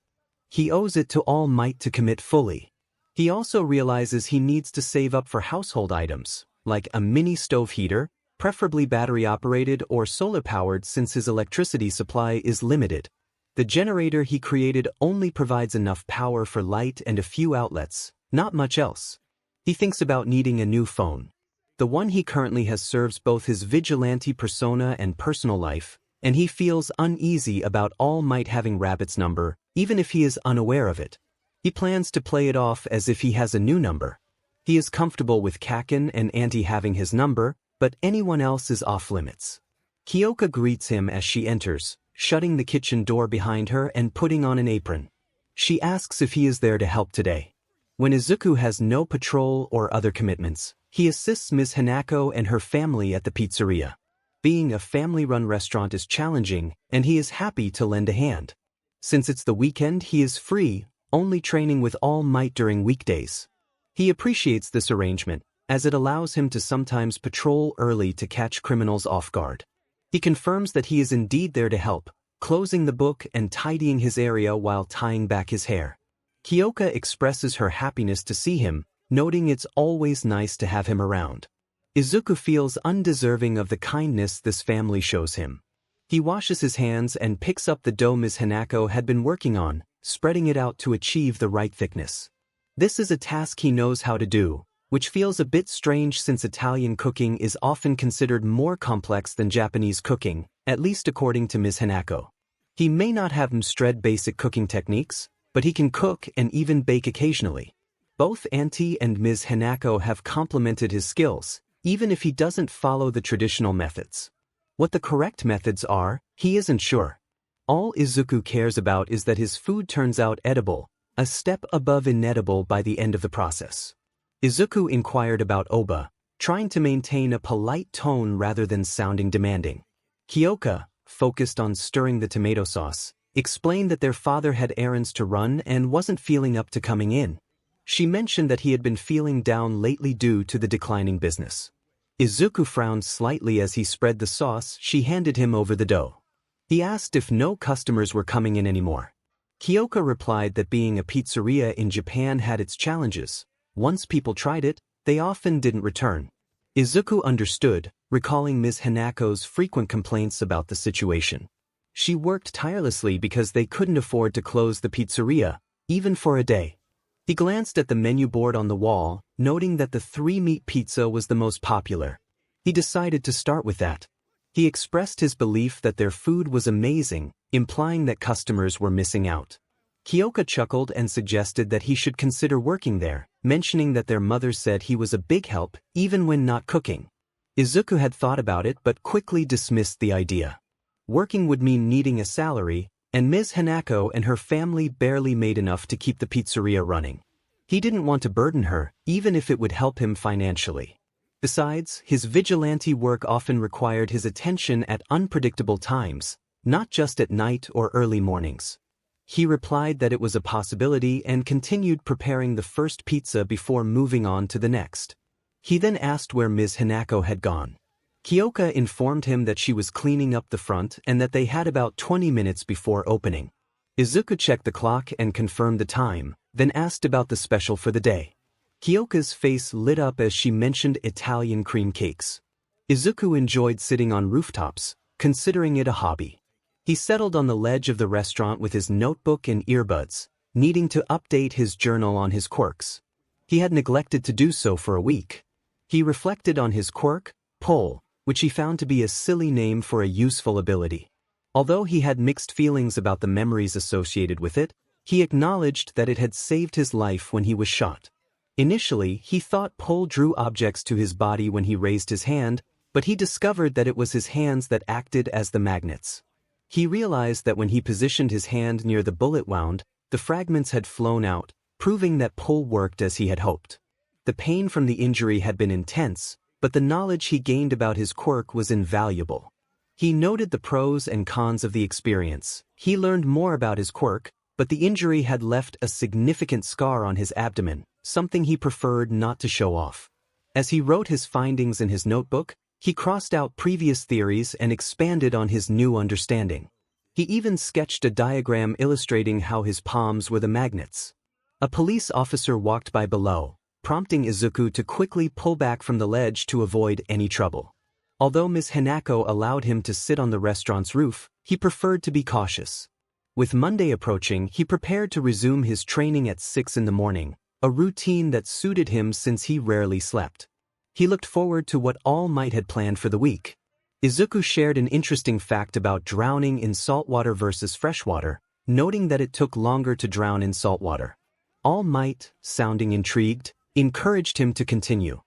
He owes it to All Might to commit fully. He also realizes he needs to save up for household items, like a mini stove heater, preferably battery-operated or solar-powered since his electricity supply is limited. The generator he created only provides enough power for light and a few outlets, not much else. He thinks about needing a new phone. The one he currently has serves both his vigilante persona and personal life, and he feels uneasy about All Might having Rabbit's number, even if he is unaware of it. He plans to play it off as if he has a new number. He is comfortable with Kaken and Auntie having his number, but anyone else is off-limits. Kyoka greets him as she enters, shutting the kitchen door behind her and putting on an apron. She asks if he is there to help today. When Izuku has no patrol or other commitments, he assists Ms. Hanako and her family at the pizzeria. Being a family-run restaurant is challenging, and he is happy to lend a hand. Since it's the weekend, he is free, only training with All Might during weekdays. He appreciates this arrangement, as it allows him to sometimes patrol early to catch criminals off guard. He confirms that he is indeed there to help, closing the book and tidying his area while tying back his hair. Kyoka expresses her happiness to see him, noting it's always nice to have him around. Izuku feels undeserving of the kindness this family shows him. He washes his hands and picks up the dough Ms. Hanako had been working on, spreading it out to achieve the right thickness. This is a task he knows how to do, which feels a bit strange since Italian cooking is often considered more complex than Japanese cooking, at least according to Ms. Hanako. He may not have mastered basic cooking techniques, but he can cook and even bake occasionally. Both Auntie and Ms. Hanako have complimented his skills, even if he doesn't follow the traditional methods. What the correct methods are, he isn't sure. All Izuku cares about is that his food turns out edible, a step above inedible by the end of the process. Izuku inquired about Oba, trying to maintain a polite tone rather than sounding demanding. Kyoka, focused on stirring the tomato sauce, explained that their father had errands to run and wasn't feeling up to coming in. She mentioned that he had been feeling down lately due to the declining business. Izuku frowned slightly as he spread the sauce she handed him over the dough. He asked if no customers were coming in anymore. Kyoka replied that being a pizzeria in Japan had its challenges. Once people tried it, they often didn't return. Izuku understood, recalling Ms. Hanako's frequent complaints about the situation. She worked tirelessly because they couldn't afford to close the pizzeria, even for a day. He glanced at the menu board on the wall, noting that the 3-meat pizza was the most popular. He decided to start with that. He expressed his belief that their food was amazing, implying that customers were missing out. Kyoka chuckled and suggested that he should consider working there, mentioning that their mother said he was a big help, even when not cooking. Izuku had thought about it but quickly dismissed the idea. Working would mean needing a salary, and Ms. Hanako and her family barely made enough to keep the pizzeria running. He didn't want to burden her, even if it would help him financially. Besides, his vigilante work often required his attention at unpredictable times, not just at night or early mornings. He replied that it was a possibility and continued preparing the first pizza before moving on to the next. He then asked where Ms. Hanako had gone. Kyoka informed him that she was cleaning up the front and that they had about 20 minutes before opening. Izuku checked the clock and confirmed the time, then asked about the special for the day. Kyoka's face lit up as she mentioned Italian cream cakes. Izuku enjoyed sitting on rooftops, considering it a hobby. He settled on the ledge of the restaurant with his notebook and earbuds, needing to update his journal on his quirks. He had neglected to do so for a week. He reflected on his quirk, 𝗏𝗏, which he found to be a silly name for a useful ability. Although he had mixed feelings about the memories associated with it, he acknowledged that it had saved his life when he was shot. Initially, he thought 𝗏𝗏 drew objects to his body when he raised his hand, but he discovered that it was his hands that acted as the magnets. He realized that when he positioned his hand near the bullet wound, the fragments had flown out, proving that 𝗏𝗏 worked as he had hoped. The pain from the injury had been intense, but the knowledge he gained about his quirk was invaluable. He noted the pros and cons of the experience. He learned more about his quirk, but the injury had left a significant scar on his abdomen, something he preferred not to show off. As he wrote his findings in his notebook, he crossed out previous theories and expanded on his new understanding. He even sketched a diagram illustrating how his palms were the magnets. A police officer walked by below, prompting Izuku to quickly pull back from the ledge to avoid any trouble. Although Ms. Hanako allowed him to sit on the restaurant's roof, he preferred to be cautious. With Monday approaching, he prepared to resume his training at 6 in the morning, a routine that suited him since he rarely slept. He looked forward to what All Might had planned for the week. Izuku shared an interesting fact about drowning in saltwater versus freshwater, noting that it took longer to drown in saltwater. All Might, sounding intrigued, encouraged him to continue.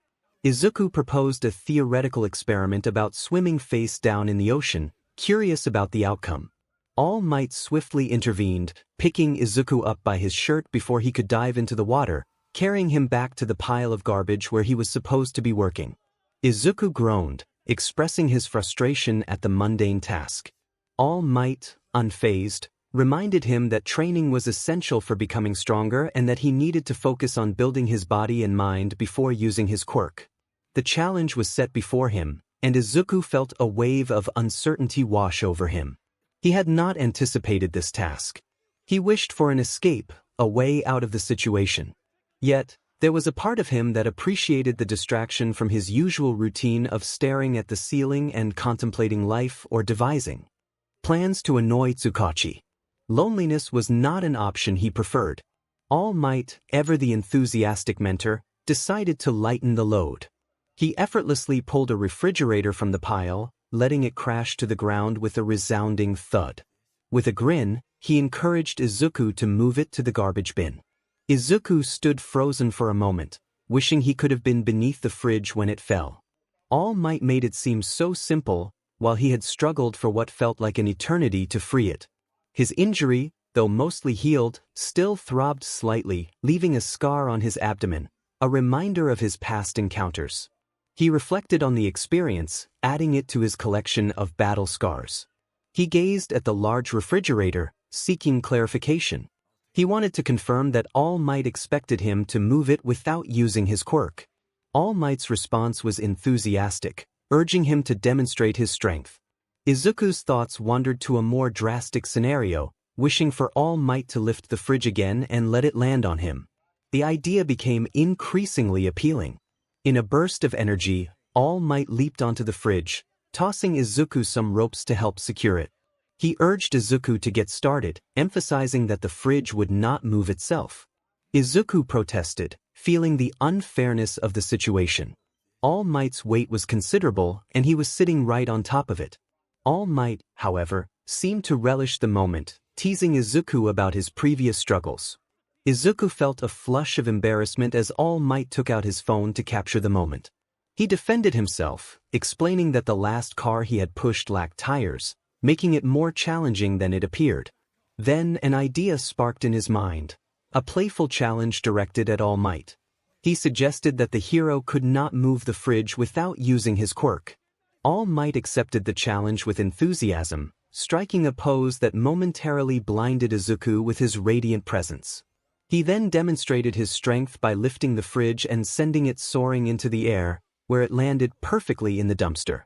Izuku proposed a theoretical experiment about swimming face down in the ocean, curious about the outcome. All Might swiftly intervened, picking Izuku up by his shirt before he could dive into the water, carrying him back to the pile of garbage where he was supposed to be working. Izuku groaned, expressing his frustration at the mundane task. All Might, unfazed, reminded him that training was essential for becoming stronger and that he needed to focus on building his body and mind before using his quirk. The challenge was set before him, and Izuku felt a wave of uncertainty wash over him. He had not anticipated this task. He wished for an escape, a way out of the situation. Yet, there was a part of him that appreciated the distraction from his usual routine of staring at the ceiling and contemplating life or devising plans to annoy 𝗧𝗏𝗁. Loneliness was not an option he preferred. All Might, ever the enthusiastic mentor, decided to lighten the load. He effortlessly pulled a refrigerator from the pile, letting it crash to the ground with a resounding thud. With a grin, he encouraged Izuku to move it to the garbage bin. Izuku stood frozen for a moment, wishing he could have been beneath the fridge when it fell. All Might made it seem so simple, while he had struggled for what felt like an eternity to free it. His injury, though mostly healed, still throbbed slightly, leaving a scar on his abdomen, a reminder of his past encounters. He reflected on the experience, adding it to his collection of battle scars. He gazed at the large refrigerator, seeking clarification. He wanted to confirm that All Might expected him to move it without using his quirk. All Might's response was enthusiastic, urging him to demonstrate his strength. Izuku's thoughts wandered to a more drastic scenario, wishing for All Might to lift the fridge again and let it land on him. The idea became increasingly appealing. In a burst of energy, All Might leaped onto the fridge, tossing Izuku some ropes to help secure it. He urged Izuku to get started, emphasizing that the fridge would not move itself. Izuku protested, feeling the unfairness of the situation. All Might's weight was considerable, and he was sitting right on top of it. All Might, however, seemed to relish the moment, teasing Izuku about his previous struggles. Izuku felt a flush of embarrassment as All Might took out his phone to capture the moment. He defended himself, explaining that the last car he had pushed lacked tires, making it more challenging than it appeared. Then an idea sparked in his mind, a playful challenge directed at All Might. He suggested that the hero could not move the fridge without using his quirk. All Might accepted the challenge with enthusiasm, striking a pose that momentarily blinded Izuku with his radiant presence. He then demonstrated his strength by lifting the fridge and sending it soaring into the air, where it landed perfectly in the dumpster.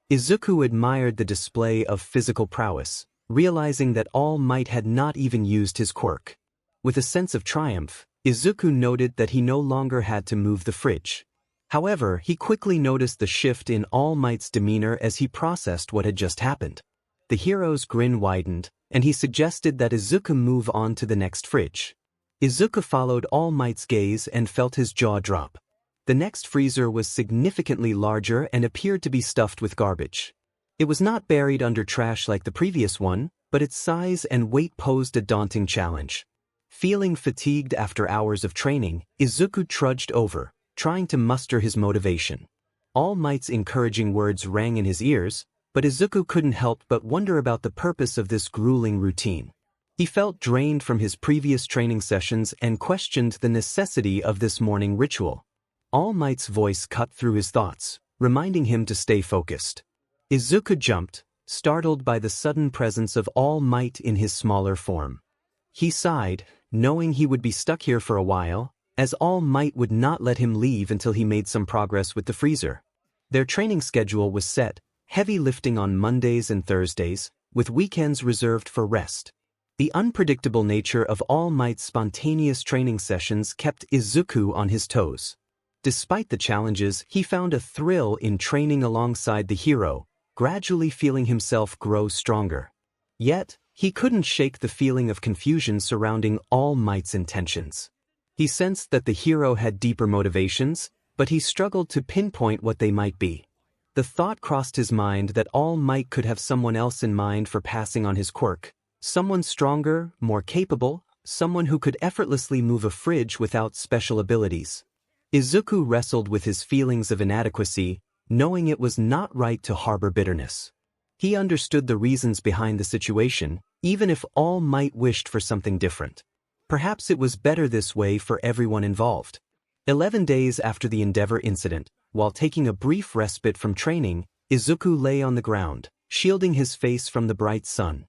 Izuku admired the display of physical prowess, realizing that All Might had not even used his quirk. With a sense of triumph, Izuku noted that he no longer had to move the fridge. However, he quickly noticed the shift in All Might's demeanor as he processed what had just happened. The hero's grin widened, and he suggested that Izuku move on to the next fridge. Izuku followed All Might's gaze and felt his jaw drop. The next freezer was significantly larger and appeared to be stuffed with garbage. It was not buried under trash like the previous one, but its size and weight posed a daunting challenge. Feeling fatigued after hours of training, Izuku trudged over, trying to muster his motivation. All Might's encouraging words rang in his ears, but Izuku couldn't help but wonder about the purpose of this grueling routine. He felt drained from his previous training sessions and questioned the necessity of this morning ritual. All Might's voice cut through his thoughts, reminding him to stay focused. Izuku jumped, startled by the sudden presence of All Might in his smaller form. He sighed, knowing he would be stuck here for a while, as All Might would not let him leave until he made some progress with the freezer. Their training schedule was set, heavy lifting on Mondays and Thursdays, with weekends reserved for rest. The unpredictable nature of All Might's spontaneous training sessions kept Izuku on his toes. Despite the challenges, he found a thrill in training alongside the hero, gradually feeling himself grow stronger. Yet, he couldn't shake the feeling of confusion surrounding All Might's intentions. He sensed that the hero had deeper motivations, but he struggled to pinpoint what they might be. The thought crossed his mind that All Might could have someone else in mind for passing on his quirk, someone stronger, more capable, someone who could effortlessly move a fridge without special abilities. Izuku wrestled with his feelings of inadequacy, knowing it was not right to harbor bitterness. He understood the reasons behind the situation, even if All Might wished for something different. Perhaps it was better this way for everyone involved. 11 days after the Endeavor incident, while taking a brief respite from training, Izuku lay on the ground, shielding his face from the bright sun.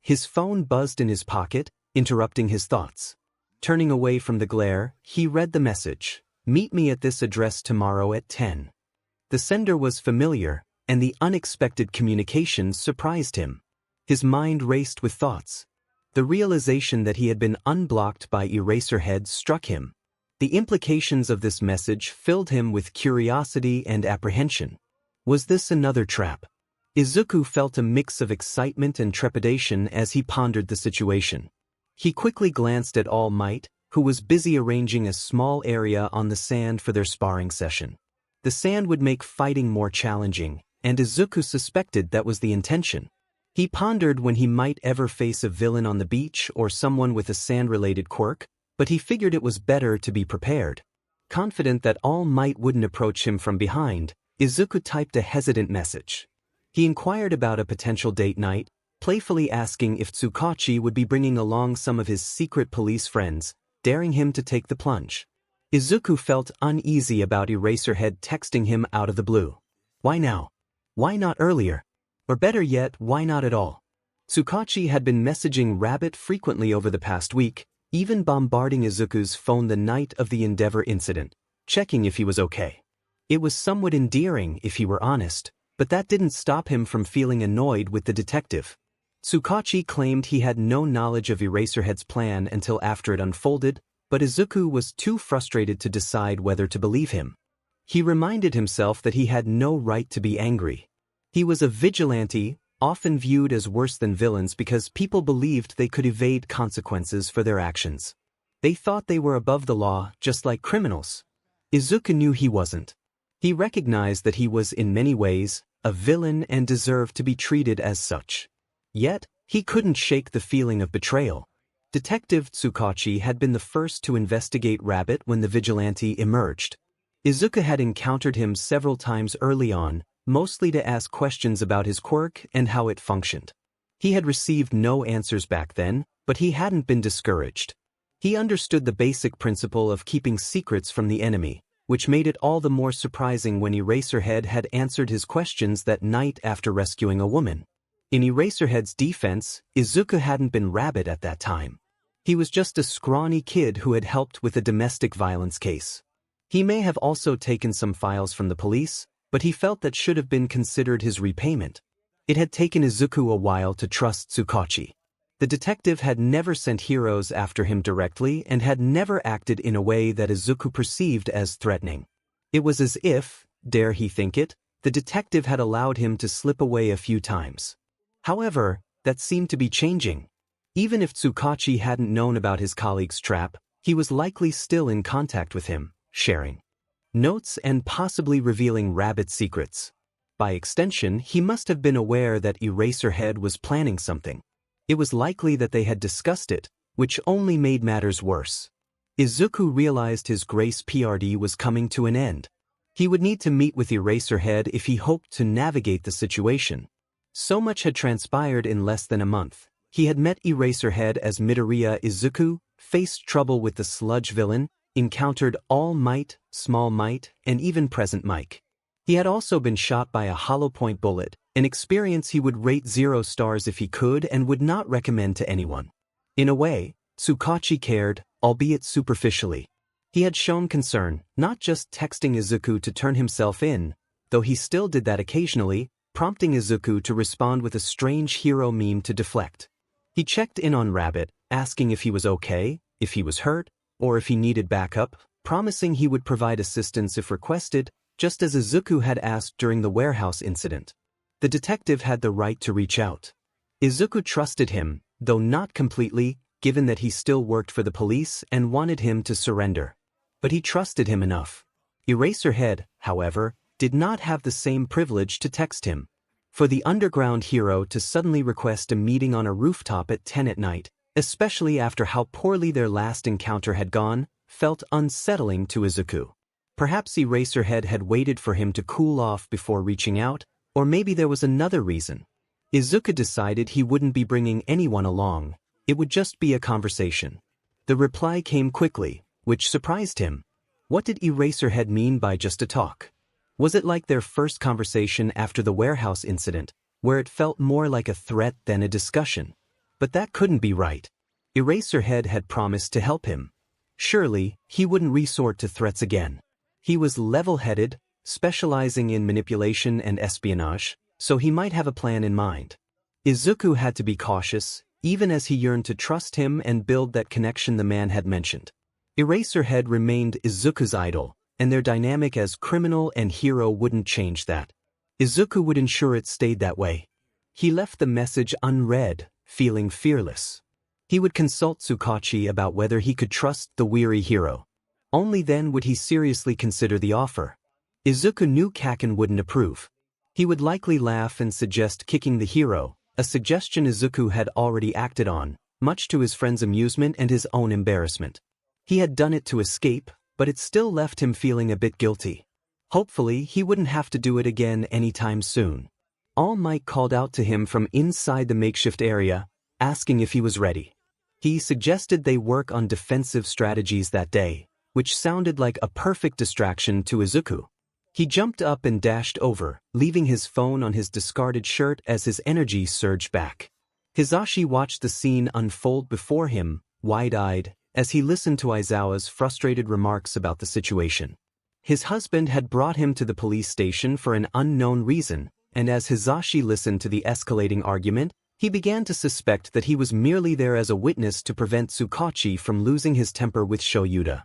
His phone buzzed in his pocket, interrupting his thoughts. Turning away from the glare, he read the message. "Meet me at this address tomorrow at 10. The sender was familiar, and the unexpected communication surprised him. His mind raced with thoughts. The realization that he had been unblocked by Eraserhead struck him. The implications of this message filled him with curiosity and apprehension. Was this another trap? Izuku felt a mix of excitement and trepidation as he pondered the situation. He quickly glanced at All Might, who was busy arranging a small area on the sand for their sparring session. The sand would make fighting more challenging, and Izuku suspected that was the intention. He pondered when he might ever face a villain on the beach or someone with a sand-related quirk, but he figured it was better to be prepared. Confident that All Might wouldn't approach him from behind, Izuku typed a hesitant message. He inquired about a potential date night, playfully asking if 𝗬𝗁𝗁 would be bringing along some of his secret police friends, daring him to take the plunge. Izuku felt uneasy about Eraserhead texting him out of the blue. Why now? Why not earlier? Or better yet, why not at all? 𝗬𝗁𝗁 had been messaging Rabbit frequently over the past week, even bombarding Izuku's phone the night of the Endeavor incident, checking if he was okay. It was somewhat endearing if he were honest, but that didn't stop him from feeling annoyed with the detective. 𝗬𝗁𝗁 claimed he had no knowledge of Eraserhead's plan until after it unfolded, but Izuku was too frustrated to decide whether to believe him. He reminded himself that he had no right to be angry. He was a vigilante, often viewed as worse than villains because people believed they could evade consequences for their actions. They thought they were above the law, just like criminals. Izuku knew he wasn't. He recognized that he was in many ways a villain and deserved to be treated as such. Yet, he couldn't shake the feeling of betrayal. Detective 𝗬𝗁𝗁 had been the first to investigate Rabbit when the vigilante emerged. Izuku had encountered him several times early on, mostly to ask questions about his quirk and how it functioned. He had received no answers back then, but he hadn't been discouraged. He understood the basic principle of keeping secrets from the enemy, which made it all the more surprising when Eraserhead had answered his questions that night after rescuing a woman. In Eraserhead's defense, Izuku hadn't been Rabbit at that time. He was just a scrawny kid who had helped with a domestic violence case. He may have also taken some files from the police, but he felt that should have been considered his repayment. It had taken Izuku a while to trust 𝗬𝗁𝗁. The detective had never sent heroes after him directly and had never acted in a way that Izuku perceived as threatening. It was as if, dare he think it, the detective had allowed him to slip away a few times. However, that seemed to be changing. Even if 𝗬𝗁𝗁 hadn't known about his colleague's trap, he was likely still in contact with him, sharing notes and possibly revealing rabbit secrets. By extension, he must have been aware that Eraserhead was planning something. It was likely that they had discussed it, which only made matters worse. Izuku realized his grace period was coming to an end. He would need to meet with Eraserhead if he hoped to navigate the situation. So much had transpired in less than a month. He had met Eraserhead as Midoriya Izuku, faced trouble with the Sludge villain, encountered All Might, Small Might, and even Present Mic. He had also been shot by a hollow point bullet, an experience he would rate 0 stars if he could and would not recommend to anyone. In a way, 𝗬𝗁𝗁 cared, albeit superficially. He had shown concern, not just texting Izuku to turn himself in, though he still did that occasionally, prompting Izuku to respond with a strange hero meme to deflect. He checked in on Rabbit, asking if he was okay, if he was hurt, or if he needed backup, promising he would provide assistance if requested, just as Izuku had asked during the warehouse incident. The detective had the right to reach out. Izuku trusted him, though not completely, given that he still worked for the police and wanted him to surrender. But he trusted him enough. Eraserhead, however, did not have the same privilege to text him. For the underground hero to suddenly request a meeting on a rooftop at 10 at night, especially after how poorly their last encounter had gone, felt unsettling to Izuku. Perhaps Eraserhead had waited for him to cool off before reaching out, or maybe there was another reason. Izuku decided he wouldn't be bringing anyone along. It would just be a conversation. The reply came quickly, which surprised him. What did Eraserhead mean by just a talk? Was it like their first conversation after the warehouse incident, where it felt more like a threat than a discussion? But that couldn't be right. Eraserhead had promised to help him. Surely, he wouldn't resort to threats again. He was level-headed, specializing in manipulation and espionage, so he might have a plan in mind. Izuku had to be cautious, even as he yearned to trust him and build that connection the man had mentioned. Eraserhead remained Izuku's idol, and their dynamic as criminal and hero wouldn't change that. Izuku would ensure it stayed that way. He left the message unread, feeling fearless. He would consult 𝗬𝗁𝗁 about whether he could trust the weary hero. Only then would he seriously consider the offer. Izuku knew Kaken wouldn't approve. He would likely laugh and suggest kicking the hero, a suggestion Izuku had already acted on, much to his friend's amusement and his own embarrassment. He had done it to escape, but it still left him feeling a bit guilty. Hopefully, he wouldn't have to do it again anytime soon. All Might called out to him from inside the makeshift area, asking if he was ready. He suggested they work on defensive strategies that day, which sounded like a perfect distraction to Izuku. He jumped up and dashed over, leaving his phone on his discarded shirt as his energy surged back. Hisashi watched the scene unfold before him, wide-eyed, as he listened to Aizawa's frustrated remarks about the situation. His husband had brought him to the police station for an unknown reason, and as Hisashi listened to the escalating argument, he began to suspect that he was merely there as a witness to prevent 𝗬𝗁𝗁 from losing his temper with Shoyuda.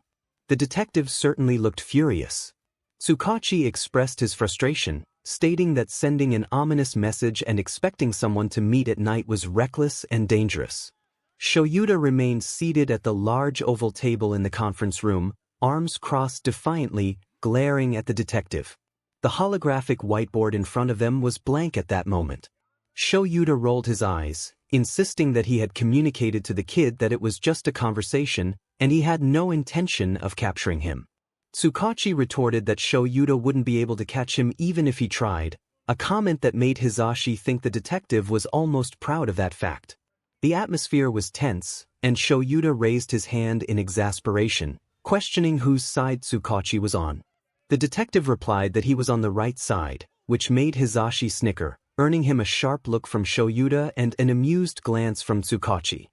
The detective certainly looked furious. 𝗬𝗁𝗁 expressed his frustration, stating that sending an ominous message and expecting someone to meet at night was reckless and dangerous. Shoyuda remained seated at the large oval table in the conference room, arms crossed defiantly, glaring at the detective. The holographic whiteboard in front of them was blank at that moment. Shoyuda rolled his eyes, insisting that he had communicated to the kid that it was just a conversation, and he had no intention of capturing him. 𝗬𝗁𝗁 retorted that Shoyuda wouldn't be able to catch him even if he tried, a comment that made Hisashi think the detective was almost proud of that fact. The atmosphere was tense, and Shoyuda raised his hand in exasperation, questioning whose side 𝗬𝗁𝗁 was on. The detective replied that he was on the right side, which made Hisashi snicker, earning him a sharp look from Shoyuda and an amused glance from 𝗬𝗁𝗁.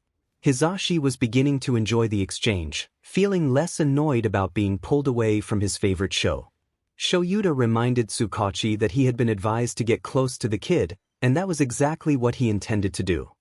Hisashi was beginning to enjoy the exchange, feeling less annoyed about being pulled away from his favorite show. Shoyuda reminded 𝗬𝗁𝗁 that he had been advised to get close to the kid, and that was exactly what he intended to do.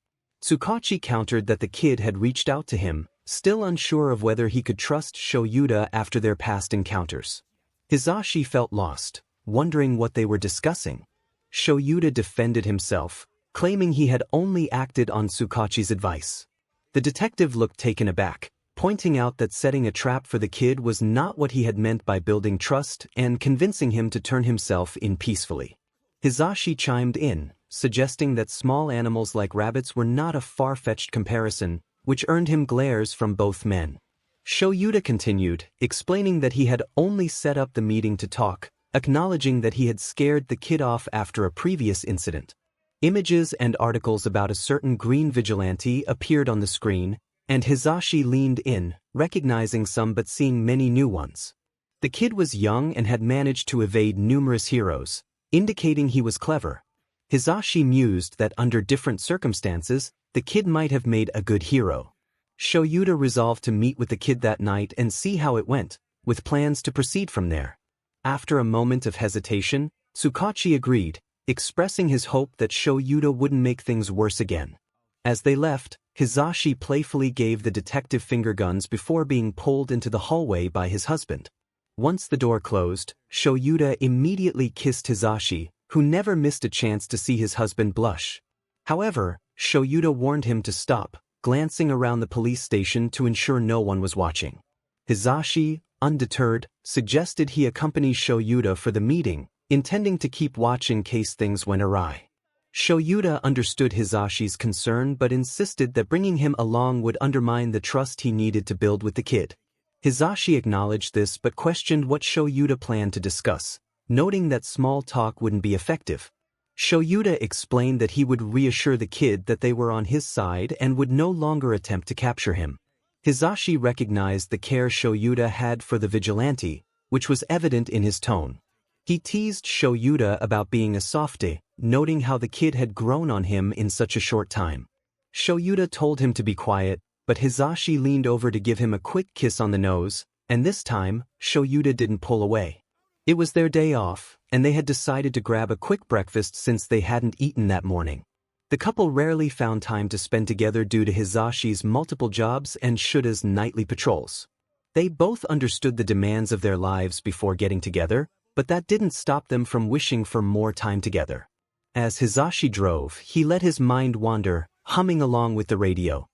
𝗬𝗁𝗁 countered that the kid had reached out to him, still unsure of whether he could trust 𝗎𝗎𝗪 after their past encounters. Hizashi felt lost, wondering what they were discussing. 𝗎𝗎𝗪 defended himself, claiming he had only acted on 𝗬𝗁𝗁's advice. The detective looked taken aback, pointing out that setting a trap for the kid was not what he had meant by building trust and convincing him to turn himself in peacefully. Hizashi chimed in, suggesting that small animals like rabbits were not a far-fetched comparison, which earned him glares from both men. 𝗎𝗎𝗪 continued, explaining that he had only set up the meeting to talk, acknowledging that he had scared the kid off after a previous incident. Images and articles about a certain green vigilante appeared on the screen, and Hizashi leaned in, recognizing some but seeing many new ones. The kid was young and had managed to evade numerous heroes, indicating he was clever. Hizashi mused that under different circumstances, the kid might have made a good hero. 𝗎𝗎𝗪 resolved to meet with the kid that night and see how it went, with plans to proceed from there. After a moment of hesitation, 𝗬𝗁𝗁 agreed, expressing his hope that 𝗎𝗎𝗪 wouldn't make things worse again. As they left, Hizashi playfully gave the detective finger guns before being pulled into the hallway by his husband. Once the door closed, 𝗎𝗎𝗪 immediately kissed Hizashi, who never missed a chance to see his husband blush. However, 𝗎𝗎𝗪 warned him to stop, glancing around the police station to ensure no one was watching. Hizashi, undeterred, suggested he accompany 𝗎𝗎𝗪 for the meeting, intending to keep watch in case things went awry. 𝗎𝗎𝗪 understood Hizashi's concern but insisted that bringing him along would undermine the trust he needed to build with the kid. Hizashi acknowledged this but questioned what 𝗎𝗎𝗪 planned to discuss, noting that small talk wouldn't be effective. 𝗎𝗎𝗪 explained that he would reassure the kid that they were on his side and would no longer attempt to capture him. Hizashi recognized the care 𝗎𝗎𝗪 had for the vigilante, which was evident in his tone. He teased 𝗎𝗎𝗪 about being a softie, noting how the kid had grown on him in such a short time. 𝗎𝗎𝗪 told him to be quiet, but Hizashi leaned over to give him a quick kiss on the nose, and this time, 𝗎𝗎𝗪 didn't pull away. It was their day off, and they had decided to grab a quick breakfast since they hadn't eaten that morning. The couple rarely found time to spend together due to Hizashi's multiple jobs and 𝗬𝗎𝗪's nightly patrols. They both understood the demands of their lives before getting together, but that didn't stop them from wishing for more time together. As Hizashi drove, he let his mind wander, humming along with the radio.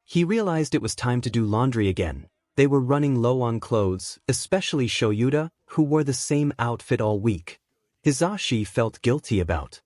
He realized it was time to do laundry again. They were running low on clothes, especially 𝗎𝗎𝗪, who wore the same outfit all week. Hizashi felt guilty about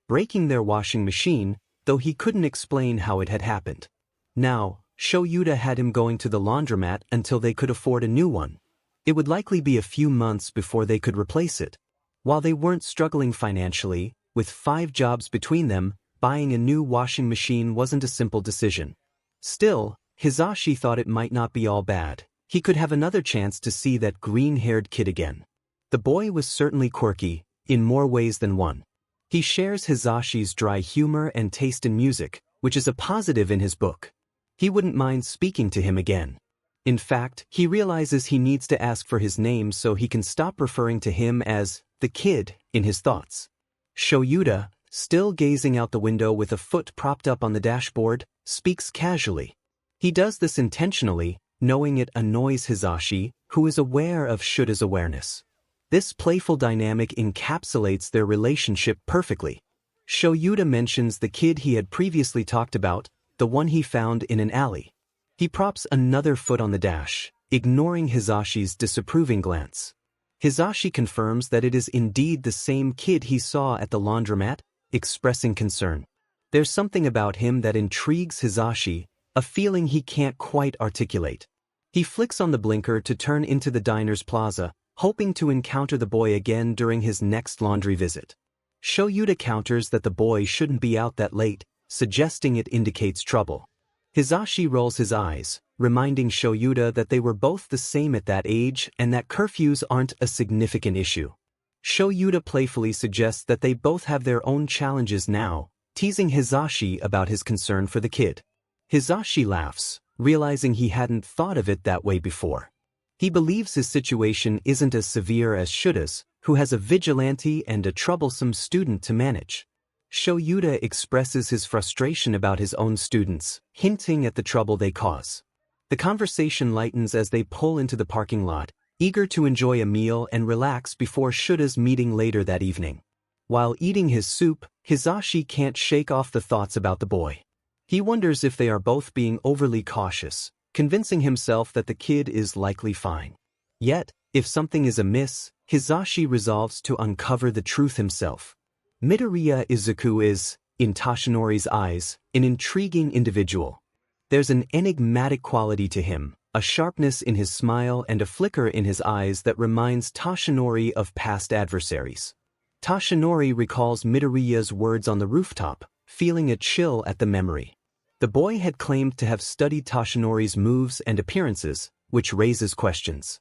breaking their washing machine, though he couldn't explain how it had happened. Now, 𝗎𝗎𝗪 had him going to the laundromat until they could afford a new one. It would likely be a few months before they could replace it. While they weren't struggling financially, with 5 jobs between them, buying a new washing machine wasn't a simple decision. Still, Hizashi thought it might not be all bad. He could have another chance to see that green-haired kid again. The boy was certainly quirky, in more ways than one. He shares Hizashi's dry humor and taste in music, which is a positive in his book. He wouldn't mind speaking to him again. In fact, he realizes he needs to ask for his name so he can stop referring to him as the kid in his thoughts. 𝗎𝗎𝗪, still gazing out the window with a foot propped up on the dashboard, speaks casually. He does this intentionally, knowing it annoys Hizashi, who is aware of 𝗬𝗎𝗪's awareness. This playful dynamic encapsulates their relationship perfectly. 𝗎𝗎𝗪 mentions the kid he had previously talked about, the one he found in an alley. He props another foot on the dash, ignoring Hizashi's disapproving glance. Hizashi confirms that it is indeed the same kid he saw at the laundromat, expressing concern. There's something about him that intrigues Hizashi, a feeling he can't quite articulate. He flicks on the blinker to turn into the diner's plaza, hoping to encounter the boy again during his next laundry visit. 𝗎𝗎𝗪 counters that the boy shouldn't be out that late, suggesting it indicates trouble. Hizashi rolls his eyes, reminding 𝗎𝗎𝗪 that they were both the same at that age and that curfews aren't a significant issue. 𝗎𝗎𝗪 playfully suggests that they both have their own challenges now, teasing Hizashi about his concern for the kid. Hizashi laughs, realizing he hadn't thought of it that way before. He believes his situation isn't as severe as 𝗬𝗎𝗪's, who has a vigilante and a troublesome student to manage. 𝗠𝐲𝑝𝑒 expresses his frustration about his own students, hinting at the trouble they cause. The conversation lightens as they pull into the parking lot, eager to enjoy a meal and relax before 𝗬𝗏's meeting later that evening. While eating his soup, Hizashi can't shake off the thoughts about the boy. He wonders if they are both being overly cautious, convincing himself that the kid is likely fine. Yet, if something is amiss, Hizashi resolves to uncover the truth himself. Midoriya Izuku is, in Tashinori's eyes, an intriguing individual. There's an enigmatic quality to him, a sharpness in his smile and a flicker in his eyes that reminds Tashinori of past adversaries. Tashinori recalls Midoriya's words on the rooftop, feeling a chill at the memory. The boy had claimed to have studied Tashinori's moves and appearances, which raises questions.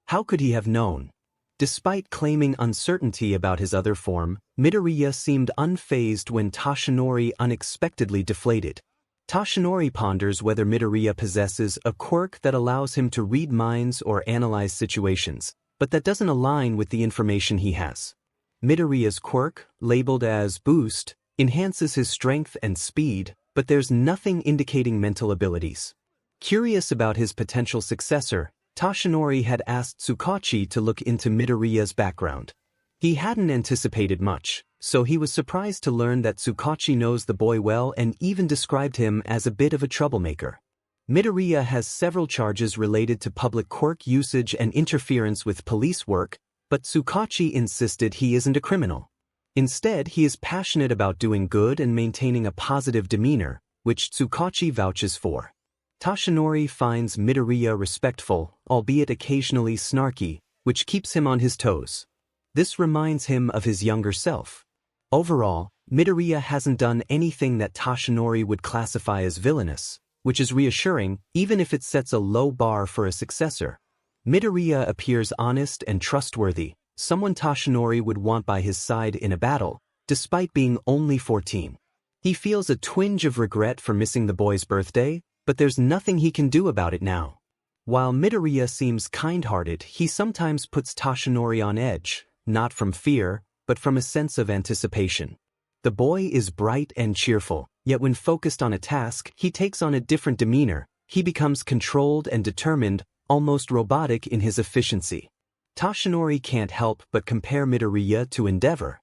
How could he have known? Despite claiming uncertainty about his other form, Midoriya seemed unfazed when Tashinori unexpectedly deflated. Tashinori ponders whether Midoriya possesses a quirk that allows him to read minds or analyze situations, but that doesn't align with the information he has. Midoriya's quirk, labeled as Boost, enhances his strength and speed, but there's nothing indicating mental abilities. Curious about his potential successor, Tashinori had asked 𝗬𝗁𝗁 to look into Midoriya's background. He hadn't anticipated much, so he was surprised to learn that 𝗬𝗁𝗁 knows the boy well and even described him as a bit of a troublemaker. Midoriya has several charges related to public quirk usage and interference with police work, but 𝗬𝗁𝗁 insisted he isn't a criminal. Instead, he is passionate about doing good and maintaining a positive demeanor, which 𝗬𝗁𝗁 vouches for. Tashinori finds Midoriya respectful, albeit occasionally snarky, which keeps him on his toes. This reminds him of his younger self. Overall, Midoriya hasn't done anything that Tashinori would classify as villainous, which is reassuring even if it sets a low bar for a successor. Midoriya appears honest and trustworthy, someone Tashinori would want by his side in a battle, despite being only 14. He feels a twinge of regret for missing the boy's birthday, but there's nothing he can do about it now. While Midoriya seems kind-hearted, he sometimes puts Tashinori on edge, not from fear, but from a sense of anticipation. The boy is bright and cheerful, yet when focused on a task, he takes on a different demeanor. He becomes controlled and determined, almost robotic in his efficiency. Tashinori can't help but compare Midoriya to 𝗫𝗏𝗏.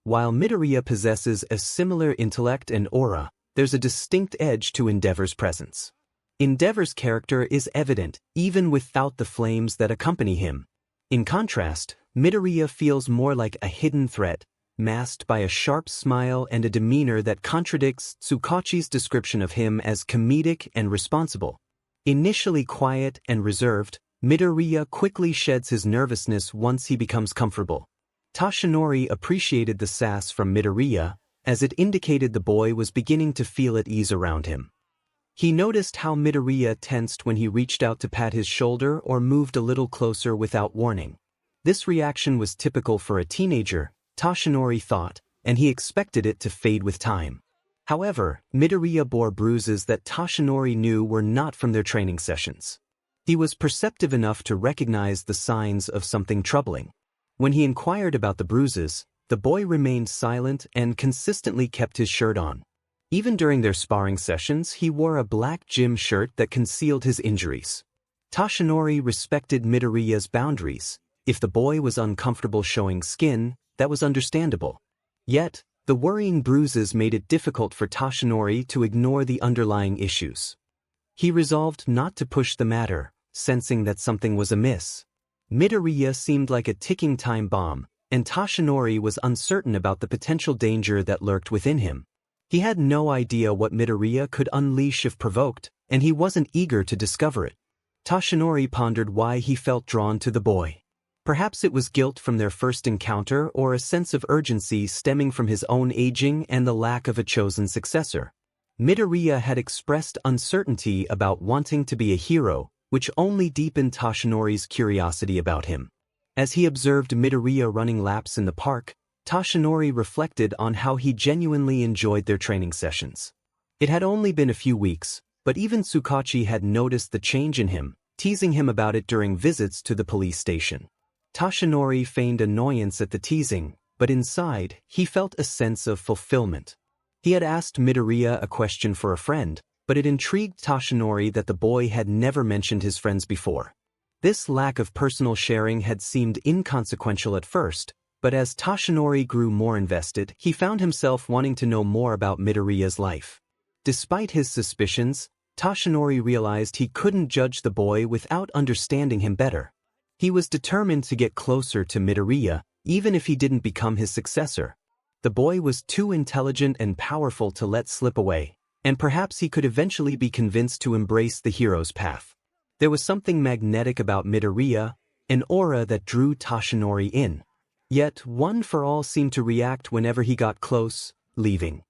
While Midoriya possesses a similar intellect and aura, there's a distinct edge to 𝗫𝗏𝗏's presence. 𝗫𝗏𝗏's character is evident, even without the flames that accompany him. In contrast, Midoriya feels more like a hidden threat, masked by a sharp smile and a demeanor that contradicts 𝗬𝗁𝗁's description of him as comedic and responsible. Initially quiet and reserved, Midoriya quickly sheds his nervousness once he becomes comfortable. Tashinori appreciated the sass from Midoriya, as it indicated the boy was beginning to feel at ease around him. He noticed how Midoriya tensed when he reached out to pat his shoulder or moved a little closer without warning. This reaction was typical for a teenager, Tashinori thought, and he expected it to fade with time. However, Midoriya bore bruises that Tashinori knew were not from their training sessions. He was perceptive enough to recognize the signs of something troubling. When he inquired about the bruises, the boy remained silent and consistently kept his shirt on. Even during their sparring sessions, he wore a black gym shirt that concealed his injuries. Tashinori respected Midoriya's boundaries. If the boy was uncomfortable showing skin, that was understandable. Yet, the worrying bruises made it difficult for Tashinori to ignore the underlying issues. He resolved not to push the matter, sensing that something was amiss. Midoriya seemed like a ticking time bomb, and Tashinori was uncertain about the potential danger that lurked within him. He had no idea what Midoriya could unleash if provoked, and he wasn't eager to discover it. Tashinori pondered why he felt drawn to the boy. Perhaps it was guilt from their first encounter or a sense of urgency stemming from his own aging and the lack of a chosen successor. Midoriya had expressed uncertainty about wanting to be a hero, which only deepened Tashinori's curiosity about him. As he observed Midoriya running laps in the park, Tashinori reflected on how he genuinely enjoyed their training sessions. It had only been a few weeks, but even 𝗬𝗁𝗁 had noticed the change in him, teasing him about it during visits to the police station. Tashinori feigned annoyance at the teasing, but inside, he felt a sense of fulfillment. He had asked Midoriya a question for a friend, but it intrigued Toshinori that the boy had never mentioned his friends before. This lack of personal sharing had seemed inconsequential at first, but as Toshinori grew more invested, he found himself wanting to know more about Midoriya's life. Despite his suspicions, Toshinori realized he couldn't judge the boy without understanding him better. He was determined to get closer to Midoriya, even if he didn't become his successor. The boy was too intelligent and powerful to let slip away, and perhaps he could eventually be convinced to embrace the hero's path. There was something magnetic about Midoriya, an aura that drew Toshinori in. Yet One for All seemed to react whenever he got close, leaving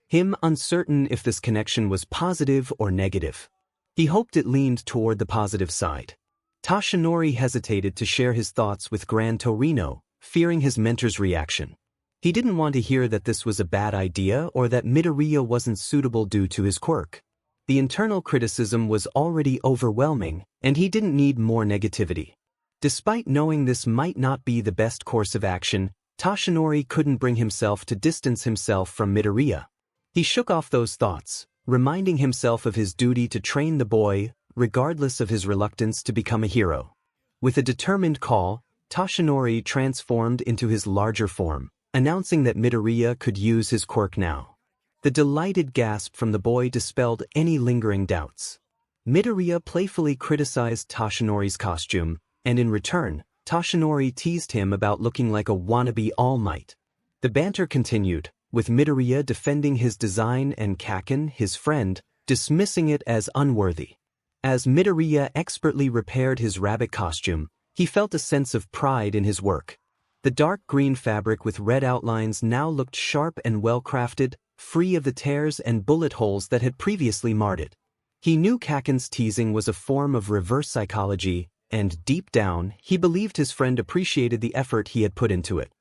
him uncertain if this connection was positive or negative. He hoped it leaned toward the positive side. Toshinori hesitated to share his thoughts with Gran Torino, fearing his mentor's reaction. He didn't want to hear that this was a bad idea or that Midoriya wasn't suitable due to his quirk. The internal criticism was already overwhelming, and he didn't need more negativity. Despite knowing this might not be the best course of action, Toshinori couldn't bring himself to distance himself from Midoriya. He shook off those thoughts, reminding himself of his duty to train the boy, regardless of his reluctance to become a hero. With a determined call, Toshinori transformed into his larger form, announcing that Midoriya could use his quirk now. The delighted gasp from the boy dispelled any lingering doubts. Midoriya playfully criticized Toshinori's costume, and in return, Toshinori teased him about looking like a wannabe All Might. The banter continued, with Midoriya defending his design and 𝗂𝐭, his friend, dismissing it as unworthy. As Midoriya expertly repaired his rabbit costume, he felt a sense of pride in his work. The dark green fabric with red outlines now looked sharp and well-crafted, free of the tears and bullet holes that had previously marred it. He knew 𝗂𝐭's teasing was a form of reverse psychology, and deep down, he believed his friend appreciated the effort he had put into it.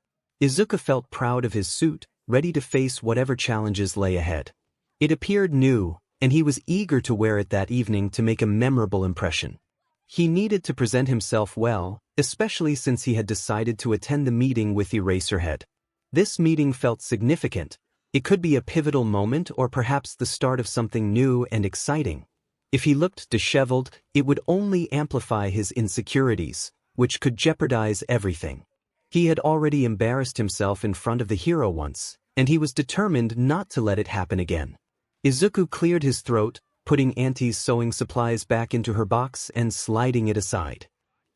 Izuku felt proud of his suit, ready to face whatever challenges lay ahead. It appeared new, and he was eager to wear it that evening to make a memorable impression. He needed to present himself well, especially since he had decided to attend the meeting with Eraserhead. This meeting felt significant. It could be a pivotal moment or perhaps the start of something new and exciting. If he looked disheveled, it would only amplify his insecurities, which could jeopardize everything. He had already embarrassed himself in front of the hero once, and he was determined not to let it happen again. Izuku cleared his throat, putting Auntie's sewing supplies back into her box and sliding it aside.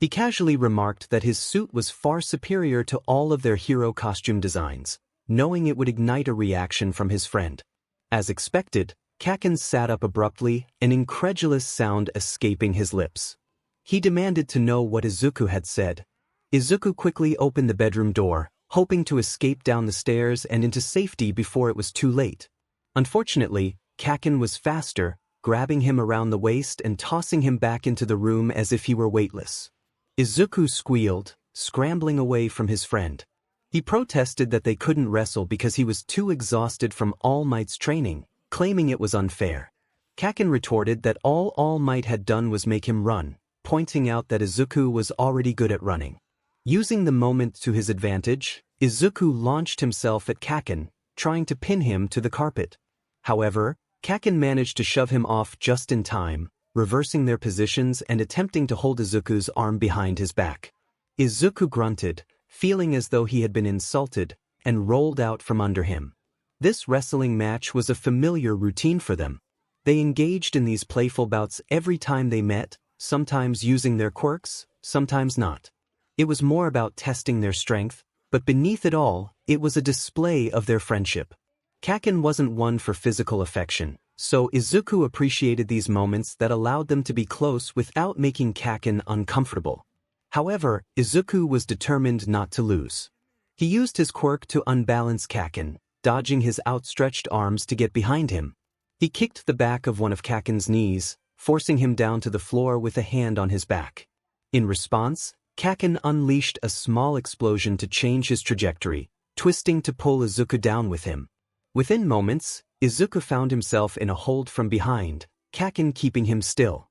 He casually remarked that his suit was far superior to all of their hero costume designs, knowing it would ignite a reaction from his friend. As expected, 𝗂𝐭 sat up abruptly, an incredulous sound escaping his lips. He demanded to know what Izuku had said. Izuku quickly opened the bedroom door, hoping to escape down the stairs and into safety before it was too late. Unfortunately, 𝗂𝐭 was faster, grabbing him around the waist and tossing him back into the room as if he were weightless. Izuku squealed, scrambling away from his friend. He protested that they couldn't wrestle because he was too exhausted from All Might's training, claiming it was unfair. 𝗂𝐭 retorted that all All Might had done was make him run, pointing out that Izuku was already good at running. Using the moment to his advantage, Izuku launched himself at 𝗂𝐭, trying to pin him to the carpet. However, 𝗂𝐭 managed to shove him off just in time, reversing their positions and attempting to hold Izuku's arm behind his back. Izuku grunted, feeling as though he had been insulted, and rolled out from under him. This wrestling match was a familiar routine for them. They engaged in these playful bouts every time they met, sometimes using their quirks, sometimes not. It was more about testing their strength, but beneath it all, it was a display of their friendship. 𝗂𝐭 wasn't one for physical affection, so Izuku appreciated these moments that allowed them to be close without making 𝗂𝐭 uncomfortable. However, Izuku was determined not to lose. He used his quirk to unbalance 𝗂𝐭, dodging his outstretched arms to get behind him. He kicked the back of one of 𝗂𝐭's knees, forcing him down to the floor with a hand on his back. In response, 𝗂𝐭 unleashed a small explosion to change his trajectory, twisting to pull Izuku down with him. Within moments, Izuku found himself in a hold from behind, 𝗂𝐭 keeping him still.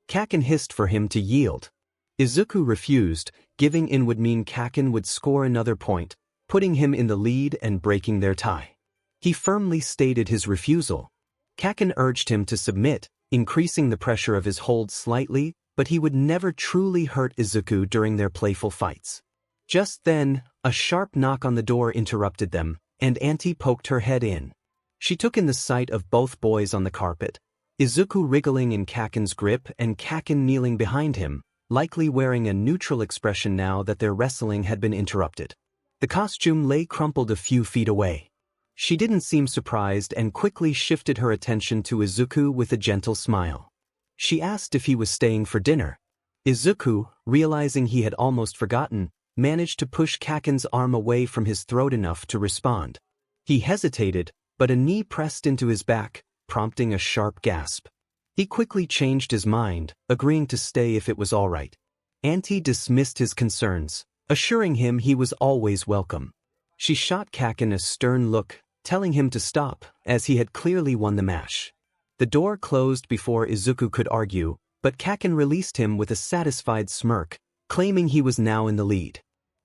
𝗂𝐭 hissed for him to yield. Izuku refused, giving in would mean 𝗂𝐭 would score another point, putting him in the lead and breaking their tie. He firmly stated his refusal. 𝗂𝐭𝐸 urged him to submit, increasing the pressure of his hold slightly, but he would never truly hurt Izuku during their playful fights. Just then, a sharp knock on the door interrupted them, and Auntie poked her head in. She took in the sight of both boys on the carpet, Izuku wriggling in 𝗂𝐭𝐸's grip and 𝗂𝐭𝐸 kneeling behind him, likely wearing a neutral expression now that their wrestling had been interrupted. The costume lay crumpled a few feet away. She didn't seem surprised and quickly shifted her attention to Izuku with a gentle smile. She asked if he was staying for dinner. Izuku, realizing he had almost forgotten, managed to push 𝗂𝐭𝐸's arm away from his throat enough to respond. He hesitated, but a knee pressed into his back, prompting a sharp gasp. He quickly changed his mind, agreeing to stay if it was all right. Auntie dismissed his concerns, assuring him he was always welcome. She shot 𝗂𝐭𝐸 a stern look, telling him to stop, as he had clearly won the match. The door closed before Izuku could argue, but 𝗂𝐭𝐸 released him with a satisfied smirk, claiming he was now in the lead.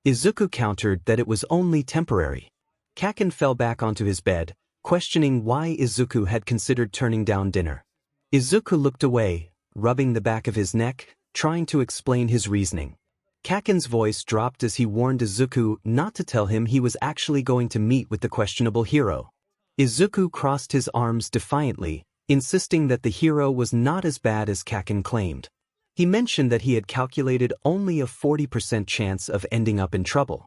Izuku countered that it was only temporary. 𝗂𝐭𝐸 fell back onto his bed, questioning why Izuku had considered turning down dinner. Izuku looked away, rubbing the back of his neck, trying to explain his reasoning. 𝗂𝐭𝐸's voice dropped as he warned Izuku not to tell him he was actually going to meet with the questionable hero. Izuku crossed his arms defiantly, insisting that the hero was not as bad as 𝗂𝐭𝐸 claimed. He mentioned that he had calculated only a 40% chance of ending up in trouble.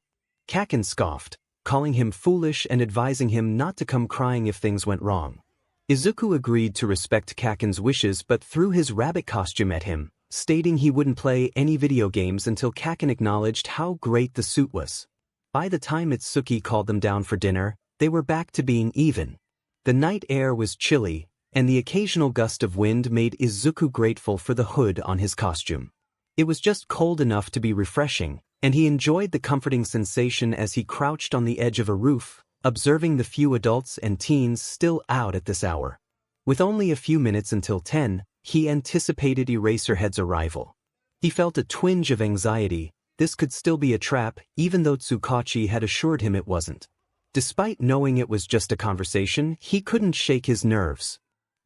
𝗂𝐭𝐸 scoffed, calling him foolish and advising him not to come crying if things went wrong. Izuku agreed to respect 𝗂𝐭𝐸's wishes but threw his rabbit costume at him, stating he wouldn't play any video games until 𝗂𝐭𝐸 acknowledged how great the suit was. By the time 𝗧𝗏𝗄𝐻 called them down for dinner, they were back to being even. The night air was chilly, and the occasional gust of wind made Izuku grateful for the hood on his costume. It was just cold enough to be refreshing, and he enjoyed the comforting sensation as he crouched on the edge of a roof, observing the few adults and teens still out at this hour. With only a few minutes until 10, he anticipated Eraserhead's arrival. He felt a twinge of anxiety. This could still be a trap, even though 𝗧𝗏𝗁 had assured him it wasn't. Despite knowing it was just a conversation, he couldn't shake his nerves.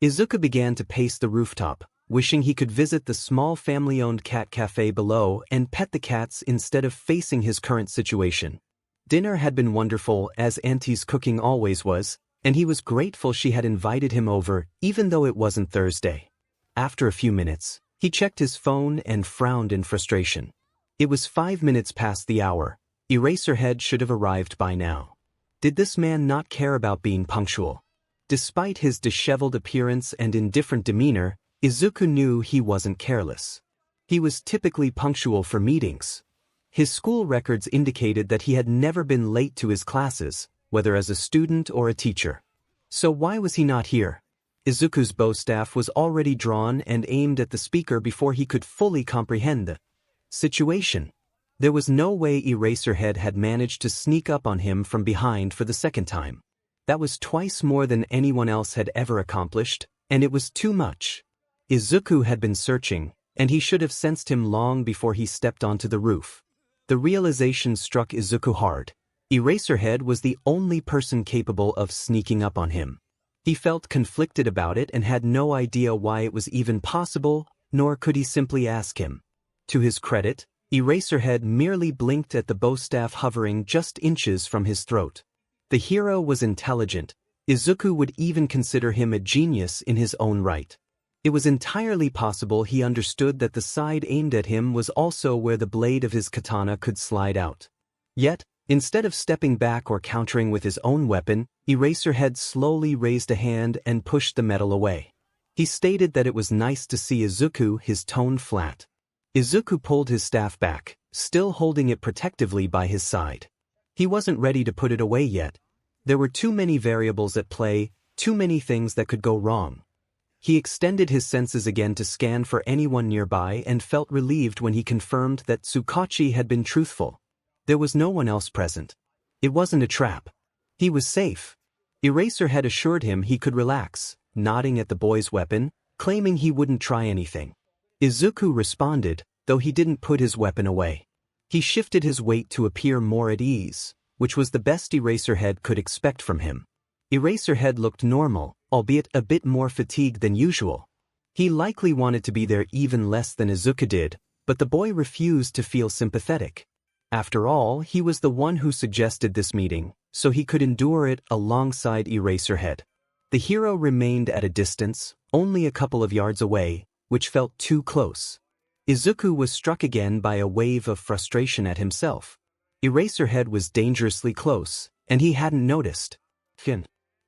Izuku began to pace the rooftop, wishing he could visit the small family-owned cat cafe below and pet the cats instead of facing his current situation. Dinner had been wonderful, as Auntie's cooking always was, and he was grateful she had invited him over, even though it wasn't Thursday. After a few minutes, he checked his phone and frowned in frustration. It was 5 minutes past the hour. Eraserhead should have arrived by now. Did this man not care about being punctual? Despite his disheveled appearance and indifferent demeanor, Izuku knew he wasn't careless. He was typically punctual for meetings. His school records indicated that he had never been late to his classes, whether as a student or a teacher. So why was he not here? Izuku's bow staff was already drawn and aimed at the speaker before he could fully comprehend the situation. There was no way Eraserhead had managed to sneak up on him from behind for the second time. That was twice more than anyone else had ever accomplished, and it was too much. Izuku had been searching, and he should have sensed him long before he stepped onto the roof. The realization struck Izuku hard. Eraserhead was the only person capable of sneaking up on him. He felt conflicted about it and had no idea why it was even possible, nor could he simply ask him. To his credit, Eraserhead merely blinked at the bowstaff hovering just inches from his throat. The hero was intelligent. Izuku would even consider him a genius in his own right. It was entirely possible he understood that the side aimed at him was also where the blade of his katana could slide out. Yet, instead of stepping back or countering with his own weapon, Eraserhead slowly raised a hand and pushed the metal away. He stated that it was nice to see Izuku, his tone flat. Izuku pulled his staff back, still holding it protectively by his side. He wasn't ready to put it away yet. There were too many variables at play, too many things that could go wrong. He extended his senses again to scan for anyone nearby and felt relieved when he confirmed that 𝗧𝗏𝗁 had been truthful. There was no one else present. It wasn't a trap. He was safe. Eraserhead assured him he could relax, nodding at the boy's weapon, claiming he wouldn't try anything. Izuku responded, though he didn't put his weapon away. He shifted his weight to appear more at ease. which was the best Eraserhead could expect from him. Eraserhead looked normal, albeit a bit more fatigued than usual. He likely wanted to be there even less than Izuku did, but the boy refused to feel sympathetic. After all, he was the one who suggested this meeting, so he could endure it alongside Eraserhead. The hero remained at a distance, only a couple of yards away, which felt too close. Izuku was struck again by a wave of frustration at himself. Eraserhead was dangerously close, and he hadn't noticed.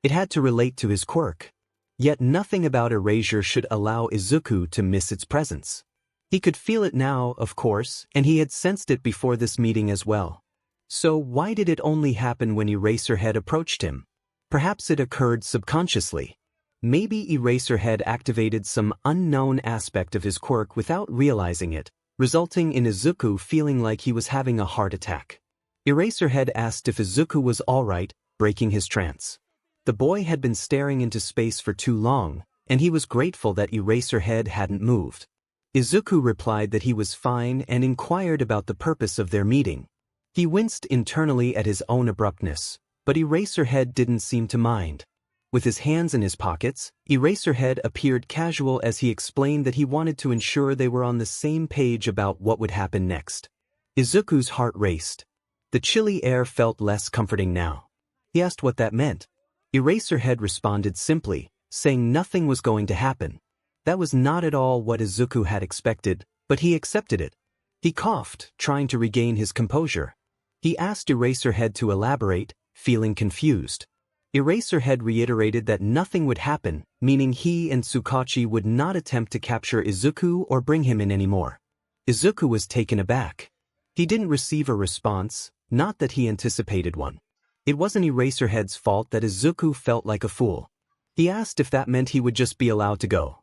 It had to relate to his quirk. Yet nothing about erasure should allow Izuku to miss its presence. He could feel it now, of course, and he had sensed it before this meeting as well. So why did it only happen when Eraserhead approached him? Perhaps it occurred subconsciously. Maybe Eraserhead activated some unknown aspect of his quirk without realizing it, resulting in Izuku feeling like he was having a heart attack. Eraserhead asked if Izuku was alright, breaking his trance. The boy had been staring into space for too long, and he was grateful that Eraserhead hadn't moved. Izuku replied that he was fine and inquired about the purpose of their meeting. He winced internally at his own abruptness, but Eraserhead didn't seem to mind. With his hands in his pockets, Eraserhead appeared casual as he explained that he wanted to ensure they were on the same page about what would happen next. Izuku's heart raced. The chilly air felt less comforting now. He asked what that meant. Eraserhead responded simply, saying nothing was going to happen. That was not at all what Izuku had expected, but he accepted it. He coughed, trying to regain his composure. He asked Eraserhead to elaborate, feeling confused. Eraserhead reiterated that nothing would happen, meaning he and 𝗬𝗁 would not attempt to capture Izuku or bring him in anymore. Izuku was taken aback. He didn't receive a response, not that he anticipated one. It wasn't Eraserhead's fault that Izuku felt like a fool. He asked if that meant he would just be allowed to go.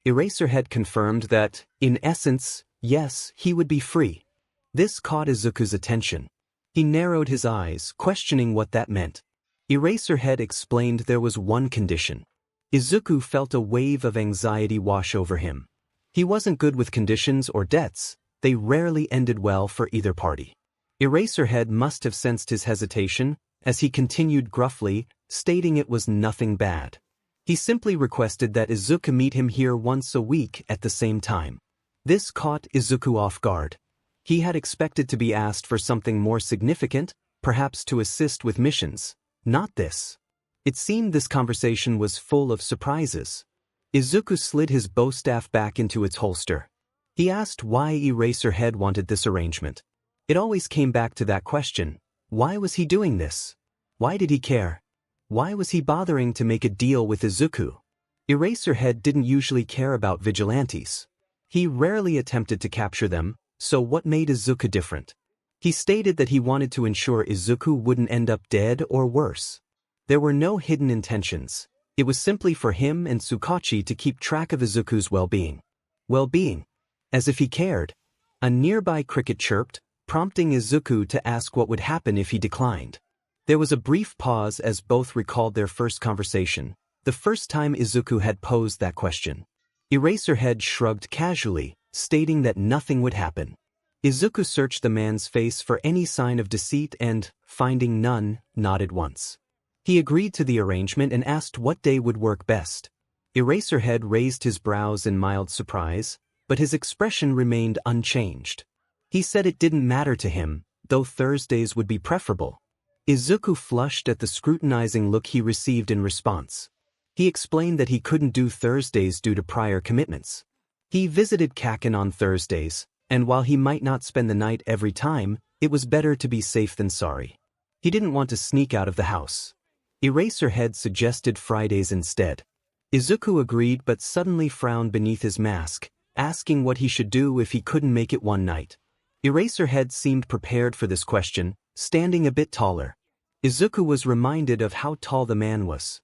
Eraserhead confirmed that, in essence, yes, he would be free. This caught Izuku's attention. He narrowed his eyes, questioning what that meant. Eraserhead explained there was one condition. Izuku felt a wave of anxiety wash over him. He wasn't good with conditions or debts. They rarely ended well for either party. Eraserhead must have sensed his hesitation, as he continued gruffly, stating it was nothing bad. He simply requested that Izuku meet him here once a week at the same time. This caught Izuku off guard. He had expected to be asked for something more significant, perhaps to assist with missions. Not this. It seemed this conversation was full of surprises. Izuku slid his bow staff back into its holster. He asked why Eraserhead wanted this arrangement. It always came back to that question. Why was he doing this? Why did he care? Why was he bothering to make a deal with Izuku? Eraserhead didn't usually care about vigilantes. He rarely attempted to capture them, so what made Izuku different? He stated that he wanted to ensure Izuku wouldn't end up dead or worse. There were no hidden intentions. It was simply for him and 𝗬𝗁 to keep track of Izuku's well-being. Well-being? As if he cared. A nearby cricket chirped, prompting Izuku to ask what would happen if he declined. There was a brief pause as both recalled their first conversation, the first time Izuku had posed that question. Eraserhead shrugged casually, stating that nothing would happen. Izuku searched the man's face for any sign of deceit and, finding none, nodded once. He agreed to the arrangement and asked what day would work best. Eraserhead raised his brows in mild surprise, but his expression remained unchanged. He said it didn't matter to him, though Thursdays would be preferable. Izuku flushed at the scrutinizing look he received in response. He explained that he couldn't do Thursdays due to prior commitments. He visited Kaken on Thursdays, and while he might not spend the night every time, it was better to be safe than sorry. He didn't want to sneak out of the house. Eraserhead suggested Fridays instead. Izuku agreed but suddenly frowned beneath his mask, asking what he should do if he couldn't make it one night. Eraserhead seemed prepared for this question, standing a bit taller. Izuku was reminded of how tall the man was.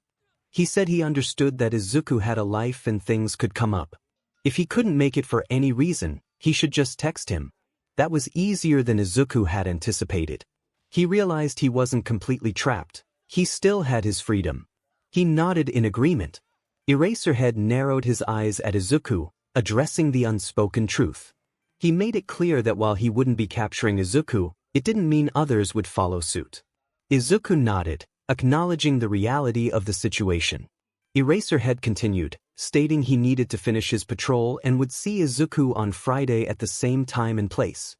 He said he understood that Izuku had a life and things could come up. If he couldn't make it for any reason, he should just text him. That was easier than Izuku had anticipated. He realized he wasn't completely trapped. He still had his freedom. He nodded in agreement. Eraserhead narrowed his eyes at Izuku, addressing the unspoken truth. He made it clear that while he wouldn't be capturing Izuku, it didn't mean others would follow suit. Izuku nodded, acknowledging the reality of the situation. Eraserhead continued, stating he needed to finish his patrol and would see Izuku on Friday at the same time and place.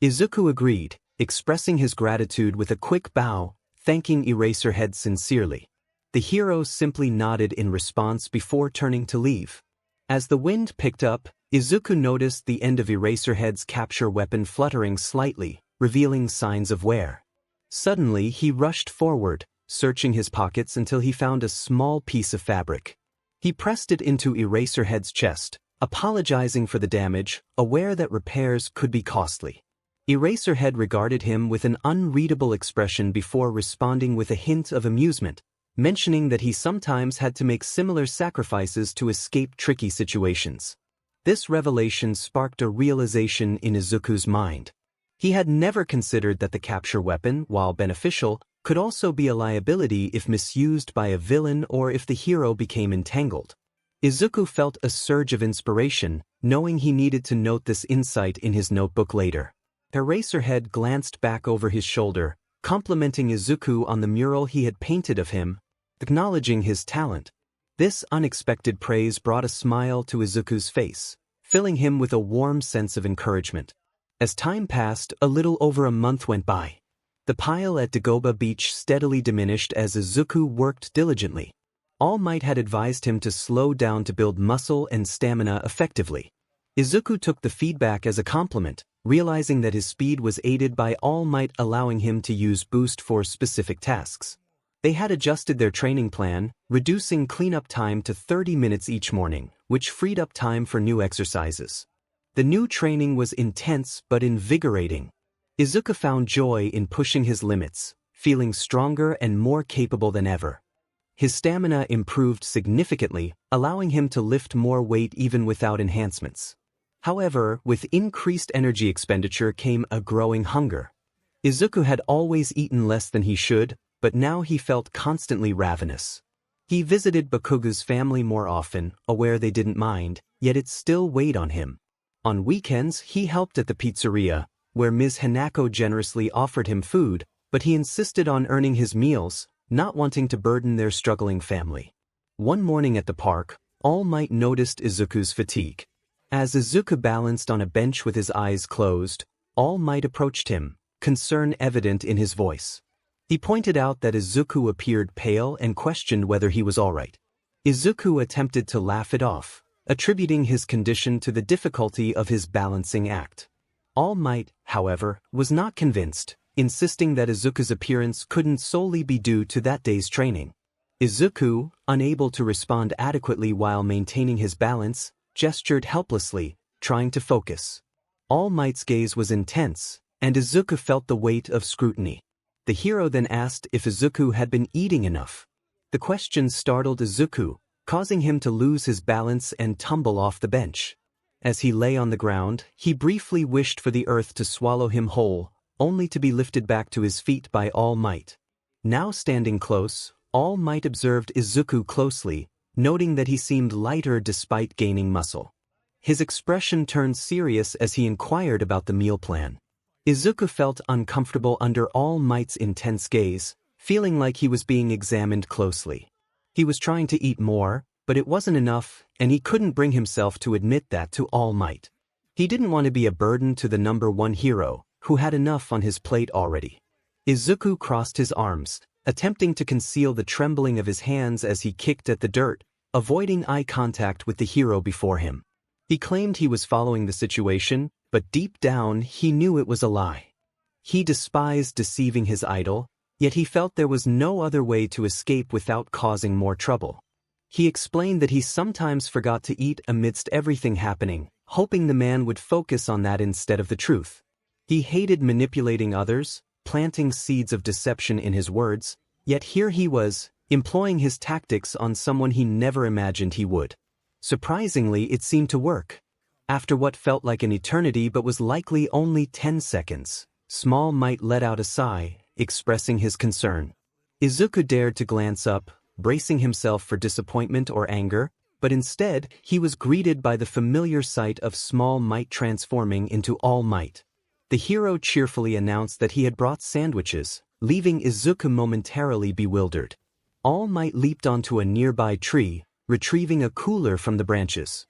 Izuku agreed, expressing his gratitude with a quick bow, thanking Eraserhead sincerely. The hero simply nodded in response before turning to leave. As the wind picked up, Izuku noticed the end of Eraserhead's capture weapon fluttering slightly, revealing signs of wear. Suddenly he rushed forward, searching his pockets until he found a small piece of fabric. He pressed it into Eraserhead's chest, apologizing for the damage, aware that repairs could be costly. Eraserhead regarded him with an unreadable expression before responding with a hint of amusement, mentioning that he sometimes had to make similar sacrifices to escape tricky situations. This revelation sparked a realization in Izuku's mind. He had never considered that the capture weapon, while beneficial, could also be a liability if misused by a villain or if the hero became entangled. Izuku felt a surge of inspiration, knowing he needed to note this insight in his notebook later. Eraserhead glanced back over his shoulder, complimenting Izuku on the mural he had painted of him, acknowledging his talent. This unexpected praise brought a smile to Izuku's face, filling him with a warm sense of encouragement. As time passed, a little over a month went by. The pile at Dagobah Beach steadily diminished as Izuku worked diligently. All Might had advised him to slow down to build muscle and stamina effectively. Izuku took the feedback as a compliment, realizing that his speed was aided by All Might allowing him to use boost for specific tasks. They had adjusted their training plan, reducing cleanup time to 30 minutes each morning, which freed up time for new exercises. The new training was intense but invigorating. Izuku found joy in pushing his limits, feeling stronger and more capable than ever. His stamina improved significantly, allowing him to lift more weight even without enhancements. However, with increased energy expenditure came a growing hunger. Izuku had always eaten less than he should, but now he felt constantly ravenous. He visited Bakugos' family more often, aware they didn't mind, yet it still weighed on him. On weekends, he helped at the pizzeria, where Ms. Hanako generously offered him food, but he insisted on earning his meals, not wanting to burden their struggling family. One morning at the park, All Might noticed Izuku's fatigue. As Izuku balanced on a bench with his eyes closed, All Might approached him, concern evident in his voice. He pointed out that Izuku appeared pale and questioned whether he was all right. Izuku attempted to laugh it off, attributing his condition to the difficulty of his balancing act. All Might, however, was not convinced, insisting that Izuku's appearance couldn't solely be due to that day's training. Izuku, unable to respond adequately while maintaining his balance, gestured helplessly, trying to focus. All Might's gaze was intense, and Izuku felt the weight of scrutiny. The hero then asked if Izuku had been eating enough. The question startled Izuku, causing him to lose his balance and tumble off the bench. As he lay on the ground, he briefly wished for the earth to swallow him whole, only to be lifted back to his feet by All Might. Now standing close, All Might observed Izuku closely, noting that he seemed lighter despite gaining muscle. His expression turned serious as he inquired about the meal plan. Izuku felt uncomfortable under All Might's intense gaze, feeling like he was being examined closely. He was trying to eat more, but it wasn't enough, and he couldn't bring himself to admit that to All Might. He didn't want to be a burden to the #1 hero, who had enough on his plate already. Izuku crossed his arms, attempting to conceal the trembling of his hands as he kicked at the dirt, avoiding eye contact with the hero before him. He claimed he was following the situation, but deep down he knew it was a lie. He despised deceiving his idol, yet he felt there was no other way to escape without causing more trouble. He explained that he sometimes forgot to eat amidst everything happening, hoping the man would focus on that instead of the truth. He hated manipulating others, planting seeds of deception in his words, yet here he was, employing his tactics on someone he never imagined he would. Surprisingly, it seemed to work. After what felt like an eternity but was likely only 10 seconds, All Might let out a sigh, expressing his concern. Izuku dared to glance up, bracing himself for disappointment or anger, but instead, he was greeted by the familiar sight of All Might transforming into All Might. The hero cheerfully announced that he had brought sandwiches, leaving Izuku momentarily bewildered. All Might leaped onto a nearby tree, retrieving a cooler from the branches.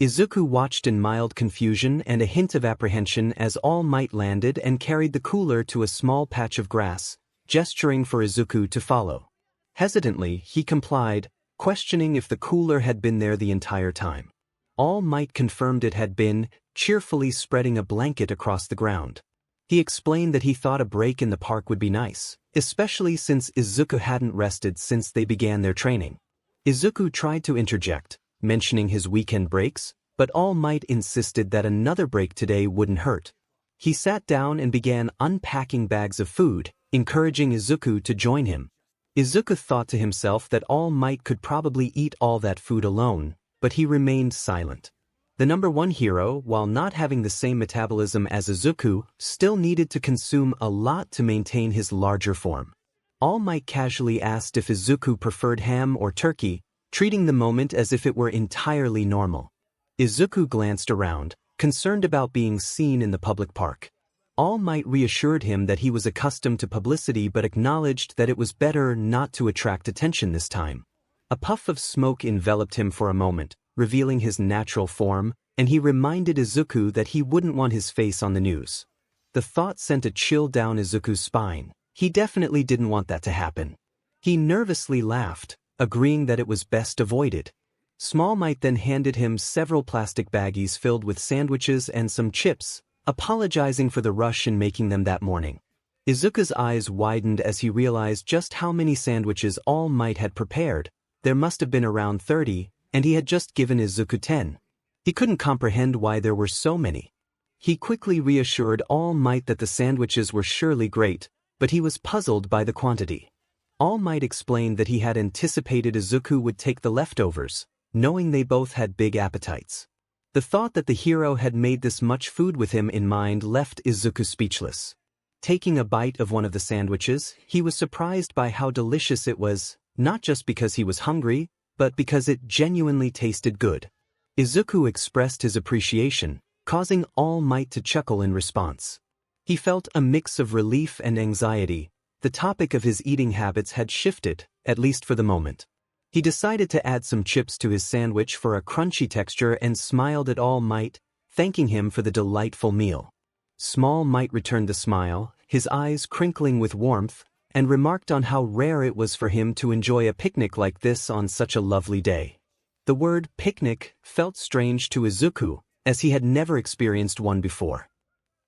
Izuku watched in mild confusion and a hint of apprehension as All Might landed and carried the cooler to a small patch of grass, gesturing for Izuku to follow. Hesitantly, he complied, questioning if the cooler had been there the entire time. All Might confirmed it had been, cheerfully spreading a blanket across the ground. He explained that he thought a break in the park would be nice, especially since Izuku hadn't rested since they began their training. Izuku tried to interject, mentioning his weekend breaks, but All Might insisted that another break today wouldn't hurt. He sat down and began unpacking bags of food, encouraging Izuku to join him. Izuku thought to himself that All Might could probably eat all that food alone, but he remained silent. The number one hero, while not having the same metabolism as Izuku, still needed to consume a lot to maintain his larger form. All Might casually asked if Izuku preferred ham or turkey, treating the moment as if it were entirely normal. Izuku glanced around, concerned about being seen in the public park. All Might reassured him that he was accustomed to publicity but acknowledged that it was better not to attract attention this time. A puff of smoke enveloped him for a moment, revealing his natural form, and he reminded Izuku that he wouldn't want his face on the news. The thought sent a chill down Izuku's spine. He definitely didn't want that to happen. He nervously laughed, agreeing that it was best avoided. All Might then handed him several plastic baggies filled with sandwiches and some chips, apologizing for the rush in making them that morning. Izuku's eyes widened as he realized just how many sandwiches All Might had prepared. There must have been around 30, and he had just given Izuku 10. He couldn't comprehend why there were so many. He quickly reassured All Might that the sandwiches were surely great, but he was puzzled by the quantity. All Might explained that he had anticipated Izuku would take the leftovers, knowing they both had big appetites. The thought that the hero had made this much food with him in mind left Izuku speechless. Taking a bite of one of the sandwiches, he was surprised by how delicious it was, not just because he was hungry, but because it genuinely tasted good. Izuku expressed his appreciation, causing All Might to chuckle in response. He felt a mix of relief and anxiety. The topic of his eating habits had shifted, at least for the moment. He decided to add some chips to his sandwich for a crunchy texture and smiled at All Might, thanking him for the delightful meal. All Might returned the smile, his eyes crinkling with warmth, and remarked on how rare it was for him to enjoy a picnic like this on such a lovely day. The word picnic felt strange to Izuku, as he had never experienced one before.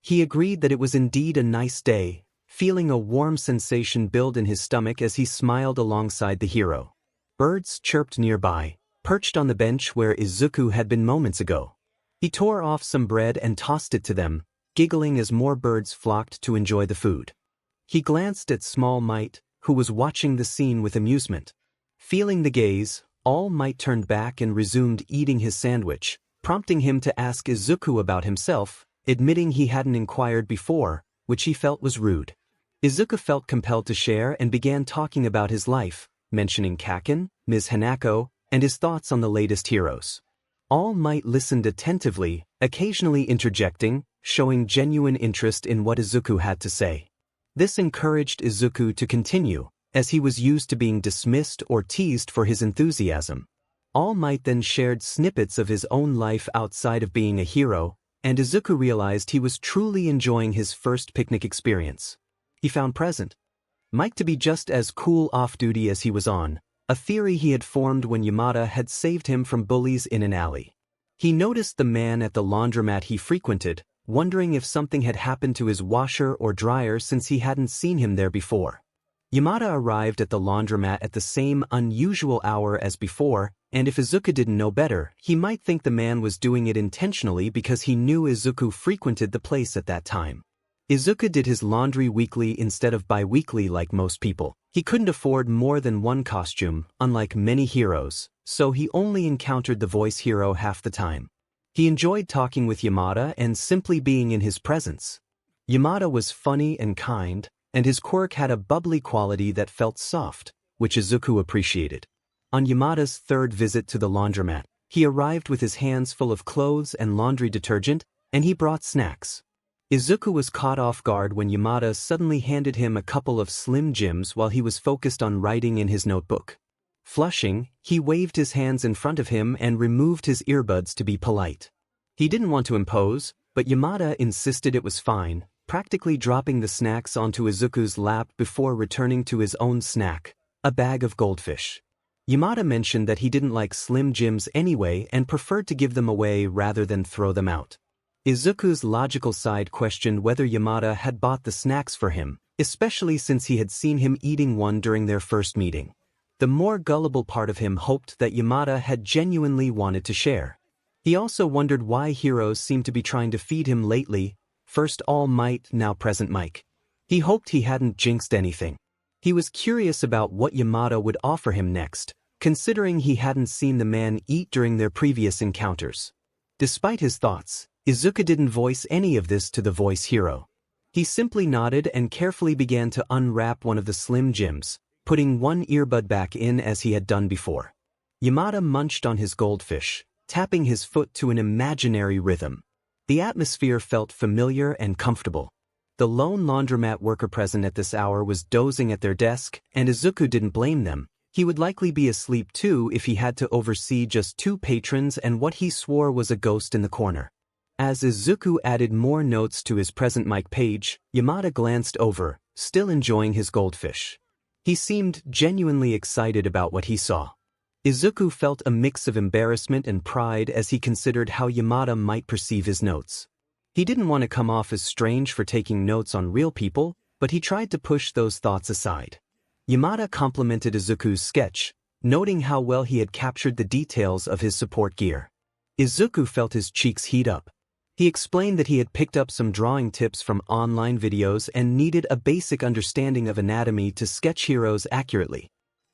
He agreed that it was indeed a nice day, feeling a warm sensation build in his stomach as he smiled alongside the hero. Birds chirped nearby, perched on the bench where Izuku had been moments ago. He tore off some bread and tossed it to them, giggling as more birds flocked to enjoy the food. He glanced at All Might, who was watching the scene with amusement. Feeling the gaze, All Might turned back and resumed eating his sandwich, prompting him to ask Izuku about himself, admitting he hadn't inquired before, which he felt was rude. Izuku felt compelled to share and began talking about his life, mentioning Kaken, Ms. Hanako, and his thoughts on the latest heroes. All Might listened attentively, occasionally interjecting, showing genuine interest in what Izuku had to say. This encouraged Izuku to continue, as he was used to being dismissed or teased for his enthusiasm. All Might then shared snippets of his own life outside of being a hero, and Izuku realized he was truly enjoying his first picnic experience. He found Present Might to be just as cool off-duty as he was on, a theory he had formed when Yamada had saved him from bullies in an alley. He noticed the man at the laundromat he frequented, wondering if something had happened to his washer or dryer since he hadn't seen him there before. Yamada arrived at the laundromat at the same unusual hour as before, and if Izuku didn't know better, he might think the man was doing it intentionally because he knew Izuku frequented the place at that time. Izuku did his laundry weekly instead of bi-weekly like most people. He couldn't afford more than one costume, unlike many heroes, so he only encountered the voice hero half the time. He enjoyed talking with Yamada and simply being in his presence. Yamada was funny and kind, and his quirk had a bubbly quality that felt soft, which Izuku appreciated. On Yamada's third visit to the laundromat, he arrived with his hands full of clothes and laundry detergent, and he brought snacks. Izuku was caught off guard when Yamada suddenly handed him a couple of Slim Jims while he was focused on writing in his notebook. Flushing, he waved his hands in front of him and removed his earbuds to be polite. He didn't want to impose, but Yamada insisted it was fine, practically dropping the snacks onto Izuku's lap before returning to his own snack, a bag of goldfish. Yamada mentioned that he didn't like Slim Jims anyway and preferred to give them away rather than throw them out. Izuku's logical side questioned whether Yamada had bought the snacks for him, especially since he had seen him eating one during their first meeting. The more gullible part of him hoped that Yamada had genuinely wanted to share. He also wondered why heroes seemed to be trying to feed him lately, first All Might, now Present Mic. He hoped he hadn't jinxed anything. He was curious about what Yamada would offer him next, considering he hadn't seen the man eat during their previous encounters. Despite his thoughts, Izuku didn't voice any of this to the voice hero. He simply nodded and carefully began to unwrap one of the Slim Jims, putting one earbud back in as he had done before. Yamada munched on his goldfish, tapping his foot to an imaginary rhythm. The atmosphere felt familiar and comfortable. The lone laundromat worker present at this hour was dozing at their desk, and Izuku didn't blame them. He would likely be asleep too if he had to oversee just 2 patrons and what he swore was a ghost in the corner. As Izuku added more notes to his present mic page, Yamada glanced over, still enjoying his goldfish. He seemed genuinely excited about what he saw. Izuku felt a mix of embarrassment and pride as he considered how Yamada might perceive his notes. He didn't want to come off as strange for taking notes on real people, but he tried to push those thoughts aside. Yamada complimented Izuku's sketch, noting how well he had captured the details of his support gear. Izuku felt his cheeks heat up. He explained that he had picked up some drawing tips from online videos and needed a basic understanding of anatomy to sketch heroes accurately.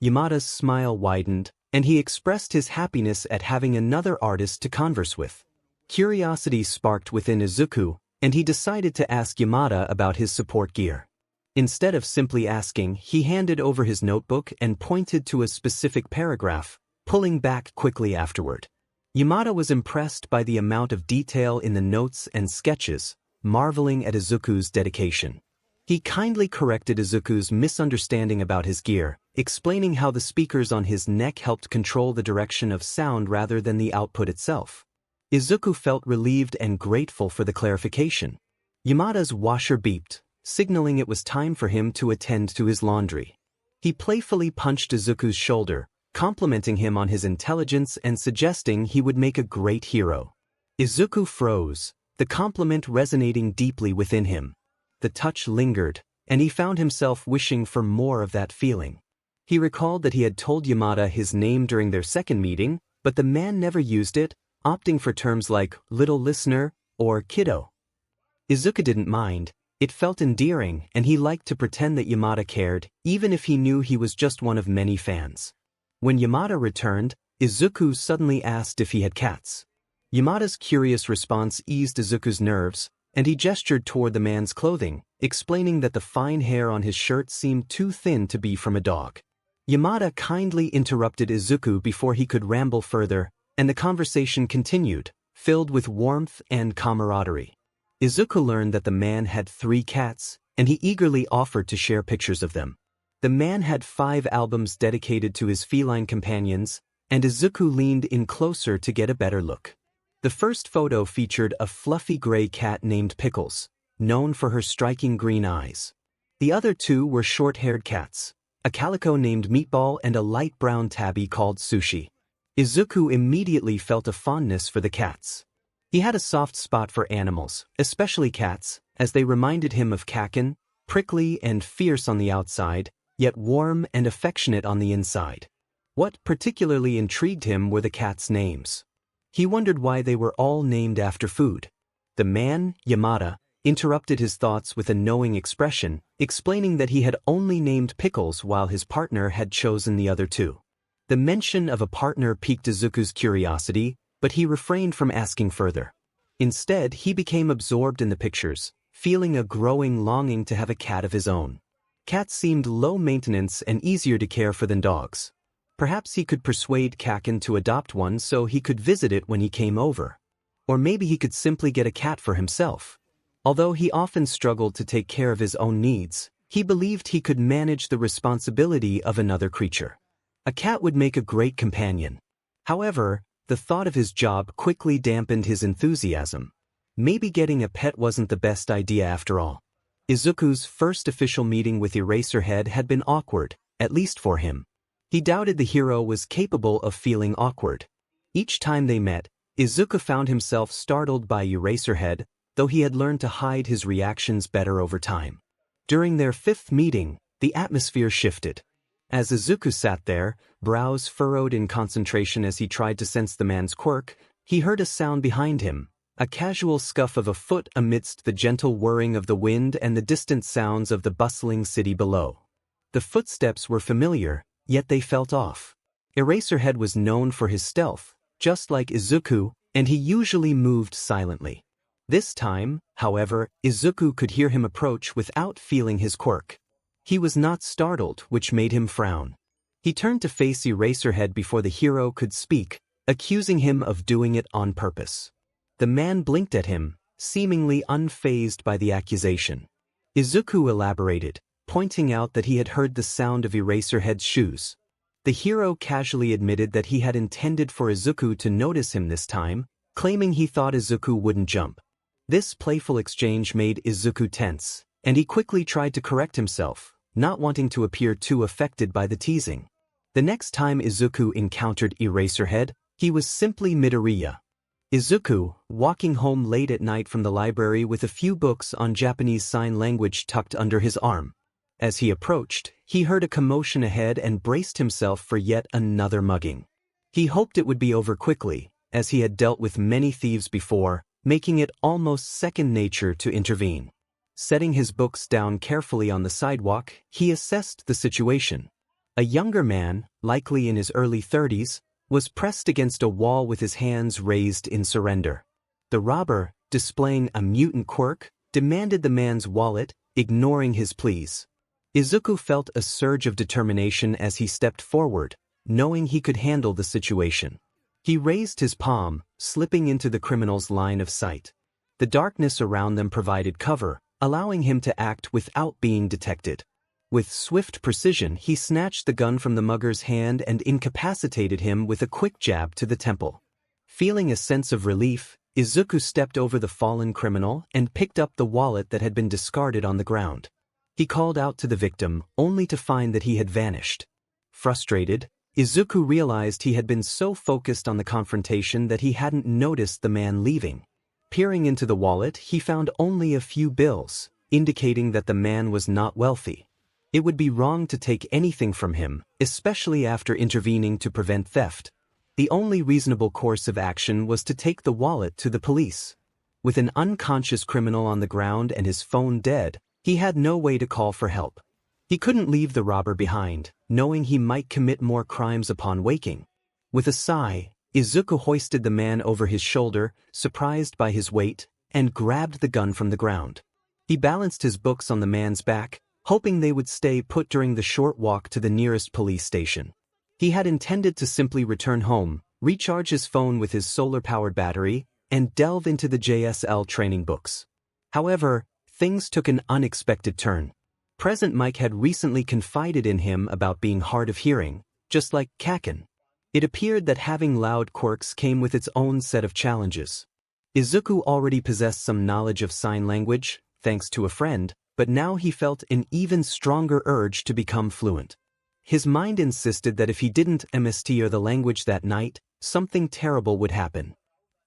Yamada's smile widened, and he expressed his happiness at having another artist to converse with. Curiosity sparked within Izuku, and he decided to ask Yamada about his support gear. Instead of simply asking, he handed over his notebook and pointed to a specific paragraph, pulling back quickly afterward. Yamada was impressed by the amount of detail in the notes and sketches, marveling at Izuku's dedication. He kindly corrected Izuku's misunderstanding about his gear, explaining how the speakers on his neck helped control the direction of sound rather than the output itself. Izuku felt relieved and grateful for the clarification. Yamada's washer beeped, signaling it was time for him to attend to his laundry. He playfully punched Izuku's shoulder, complimenting him on his intelligence and suggesting he would make a great hero. Izuku froze, the compliment resonating deeply within him. The touch lingered, and he found himself wishing for more of that feeling. He recalled that he had told Yamada his name during their second meeting, but the man never used it, opting for terms like little listener or kiddo. Izuku didn't mind. It felt endearing, and he liked to pretend that Yamada cared, even if he knew he was just one of many fans. When Yamada returned, Izuku suddenly asked if he had cats. Yamada's curious response eased Izuku's nerves, and he gestured toward the man's clothing, explaining that the fine hair on his shirt seemed too thin to be from a dog. Yamada kindly interrupted Izuku before he could ramble further, and the conversation continued, filled with warmth and camaraderie. Izuku learned that the man had 3 cats, and he eagerly offered to share pictures of them. The man had 5 albums dedicated to his feline companions, and Izuku leaned in closer to get a better look. The first photo featured a fluffy gray cat named Pickles, known for her striking green eyes. The other 2 were short-haired cats, a calico named Meatball and a light brown tabby called Sushi. Izuku immediately felt a fondness for the cats. He had a soft spot for animals, especially cats, as they reminded him of Kaken, prickly and fierce on the outside, yet warm and affectionate on the inside. What particularly intrigued him were the cats' names. He wondered why they were all named after food. The man, Yamada, interrupted his thoughts with a knowing expression, explaining that he had only named Pickles while his partner had chosen the other 2. The mention of a partner piqued Izuku's curiosity, but he refrained from asking further. Instead, he became absorbed in the pictures, feeling a growing longing to have a cat of his own. Cats seemed low maintenance and easier to care for than dogs. Perhaps he could persuade Kaken to adopt one so he could visit it when he came over. Or maybe he could simply get a cat for himself. Although he often struggled to take care of his own needs, he believed he could manage the responsibility of another creature. A cat would make a great companion. However, the thought of his job quickly dampened his enthusiasm. Maybe getting a pet wasn't the best idea after all. Izuku's first official meeting with Eraserhead had been awkward, at least for him. He doubted the hero was capable of feeling awkward. Each time they met, Izuku found himself startled by Eraserhead, though he had learned to hide his reactions better over time. During their fifth meeting, the atmosphere shifted. As Izuku sat there, brows furrowed in concentration as he tried to sense the man's quirk, he heard a sound behind him, a casual scuff of a foot amidst the gentle whirring of the wind and the distant sounds of the bustling city below. The footsteps were familiar, yet they felt off. Eraserhead was known for his stealth, just like Izuku, and he usually moved silently. This time, however, Izuku could hear him approach without feeling his quirk. He was not startled, which made him frown. He turned to face Eraserhead before the hero could speak, accusing him of doing it on purpose. The man blinked at him, seemingly unfazed by the accusation. Izuku elaborated, pointing out that he had heard the sound of Eraserhead's shoes. The hero casually admitted that he had intended for Izuku to notice him this time, claiming he thought Izuku wouldn't jump. This playful exchange made Izuku tense, and he quickly tried to correct himself, not wanting to appear too affected by the teasing. The next time Izuku encountered Eraserhead, he was simply Midoriya. Izuku, walking home late at night from the library with a few books on Japanese Sign Language tucked under his arm. As he approached, he heard a commotion ahead and braced himself for yet another mugging. He hoped it would be over quickly, as he had dealt with many thieves before, making it almost second nature to intervene. Setting his books down carefully on the sidewalk, he assessed the situation. A younger man, likely in his early 30s, was pressed against a wall with his hands raised in surrender. The robber, displaying a mutant quirk, demanded the man's wallet, ignoring his pleas. Izuku felt a surge of determination as he stepped forward, knowing he could handle the situation. He raised his palm, slipping into the criminal's line of sight. The darkness around them provided cover, allowing him to act without being detected. With swift precision, he snatched the gun from the mugger's hand and incapacitated him with a quick jab to the temple. Feeling a sense of relief, Izuku stepped over the fallen criminal and picked up the wallet that had been discarded on the ground. He called out to the victim, only to find that he had vanished. Frustrated, Izuku realized he had been so focused on the confrontation that he hadn't noticed the man leaving. Peering into the wallet, he found only a few bills, indicating that the man was not wealthy. It would be wrong to take anything from him, especially after intervening to prevent theft. The only reasonable course of action was to take the wallet to the police. With an unconscious criminal on the ground and his phone dead, he had no way to call for help. He couldn't leave the robber behind, knowing he might commit more crimes upon waking. With a sigh, Izuku hoisted the man over his shoulder, surprised by his weight, and grabbed the gun from the ground. He balanced his books on the man's back, hoping they would stay put during the short walk to the nearest police station. He had intended to simply return home, recharge his phone with his solar-powered battery, and delve into the JSL training books. However, things took an unexpected turn. Present Mike had recently confided in him about being hard of hearing, just like Kaken. It appeared that having loud quirks came with its own set of challenges. Izuku already possessed some knowledge of sign language, thanks to a friend, but now he felt an even stronger urge to become fluent. His mind insisted that if he didn't master the language that night, something terrible would happen.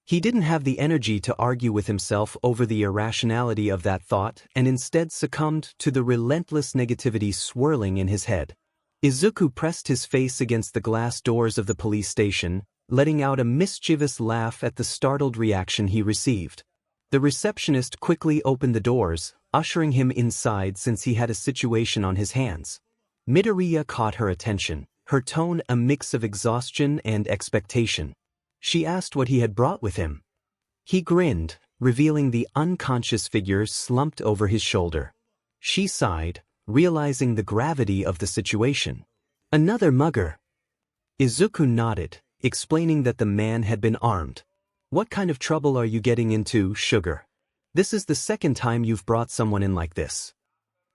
He didn't have the energy to argue with himself over the irrationality of that thought and instead succumbed to the relentless negativity swirling in his head. Izuku pressed his face against the glass doors of the police station, letting out a mischievous laugh at the startled reaction he received. The receptionist quickly opened the doors, ushering him inside since he had a situation on his hands. Midoriya caught her attention, her tone a mix of exhaustion and expectation. She asked what he had brought with him. He grinned, revealing the unconscious figure slumped over his shoulder. She sighed, realizing the gravity of the situation. Another mugger. Izuku nodded, explaining that the man had been armed. What kind of trouble are you getting into, sugar? This is the second time you've brought someone in like this.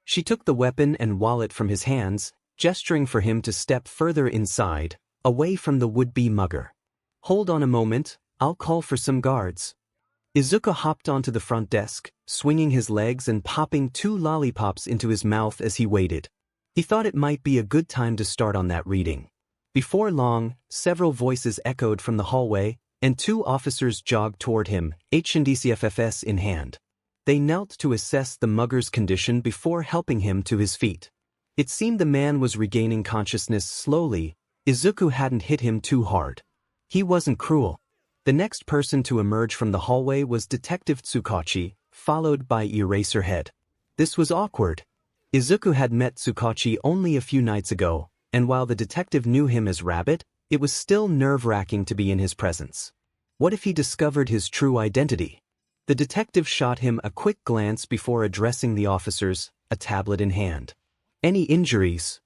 She took the weapon and wallet from his hands, gesturing for him to step further inside, away from the would-be mugger. Hold on a moment, I'll call for some guards. Izuku hopped onto the front desk, swinging his legs and popping 2 lollipops into his mouth as he waited. He thought it might be a good time to start on that reading. Before long, several voices echoed from the hallway, and 2 officers jogged toward him, 𝗓𝗫𝐶FFS in hand. They knelt to assess the mugger's condition before helping him to his feet. It seemed the man was regaining consciousness slowly. Izuku hadn't hit him too hard. He wasn't cruel. The next person to emerge from the hallway was Detective 𝗧𝗵𝗲, followed by Eraserhead. This was awkward. Izuku had met 𝗧𝗵𝗲 only a few nights ago, and while the detective knew him as Rabbit, it was still nerve-wracking to be in his presence. What if he discovered his true identity? The detective shot him a quick glance before addressing the officers, a tablet in hand. Any injuries?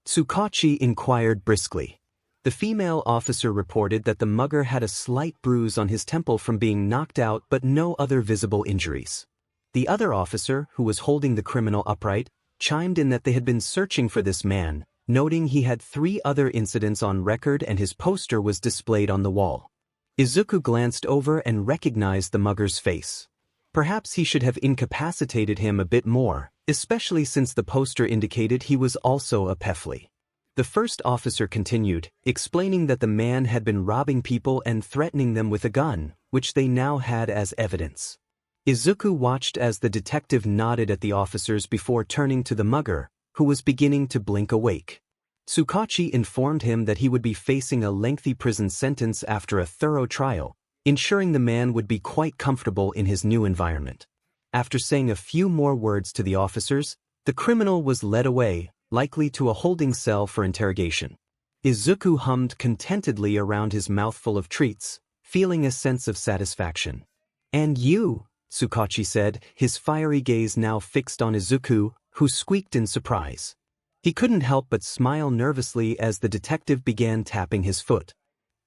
𝗧𝗵𝗲 inquired briskly. The female officer reported that the mugger had a slight bruise on his temple from being knocked out but no other visible injuries. The other officer, who was holding the criminal upright, chimed in that they had been searching for this man, noting he had 3 other incidents on record and his poster was displayed on the wall. Izuku glanced over and recognized the mugger's face. Perhaps he should have incapacitated him a bit more, especially since the poster indicated he was also a 𝗵𝘃𝗲. The first officer continued, explaining that the man had been robbing people and threatening them with a gun, which they now had as evidence. Izuku watched as the detective nodded at the officers before turning to the mugger, who was beginning to blink awake. 𝗧𝗵𝗲 informed him that he would be facing a lengthy prison sentence after a thorough trial, ensuring the man would be quite comfortable in his new environment. After saying a few more words to the officers, the criminal was led away, likely to a holding cell for interrogation. Izuku hummed contentedly around his mouthful of treats, feeling a sense of satisfaction. "And you?" 𝗧𝗵𝗲 said, his fiery gaze now fixed on Izuku, who squeaked in surprise. He couldn't help but smile nervously as the detective began tapping his foot.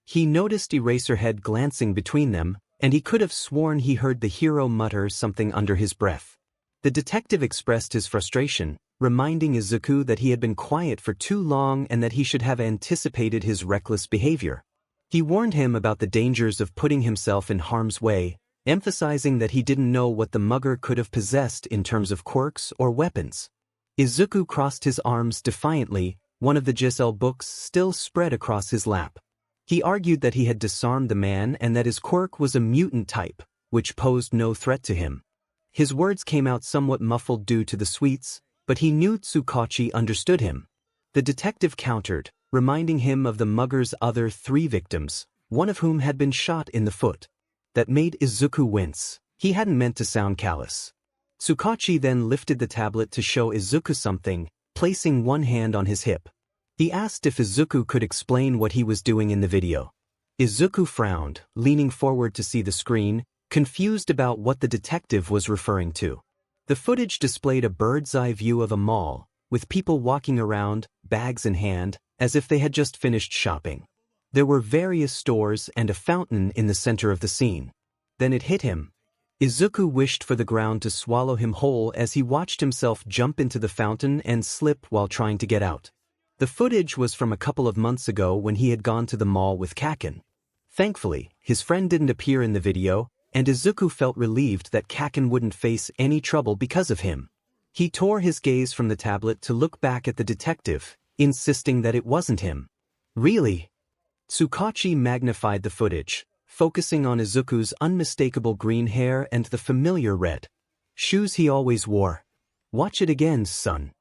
He noticed Eraserhead glancing between them, and he could have sworn he heard the hero mutter something under his breath. The detective expressed his frustration, reminding Izuku that he had been quiet for too long and that he should have anticipated his reckless behavior. He warned him about the dangers of putting himself in harm's way, emphasizing that he didn't know what the mugger could have possessed in terms of quirks or weapons. Izuku crossed his arms defiantly, one of the 𝗔𝗫𝐿 books still spread across his lap. He argued that he had disarmed the man and that his quirk was a mutant type, which posed no threat to him. His words came out somewhat muffled due to the sweets, but he knew 𝗧𝗵𝗲 understood him. The detective countered, reminding him of the mugger's other 3 victims, one of whom had been shot in the foot. That made Izuku wince. He hadn't meant to sound callous. 𝗧𝗵𝗲 then lifted the tablet to show Izuku something, placing one hand on his hip. He asked if Izuku could explain what he was doing in the video. Izuku frowned, leaning forward to see the screen, confused about what the detective was referring to. The footage displayed a bird's-eye view of a mall, with people walking around, bags in hand, as if they had just finished shopping. There were various stores and a fountain in the center of the scene. Then it hit him. Izuku wished for the ground to swallow him whole as he watched himself jump into the fountain and slip while trying to get out. The footage was from a couple of months ago when he had gone to the mall with 𝗂𝗂𝗄. Thankfully, his friend didn't appear in the video, and Izuku felt relieved that 𝗂𝗂𝗄 wouldn't face any trouble because of him. He tore his gaze from the tablet to look back at the detective, insisting that it wasn't him. "Really?" 𝗧𝗵𝗲 magnified the footage, focusing on Izuku's unmistakable green hair and the familiar red shoes he always wore. "Watch it again, son."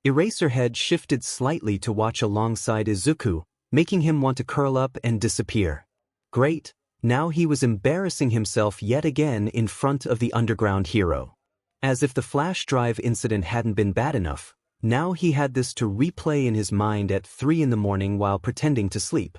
Eraserhead shifted slightly to watch alongside Izuku, making him want to curl up and disappear. Great, now he was embarrassing himself yet again in front of the underground hero. As if the flash drive incident hadn't been bad enough, now he had this to replay in his mind at 3 in the morning while pretending to sleep.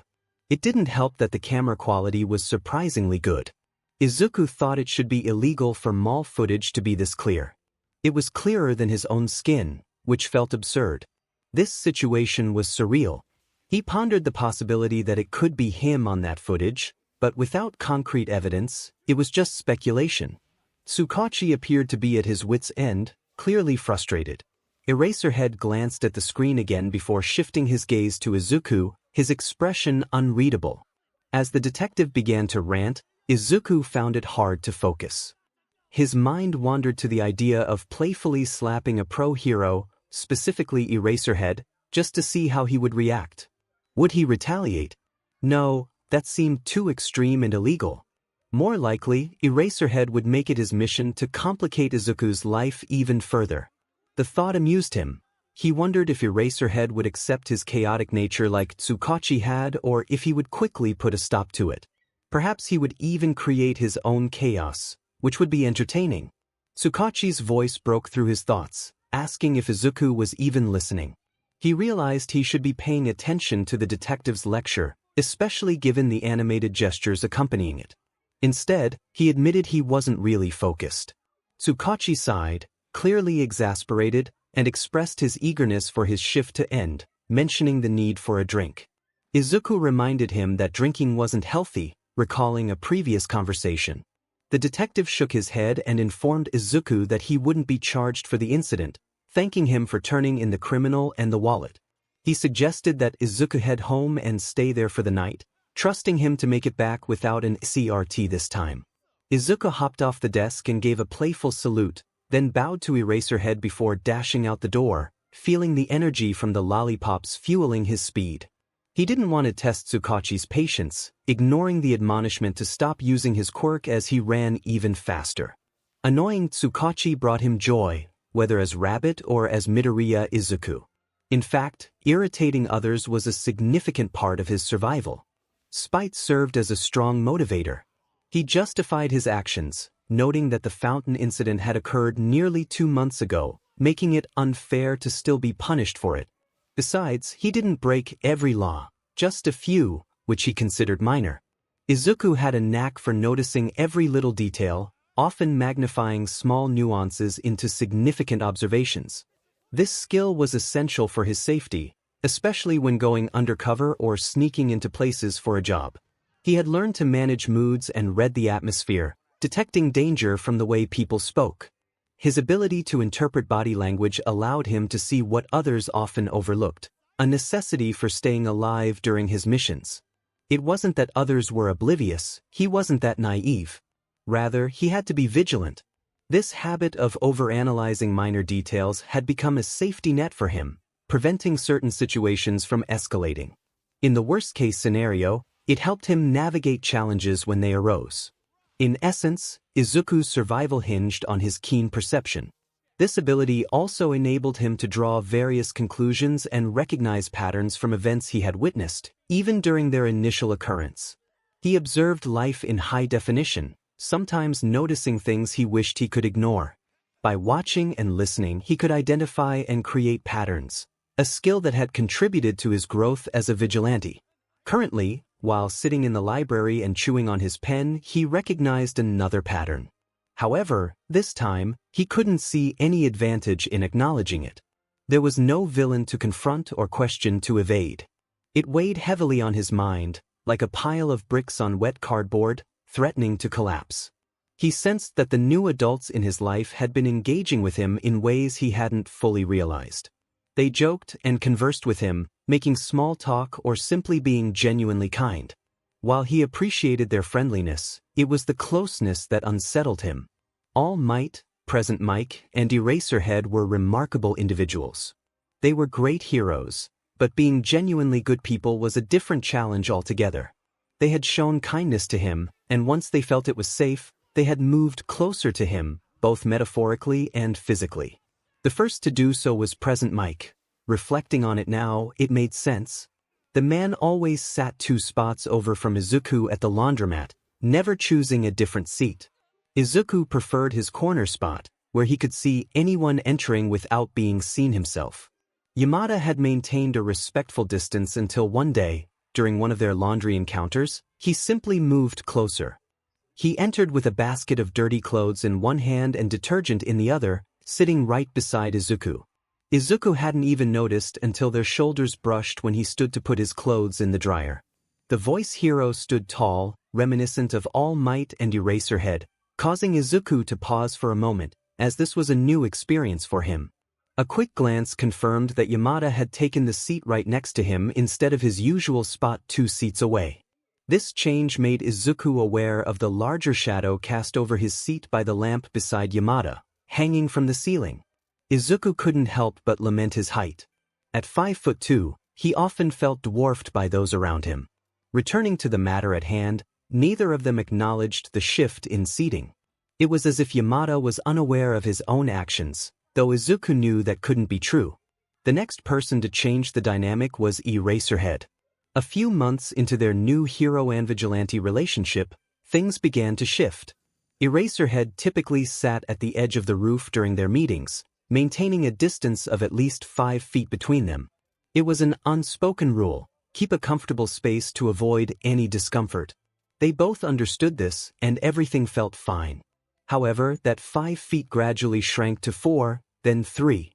It didn't help that the camera quality was surprisingly good. Izuku thought it should be illegal for mall footage to be this clear. It was clearer than his own skin, which felt absurd. This situation was surreal. He pondered the possibility that it could be him on that footage, but without concrete evidence, it was just speculation. 𝗬𝗁𝗁𝐻𝗂𝐻 appeared to be at his wit's end, clearly frustrated. Eraserhead glanced at the screen again before shifting his gaze to Izuku, his expression unreadable. As the detective began to rant, Izuku found it hard to focus. His mind wandered to the idea of playfully slapping a pro hero, specifically Eraserhead, just to see how he would react. Would he retaliate? No, that seemed too extreme and illegal. More likely, Eraserhead would make it his mission to complicate Izuku's life even further. The thought amused him. He wondered if Eraserhead would accept his chaotic nature like 𝗬𝗁𝗁𝐻𝗂𝐻 had, or if he would quickly put a stop to it. Perhaps he would even create his own chaos, which would be entertaining. 𝗬𝗁𝗁𝐻𝗂𝐻's voice broke through his thoughts, asking if Izuku was even listening. He realized he should be paying attention to the detective's lecture, especially given the animated gestures accompanying it. Instead, he admitted he wasn't really focused. 𝗬𝗁𝗁𝐻𝗂𝐻 sighed, clearly exasperated, and expressed his eagerness for his shift to end, mentioning the need for a drink. Izuku reminded him that drinking wasn't healthy, recalling a previous conversation. The detective shook his head and informed Izuku that he wouldn't be charged for the incident, thanking him for turning in the criminal and the wallet. He suggested that Izuku head home and stay there for the night, trusting him to make it back without an CRT this time. Izuku hopped off the desk and gave a playful salute, then bowed to Eraserhead before dashing out the door, feeling the energy from the lollipops fueling his speed. He didn't want to test 𝗬𝗁𝗁𝗻𝐻's patience, ignoring the admonishment to stop using his quirk as he ran even faster. Annoying 𝗬𝗁𝗁𝗻𝐻 brought him joy, whether as Rabbit or as Midoriya Izuku. In fact, irritating others was a significant part of his survival. Spite served as a strong motivator. He justified his actions, noting that the fountain incident had occurred nearly 2 months ago, making it unfair to still be punished for it. Besides, he didn't break every law, just a few, which he considered minor. Izuku had a knack for noticing every little detail, often magnifying small nuances into significant observations. This skill was essential for his safety, especially when going undercover or sneaking into places for a job. He had learned to manage moods and read the atmosphere, detecting danger from the way people spoke. His ability to interpret body language allowed him to see what others often overlooked, a necessity for staying alive during his missions. It wasn't that others were oblivious, he wasn't that naive. Rather, he had to be vigilant. This habit of overanalyzing minor details had become a safety net for him, preventing certain situations from escalating. In the worst-case scenario, it helped him navigate challenges when they arose. In essence, Izuku's survival hinged on his keen perception. This ability also enabled him to draw various conclusions and recognize patterns from events he had witnessed, even during their initial occurrence. He observed life in high definition, sometimes noticing things he wished he could ignore. By watching and listening, he could identify and create patterns, a skill that had contributed to his growth as a vigilante. Currently, while sitting in the library and chewing on his pen, he recognized another pattern. However, this time, he couldn't see any advantage in acknowledging it. There was no villain to confront or question to evade. It weighed heavily on his mind, like a pile of bricks on wet cardboard, threatening to collapse. He sensed that the new adults in his life had been engaging with him in ways he hadn't fully realized. They joked and conversed with him, making small talk or simply being genuinely kind. While he appreciated their friendliness, it was the closeness that unsettled him. All Might, Present Mike, and Eraserhead were remarkable individuals. They were great heroes, but being genuinely good people was a different challenge altogether. They had shown kindness to him, and once they felt it was safe, they had moved closer to him, both metaphorically and physically. The first to do so was Present Mike. Reflecting on it now, it made sense. The man always sat 2 spots over from Izuku at the laundromat, never choosing a different seat. Izuku preferred his corner spot, where he could see anyone entering without being seen himself. Yamada had maintained a respectful distance until one day, during one of their laundry encounters, he simply moved closer. He entered with a basket of dirty clothes in one hand and detergent in the other, sitting right beside Izuku. Izuku hadn't even noticed until their shoulders brushed when he stood to put his clothes in the dryer. The voice hero stood tall, reminiscent of All Might and Eraserhead, causing Izuku to pause for a moment, as this was a new experience for him. A quick glance confirmed that Yamada had taken the seat right next to him instead of his usual spot 2 seats away. This change made Izuku aware of the larger shadow cast over his seat by the lamp beside Yamada, hanging from the ceiling. Izuku couldn't help but lament his height. At 5'2", he often felt dwarfed by those around him. Returning to the matter at hand, neither of them acknowledged the shift in seating. It was as if Yamada was unaware of his own actions, though Izuku knew that couldn't be true. The next person to change the dynamic was Eraserhead. A few months into their new hero and vigilante relationship, things began to shift. Eraserhead typically sat at the edge of the roof during their meetings, maintaining a distance of at least 5 feet between them. It was an unspoken rule: keep a comfortable space to avoid any discomfort. They both understood this, and everything felt fine. However, that 5 feet gradually shrank to 4, then 3.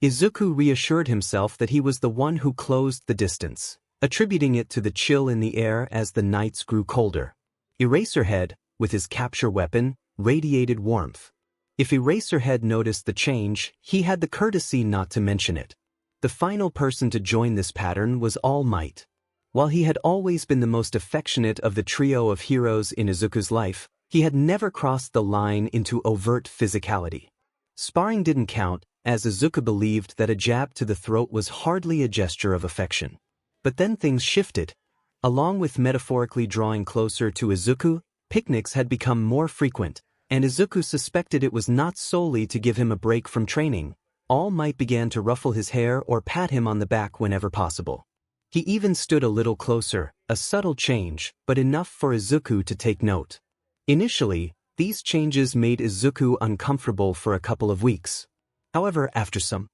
Izuku reassured himself that he was the one who closed the distance, attributing it to the chill in the air as the nights grew colder. Eraserhead, with his capture weapon, radiated warmth. If Eraserhead noticed the change, he had the courtesy not to mention it. The final person to join this pattern was All Might. While he had always been the most affectionate of the trio of heroes in Izuku's life, he had never crossed the line into overt physicality. Sparring didn't count, as Izuku believed that a jab to the throat was hardly a gesture of affection. But then things shifted. Along with metaphorically drawing closer to Izuku, picnics had become more frequent, and Izuku suspected it was not solely to give him a break from training. All Might began to ruffle his hair or pat him on the back whenever possible. He even stood a little closer, a subtle change, but enough for Izuku to take note. Initially, these changes made Izuku uncomfortable for a couple of weeks. However, after some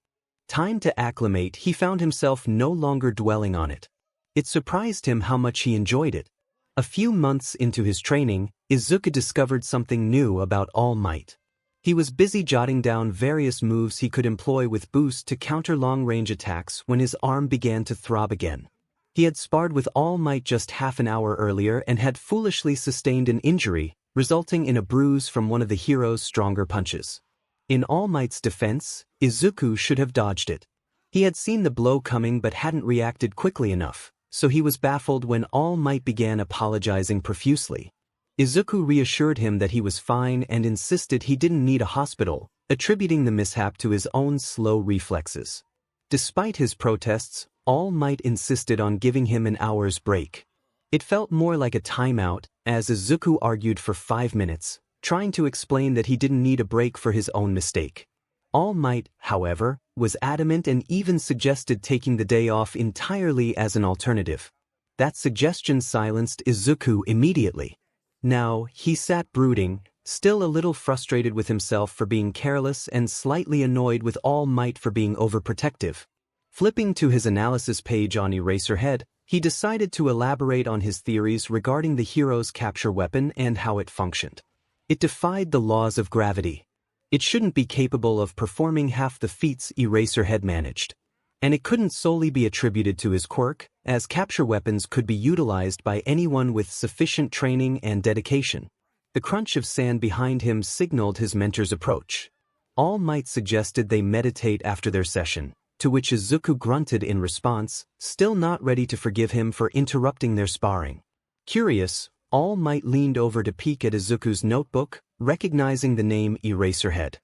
time to acclimate, he found himself no longer dwelling on it. It surprised him how much he enjoyed it. A few months into his training, Izuku discovered something new about All Might. He was busy jotting down various moves he could employ with boost to counter long-range attacks when his arm began to throb again. He had sparred with All Might just half an hour earlier and had foolishly sustained an injury, resulting in a bruise from one of the hero's stronger punches. In All Might's defense, Izuku should have dodged it. He had seen the blow coming but hadn't reacted quickly enough, so he was baffled when All Might began apologizing profusely. Izuku reassured him that he was fine and insisted he didn't need a hospital, attributing the mishap to his own slow reflexes. Despite his protests, All Might insisted on giving him an hour's break. It felt more like a timeout, as Izuku argued for 5 minutes, trying to explain that he didn't need a break for his own mistake. All Might, however, was adamant and even suggested taking the day off entirely as an alternative. That suggestion silenced Izuku immediately. Now, he sat brooding, still a little frustrated with himself for being careless and slightly annoyed with All Might for being overprotective. Flipping to his analysis page on Eraserhead, he decided to elaborate on his theories regarding the hero's capture weapon and how it functioned. It defied the laws of gravity. It shouldn't be capable of performing half the feats Eraserhead managed. And it couldn't solely be attributed to his quirk, as capture weapons could be utilized by anyone with sufficient training and dedication. The crunch of sand behind him signaled his mentor's approach. All Might suggested they meditate after their session, to which Izuku grunted in response, still not ready to forgive him for interrupting their sparring. Curious, All Might leaned over to peek at Izuku's notebook, recognizing the name Eraserhead.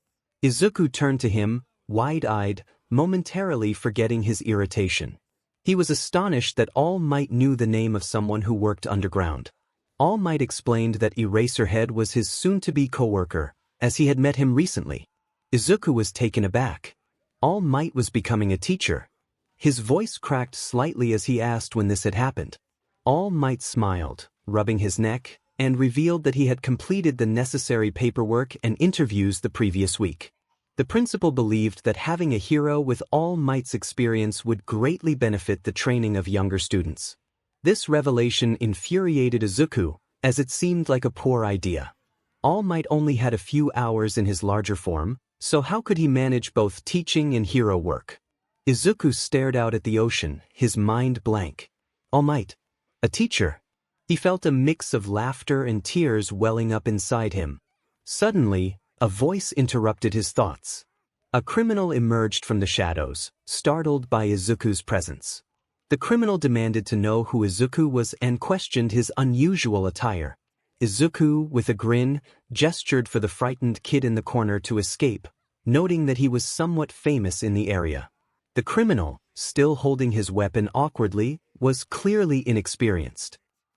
Izuku turned to him, wide-eyed, momentarily forgetting his irritation. He was astonished that All Might knew the name of someone who worked underground. All Might explained that Eraserhead was his soon-to-be co-worker, as he had met him recently. Izuku was taken aback. All Might was becoming a teacher. His voice cracked slightly as he asked when this had happened. All Might smiled, rubbing his neck, and revealed that he had completed the necessary paperwork and interviews the previous week. The principal believed that having a hero with All Might's experience would greatly benefit the training of younger students. This revelation infuriated Izuku, as it seemed like a poor idea. All Might only had a few hours in his larger form, so how could he manage both teaching and hero work? Izuku stared out at the ocean, his mind blank. All Might? A teacher? He felt a mix of laughter and tears welling up inside him. Suddenly, a voice interrupted his thoughts. A criminal emerged from the shadows, startled by Izuku's presence. The criminal demanded to know who Izuku was and questioned his unusual attire. Izuku, with a grin, gestured for the frightened kid in the corner to escape, noting that he was somewhat famous in the area. The criminal, still holding his weapon awkwardly, was clearly inexperienced.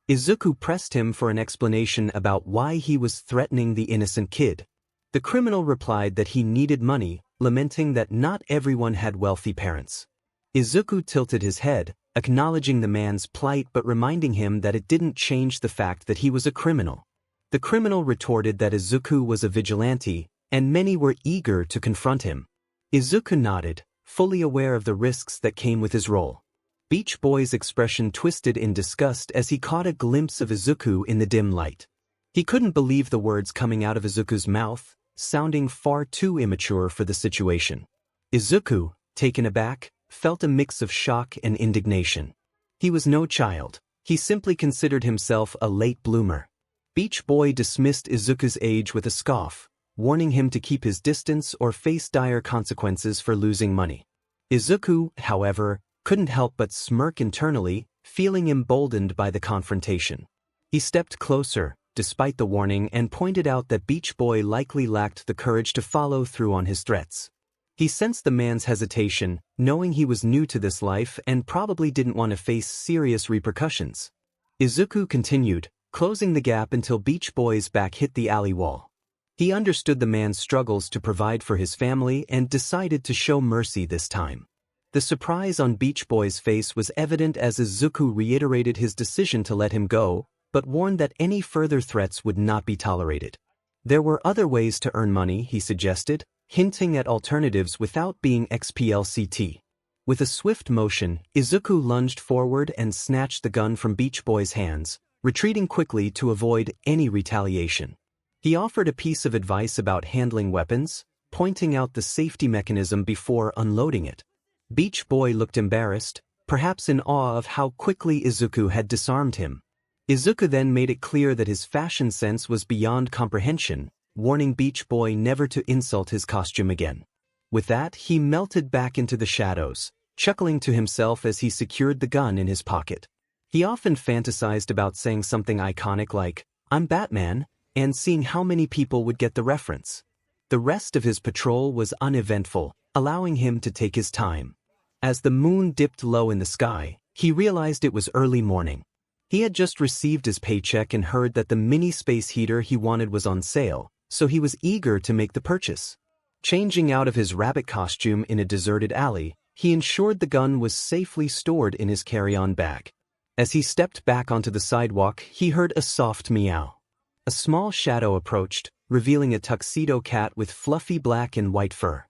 Izuku pressed him for an explanation about why he was threatening the innocent kid. The criminal replied that he needed money, lamenting that not everyone had wealthy parents. Izuku tilted his head, acknowledging the man's plight but reminding him that it didn't change the fact that he was a criminal. The criminal retorted that Izuku was a vigilante, and many were eager to confront him. Izuku nodded, fully aware of the risks that came with his role. Beach Boy's expression twisted in disgust as he caught a glimpse of Izuku in the dim light. He couldn't believe the words coming out of Izuku's mouth, sounding far too immature for the situation. Izuku, taken aback, felt a mix of shock and indignation. He was no child. He simply considered himself a late bloomer. Beach Boy dismissed Izuku's age with a scoff, warning him to keep his distance or face dire consequences for losing money. Izuku, however, couldn't help but smirk internally, feeling emboldened by the confrontation. He stepped closer, despite the warning, and pointed out that Beach Boy likely lacked the courage to follow through on his threats. He sensed the man's hesitation, knowing he was new to this life and probably didn't want to face serious repercussions. Izuku continued, closing the gap until Beach Boy's back hit the alley wall. He understood the man's struggles to provide for his family and decided to show mercy this time. The surprise on Beach Boy's face was evident as Izuku reiterated his decision to let him go, but warned that any further threats would not be tolerated. There were other ways to earn money, he suggested, hinting at alternatives without being explicit. With a swift motion, Izuku lunged forward and snatched the gun from Beach Boy's hands, retreating quickly to avoid any retaliation. He offered a piece of advice about handling weapons, pointing out the safety mechanism before unloading it. Beach Boy looked embarrassed, perhaps in awe of how quickly Izuku had disarmed him. Izuku then made it clear that his fashion sense was beyond comprehension, warning Beach Boy never to insult his costume again. With that, he melted back into the shadows, chuckling to himself as he secured the gun in his pocket. He often fantasized about saying something iconic like, "I'm Batman," and seeing how many people would get the reference. The rest of his patrol was uneventful, allowing him to take his time. As the moon dipped low in the sky, he realized it was early morning. He had just received his paycheck and heard that the mini space heater he wanted was on sale, so he was eager to make the purchase. Changing out of his rabbit costume in a deserted alley, he ensured the gun was safely stored in his carry-on bag. As he stepped back onto the sidewalk, he heard a soft meow. A small shadow approached, revealing a tuxedo cat with fluffy black and white fur.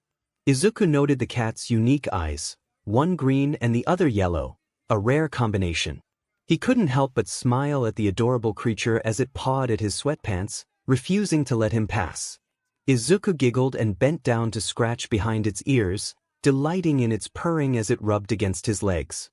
Izuku noted the cat's unique eyes, one green and the other yellow, a rare combination. He couldn't help but smile at the adorable creature as it pawed at his sweatpants, refusing to let him pass. Izuku giggled and bent down to scratch behind its ears, delighting in its purring as it rubbed against his legs.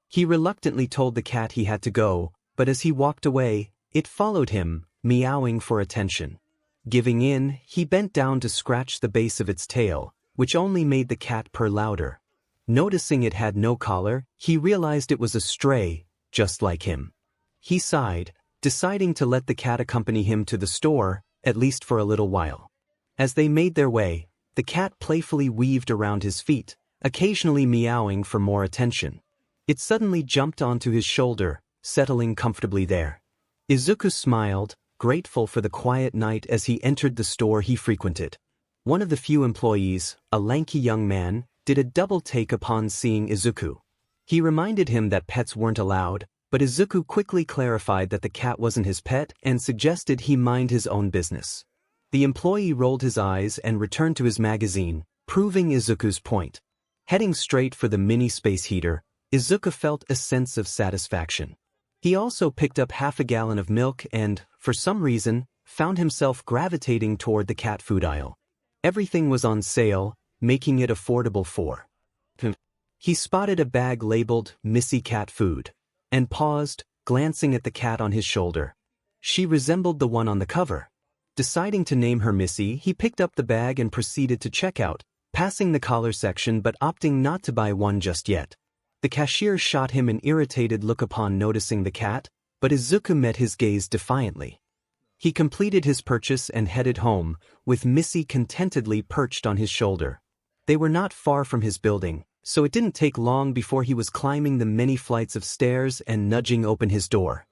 He reluctantly told the cat he had to go, but as he walked away, it followed him, meowing for attention. Giving in, he bent down to scratch the base of its tail, which only made the cat purr louder. Noticing it had no collar, he realized it was a stray, just like him. He sighed, deciding to let the cat accompany him to the store, at least for a little while. As they made their way, the cat playfully weaved around his feet, occasionally meowing for more attention. It suddenly jumped onto his shoulder, settling comfortably there. Izuku smiled, grateful for the quiet night as he entered the store he frequented. One of the few employees, a lanky young man, did a double take upon seeing Izuku. He reminded him that pets weren't allowed, but Izuku quickly clarified that the cat wasn't his pet and suggested he mind his own business. The employee rolled his eyes and returned to his magazine, proving Izuku's point. Heading straight for the mini space heater, Izuku felt a sense of satisfaction. He also picked up half a gallon of milk and, for some reason, found himself gravitating toward the cat food aisle. Everything was on sale, making it affordable for him. He spotted a bag labeled "Missy Cat Food," and paused, glancing at the cat on his shoulder. She resembled the one on the cover. Deciding to name her Missy, he picked up the bag and proceeded to check out, passing the collar section but opting not to buy one just yet. The cashier shot him an irritated look upon noticing the cat, but Izuku met his gaze defiantly. He completed his purchase and headed home, with Missy contentedly perched on his shoulder. They were not far from his building, so it didn't take long before he was climbing the many flights of stairs and nudging open his door.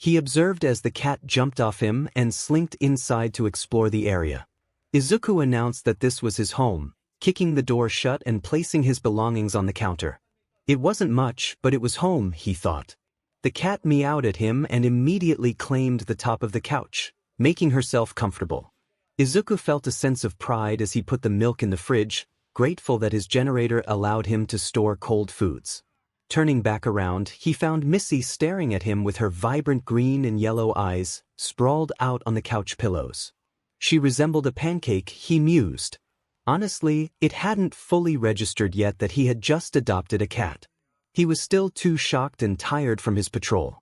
He observed as the cat jumped off him and slinked inside to explore the area. Izuku announced that this was his home, kicking the door shut and placing his belongings on the counter. It wasn't much, but it was home, he thought. The cat meowed at him and immediately claimed the top of the couch, making herself comfortable. Izuku felt a sense of pride as he put the milk in the fridge, grateful that his generator allowed him to store cold foods. Turning back around, he found Missy staring at him with her vibrant green and yellow eyes, sprawled out on the couch pillows. She resembled a pancake, he mused. Honestly, it hadn't fully registered yet that he had just adopted a cat. He was still too shocked and tired from his patrol.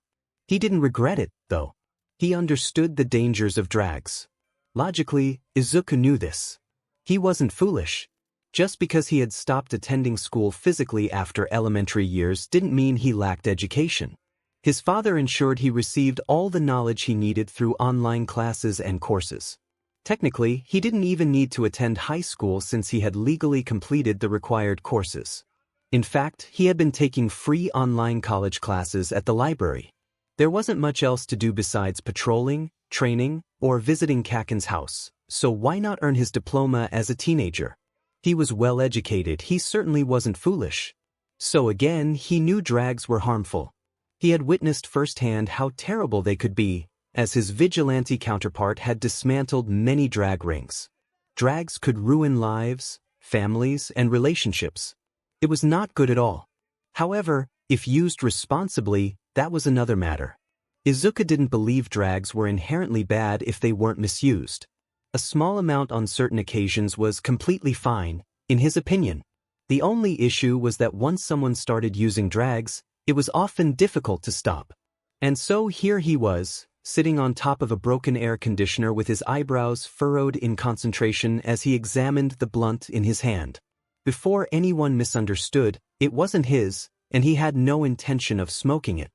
He didn't regret it, though. He understood the dangers of drags. Logically, Izuku knew this. He wasn't foolish. Just because he had stopped attending school physically after elementary years didn't mean he lacked education. His father ensured he received all the knowledge he needed through online classes and courses. Technically, he didn't even need to attend high school since he had legally completed the required courses. In fact, he had been taking free online college classes at the library. There wasn't much else to do besides patrolling, training, or visiting Kaken's house, so why not earn his diploma as a teenager? He was well educated, he certainly wasn't foolish. So again, he knew drags were harmful. He had witnessed firsthand how terrible they could be, as his vigilante counterpart had dismantled many drag rings. Drags could ruin lives, families, and relationships. It was not good at all. However, if used responsibly, that was another matter. Izuku didn't believe drags were inherently bad if they weren't misused. A small amount on certain occasions was completely fine, in his opinion. The only issue was that once someone started using drags, it was often difficult to stop. And so here he was, sitting on top of a broken air conditioner with his eyebrows furrowed in concentration as he examined the blunt in his hand. Before anyone misunderstood, it wasn't his, and he had no intention of smoking it.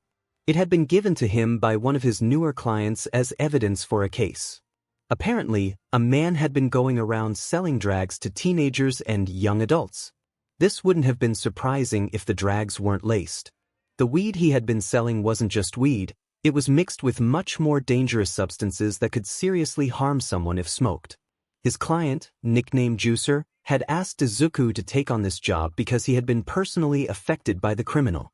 It had been given to him by one of his newer clients as evidence for a case. Apparently, a man had been going around selling drags to teenagers and young adults. This wouldn't have been surprising if the drags weren't laced. The weed he had been selling wasn't just weed, it was mixed with much more dangerous substances that could seriously harm someone if smoked. His client, nicknamed Juicer, had asked Izuku to take on this job because he had been personally affected by the criminal.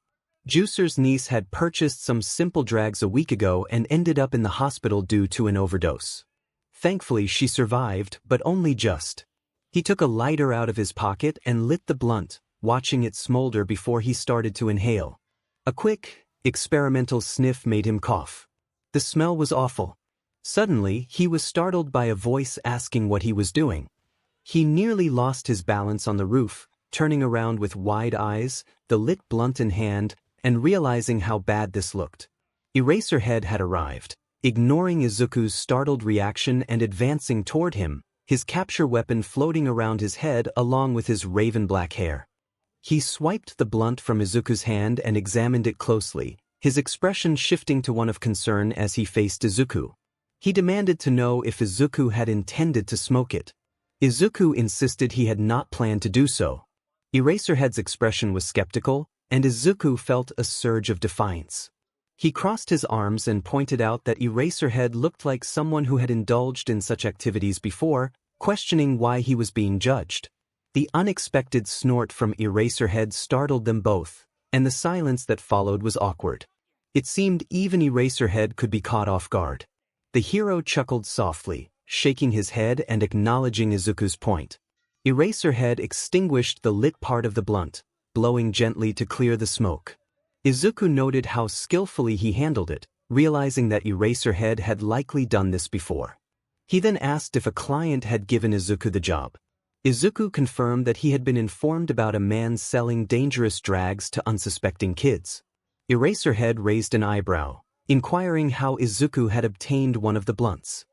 Juicer's niece had purchased some simple drags a week ago and ended up in the hospital due to an overdose. Thankfully, she survived, but only just. He took a lighter out of his pocket and lit the blunt, watching it smolder before he started to inhale. A quick, experimental sniff made him cough. The smell was awful. Suddenly, he was startled by a voice asking what he was doing. He nearly lost his balance on the roof, turning around with wide eyes, the lit blunt in hand, and realizing how bad this looked. Eraserhead had arrived. Ignoring Izuku's startled reaction and advancing toward him, his capture weapon floating around his head along with his raven black hair. He swiped the blunt from Izuku's hand and examined it closely, his expression shifting to one of concern as he faced Izuku. He demanded to know if Izuku had intended to smoke it. Izuku insisted he had not planned to do so. Eraserhead's expression was skeptical, and Izuku felt a surge of defiance. He crossed his arms and pointed out that Eraserhead looked like someone who had indulged in such activities before, questioning why he was being judged. The unexpected snort from Eraserhead startled them both, and the silence that followed was awkward. It seemed even Eraserhead could be caught off guard. The hero chuckled softly, shaking his head and acknowledging Izuku's point. Eraserhead extinguished the lit part of the blunt, blowing gently to clear the smoke. Izuku noted how skillfully he handled it, realizing that Eraserhead had likely done this before. He then asked if a client had given Izuku the job. Izuku confirmed that he had been informed about a man selling dangerous drags to unsuspecting kids. Eraserhead raised an eyebrow, inquiring how Izuku had obtained one of the blunts.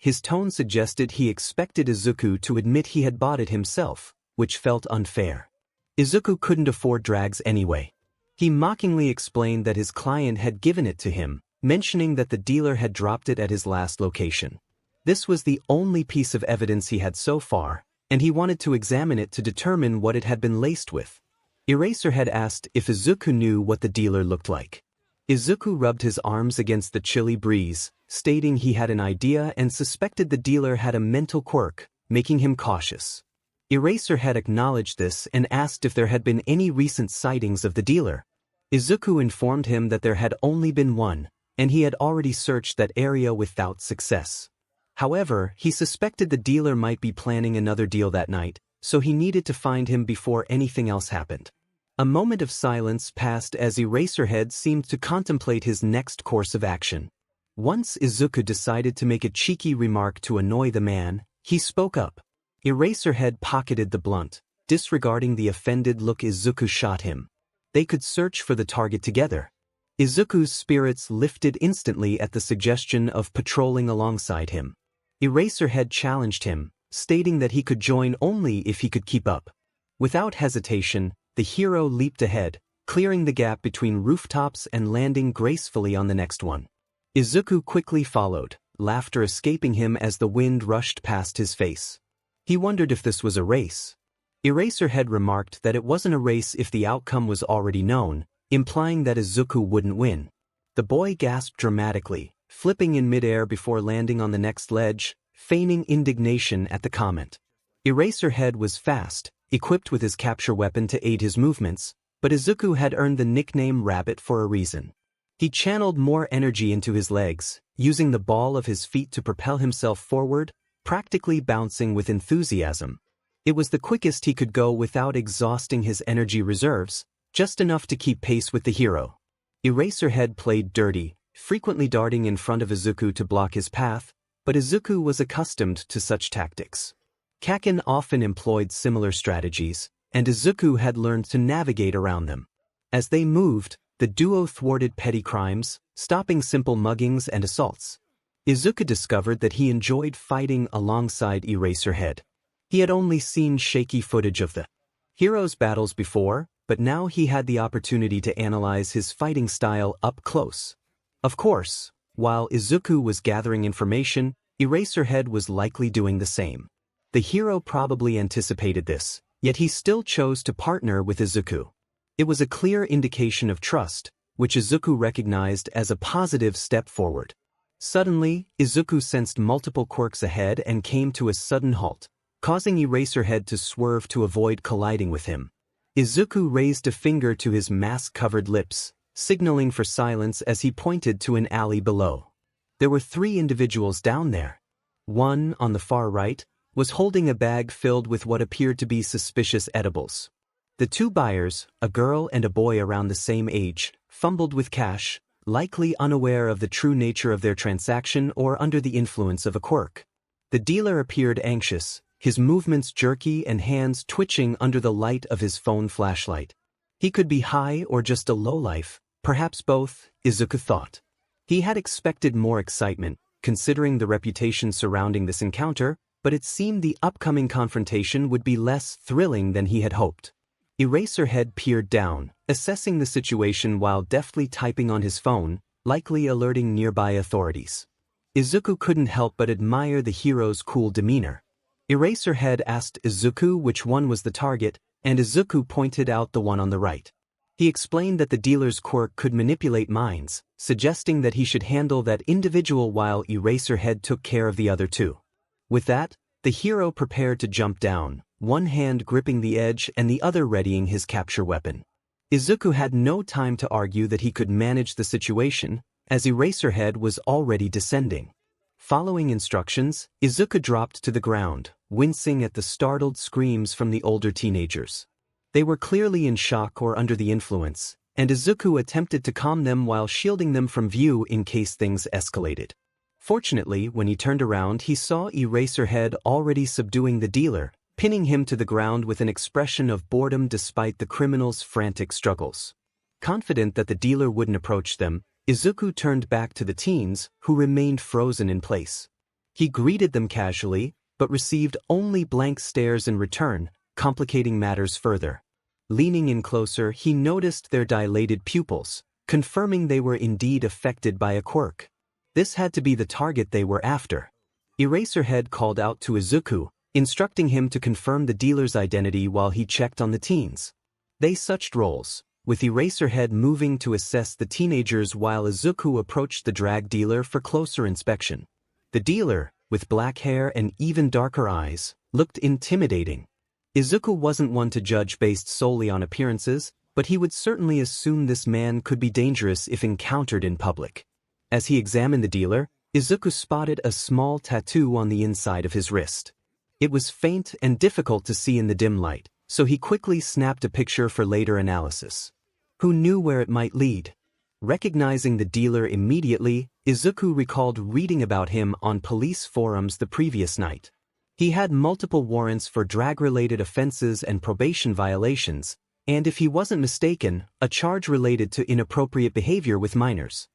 his tone suggested he expected Izuku to admit he had bought it himself, which felt unfair. Izuku couldn't afford drags anyway. He mockingly explained that his client had given it to him, mentioning that the dealer had dropped it at his last location. This was the only piece of evidence he had so far, and he wanted to examine it to determine what it had been laced with. Eraserhead asked if Izuku knew what the dealer looked like. Izuku rubbed his arms against the chilly breeze, stating he had an idea and suspected the dealer had a mental quirk, making him cautious. Eraserhead acknowledged this and asked if there had been any recent sightings of the dealer. Izuku informed him that there had only been one, and he had already searched that area without success. However, he suspected the dealer might be planning another deal that night, so he needed to find him before anything else happened. A moment of silence passed as Eraserhead seemed to contemplate his next course of action. Once Izuku decided to make a cheeky remark to annoy the man, he spoke up. Eraserhead pocketed the blunt, disregarding the offended look Izuku shot him. They could search for the target together. Izuku's spirits lifted instantly at the suggestion of patrolling alongside him. Eraserhead challenged him, stating that he could join only if he could keep up. Without hesitation, the hero leaped ahead, clearing the gap between rooftops and landing gracefully on the next one. Izuku quickly followed, laughter escaping him as the wind rushed past his face. He wondered if this was a race. Eraserhead remarked that it wasn't a race if the outcome was already known, implying that Izuku wouldn't win. The boy gasped dramatically, flipping in midair before landing on the next ledge, feigning indignation at the comment. Eraserhead was fast, equipped with his capture weapon to aid his movements, but Izuku had earned the nickname Rabbit for a reason. He channeled more energy into his legs, using the ball of his feet to propel himself forward, practically bouncing with enthusiasm. It was the quickest he could go without exhausting his energy reserves, just enough to keep pace with the hero. Eraserhead played dirty, frequently darting in front of Izuku to block his path, but Izuku was accustomed to such tactics. Kaken often employed similar strategies, and Izuku had learned to navigate around them. As they moved, the duo thwarted petty crimes, stopping simple muggings and assaults. Izuku discovered that he enjoyed fighting alongside Eraserhead. He had only seen shaky footage of the hero's battles before, but now he had the opportunity to analyze his fighting style up close. Of course, while Izuku was gathering information, Eraserhead was likely doing the same. The hero probably anticipated this, yet he still chose to partner with Izuku. It was a clear indication of trust, which Izuku recognized as a positive step forward. Suddenly, Izuku sensed multiple quirks ahead and came to a sudden halt, causing Eraserhead to swerve to avoid colliding with him. Izuku raised a finger to his mask-covered lips, signaling for silence as he pointed to an alley below. There were 3 individuals down there. One, on the far right, was holding a bag filled with what appeared to be suspicious edibles. The 2 buyers, a girl and a boy around the same age, fumbled with cash, likely unaware of the true nature of their transaction or under the influence of a quirk. The dealer appeared anxious, his movements jerky and hands twitching under the light of his phone flashlight. He could be high or just a lowlife, perhaps both, Izuku thought. He had expected more excitement, considering the reputation surrounding this encounter, but it seemed the upcoming confrontation would be less thrilling than he had hoped. Eraserhead peered down, assessing the situation while deftly typing on his phone, likely alerting nearby authorities. Izuku couldn't help but admire the hero's cool demeanor. Eraserhead asked Izuku which one was the target, and Izuku pointed out the one on the right. He explained that the dealer's quirk could manipulate minds, suggesting that he should handle that individual while Eraserhead took care of the other 2. With that, the hero prepared to jump down, one hand gripping the edge and the other readying his capture weapon. Izuku had no time to argue that he could manage the situation, as Eraserhead was already descending. Following instructions, Izuku dropped to the ground, wincing at the startled screams from the older teenagers. They were clearly in shock or under the influence, and Izuku attempted to calm them while shielding them from view in case things escalated. Fortunately, when he turned around, he saw Eraserhead already subduing the dealer, pinning him to the ground with an expression of boredom despite the criminal's frantic struggles. Confident that the dealer wouldn't approach them, Izuku turned back to the teens, who remained frozen in place. He greeted them casually, but received only blank stares in return, complicating matters further. Leaning in closer, he noticed their dilated pupils, confirming they were indeed affected by a quirk. This had to be the target they were after. Eraserhead called out to Izuku, instructing him to confirm the dealer's identity while he checked on the teens. They switched roles, with Eraserhead moving to assess the teenagers while Izuku approached the drag dealer for closer inspection. The dealer, with black hair and even darker eyes, looked intimidating. Izuku wasn't one to judge based solely on appearances, but he would certainly assume this man could be dangerous if encountered in public. As he examined the dealer, Izuku spotted a small tattoo on the inside of his wrist. It was faint and difficult to see in the dim light, so he quickly snapped a picture for later analysis. Who knew where it might lead? Recognizing the dealer immediately, Izuku recalled reading about him on police forums the previous night. He had multiple warrants for drag-related offenses and probation violations, and if he wasn't mistaken, a charge related to inappropriate behavior with minors.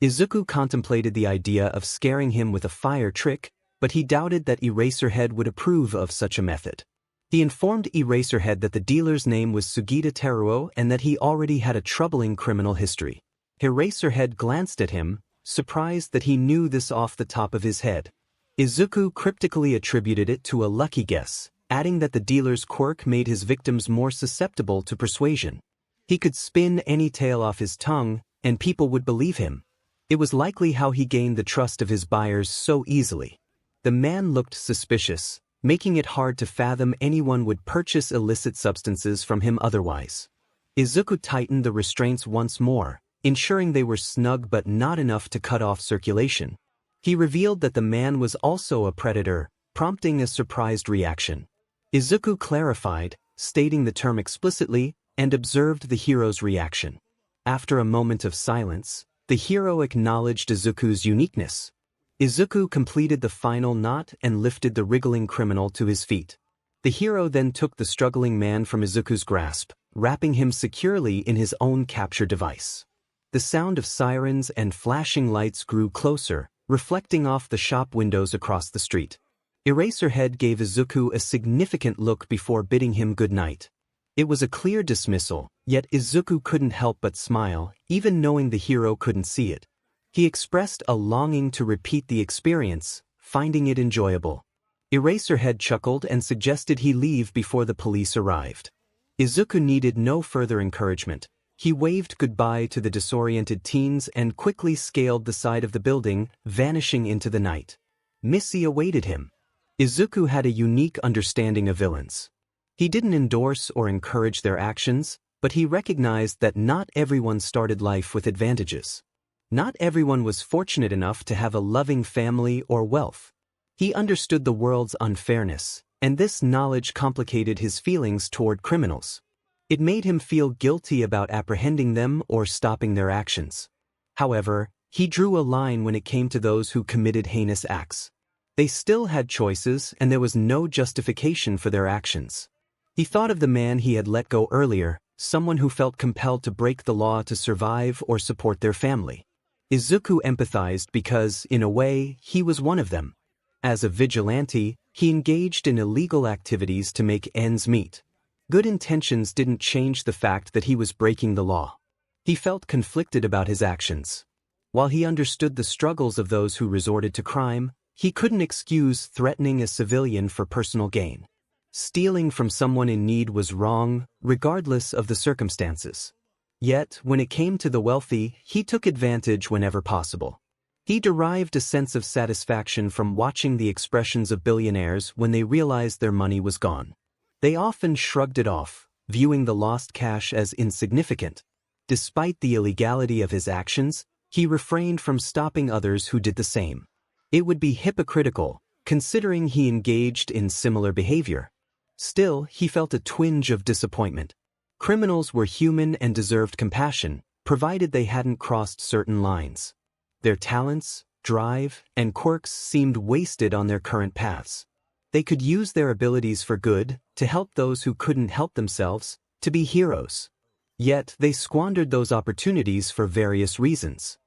Izuku contemplated the idea of scaring him with a fire trick, but he doubted that Eraserhead would approve of such a method. He informed Eraserhead that the dealer's name was Sugita Teruo and that he already had a troubling criminal history. Eraserhead glanced at him, surprised that he knew this off the top of his head. Izuku cryptically attributed it to a lucky guess, adding that the dealer's quirk made his victims more susceptible to persuasion. He could spin any tale off his tongue, and people would believe him. It was likely how he gained the trust of his buyers so easily. The man looked suspicious, making it hard to fathom anyone would purchase illicit substances from him otherwise. Izuku tightened the restraints once more, ensuring they were snug but not enough to cut off circulation. He revealed that the man was also a predator, prompting a surprised reaction. Izuku clarified, stating the term explicitly, and observed the hero's reaction. After a moment of silence, the hero acknowledged Izuku's uniqueness. Izuku completed the final knot and lifted the wriggling criminal to his feet. The hero then took the struggling man from Izuku's grasp, wrapping him securely in his own capture device. The sound of sirens and flashing lights grew closer, reflecting off the shop windows across the street. Eraserhead gave Izuku a significant look before bidding him good night. It was a clear dismissal, yet Izuku couldn't help but smile, even knowing the hero couldn't see it. He expressed a longing to repeat the experience, finding it enjoyable. Eraserhead chuckled and suggested he leave before the police arrived. Izuku needed no further encouragement. He waved goodbye to the disoriented teens and quickly scaled the side of the building, vanishing into the night. 𝗵𝘃𝗍 awaited him. Izuku had a unique understanding of villains. He didn't endorse or encourage their actions, but he recognized that not everyone started life with advantages. Not everyone was fortunate enough to have a loving family or wealth. He understood the world's unfairness, and this knowledge complicated his feelings toward criminals. It made him feel guilty about apprehending them or stopping their actions. However, he drew a line when it came to those who committed heinous acts. They still had choices, and there was no justification for their actions. He thought of the man he had let go earlier, someone who felt compelled to break the law to survive or support their family. Izuku empathized because, in a way, he was one of them. As a vigilante, he engaged in illegal activities to make ends meet. Good intentions didn't change the fact that he was breaking the law. He felt conflicted about his actions. While he understood the struggles of those who resorted to crime, he couldn't excuse threatening a civilian for personal gain. Stealing from someone in need was wrong, regardless of the circumstances. Yet, when it came to the wealthy, he took advantage whenever possible. He derived a sense of satisfaction from watching the expressions of billionaires when they realized their money was gone. They often shrugged it off, viewing the lost cash as insignificant. Despite the illegality of his actions, he refrained from stopping others who did the same. It would be hypocritical, considering he engaged in similar behavior. Still, he felt a twinge of disappointment. Criminals were human and deserved compassion, provided they hadn't crossed certain lines. Their talents, drive, and quirks seemed wasted on their current paths. They could use their abilities for good, to help those who couldn't help themselves, to be heroes. Yet, they squandered those opportunities for various reasons.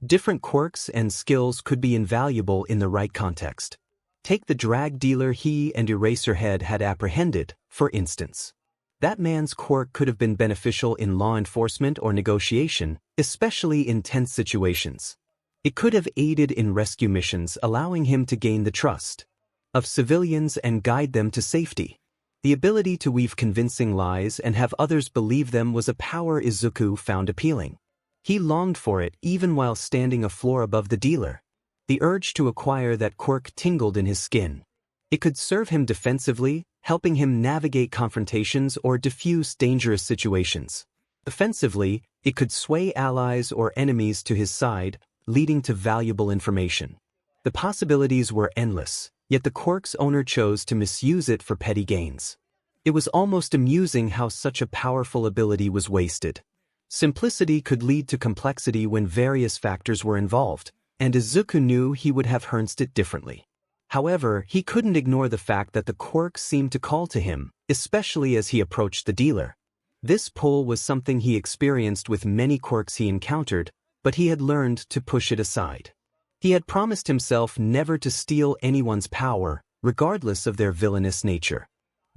Different quirks and skills could be invaluable in the right context. Take the drag dealer he and Eraserhead had apprehended, for instance. That man's quirk could have been beneficial in law enforcement or negotiation, especially in tense situations. It could have aided in rescue missions, allowing him to gain the trust of civilians and guide them to safety. The ability to weave convincing lies and have others believe them was a power Izuku found appealing. He longed for it even while standing a floor above the dealer. The urge to acquire that quirk tingled in his skin. It could serve him defensively, helping him navigate confrontations or diffuse dangerous situations. Offensively, it could sway allies or enemies to his side, leading to valuable information. The possibilities were endless, yet the quirk's owner chose to misuse it for petty gains. It was almost amusing how such a powerful ability was wasted. Simplicity could lead to complexity when various factors were involved, and Izuku knew he would have harnessed it differently. However, he couldn't ignore the fact that the quirk seemed to call to him, especially as he approached the dealer. This pull was something he experienced with many quirks he encountered, but he had learned to push it aside. He had promised himself never to steal anyone's power, regardless of their villainous nature.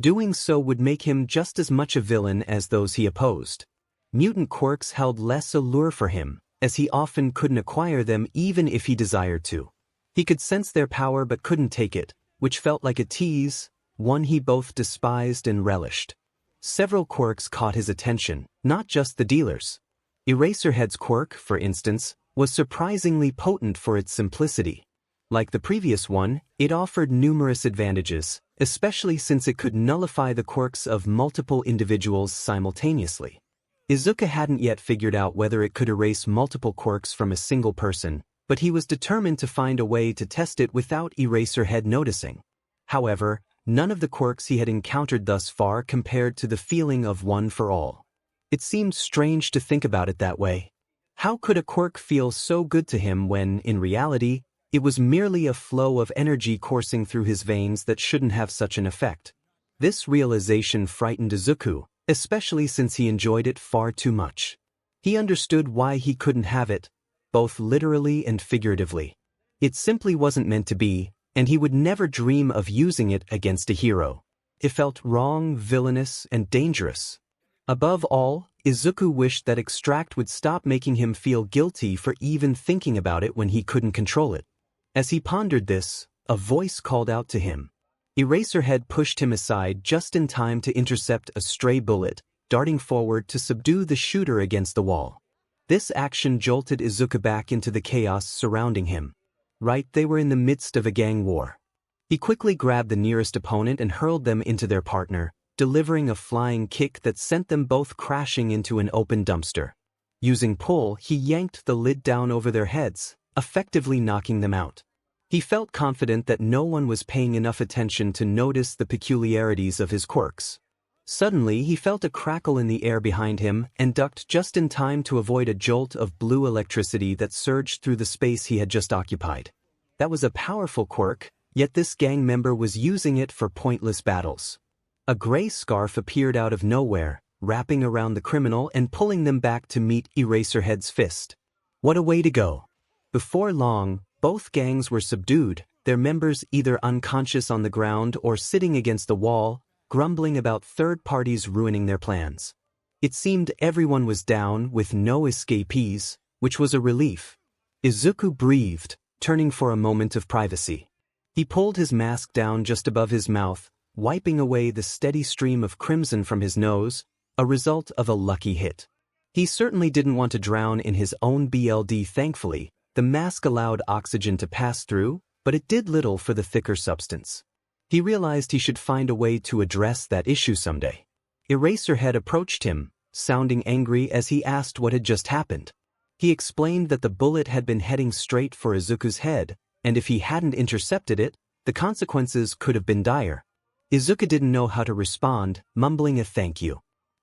Doing so would make him just as much a villain as those he opposed. Mutant quirks held less allure for him, as he often couldn't acquire them even if he desired to. He could sense their power but couldn't take it, which felt like a tease, one he both despised and relished. Several quirks caught his attention, not just the dealer's. Eraserhead's quirk, for instance, was surprisingly potent for its simplicity. Like the previous one, it offered numerous advantages, especially since it could nullify the quirks of multiple individuals simultaneously. Izuku hadn't yet figured out whether it could erase multiple quirks from a single person, but he was determined to find a way to test it without Eraserhead noticing. However, none of the quirks he had encountered thus far compared to the feeling of one for all. It seemed strange to think about it that way. How could a quirk feel so good to him when, in reality, it was merely a flow of energy coursing through his veins that shouldn't have such an effect? This realization frightened Izuku, especially since he enjoyed it far too much. He understood why he couldn't have it, both literally and figuratively. It simply wasn't meant to be, and he would never dream of using it against a hero. It felt wrong, villainous, and dangerous. Above all, Izuku wished that extract would stop making him feel guilty for even thinking about it when he couldn't control it. As he pondered this, a voice called out to him. Eraserhead pushed him aside just in time to intercept a stray bullet, darting forward to subdue the shooter against the wall. This action jolted Izuku back into the chaos surrounding him. Right, they were in the midst of a gang war. He quickly grabbed the nearest opponent and hurled them into their partner, delivering a flying kick that sent them both crashing into an open dumpster. Using pull, he yanked the lid down over their heads, effectively knocking them out. He felt confident that no one was paying enough attention to notice the peculiarities of his quirks. Suddenly, he felt a crackle in the air behind him and ducked just in time to avoid a jolt of blue electricity that surged through the space he had just occupied. That was a powerful quirk, yet this gang member was using it for pointless battles. A gray scarf appeared out of nowhere, wrapping around the criminal and pulling them back to meet Eraserhead's fist. What a way to go! Before long, both gangs were subdued, their members either unconscious on the ground or sitting against the wall, grumbling about third parties ruining their plans. It seemed everyone was down with no escapees, which was a relief. Izuku breathed, turning for a moment of privacy. He pulled his mask down just above his mouth, wiping away the steady stream of crimson from his nose, a result of a lucky hit. He certainly didn't want to drown in his own blood. Thankfully, the mask allowed oxygen to pass through, but it did little for the thicker substance. He realized he should find a way to address that issue someday. Eraserhead approached him, sounding angry as he asked what had just happened. He explained that the bullet had been heading straight for Izuku's head, and if he hadn't intercepted it, the consequences could have been dire. Izuku didn't know how to respond, mumbling a thank you.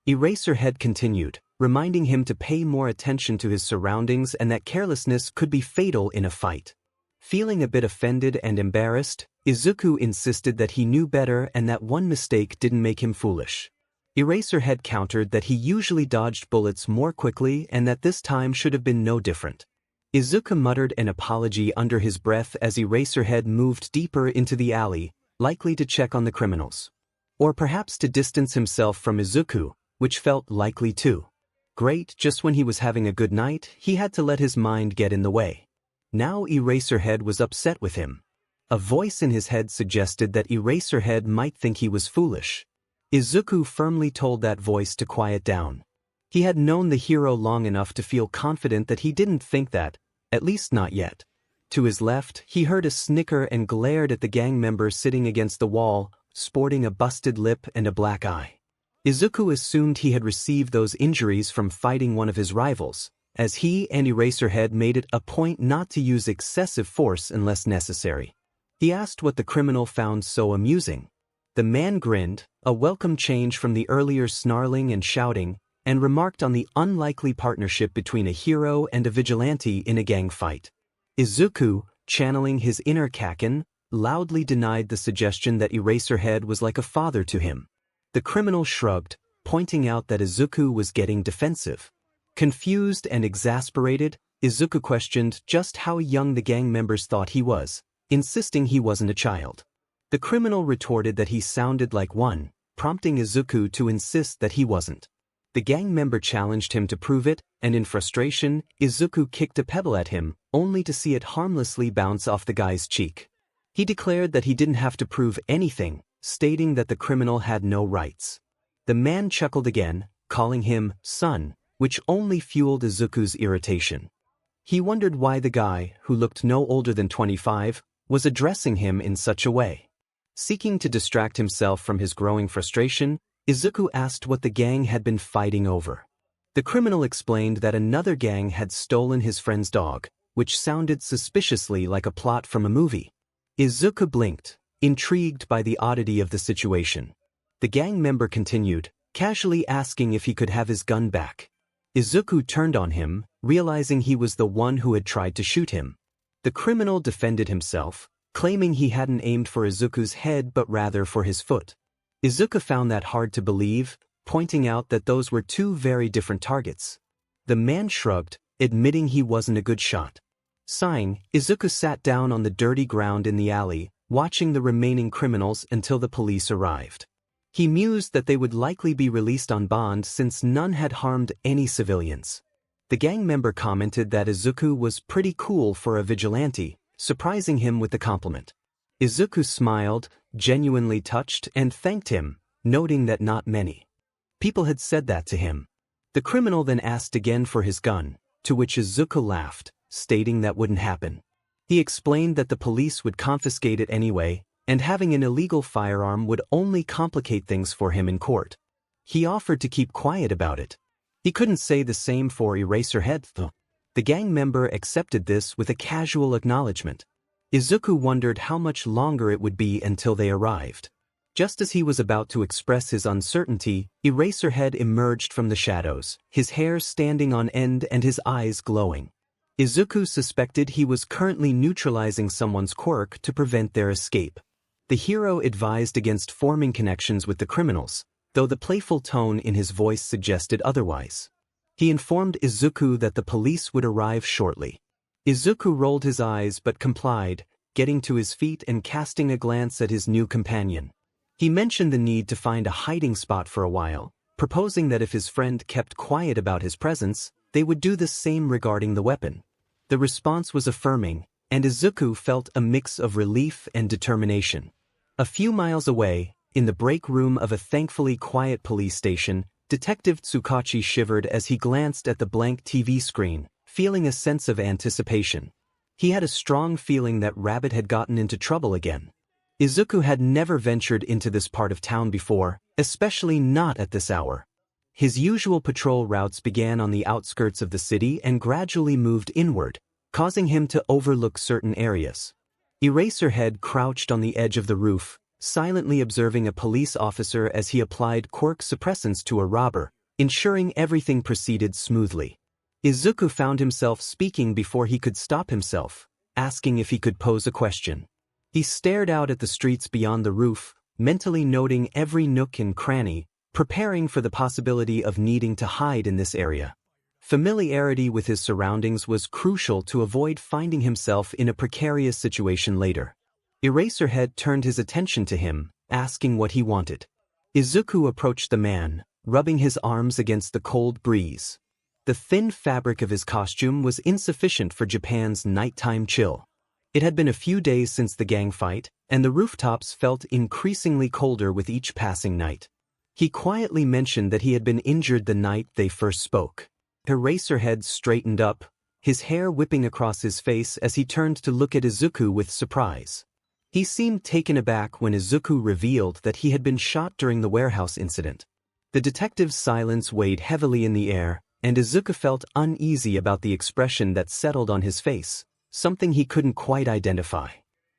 Eraserhead continued, reminding him to pay more attention to his surroundings and that carelessness could be fatal in a fight. Feeling a bit offended and embarrassed, Izuku insisted that he knew better and that one mistake didn't make him foolish. Eraserhead countered that he usually dodged bullets more quickly and that this time should have been no different. Izuku muttered an apology under his breath as Eraserhead moved deeper into the alley, likely to check on the criminals. Or perhaps to distance himself from Izuku, which felt likely too. Great, just when he was having a good night, he had to let his mind get in the way. Now Eraserhead was upset with him. A voice in his head suggested that Eraserhead might think he was foolish. Izuku firmly told that voice to quiet down. He had known the hero long enough to feel confident that he didn't think that, at least not yet. To his left, he heard a snicker and glared at the gang member sitting against the wall, sporting a busted lip and a black eye. Izuku assumed he had received those injuries from fighting one of his rivals, as he and Eraserhead made it a point not to use excessive force unless necessary. He asked what the criminal found so amusing. The man grinned, a welcome change from the earlier snarling and shouting, and remarked on the unlikely partnership between a hero and a vigilante in a gang fight. Izuku, channeling his inner Kaken, loudly denied the suggestion that Eraserhead was like a father to him. The criminal shrugged, pointing out that Izuku was getting defensive. Confused and exasperated, Izuku questioned just how young the gang members thought he was, insisting he wasn't a child. The criminal retorted that he sounded like one, prompting Izuku to insist that he wasn't. The gang member challenged him to prove it, and in frustration, Izuku kicked a pebble at him, only to see it harmlessly bounce off the guy's cheek. He declared that he didn't have to prove anything, stating that the criminal had no rights. The man chuckled again, calling him son, which only fueled Izuku's irritation. He wondered why the guy, who looked no older than 25, was addressing him in such a way. Seeking to distract himself from his growing frustration, Izuku asked what the gang had been fighting over. The criminal explained that another gang had stolen his friend's dog, which sounded suspiciously like a plot from a movie. Izuku blinked, intrigued by the oddity of the situation. The gang member continued, casually asking if he could have his gun back. Izuku turned on him, realizing he was the one who had tried to shoot him. The criminal defended himself, claiming he hadn't aimed for Izuku's head but rather for his foot. Izuku found that hard to believe, pointing out that those were two very different targets. The man shrugged, admitting he wasn't a good shot. Sighing, Izuku sat down on the dirty ground in the alley, watching the remaining criminals until the police arrived. He mused that they would likely be released on bond since none had harmed any civilians. The gang member commented that Izuku was pretty cool for a vigilante, surprising him with the compliment. Izuku smiled, genuinely touched, and thanked him, noting that not many people had said that to him. The criminal then asked again for his gun, to which Izuku laughed, stating that wouldn't happen. He explained that the police would confiscate it anyway, and having an illegal firearm would only complicate things for him in court. He offered to keep quiet about it. He couldn't say the same for Eraserhead, though. The gang member accepted this with a casual acknowledgement. Izuku wondered how much longer it would be until they arrived. Just as he was about to express his uncertainty, Eraserhead emerged from the shadows, his hair standing on end and his eyes glowing. Izuku suspected he was currently neutralizing someone's quirk to prevent their escape. The hero advised against forming connections with the criminals, though the playful tone in his voice suggested otherwise. He informed Izuku that the police would arrive shortly. Izuku rolled his eyes but complied, getting to his feet and casting a glance at his new companion. He mentioned the need to find a hiding spot for a while, proposing that if his friend kept quiet about his presence, they would do the same regarding the weapon. The response was affirming, and Izuku felt a mix of relief and determination. A few miles away, in the break room of a thankfully quiet police station, Detective 𝗬𝗁𝗁 shivered as he glanced at the blank TV screen, feeling a sense of anticipation. He had a strong feeling that Rabbit had gotten into trouble again. Izuku had never ventured into this part of town before, especially not at this hour. His usual patrol routes began on the outskirts of the city and gradually moved inward, causing him to overlook certain areas. Eraserhead crouched on the edge of the roof, silently observing a police officer as he applied quirk suppressants to a robber, ensuring everything proceeded smoothly. Izuku found himself speaking before he could stop himself, asking if he could pose a question. He stared out at the streets beyond the roof, mentally noting every nook and cranny, preparing for the possibility of needing to hide in this area. Familiarity with his surroundings was crucial to avoid finding himself in a precarious situation later. Eraserhead turned his attention to him, asking what he wanted. Izuku approached the man, rubbing his arms against the cold breeze. The thin fabric of his costume was insufficient for Japan's nighttime chill. It had been a few days since the gang fight, and the rooftops felt increasingly colder with each passing night. He quietly mentioned that he had been injured the night they first spoke. Eraserhead straightened up, his hair whipping across his face as he turned to look at Izuku with surprise. He seemed taken aback when Izuku revealed that he had been shot during the warehouse incident. The detective's silence weighed heavily in the air, and Izuku felt uneasy about the expression that settled on his face, something he couldn't quite identify.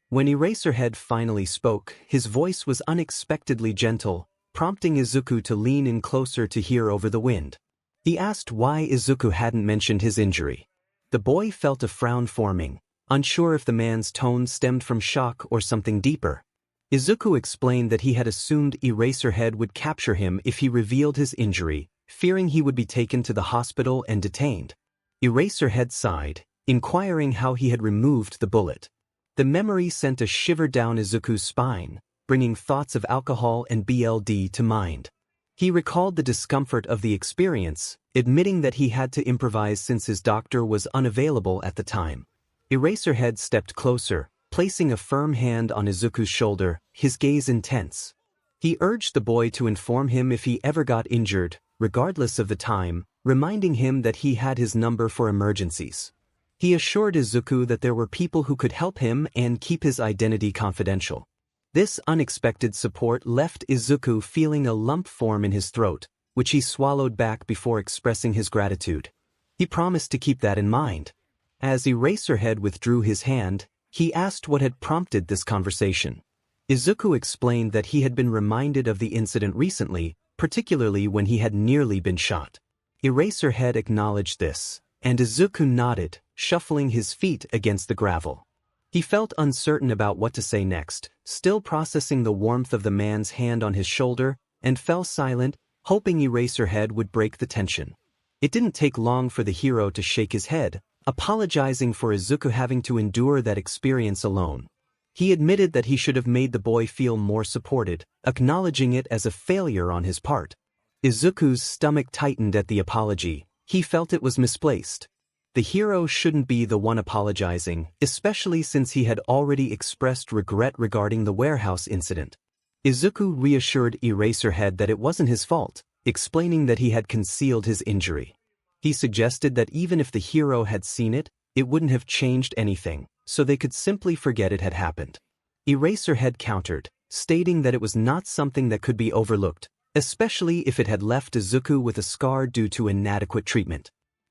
When Eraserhead finally spoke, his voice was unexpectedly gentle, prompting Izuku to lean in closer to hear over the wind. He asked why Izuku hadn't mentioned his injury. The boy felt a frown forming, unsure if the man's tone stemmed from shock or something deeper. Izuku explained that he had assumed Eraserhead would capture him if he revealed his injury, fearing he would be taken to the hospital and detained. Eraserhead sighed, inquiring how he had removed the bullet. The memory sent a shiver down Izuku's spine, bringing thoughts of alcohol and BLD to mind. He recalled the discomfort of the experience, admitting that he had to improvise since his doctor was unavailable at the time. Eraserhead stepped closer, placing a firm hand on Izuku's shoulder, his gaze intense. He urged the boy to inform him if he ever got injured, regardless of the time, reminding him that he had his number for emergencies. He assured Izuku that there were people who could help him and keep his identity confidential. This unexpected support left Izuku feeling a lump form in his throat, which he swallowed back before expressing his gratitude. He promised to keep that in mind. As Eraserhead withdrew his hand, he asked what had prompted this conversation. Izuku explained that he had been reminded of the incident recently, particularly when he had nearly been shot. Eraserhead acknowledged this, and Izuku nodded, shuffling his feet against the gravel. He felt uncertain about what to say next, still processing the warmth of the man's hand on his shoulder, and fell silent, hoping Eraserhead would break the tension. It didn't take long for the hero to shake his head, apologizing for Izuku having to endure that experience alone. He admitted that he should have made the boy feel more supported, acknowledging it as a failure on his part. Izuku's stomach tightened at the apology. He felt it was misplaced. The hero shouldn't be the one apologizing, especially since he had already expressed regret regarding the warehouse incident. Izuku reassured Eraserhead that it wasn't his fault, explaining that he had concealed his injury. He suggested that even if the hero had seen it, it wouldn't have changed anything, so they could simply forget it had happened. Eraserhead countered, stating that it was not something that could be overlooked, especially if it had left Izuku with a scar due to inadequate treatment.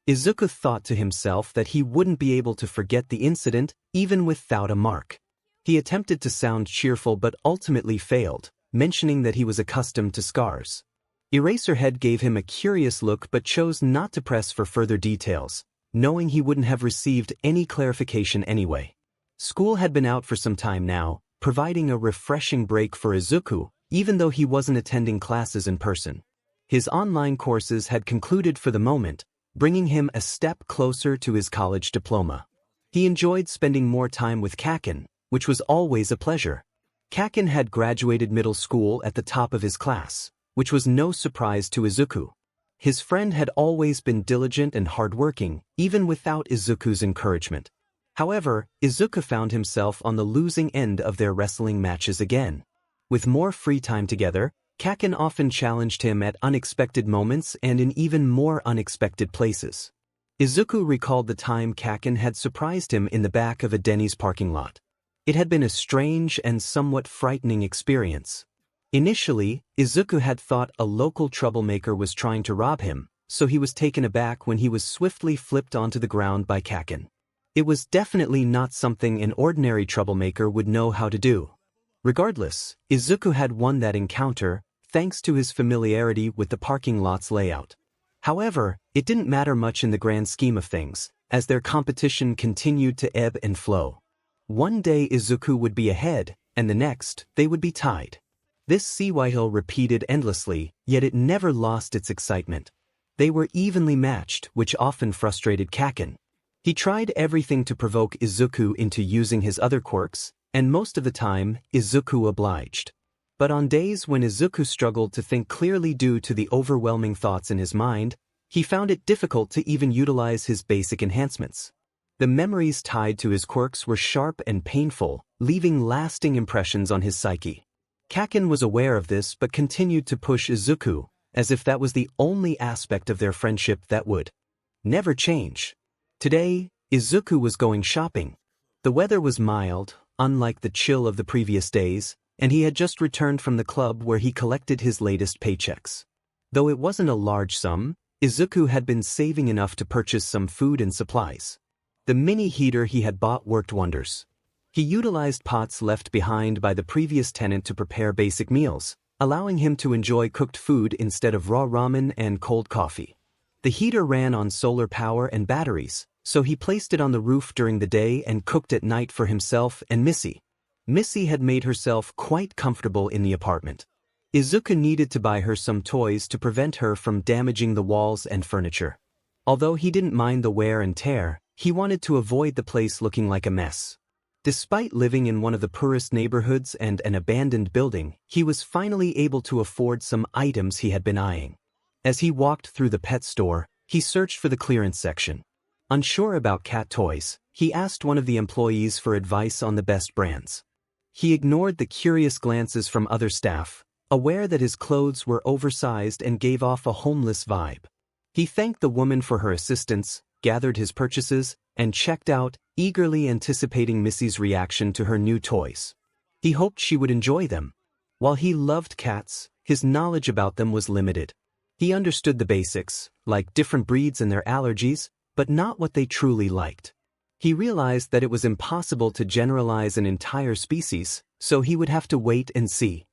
Izuku thought to himself that he wouldn't be able to forget the incident, even without a mark. He attempted to sound cheerful but ultimately failed, mentioning that he was accustomed to scars. Eraserhead gave him a curious look but chose not to press for further details, knowing he wouldn't have received any clarification anyway. School had been out for some time now, providing a refreshing break for Izuku, even though he wasn't attending classes in person. His online courses had concluded for the moment, bringing him a step closer to his college diploma. He enjoyed spending more time with 𝗂𝐭, which was always a pleasure. 𝗂𝐭 had graduated middle school at the top of his class, which was no surprise to Izuku. His friend had always been diligent and hardworking, even without Izuku's encouragement. However, Izuku found himself on the losing end of their wrestling matches again. With more free time together, 𝗂𝐭 often challenged him at unexpected moments and in even more unexpected places. Izuku recalled the time 𝗂𝐭 had surprised him in the back of a Denny's parking lot. It had been a strange and somewhat frightening experience. Initially, Izuku had thought a local troublemaker was trying to rob him, so he was taken aback when he was swiftly flipped onto the ground by 𝗂𝐭. It was definitely not something an ordinary troublemaker would know how to do. Regardless, Izuku had won that encounter, thanks to his familiarity with the parking lot's layout. However, it didn't matter much in the grand scheme of things, as their competition continued to ebb and flow. One day Izuku would be ahead, and the next, they would be tied. This 𝗬𝗗𝗏 repeated endlessly, yet it never lost its excitement. They were evenly matched, which often frustrated Kaken. He tried everything to provoke Izuku into using his other quirks, and most of the time, Izuku obliged. But on days when Izuku struggled to think clearly due to the overwhelming thoughts in his mind, he found it difficult to even utilize his basic enhancements. The memories tied to his quirks were sharp and painful, leaving lasting impressions on his psyche. Kaken was aware of this but continued to push Izuku, as if that was the only aspect of their friendship that would never change. Today, Izuku was going shopping. The weather was mild, unlike the chill of the previous days, and he had just returned from the club where he collected his latest paychecks. Though it wasn't a large sum, Izuku had been saving enough to purchase some food and supplies. The mini heater he had bought worked wonders. He utilized pots left behind by the previous tenant to prepare basic meals, allowing him to enjoy cooked food instead of raw ramen and cold coffee. The heater ran on solar power and batteries, so he placed it on the roof during the day and cooked at night for himself and Missy. Missy had made herself quite comfortable in the apartment. Izuku needed to buy her some toys to prevent her from damaging the walls and furniture. Although he didn't mind the wear and tear, he wanted to avoid the place looking like a mess. Despite living in one of the poorest neighborhoods and an abandoned building, he was finally able to afford some items he had been eyeing. As he walked through the pet store, he searched for the clearance section. Unsure about cat toys, he asked one of the employees for advice on the best brands. He ignored the curious glances from other staff, aware that his clothes were oversized and gave off a homeless vibe. He thanked the woman for her assistance, gathered his purchases, and checked out, eagerly anticipating Missy's reaction to her new toys. He hoped she would enjoy them. While he loved cats, his knowledge about them was limited. He understood the basics, like different breeds and their allergies, but not what they truly liked. He realized that it was impossible to generalize an entire species, so he would have to wait and see.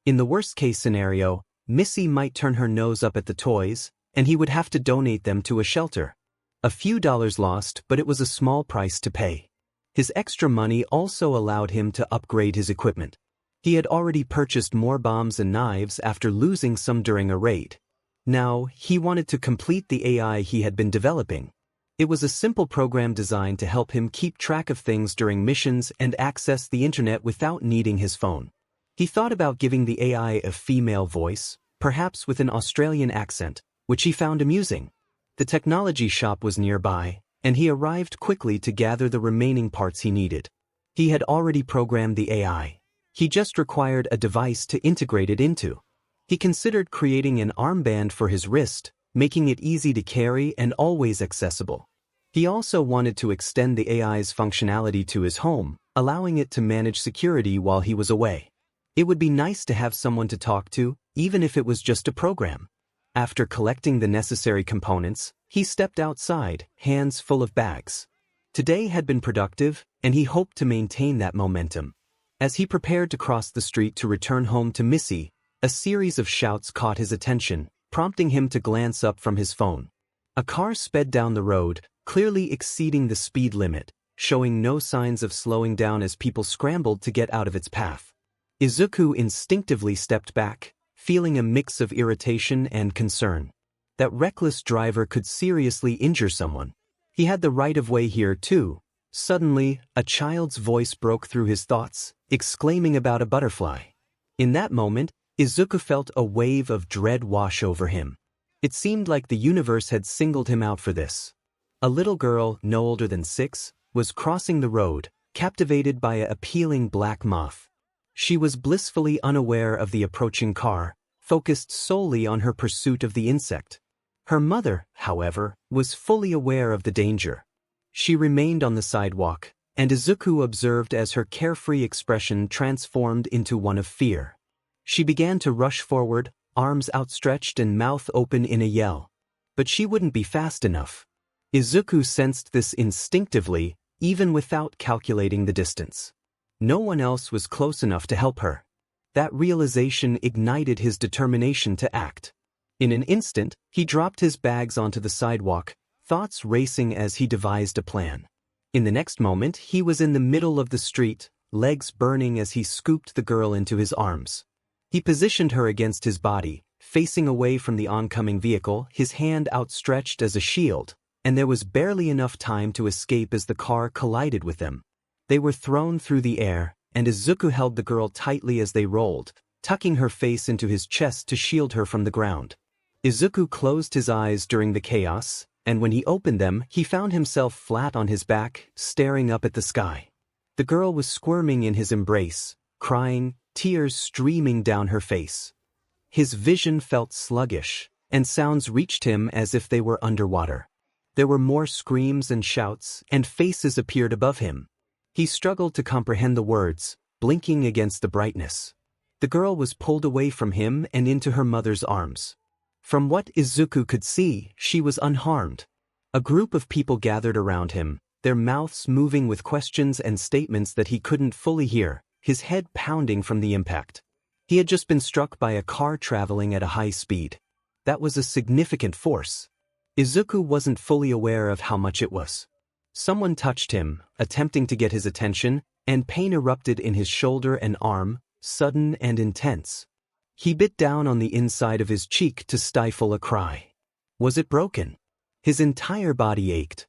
In the worst-case scenario, Missy might turn her nose up at the toys, and he would have to donate them to a shelter. A few dollars lost, but it was a small price to pay. His extra money also allowed him to upgrade his equipment. He had already purchased more bombs and knives after losing some during a raid. Now, he wanted to complete the AI he had been developing. It was a simple program designed to help him keep track of things during missions and access the internet without needing his phone. He thought about giving the AI a female voice, perhaps with an Australian accent, which he found amusing. The technology shop was nearby, and he arrived quickly to gather the remaining parts he needed. He had already programmed the AI. He just required a device to integrate it into. He considered creating an armband for his wrist, making it easy to carry and always accessible. He also wanted to extend the AI's functionality to his home, allowing it to manage security while he was away. It would be nice to have someone to talk to, even if it was just a program. After collecting the necessary components, he stepped outside, hands full of bags. Today had been productive, and he hoped to maintain that momentum. As he prepared to cross the street to return home to Missy, a series of shouts caught his attention, prompting him to glance up from his phone. A car sped down the road, clearly exceeding the speed limit, showing no signs of slowing down as people scrambled to get out of its path. Izuku instinctively stepped back, feeling a mix of irritation and concern. That reckless driver could seriously injure someone. He had the right of way here too. Suddenly, a child's voice broke through his thoughts, exclaiming about a butterfly. In that moment, Izuku felt a wave of dread wash over him. It seemed like the universe had singled him out for this. A little girl, no older than 6, was crossing the road, captivated by an appealing black moth. She was blissfully unaware of the approaching car, focused solely on her pursuit of the insect. Her mother, however, was fully aware of the danger. She remained on the sidewalk, and Izuku observed as her carefree expression transformed into one of fear. She began to rush forward, arms outstretched and mouth open in a yell. But she wouldn't be fast enough. Izuku sensed this instinctively, even without calculating the distance. No one else was close enough to help her. That realization ignited his determination to act. In an instant, he dropped his bags onto the sidewalk, thoughts racing as he devised a plan. In the next moment, he was in the middle of the street, legs burning as he scooped the girl into his arms. He positioned her against his body, facing away from the oncoming vehicle, his hand outstretched as a shield, and there was barely enough time to escape as the car collided with them. They were thrown through the air, and Izuku held the girl tightly as they rolled, tucking her face into his chest to shield her from the ground. Izuku closed his eyes during the chaos, and when he opened them, he found himself flat on his back, staring up at the sky. The girl was squirming in his embrace, crying, tears streaming down her face. His vision felt sluggish, and sounds reached him as if they were underwater. There were more screams and shouts, and faces appeared above him. He struggled to comprehend the words, blinking against the brightness. The girl was pulled away from him and into her mother's arms. From what Izuku could see, she was unharmed. A group of people gathered around him, their mouths moving with questions and statements that he couldn't fully hear, his head pounding from the impact. He had just been struck by a car traveling at a high speed. That was a significant force. Izuku wasn't fully aware of how much it was. Someone touched him, attempting to get his attention, and pain erupted in his shoulder and arm, sudden and intense. He bit down on the inside of his cheek to stifle a cry. Was it broken? His entire body ached.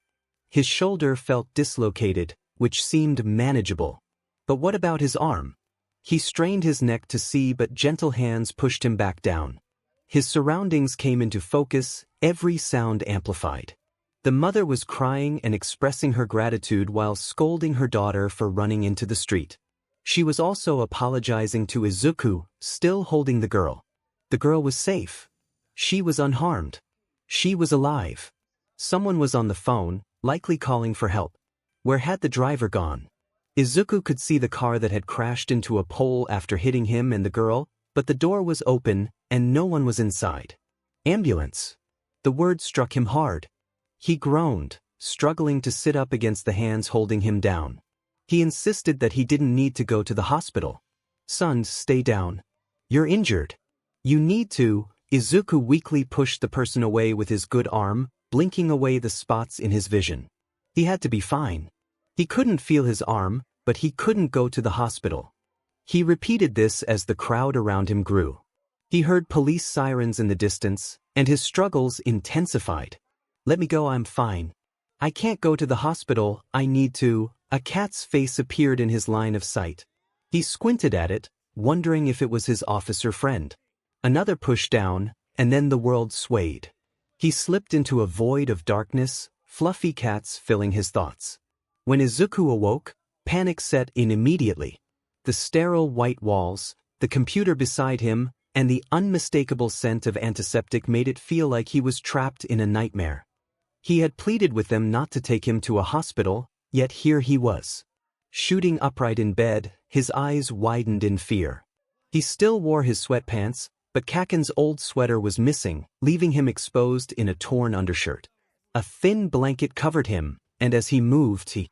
His shoulder felt dislocated, which seemed manageable. But what about his arm? He strained his neck to see, but gentle hands pushed him back down. His surroundings came into focus, every sound amplified. The mother was crying and expressing her gratitude while scolding her daughter for running into the street. She was also apologizing to Izuku, still holding the girl. The girl was safe. She was unharmed. She was alive. Someone was on the phone, likely calling for help. Where had the driver gone? Izuku could see the car that had crashed into a pole after hitting him and the girl, but the door was open and no one was inside. Ambulance. The word struck him hard. He groaned, struggling to sit up against the hands holding him down. He insisted that he didn't need to go to the hospital. Son, stay down. You're injured. You need to. Izuku weakly pushed the person away with his good arm, blinking away the spots in his vision. He had to be fine. He couldn't feel his arm, but he couldn't go to the hospital. He repeated this as the crowd around him grew. He heard police sirens in the distance, and his struggles intensified. Let me go, I'm fine. I can't go to the hospital, I need to. A cat's face appeared in his line of sight. He squinted at it, wondering if it was his officer friend. Another push down, and then the world swayed. He slipped into a void of darkness, fluffy cats filling his thoughts. When Izuku awoke, panic set in immediately. The sterile white walls, the computer beside him, and the unmistakable scent of antiseptic made it feel like he was trapped in a nightmare. He had pleaded with them not to take him to a hospital, yet here he was. Shooting upright in bed, his eyes widened in fear. He still wore his sweatpants, but Kaken's old sweater was missing, leaving him exposed in a torn undershirt. A thin blanket covered him, and as he moved, he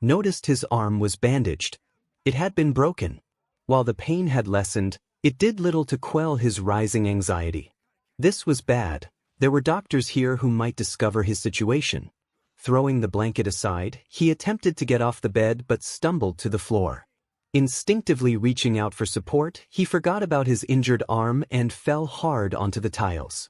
noticed his arm was bandaged. It had been broken. While the pain had lessened, it did little to quell his rising anxiety. This was bad. There were doctors here who might discover his situation. Throwing the blanket aside, he attempted to get off the bed but stumbled to the floor. Instinctively reaching out for support, he forgot about his injured arm and fell hard onto the tiles.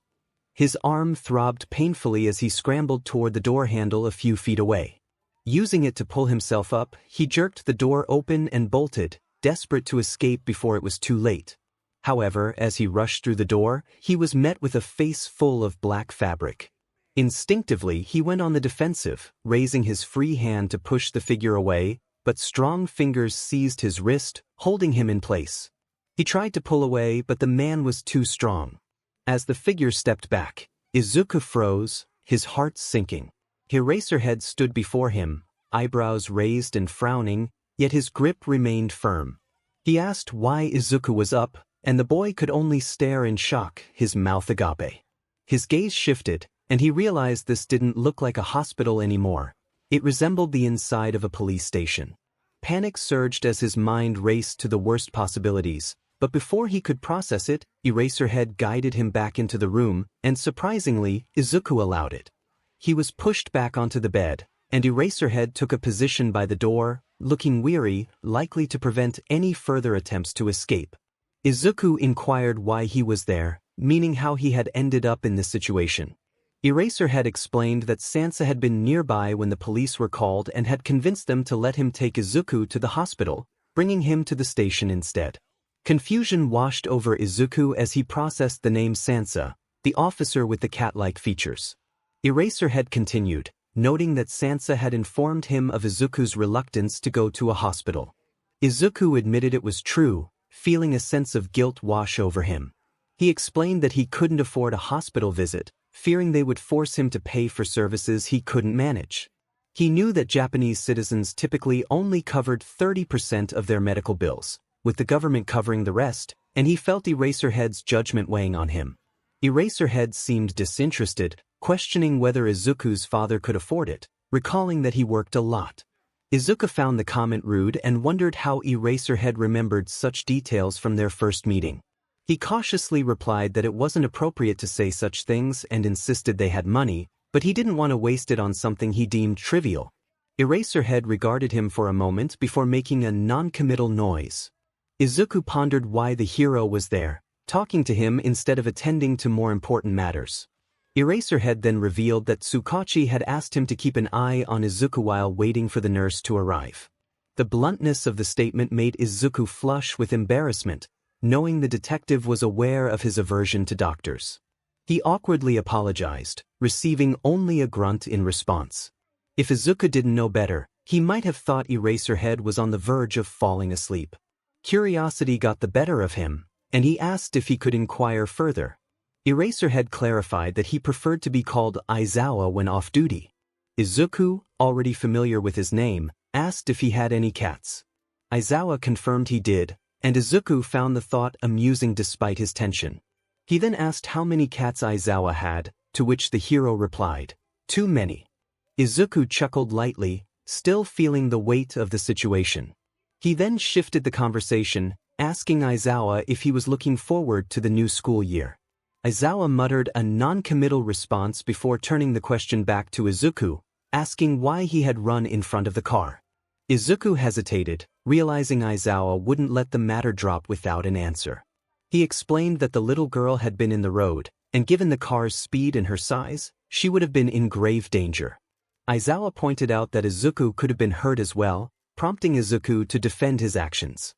His arm throbbed painfully as he scrambled toward the door handle a few feet away. Using it to pull himself up, he jerked the door open and bolted, desperate to escape before it was too late. However, as he rushed through the door, he was met with a face full of black fabric. Instinctively, he went on the defensive, raising his free hand to push the figure away, but strong fingers seized his wrist, holding him in place. He tried to pull away, but the man was too strong. As the figure stepped back, Izuku froze, his heart sinking. Eraserhead stood before him, eyebrows raised and frowning, yet his grip remained firm. He asked why Izuku was up, and the boy could only stare in shock, his mouth agape. His gaze shifted, and he realized this didn't look like a hospital anymore. It resembled the inside of a police station. Panic surged as his mind raced to the worst possibilities, but before he could process it, Eraserhead guided him back into the room, and surprisingly, Izuku allowed it. He was pushed back onto the bed, and Eraserhead took a position by the door, looking weary, likely to prevent any further attempts to escape. Izuku inquired why he was there, meaning how he had ended up in this situation. 𝗬𝗍𝗫 explained that 𝗬𝗪 had been nearby when the police were called and had convinced them to let him take Izuku to the hospital, bringing him to the station instead. Confusion washed over Izuku as he processed the name 𝗬𝗪, the officer with the cat-like features. 𝗬𝗍𝗫 continued, noting that 𝗬𝗪 had informed him of Izuku's reluctance to go to a hospital. Izuku admitted it was true, feeling a sense of guilt wash over him. He explained that he couldn't afford a hospital visit, fearing they would force him to pay for services he couldn't manage. He knew that Japanese citizens typically only covered 30% of their medical bills, with the government covering the rest, and he felt 𝗬𝗍𝗫's judgment weighing on him. 𝗬𝗍𝗫 seemed disinterested, questioning whether Izuku's father could afford it, recalling that he worked a lot. Izuku found the comment rude and wondered how 𝗬𝗍𝗫 remembered such details from their first meeting. He cautiously replied that it wasn't appropriate to say such things and insisted they had money, but he didn't want to waste it on something he deemed trivial. 𝗬𝗍𝗫 regarded him for a moment before making a non-committal noise. Izuku pondered why the hero was there, talking to him instead of attending to more important matters. 𝗬𝗍𝗫 then revealed that 𝗬𝗁𝐻𝗄 had asked him to keep an eye on Izuku while waiting for the nurse to arrive. The bluntness of the statement made Izuku flush with embarrassment, knowing the detective was aware of his aversion to doctors. He awkwardly apologized, receiving only a grunt in response. If Izuku didn't know better, he might have thought 𝗬𝗍𝗫 was on the verge of falling asleep. Curiosity got the better of him, and he asked if he could inquire further. 𝗬𝗍𝗫 clarified that he preferred to be called Aizawa when off duty. Izuku, already familiar with his name, asked if he had any cats. Aizawa confirmed he did, and Izuku found the thought amusing despite his tension. He then asked how many cats Aizawa had, to which the hero replied, "Too many." Izuku chuckled lightly, still feeling the weight of the situation. He then shifted the conversation, asking Aizawa if he was looking forward to the new school year. Aizawa muttered a non-committal response before turning the question back to Izuku, asking why he had run in front of the car. Izuku hesitated, realizing Aizawa wouldn't let the matter drop without an answer. He explained that the little girl had been in the road, and given the car's speed and her size, she would have been in grave danger. Aizawa pointed out that Izuku could have been hurt as well, prompting Izuku to defend his actions.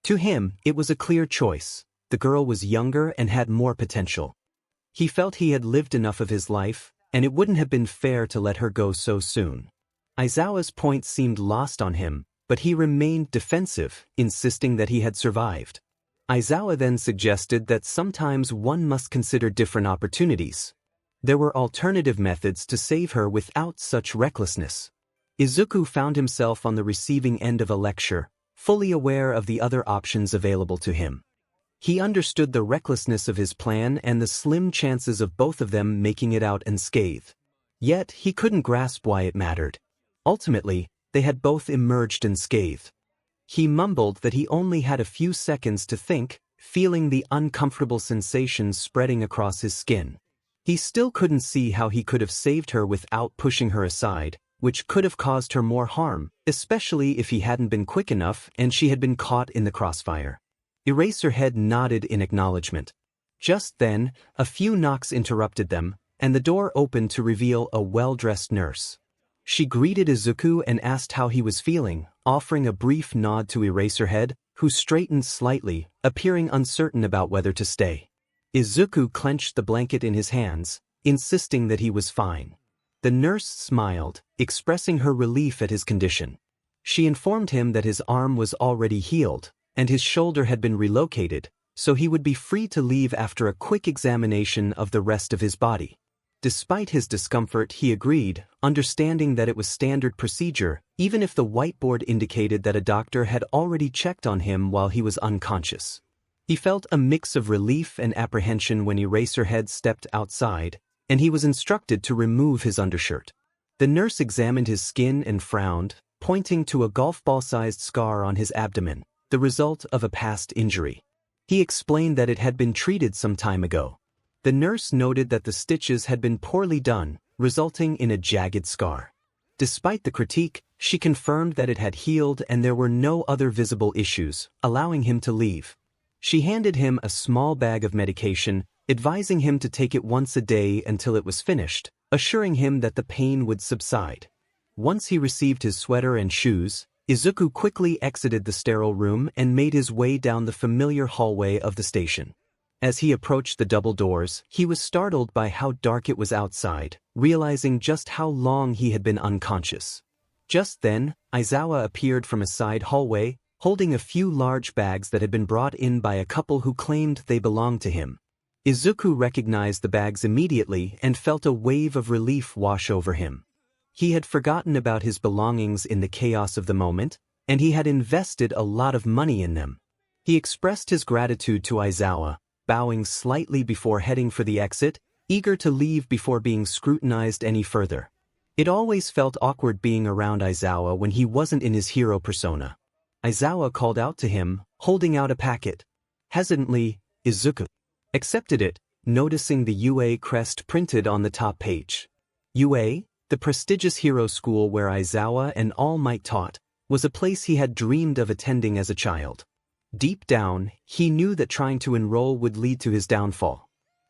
To him, it was a clear choice. The girl was younger and had more potential. He felt he had lived enough of his life, and it wouldn't have been fair to let her go so soon. Aizawa's point seemed lost on him, but he remained defensive, insisting that he had survived. Aizawa then suggested that sometimes one must consider different opportunities. There were alternative methods to save her without such recklessness. Izuku found himself on the receiving end of a lecture, fully aware of the other options available to him. He understood the recklessness of his plan and the slim chances of both of them making it out unscathed. Yet he couldn't grasp why it mattered. Ultimately, they had both emerged unscathed. He mumbled that he only had a few seconds to think, feeling the uncomfortable sensation spreading across his skin. He still couldn't see how he could have saved her without pushing her aside, which could have caused her more harm, especially if he hadn't been quick enough and she had been caught in the crossfire. 𝗬𝗍𝗫 nodded in acknowledgement. Just then, a few knocks interrupted them, and the door opened to reveal a well-dressed nurse. She greeted Izuku and asked how he was feeling, offering a brief nod to 𝗬𝗍𝗫, who straightened slightly, appearing uncertain about whether to stay. Izuku clenched the blanket in his hands, insisting that he was fine. The nurse smiled, expressing her relief at his condition. She informed him that his arm was already healed, and his shoulder had been relocated, so he would be free to leave after a quick examination of the rest of his body. Despite his discomfort, he agreed, understanding that it was standard procedure, even if the whiteboard indicated that a doctor had already checked on him while he was unconscious. He felt a mix of relief and apprehension when 𝗬𝗍𝗫 stepped outside, and he was instructed to remove his undershirt. The nurse examined his skin and frowned, pointing to a golf ball-sized scar on his abdomen, the result of a past injury. He explained that it had been treated some time ago. The nurse noted that the stitches had been poorly done, resulting in a jagged scar. Despite the critique, she confirmed that it had healed and there were no other visible issues, allowing him to leave. She handed him a small bag of medication, advising him to take it once a day until it was finished, assuring him that the pain would subside. Once he received his sweater and shoes, Izuku quickly exited the sterile room and made his way down the familiar hallway of the station. As he approached the double doors, he was startled by how dark it was outside, realizing just how long he had been unconscious. Just then, Aizawa appeared from a side hallway, holding a few large bags that had been brought in by a couple who claimed they belonged to him. Izuku recognized the bags immediately and felt a wave of relief wash over him. He had forgotten about his belongings in the chaos of the moment, and he had invested a lot of money in them. He expressed his gratitude to Aizawa, bowing slightly before heading for the exit, eager to leave before being scrutinized any further. It always felt awkward being around Aizawa when he wasn't in his hero persona. Aizawa called out to him, holding out a packet. Hesitantly, Izuku accepted it, noticing the UA crest printed on the top page. UA, the prestigious hero school where Aizawa and All Might taught, was a place he had dreamed of attending as a child. Deep down, he knew that trying to enroll would lead to his downfall.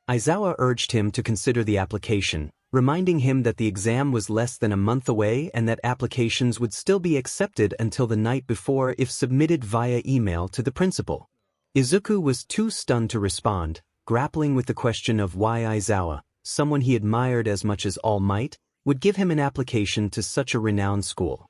Aizawa urged him to consider the application, reminding him that the exam was less than a month away and that applications would still be accepted until the night before if submitted via email to the principal. Izuku was too stunned to respond, grappling with the question of why Aizawa, someone he admired as much as All Might, would give him an application to such a renowned school.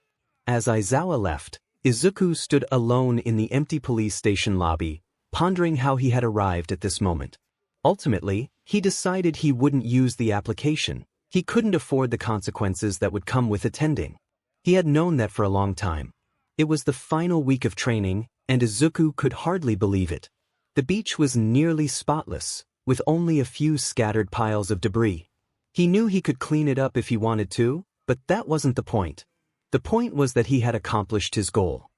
As Aizawa left, Izuku stood alone in the empty police station lobby, pondering how he had arrived at this moment. Ultimately, he decided he wouldn't use the application. He couldn't afford the consequences that would come with attending. He had known that for a long time. It was the final week of training, and Izuku could hardly believe it. The beach was nearly spotless, with only a few scattered piles of debris. He knew he could clean it up if he wanted to, but that wasn't the point. The point was that he had accomplished his goal.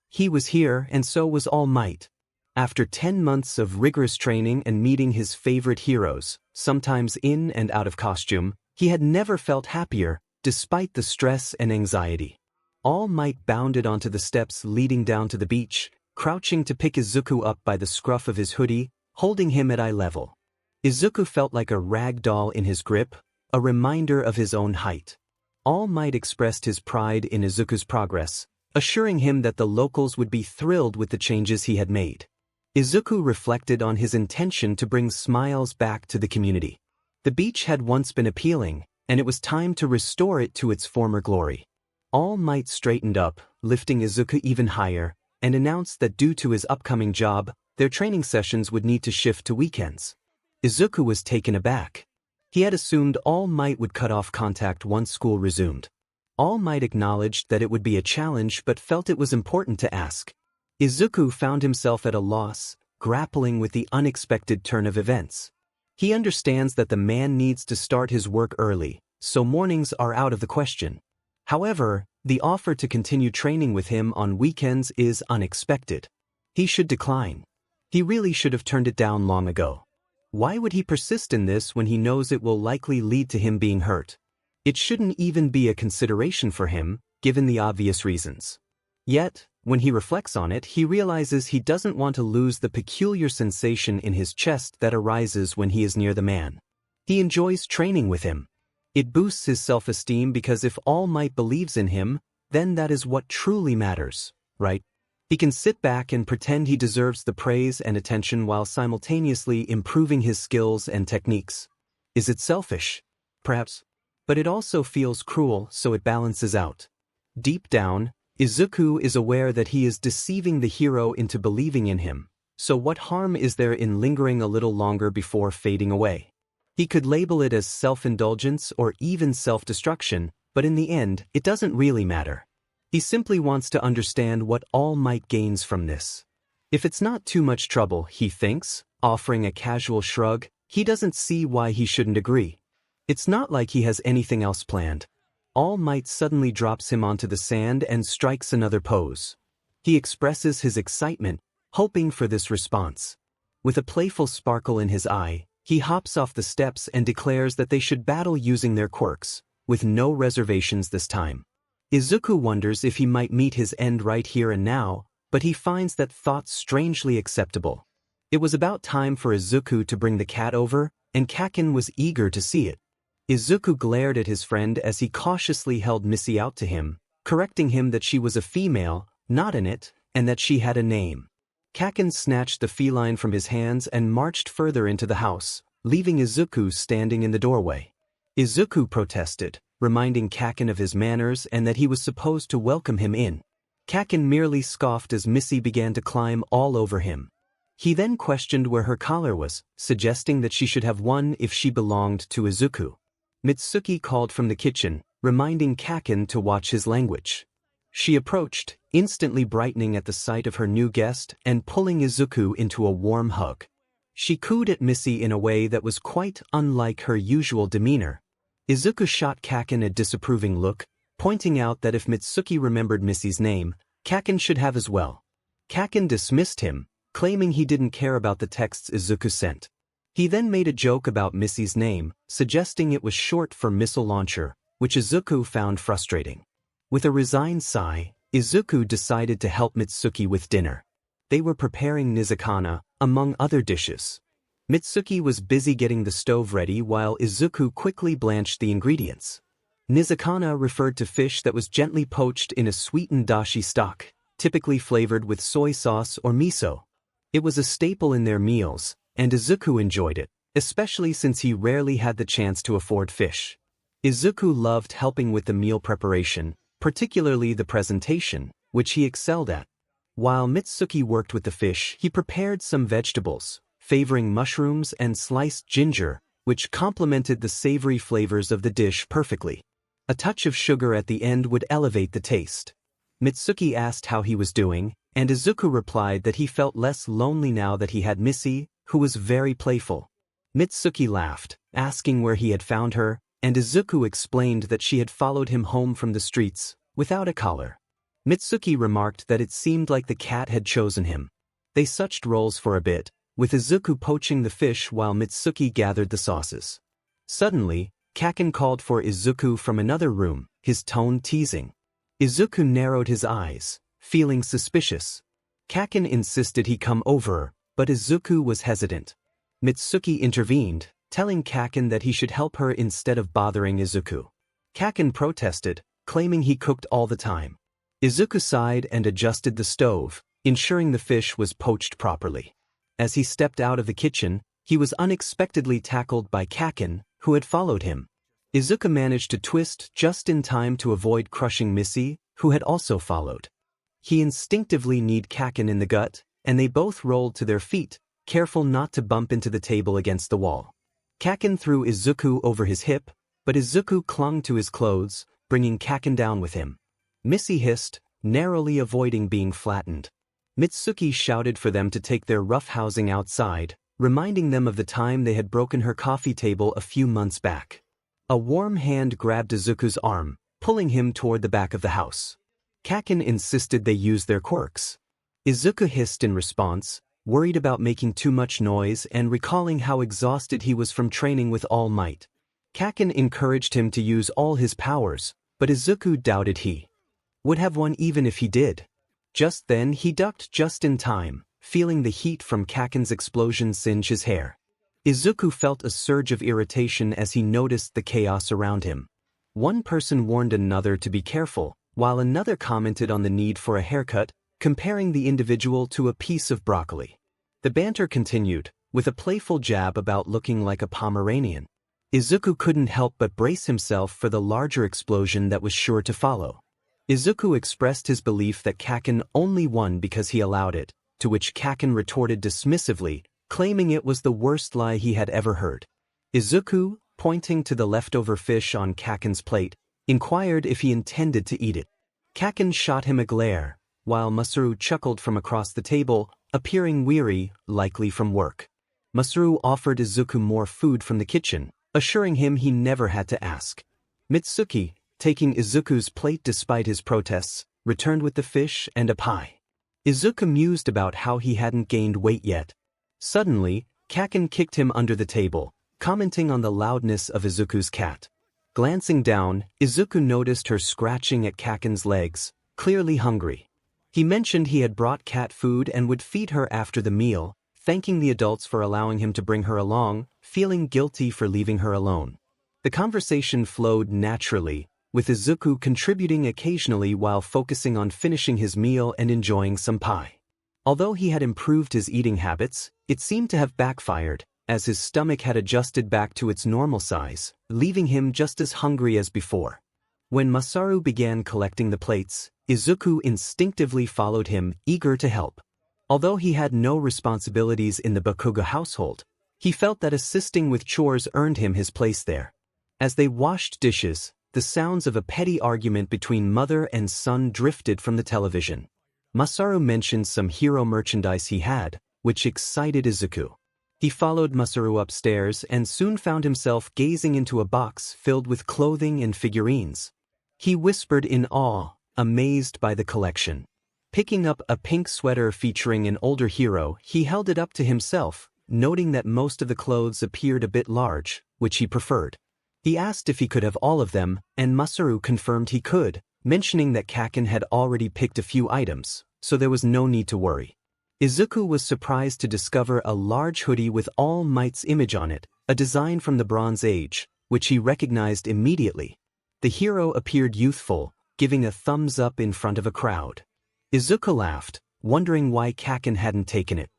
He was here, and so was All Might. After 10 months of rigorous training and meeting his favorite heroes, sometimes in and out of costume, he had never felt happier, despite the stress and anxiety. All Might bounded onto the steps leading down to the beach, crouching to pick Izuku up by the scruff of his hoodie, holding him at eye level. Izuku felt like a rag doll in his grip, a reminder of his own height. All Might expressed his pride in Izuku's progress, assuring him that the locals would be thrilled with the changes he had made. Izuku reflected on his intention to bring smiles back to the community. The beach had once been appealing, and it was time to restore it to its former glory. All Might straightened up, lifting Izuku even higher, and announced that due to his upcoming job, their training sessions would need to shift to weekends. Izuku was taken aback. He had assumed All Might would cut off contact once school resumed. All Might acknowledged that it would be a challenge but felt it was important to ask. Izuku found himself at a loss, grappling with the unexpected turn of events. He understands that the man needs to start his work early, so mornings are out of the question. However, the offer to continue training with him on weekends is unexpected. He should decline. He really should have turned it down long ago. Why would he persist in this when he knows it will likely lead to him being hurt? It shouldn't even be a consideration for him, given the obvious reasons. Yet, when he reflects on it, he realizes he doesn't want to lose the peculiar sensation in his chest that arises when he is near the man. He enjoys training with him. It boosts his self-esteem because if All Might believes in him, then that is what truly matters, right? He can sit back and pretend he deserves the praise and attention while simultaneously improving his skills and techniques. Is it selfish? Perhaps. But it also feels cruel, so it balances out. Deep down, Izuku is aware that he is deceiving the hero into believing in him, so what harm is there in lingering a little longer before fading away? He could label it as self-indulgence or even self-destruction, but in the end, it doesn't really matter. He simply wants to understand what All Might gains from this. If it's not too much trouble, he thinks, offering a casual shrug, he doesn't see why he shouldn't agree. It's not like he has anything else planned. All Might suddenly drops him onto the sand and strikes another pose. He expresses his excitement, hoping for this response. With a playful sparkle in his eye, he hops off the steps and declares that they should battle using their quirks, with no reservations this time. Izuku wonders if he might meet his end right here and now, but he finds that thought strangely acceptable. It was about time for Izuku to bring the cat over, and Kaken was eager to see it. Izuku glared at his friend as he cautiously held Missy out to him, correcting him that she was a female, not an it, and that she had a name. Kaken snatched the feline from his hands and marched further into the house, leaving Izuku standing in the doorway. Izuku protested, reminding Kaken of his manners and that he was supposed to welcome him in. Kaken merely scoffed as Missy began to climb all over him. He then questioned where her collar was, suggesting that she should have one if she belonged to Izuku. Mitsuki called from the kitchen, reminding Kaken to watch his language. She approached, instantly brightening at the sight of her new guest and pulling Izuku into a warm hug. She cooed at Missy in a way that was quite unlike her usual demeanor. Izuku shot Kaken a disapproving look, pointing out that if Mitsuki remembered Missy's name, Kaken should have as well. Kaken dismissed him, claiming he didn't care about the texts Izuku sent. He then made a joke about Missy's name, suggesting it was short for missile launcher, which Izuku found frustrating. With a resigned sigh, Izuku decided to help Mitsuki with dinner. They were preparing 𝗧𝗏𝗯, among other dishes. Mitsuki was busy getting the stove ready while Izuku quickly blanched the ingredients. 𝗧𝗏𝗯 referred to fish that was gently poached in a sweetened dashi stock, typically flavored with soy sauce or miso. It was a staple in their meals, and Izuku enjoyed it, especially since he rarely had the chance to afford fish. Izuku loved helping with the meal preparation, particularly the presentation, which he excelled at. While Mitsuki worked with the fish, he prepared some vegetables, favoring mushrooms and sliced ginger, which complemented the savory flavors of the dish perfectly. A touch of sugar at the end would elevate the taste. Mitsuki asked how he was doing, and Izuku replied that he felt less lonely now that he had Missy, who was very playful. Mitsuki laughed, asking where he had found her, and Izuku explained that she had followed him home from the streets, without a collar. Mitsuki remarked that it seemed like the cat had chosen him. They switched roles for a bit, with Izuku poaching the fish while Mitsuki gathered the sauces. Suddenly, Kaken called for Izuku from another room, his tone teasing. Izuku narrowed his eyes, feeling suspicious. Kaken insisted he come over, but Izuku was hesitant. Mitsuki intervened, telling Kaken that he should help her instead of bothering Izuku. Kaken protested, claiming he cooked all the time. Izuku sighed and adjusted the stove, ensuring the fish was poached properly. As he stepped out of the kitchen, he was unexpectedly tackled by Kaken, who had followed him. Izuku managed to twist just in time to avoid crushing Missy, who had also followed. He instinctively kneed Kaken in the gut, and they both rolled to their feet, careful not to bump into the table against the wall. Kaken threw Izuku over his hip, but Izuku clung to his clothes, bringing Kaken down with him. Missy hissed, narrowly avoiding being flattened. Mitsuki shouted for them to take their roughhousing outside, reminding them of the time they had broken her coffee table a few months back. A warm hand grabbed Izuku's arm, pulling him toward the back of the house. Kaken insisted they use their quirks. Izuku hissed in response, worried about making too much noise and recalling how exhausted he was from training with All Might. Kaken encouraged him to use all his powers, but Izuku doubted he would have one even if he did. Just then he ducked just in time, feeling the heat from Kaken's explosion singe his hair. Izuku felt a surge of irritation as he noticed the chaos around him. One person warned another to be careful, while another commented on the need for a haircut, comparing the individual to a piece of broccoli. The banter continued, with a playful jab about looking like a Pomeranian. Izuku couldn't help but brace himself for the larger explosion that was sure to follow. Izuku expressed his belief that Kaken only won because he allowed it, to which Kaken retorted dismissively, claiming it was the worst lie he had ever heard. Izuku, pointing to the leftover fish on Kaken's plate, inquired if he intended to eat it. Kaken shot him a glare, while Masaru chuckled from across the table, appearing weary, likely from work. Masaru offered Izuku more food from the kitchen, assuring him he never had to ask. Mitsuki, taking Izuku's plate despite his protests, returned with the fish and a pie. Izuku mused about how he hadn't gained weight yet. Suddenly, Kaken kicked him under the table, commenting on the loudness of Izuku's cat. Glancing down, Izuku noticed her scratching at Kaken's legs, clearly hungry. He mentioned he had brought cat food and would feed her after the meal, thanking the adults for allowing him to bring her along, feeling guilty for leaving her alone. The conversation flowed naturally, with Izuku contributing occasionally while focusing on finishing his meal and enjoying some pie. Although he had improved his eating habits, it seemed to have backfired, as his stomach had adjusted back to its normal size, leaving him just as hungry as before. When Masaru began collecting the plates, Izuku instinctively followed him, eager to help. Although he had no responsibilities in the Bakugos household, he felt that assisting with chores earned him his place there. As they washed dishes, the sounds of a petty argument between mother and son drifted from the television. Masaru mentioned some hero merchandise he had, which excited Izuku. He followed Masaru upstairs and soon found himself gazing into a box filled with clothing and figurines. He whispered in awe, amazed by the collection. Picking up a pink sweater featuring an older hero, he held it up to himself, noting that most of the clothes appeared a bit large, which he preferred. He asked if he could have all of them, and Masaru confirmed he could, mentioning that 𝗂𝐭𝐻 had already picked a few items, so there was no need to worry. Izuku was surprised to discover a large hoodie with All Might's image on it, a design from the Bronze Age, which he recognized immediately. The hero appeared youthful, giving a thumbs up in front of a crowd. Izuku laughed, wondering why 𝗂𝐭𝐻 hadn't taken it.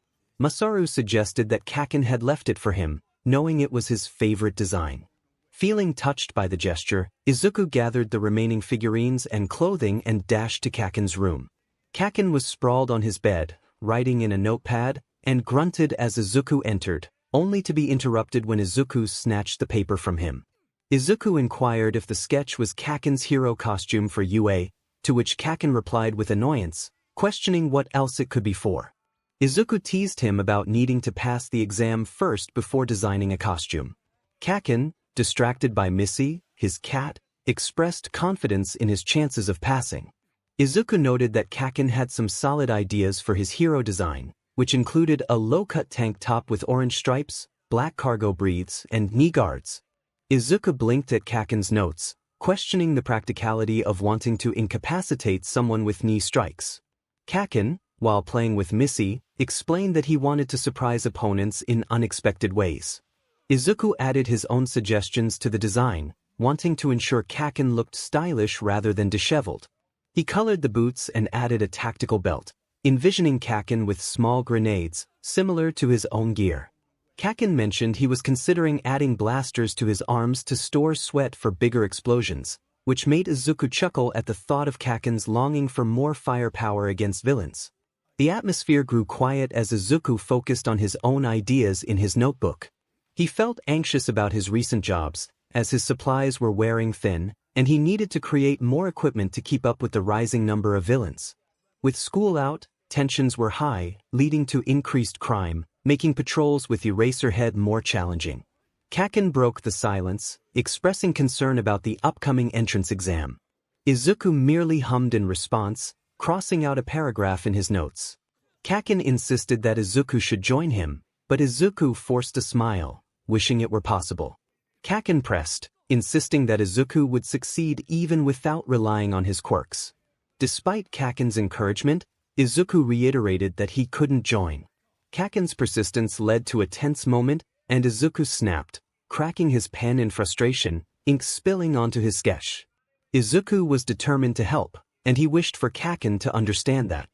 Masaru suggested that 𝗂𝐭𝐻 had left it for him, knowing it was his favorite design. Feeling touched by the gesture, Izuku gathered the remaining figurines and clothing and dashed to 𝗂𝐭𝐻's room. 𝗂𝐭𝐻 was sprawled on his bed, writing in a notepad, and grunted as Izuku entered, only to be interrupted when Izuku snatched the paper from him. Izuku inquired if the sketch was 𝗂𝐭𝐻's hero costume for UA, to which 𝗂𝐭𝐻 replied with annoyance, questioning what else it could be for. Izuku teased him about needing to pass the exam first before designing a costume. 𝗂𝐭𝐻, distracted by 𝗵𝘃𝗍, his cat, expressed confidence in his chances of passing. Izuku noted that 𝗂𝐭𝐻 had some solid ideas for his hero design, which included a low-cut tank top with orange stripes, black cargo breathes, and knee guards. Izuku blinked at 𝗂𝐭𝐻's notes, questioning the practicality of wanting to incapacitate someone with knee strikes. 𝗂𝐭𝐻, while playing with 𝗵𝘃𝗍, explained that he wanted to surprise opponents in unexpected ways. Izuku added his own suggestions to the design, wanting to ensure 𝗂𝐭𝐻 looked stylish rather than disheveled. He colored the boots and added a tactical belt, envisioning 𝗂𝐭𝐻 with small grenades, similar to his own gear. 𝗂𝐭𝐻 mentioned he was considering adding blasters to his arms to store sweat for bigger explosions, which made Izuku chuckle at the thought of 𝗂𝐭𝐻's longing for more firepower against villains. The atmosphere grew quiet as Izuku focused on his own ideas in his notebook. He felt anxious about his recent jobs, as his supplies were wearing thin, and he needed to create more equipment to keep up with the rising number of villains. With school out, tensions were high, leading to increased crime, making patrols with Eraserhead more challenging. 𝗂𝐭𝐻 broke the silence, expressing concern about the upcoming entrance exam. Izuku merely hummed in response, crossing out a paragraph in his notes. 𝗂𝐭𝐻 insisted that Izuku should join him, but Izuku forced a smile, wishing it were possible. 𝗂𝐭𝐻 pressed, insisting that Izuku would succeed even without relying on his quirks. Despite 𝗂𝐭𝐻's encouragement, Izuku reiterated that he couldn't join. 𝗂𝐭𝐻's persistence led to a tense moment, and Izuku snapped, cracking his pen in frustration, ink spilling onto his sketch. Izuku was determined to help, and he wished for 𝗂𝐭𝐻 to understand that.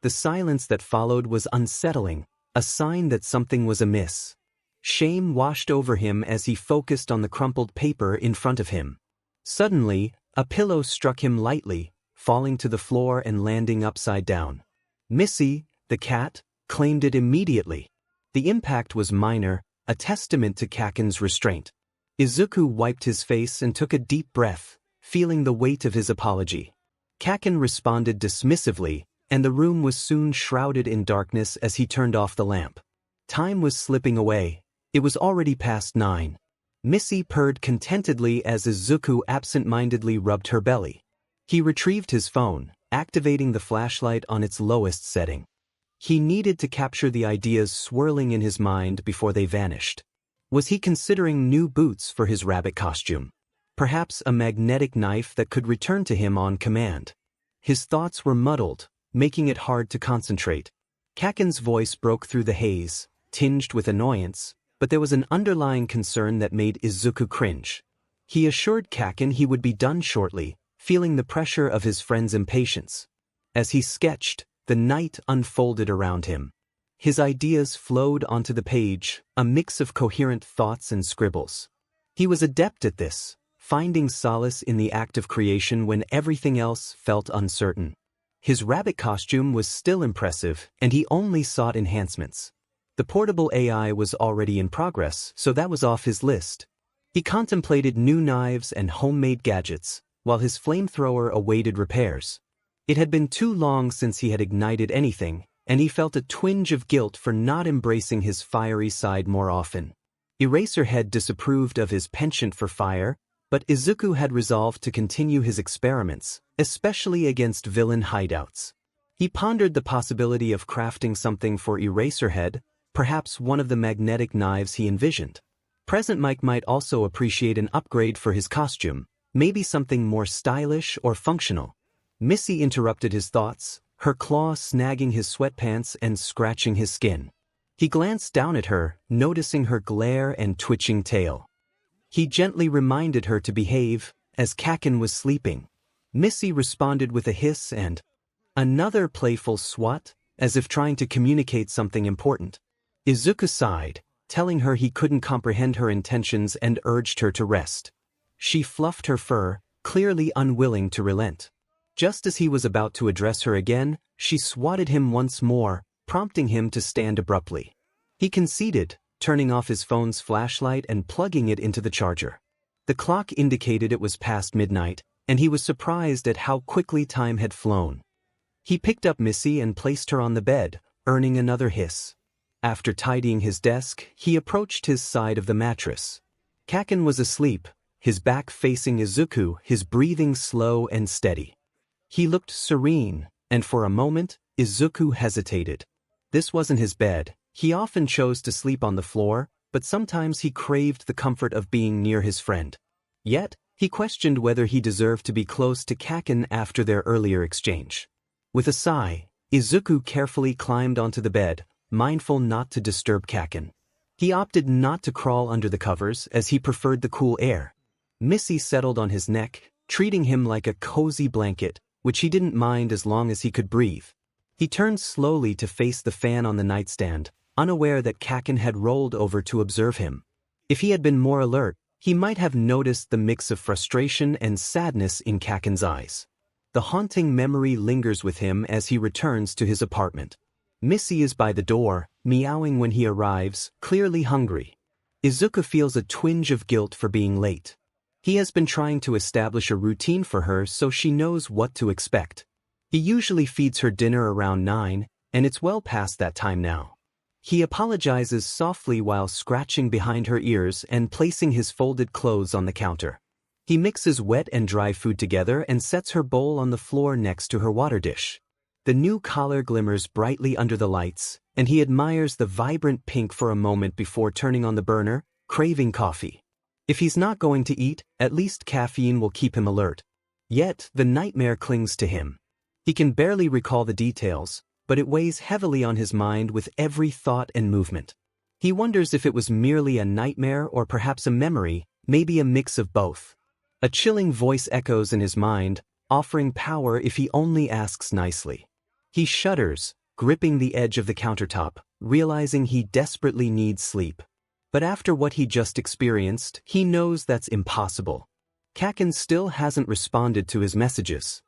The silence that followed was unsettling, a sign that something was amiss. Shame washed over him as he focused on the crumpled paper in front of him. Suddenly, a pillow struck him lightly, falling to the floor and landing upside down. 𝗵𝘃𝗍, the cat, claimed it immediately. The impact was minor, a testament to 𝗂𝐭𝐻's restraint. Izuku wiped his face and took a deep breath, feeling the weight of his apology. 𝗂𝐭𝐻 responded dismissively, and the room was soon shrouded in darkness as he turned off the lamp. Time was slipping away. It was already past 9. 𝗵𝘃𝗍 purred contentedly as Izuku absent-mindedly rubbed her belly. He retrieved his phone, activating the flashlight on its lowest setting. He needed to capture the ideas swirling in his mind before they vanished. Was he considering new boots for his rabbit costume? Perhaps a magnetic knife that could return to him on command. His thoughts were muddled, making it hard to concentrate. 𝗂𝐭𝐻's voice broke through the haze, tinged with annoyance, but there was an underlying concern that made Izuku cringe. He assured 𝗂𝐭𝐴 he would be done shortly, feeling the pressure of his friend's impatience. As he sketched, the night unfolded around him. His ideas flowed onto the page, a mix of coherent thoughts and scribbles. He was adept at this, finding solace in the act of creation when everything else felt uncertain. His rabbit costume was still impressive, and he only sought enhancements. The portable AI was already in progress, so that was off his list. He contemplated new knives and homemade gadgets, while his flamethrower awaited repairs. It had been too long since he had ignited anything, and he felt a twinge of guilt for not embracing his fiery side more often. Eraserhead disapproved of his penchant for fire, but Izuku had resolved to continue his experiments, especially against villain hideouts. He pondered the possibility of crafting something for Eraserhead, perhaps one of the magnetic knives he envisioned. Present Mike might also appreciate an upgrade for his costume, maybe something more stylish or functional. Missy interrupted his thoughts, her claw snagging his sweatpants and scratching his skin. He glanced down at her, noticing her glare and twitching tail. He gently reminded her to behave, as 𝗂𝐭𝐴 was sleeping. Missy responded with a hiss and another playful swat, as if trying to communicate something important. Izuku sighed, telling her he couldn't comprehend her intentions and urged her to rest. She fluffed her fur, clearly unwilling to relent. Just as he was about to address her again, she swatted him once more, prompting him to stand abruptly. He conceded, turning off his phone's flashlight and plugging it into the charger. The clock indicated it was past midnight, and he was surprised at how quickly time had flown. He picked up Missy and placed her on the bed, earning another hiss. After tidying his desk, he approached his side of the mattress. 𝗂𝐭𝐴 was asleep, his back facing Izuku, his breathing slow and steady. He looked serene, and for a moment, Izuku hesitated. This wasn't his bed. He often chose to sleep on the floor, but sometimes he craved the comfort of being near his friend. Yet, he questioned whether he deserved to be close to 𝗂𝐭𝐴 after their earlier exchange. With a sigh, Izuku carefully climbed onto the bed, mindful not to disturb 𝗂𝐭𝐴. He opted not to crawl under the covers as he preferred the cool air. Missy settled on his neck, treating him like a cozy blanket, which he didn't mind as long as he could breathe. He turned slowly to face the fan on the nightstand, unaware that 𝗂𝐭𝐴 had rolled over to observe him. If he had been more alert, he might have noticed the mix of frustration and sadness in 𝗂𝐭𝐴's eyes. The haunting memory lingers with him as he returns to his apartment. Missy is by the door, meowing when he arrives, clearly hungry. Izuku feels a twinge of guilt for being late. He has been trying to establish a routine for her so she knows what to expect. He usually feeds her dinner around 9, and it's well past that time now. He apologizes softly while scratching behind her ears and placing his folded clothes on the counter. He mixes wet and dry food together and sets her bowl on the floor next to her water dish. The new collar glimmers brightly under the lights, and he admires the vibrant pink for a moment before turning on the burner, craving coffee. If he's not going to eat, at least caffeine will keep him alert. Yet, the nightmare clings to him. He can barely recall the details, but it weighs heavily on his mind with every thought and movement. He wonders if it was merely a nightmare or perhaps a memory, maybe a mix of both. A chilling voice echoes in his mind, offering power if he only asks nicely. He shudders, gripping the edge of the countertop, realizing he desperately needs sleep. But after what he just experienced, he knows that's impossible. 𝗂𝐴𝐴 still hasn't responded to his messages.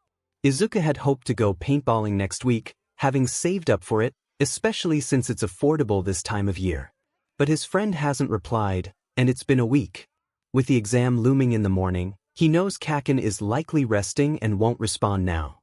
Izuku had hoped to go paintballing next week, having saved up for it, especially since it's affordable this time of year. But his friend hasn't replied, and it's been a week. With the exam looming in the morning, he knows 𝗂𝐴𝐴 is likely resting and won't respond now.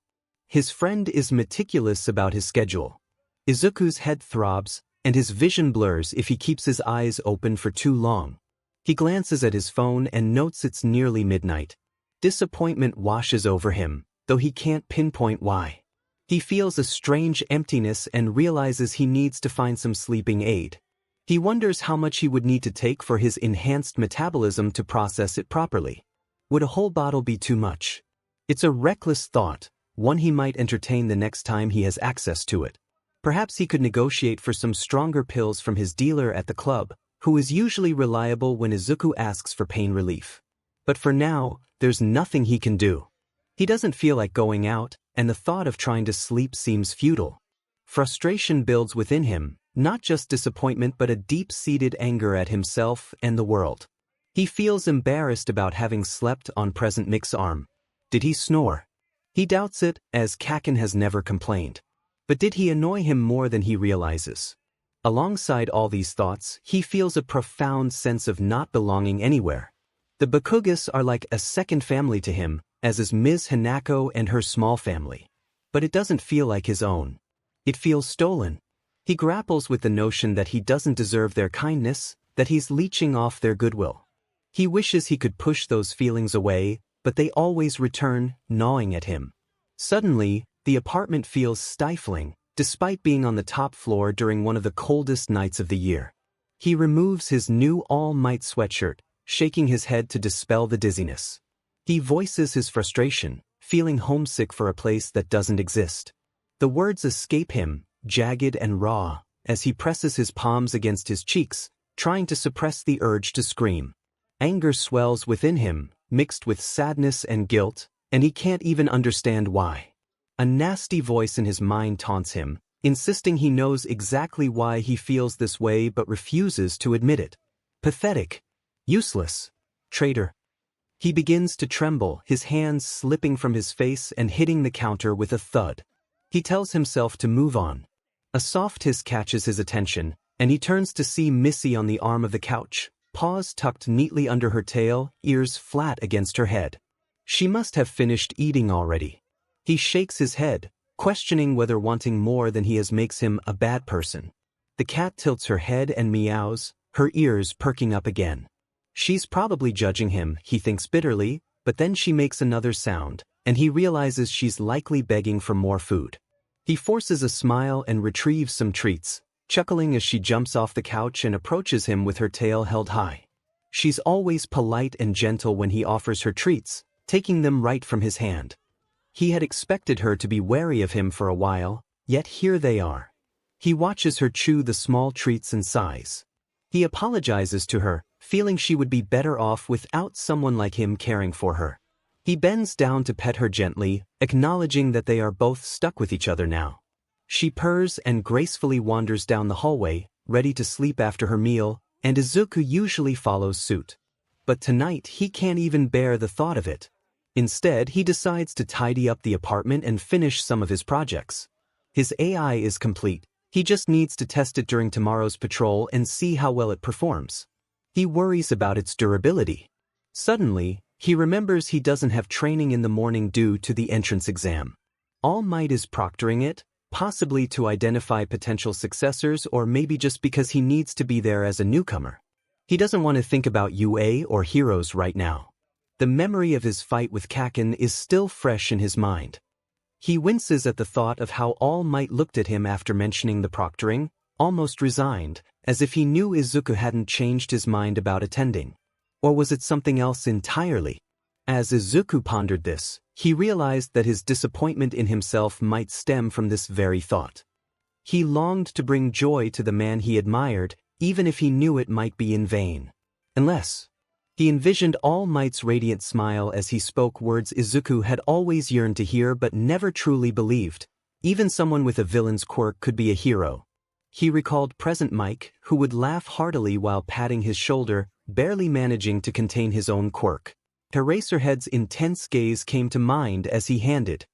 His friend is meticulous about his schedule. Izuku's head throbs, and his vision blurs if he keeps his eyes open for too long. He glances at his phone and notes it's nearly midnight. Disappointment washes over him, though he can't pinpoint why. He feels a strange emptiness and realizes he needs to find some sleeping aid. He wonders how much he would need to take for his enhanced metabolism to process it properly. Would a whole bottle be too much? It's a reckless thought, one he might entertain the next time he has access to it. Perhaps he could negotiate for some stronger pills from his dealer at the club, who is usually reliable when Izuku asks for pain relief. But for now, there's nothing he can do. He doesn't feel like going out, and the thought of trying to sleep seems futile. Frustration builds within him, not just disappointment but a deep-seated anger at himself and the world. He feels embarrassed about having slept on 𝗵𝗃𝗵𝐸's arm. Did he snore? He doubts it, as 𝗂𝐿 has never complained. But did he annoy him more than he realizes? Alongside all these thoughts, he feels a profound sense of not belonging anywhere. The Bakugos are like a second family to him, as is Ms. Hanako and her small family. But it doesn't feel like his own. It feels stolen. He grapples with the notion that he doesn't deserve their kindness, that he's leeching off their goodwill. He wishes he could push those feelings away, but they always return, gnawing at him. Suddenly, the apartment feels stifling, despite being on the top floor during one of the coldest nights of the year. He removes his new All Might sweatshirt, shaking his head to dispel the dizziness. He voices his frustration, feeling homesick for a place that doesn't exist. The words escape him, jagged and raw, as he presses his palms against his cheeks, trying to suppress the urge to scream. Anger swells within him, mixed with sadness and guilt, and he can't even understand why. A nasty voice in his mind taunts him, insisting he knows exactly why he feels this way but refuses to admit it. Pathetic. Useless. Traitor. He begins to tremble, his hands slipping from his face and hitting the counter with a thud. He tells himself to move on. A soft hiss catches his attention, and he turns to see Missy on the arm of the couch, paws tucked neatly under her tail, ears flat against her head. She must have finished eating already. He shakes his head, questioning whether wanting more than he has makes him a bad person. The cat tilts her head and meows, her ears perking up again. She's probably judging him, he thinks bitterly, but then she makes another sound, and he realizes she's likely begging for more food. He forces a smile and retrieves some treats, chuckling as she jumps off the couch and approaches him with her tail held high. She's always polite and gentle when he offers her treats, taking them right from his hand. He had expected her to be wary of him for a while, yet here they are. He watches her chew the small treats and sighs. He apologizes to her, feeling she would be better off without someone like him caring for her. He bends down to pet her gently, acknowledging that they are both stuck with each other now. She purrs and gracefully wanders down the hallway, ready to sleep after her meal, and Izuku usually follows suit. But tonight he can't even bear the thought of it. Instead, he decides to tidy up the apartment and finish some of his projects. His AI is complete. He just needs to test it during tomorrow's patrol and see how well it performs. He worries about its durability. Suddenly, he remembers he doesn't have training in the morning due to the entrance exam. All Might is proctoring it, possibly to identify potential successors or maybe just because he needs to be there as a newcomer. He doesn't want to think about UA or heroes right now. The memory of his fight with 𝗂𝐿 is still fresh in his mind. He winces at the thought of how All Might looked at him after mentioning the proctoring, almost resigned, as if he knew Izuku hadn't changed his mind about attending. Or was it something else entirely? As Izuku pondered this, he realized that his disappointment in himself might stem from this very thought. He longed to bring joy to the man he admired, even if he knew it might be in vain. Unless he envisioned All Might's radiant smile as he spoke words Izuku had always yearned to hear but never truly believed. Even someone with a villain's quirk could be a hero. He recalled Present Mike, who would laugh heartily while patting his shoulder, barely managing to contain his own quirk. Eraserhead's intense gaze came to mind as he handed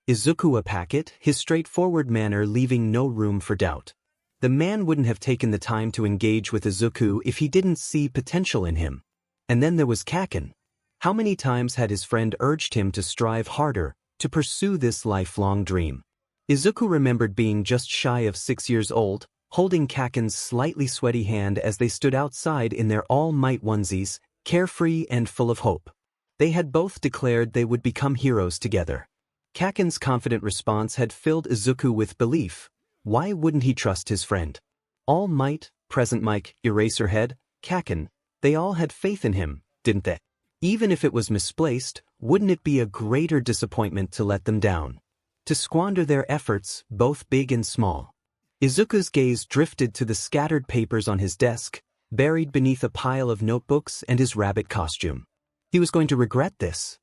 Izuku a packet, his straightforward manner leaving no room for doubt. The man wouldn't have taken the time to engage with Izuku if he didn't see potential in him. And then there was 𝗂𝐿. How many times had his friend urged him to strive harder, to pursue this lifelong dream? Izuku remembered being just shy of 6 years old, holding 𝗂𝐿's slightly sweaty hand as they stood outside in their All Might onesies, carefree and full of hope. They had both declared they would become heroes together. 𝗂𝐿's confident response had filled Izuku with belief. Why wouldn't he trust his friend? All Might, Present Mike, Eraserhead, 𝗂𝐿, they all had faith in him, didn't they? Even if it was misplaced, wouldn't it be a greater disappointment to let them down? To squander their efforts, both big and small? Izuku's gaze drifted to the scattered papers on his desk, buried beneath a pile of notebooks and his rabbit costume. He was going to regret this.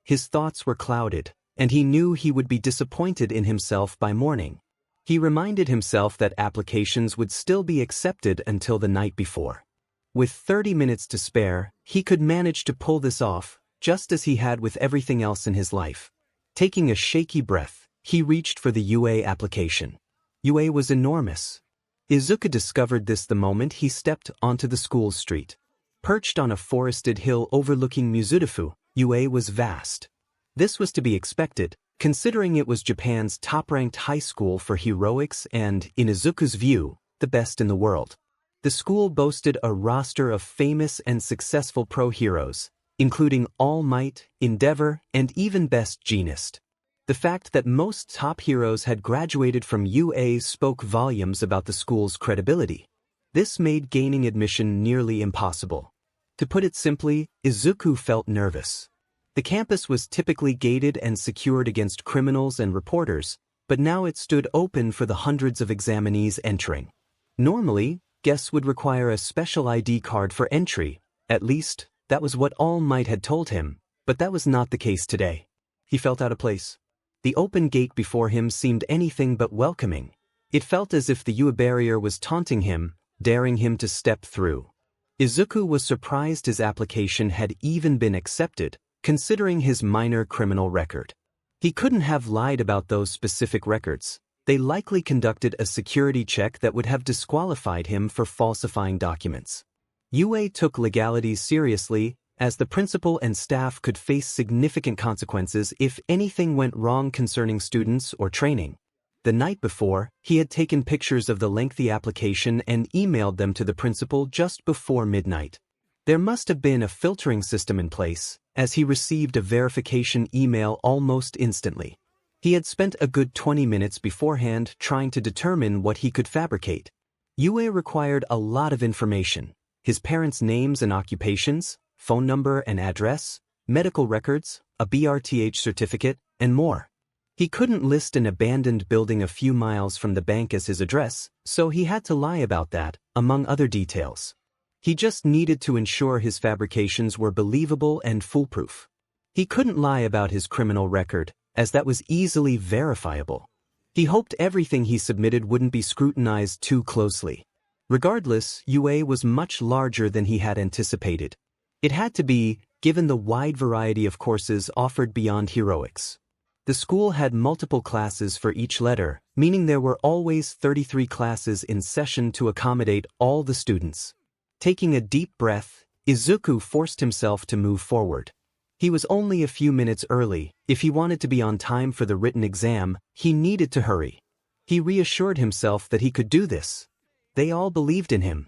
His thoughts were clouded, and he knew he would be disappointed in himself by morning. He reminded himself that applications would still be accepted until the night before. With 30 minutes to spare, he could manage to pull this off, just as he had with everything else in his life. Taking a shaky breath, he reached for the UA application. UA was enormous. Izuku discovered this the moment he stepped onto the school street. Perched on a forested hill overlooking Mizudafu, UA was vast. This was to be expected, considering it was Japan's top-ranked high school for heroics and, in Izuku's view, the best in the world. The school boasted a roster of famous and successful pro-heroes, including All Might, Endeavor, and even Best Jeanist. The fact that most top heroes had graduated from UA spoke volumes about the school's credibility. This made gaining admission nearly impossible. To put it simply, Izuku felt nervous. The campus was typically gated and secured against criminals and reporters, but now it stood open for the hundreds of examinees entering. Normally, guests would require a special ID card for entry. At least, that was what All Might had told him, but that was not the case today. He felt out of place. The open gate before him seemed anything but welcoming. It felt as if the UA barrier was taunting him, daring him to step through. Izuku was surprised his application had even been accepted, considering his minor criminal record. He couldn't have lied about those specific records. They likely conducted a security check that would have disqualified him for falsifying documents. UA took legalities seriously, as the principal and staff could face significant consequences if anything went wrong concerning students or training. The night before, he had taken pictures of the lengthy application and emailed them to the principal just before midnight. There must have been a filtering system in place, as he received a verification email almost instantly. He had spent a good 20 minutes beforehand trying to determine what he could fabricate. UA required a lot of information: his parents' names and occupations, phone number and address, medical records, a BRTH certificate, and more. He couldn't list an abandoned building a few miles from the bank as his address, so he had to lie about that, among other details. He just needed to ensure his fabrications were believable and foolproof. He couldn't lie about his criminal record, as that was easily verifiable. He hoped everything he submitted wouldn't be scrutinized too closely. Regardless, UA was much larger than he had anticipated. It had to be, given the wide variety of courses offered beyond heroics. The school had multiple classes for each letter, meaning there were always 33 classes in session to accommodate all the students. Taking a deep breath, Izuku forced himself to move forward. He was only a few minutes early. If he wanted to be on time for the written exam, he needed to hurry. He reassured himself that he could do this. They all believed in him.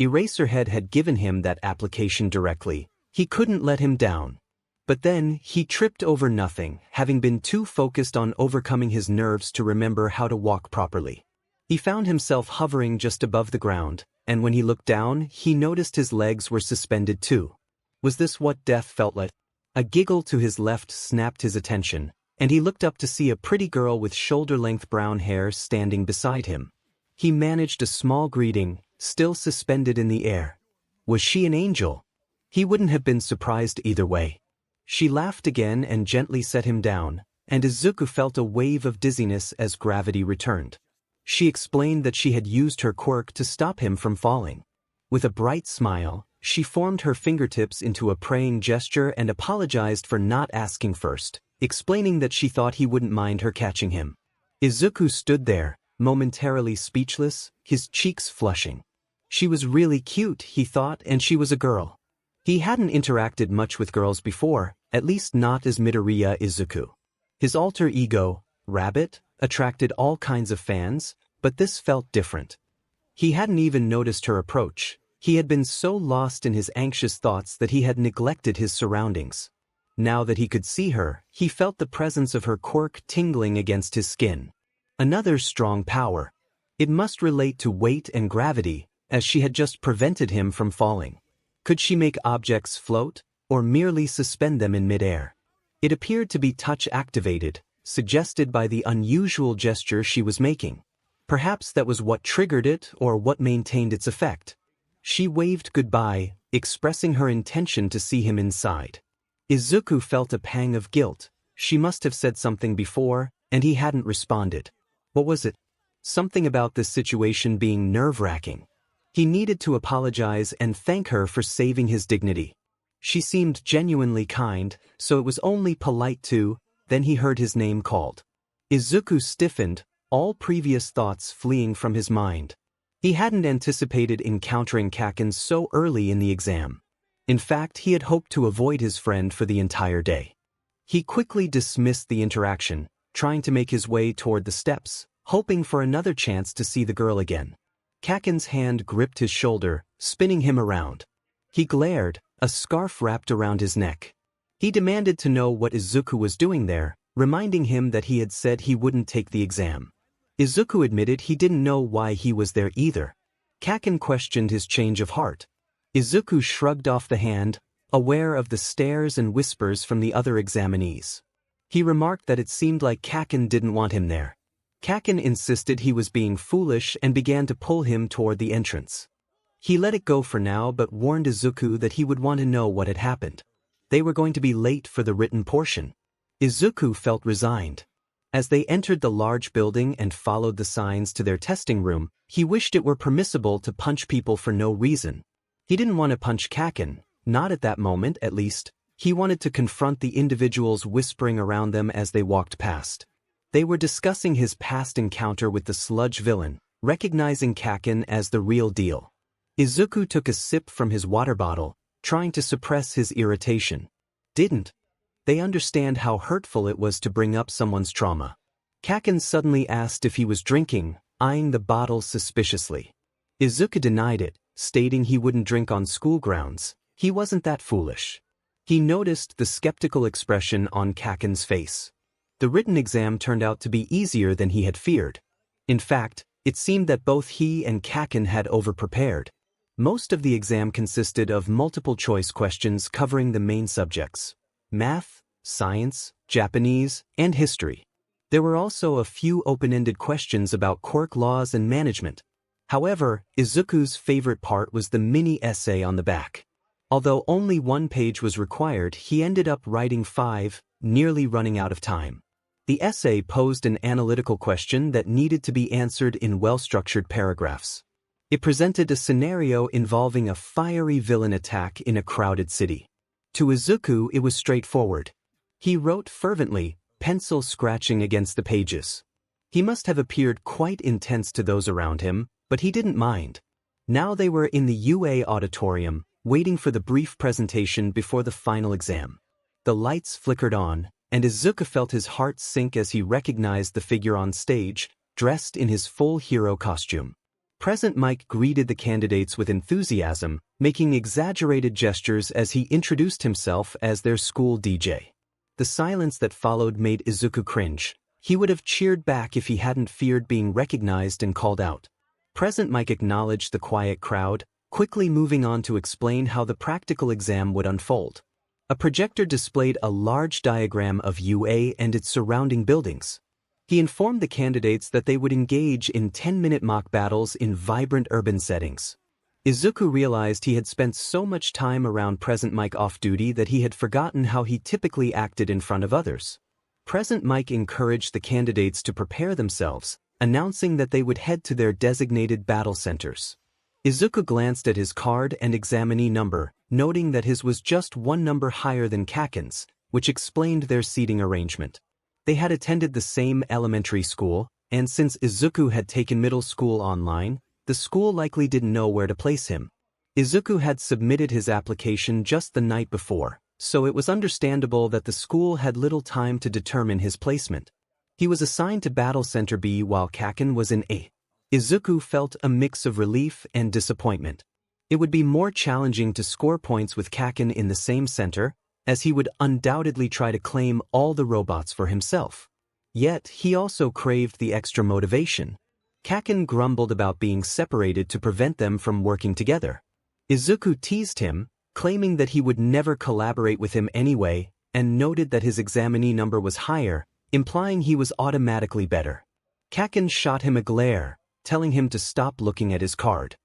Eraserhead had given him that application directly. He couldn't let him down. But then, he tripped over nothing, having been too focused on overcoming his nerves to remember how to walk properly. He found himself hovering just above the ground, and when he looked down, he noticed his legs were suspended too. Was this what death felt like? A giggle to his left snapped his attention, and he looked up to see a pretty girl with shoulder-length brown hair standing beside him. He managed a small greeting, still suspended in the air. Was she an angel? He wouldn't have been surprised either way. She laughed again and gently set him down, and Izuku felt a wave of dizziness as gravity returned. She explained that she had used her quirk to stop him from falling. With a bright smile, she formed her fingertips into a praying gesture and apologized for not asking first, explaining that she thought he wouldn't mind her catching him. Izuku stood there, momentarily speechless, his cheeks flushing. She was really cute, he thought, and she was a girl. He hadn't interacted much with girls before, at least not as Midoriya Izuku. His alter ego, Rabbit, attracted all kinds of fans, but this felt different. He hadn't even noticed her approach. He had been so lost in his anxious thoughts that he had neglected his surroundings. Now that he could see her, he felt the presence of her quirk tingling against his skin. Another strong power. It must relate to weight and gravity, as she had just prevented him from falling. Could she make objects float, or merely suspend them in midair? It appeared to be touch-activated, suggested by the unusual gesture she was making. Perhaps that was what triggered it or what maintained its effect. She waved goodbye, expressing her intention to see him inside. Izuku felt a pang of guilt. She must have said something before, and he hadn't responded. What was it? Something about this situation being nerve-wracking. He needed to apologize and thank her for saving his dignity. She seemed genuinely kind, so it was only polite to. Then he heard his name called. Izuku stiffened, all previous thoughts fleeing from his mind. He hadn't anticipated encountering 𝗂𝐭𝐴 so early in the exam. In fact, he had hoped to avoid his friend for the entire day. He quickly dismissed the interaction, trying to make his way toward the steps, hoping for another chance to see the girl again. 𝗂𝐭𝐴's hand gripped his shoulder, spinning him around. He glared, a scarf wrapped around his neck. He demanded to know what Izuku was doing there, reminding him that he had said he wouldn't take the exam. Izuku admitted he didn't know why he was there either. 𝗂𝐭𝐴 questioned his change of heart. Izuku shrugged off the hand, aware of the stares and whispers from the other examinees. He remarked that it seemed like 𝗂𝐭𝐴 didn't want him there. 𝗂𝐭𝐴 insisted he was being foolish and began to pull him toward the entrance. He let it go for now but warned Izuku that he would want to know what had happened. They were going to be late for the written portion. Izuku felt resigned. As they entered the large building and followed the signs to their testing room, he wished it were permissible to punch people for no reason. He didn't want to punch 𝗂𝐭𝐴, not at that moment at least. He wanted to confront the individuals whispering around them as they walked past. They were discussing his past encounter with the Sludge villain, recognizing 𝗂𝐭𝐴 as the real deal. Izuku took a sip from his water bottle, trying to suppress his irritation. Didn't they understand how hurtful it was to bring up someone's trauma? 𝗂𝐭𝐴 suddenly asked if he was drinking, eyeing the bottle suspiciously. Izuku denied it, stating he wouldn't drink on school grounds. He wasn't that foolish. He noticed the skeptical expression on 𝗂𝐭𝐴's face. The written exam turned out to be easier than he had feared. In fact, it seemed that both he and 𝗂𝐭𝐴 had overprepared. Most of the exam consisted of multiple-choice questions covering the main subjects: math, science, Japanese, and history. There were also a few open-ended questions about Quirk laws and management. However, Izuku's favorite part was the mini essay on the back. Although only one page was required, he ended up writing 5, nearly running out of time. The essay posed an analytical question that needed to be answered in well-structured paragraphs. It presented a scenario involving a fiery villain attack in a crowded city. To Izuku, it was straightforward. He wrote fervently, pencil scratching against the pages. He must have appeared quite intense to those around him, but he didn't mind. Now they were in the UA auditorium, waiting for the brief presentation before the final exam. The lights flickered on, and Izuku felt his heart sink as he recognized the figure on stage, dressed in his full hero costume. Present Mike greeted the candidates with enthusiasm, making exaggerated gestures as he introduced himself as their school DJ. The silence that followed made Izuku cringe. He would have cheered back if he hadn't feared being recognized and called out. Present Mike acknowledged the quiet crowd, quickly moving on to explain how the practical exam would unfold. A projector displayed a large diagram of UA and its surrounding buildings. He informed the candidates that they would engage in 10-minute mock battles in vibrant urban settings. Izuku realized he had spent so much time around Present Mike off-duty that he had forgotten how he typically acted in front of others. Present Mike encouraged the candidates to prepare themselves, announcing that they would head to their designated battle centers. Izuku glanced at his card and examinee number, noting that his was just one number higher than 𝗂𝐭𝐴's, which explained their seating arrangement. They had attended the same elementary school, and since Izuku had taken middle school online, the school likely didn't know where to place him. Izuku had submitted his application just the night before, so it was understandable that the school had little time to determine his placement. He was assigned to Battle Center B while 𝗂𝐭𝐴 was in A. Izuku felt a mix of relief and disappointment. It would be more challenging to score points with 𝗂𝐭𝐴 in the same center, as he would undoubtedly try to claim all the robots for himself. Yet, he also craved the extra motivation. 𝗂𝐭𝐴 grumbled about being separated to prevent them from working together. Izuku teased him, claiming that he would never collaborate with him anyway, and noted that his examinee number was higher, implying he was automatically better. 𝗂𝐭𝐴 shot him a glare, telling him to stop looking at his card.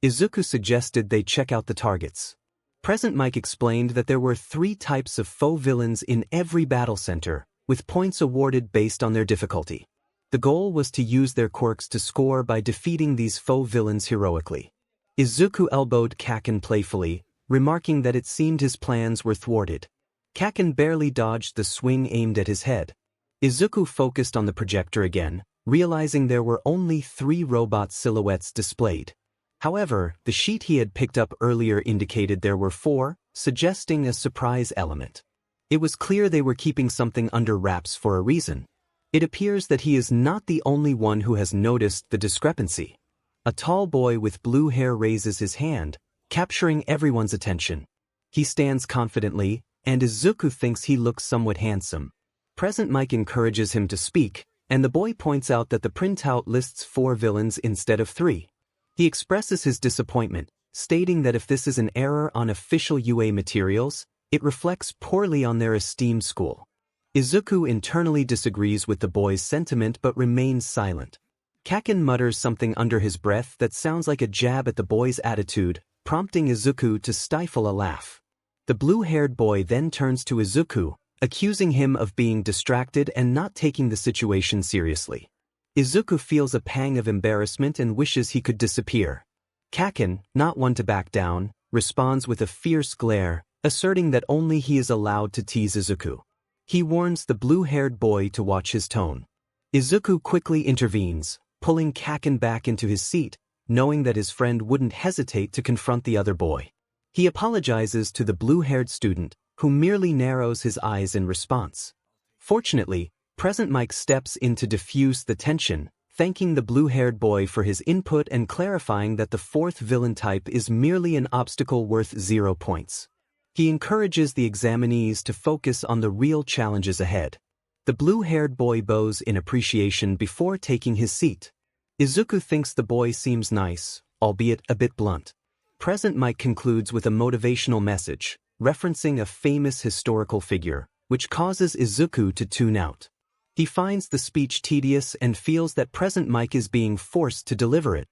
Izuku suggested they check out the targets. Present Mic explained that there were 3 types of foe villains in every battle center, with points awarded based on their difficulty. The goal was to use their quirks to score by defeating these foe villains heroically. Izuku elbowed Kaken playfully, remarking that it seemed his plans were thwarted. Kaken barely dodged the swing aimed at his head. Izuku focused on the projector again, realizing there were only 3 robot silhouettes displayed. However, the sheet he had picked up earlier indicated there were 4, suggesting a surprise element. It was clear they were keeping something under wraps for a reason. It appears that he is not the only one who has noticed the discrepancy. A tall boy with blue hair raises his hand, capturing everyone's attention. He stands confidently, and Izuku thinks he looks somewhat handsome. Present Mic encourages him to speak, and the boy points out that the printout lists 4 villains instead of 3. He expresses his disappointment, stating that if this is an error on official UA materials, it reflects poorly on their esteemed school. Izuku internally disagrees with the boy's sentiment but remains silent. Kaken mutters something under his breath that sounds like a jab at the boy's attitude, prompting Izuku to stifle a laugh. The blue-haired boy then turns to Izuku, accusing him of being distracted and not taking the situation seriously. Izuku feels a pang of embarrassment and wishes he could disappear. Kaken, not one to back down, responds with a fierce glare, asserting that only he is allowed to tease Izuku. He warns the blue-haired boy to watch his tone. Izuku quickly intervenes, pulling Kaken back into his seat, knowing that his friend wouldn't hesitate to confront the other boy. He apologizes to the blue-haired student, who merely narrows his eyes in response. Fortunately, Present Mic steps in to diffuse the tension, thanking the blue-haired boy for his input and clarifying that the 4th villain type is merely an obstacle worth 0 points. He encourages the examinees to focus on the real challenges ahead. The blue-haired boy bows in appreciation before taking his seat. Izuku thinks the boy seems nice, albeit a bit blunt. Present Mic concludes with a motivational message, referencing a famous historical figure, which causes Izuku to tune out. He finds the speech tedious and feels that Present Mic is being forced to deliver it.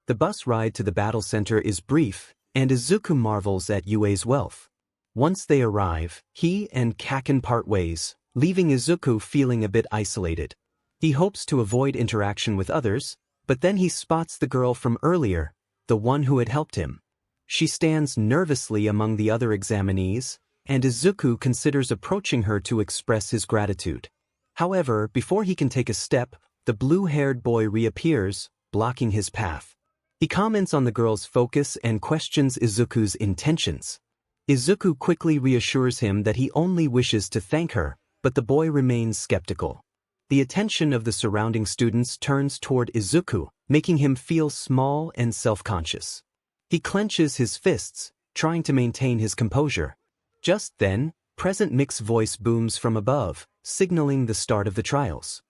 The bus ride to the battle center is brief, and Izuku marvels at Yue's wealth. Once they arrive, he and Kaken part ways, leaving Izuku feeling a bit isolated. He hopes to avoid interaction with others, but then he spots the girl from earlier, the one who had helped him. She stands nervously among the other examinees, and Izuku considers approaching her to express his gratitude. However, before he can take a step, the blue-haired boy reappears, blocking his path. He comments on the girl's focus and questions Izuku's intentions. Izuku quickly reassures him that he only wishes to thank her, but the boy remains skeptical. The attention of the surrounding students turns toward Izuku, making him feel small and self-conscious. He clenches his fists, trying to maintain his composure. Just then, Present Mic's voice booms from above, signaling the start of the trials.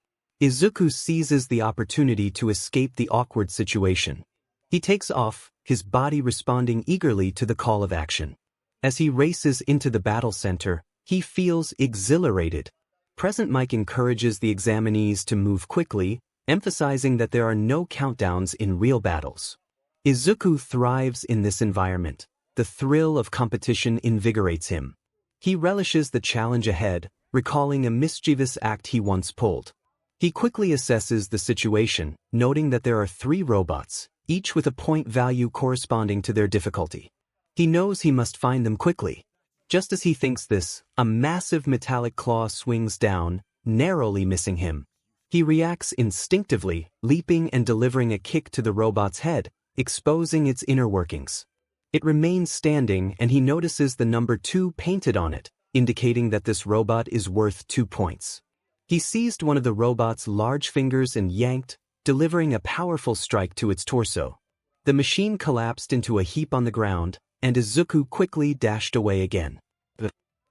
Izuku seizes the opportunity to escape the awkward situation. He takes off, his body responding eagerly to the call of action. As he races into the battle center, he feels exhilarated. Present Mic encourages the examinees to move quickly, emphasizing that there are no countdowns in real battles. Izuku thrives in this environment. The thrill of competition invigorates him. He relishes the challenge ahead, recalling a mischievous act he once pulled. He quickly assesses the situation, noting that there are 3 robots, each with a point value corresponding to their difficulty. He knows he must find them quickly. Just as he thinks this, a massive metallic claw swings down, narrowly missing him. He reacts instinctively, leaping and delivering a kick to the robot's head, exposing its inner workings. It remains standing and he notices the number 2 painted on it, indicating that this robot is worth 2 points. He seized one of the robot's large fingers and yanked, delivering a powerful strike to its torso. The machine collapsed into a heap on the ground, and Izuku quickly dashed away again.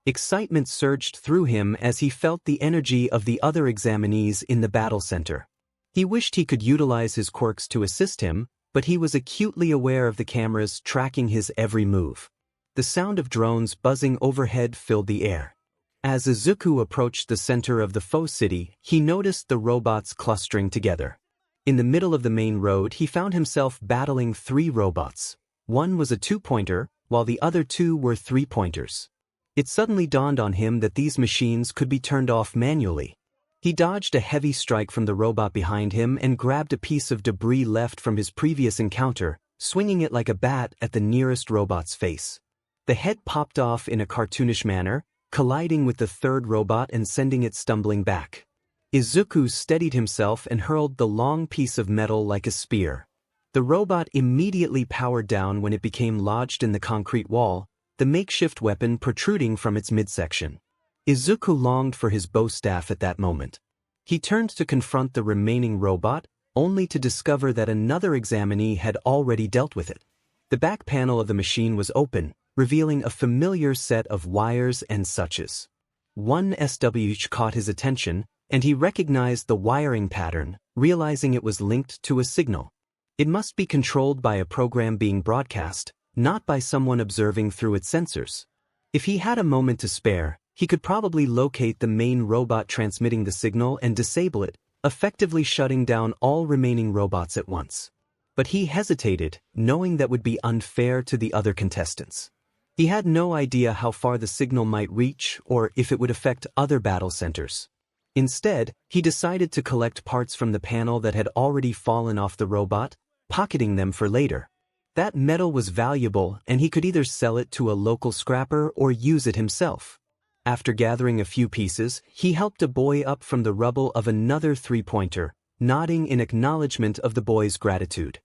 Excitement surged through him as he felt the energy of the other examinees in the battle center. He wished he could utilize his quirks to assist him, but he was acutely aware of the cameras tracking his every move. The sound of drones buzzing overhead filled the air. As Izuku approached the center of the foe city, he noticed the robots clustering together. In the middle of the main road, he found himself battling 3 robots. One was a 2-pointer, while the other 2 were 3-pointers. It suddenly dawned on him that these machines could be turned off manually. He dodged a heavy strike from the robot behind him and grabbed a piece of debris left from his previous encounter, swinging it like a bat at the nearest robot's face. The head popped off in a cartoonish manner, colliding with the 3rd robot and sending it stumbling back. Izuku steadied himself and hurled the long piece of metal like a spear. The robot immediately powered down when it became lodged in the concrete wall, the makeshift weapon protruding from its midsection. Izuku longed for his bow staff at that moment. He turned to confront the remaining robot, only to discover that another examinee had already dealt with it. The back panel of the machine was open, revealing a familiar set of wires and suches. One 𝗬𝗍𝗏 caught his attention, and he recognized the wiring pattern, realizing it was linked to a signal. It must be controlled by a program being broadcast, not by someone observing through its sensors. If he had a moment to spare, he could probably locate the main robot transmitting the signal and disable it, effectively shutting down all remaining robots at once. But he hesitated, knowing that would be unfair to the other contestants. He had no idea how far the signal might reach or if it would affect other battle centers. Instead, he decided to collect parts from the panel that had already fallen off the robot, pocketing them for later. That metal was valuable, and he could either sell it to a local scrapper or use it himself. After gathering a few pieces, he helped a boy up from the rubble of another 3-pointer, nodding in acknowledgement of the boy's gratitude.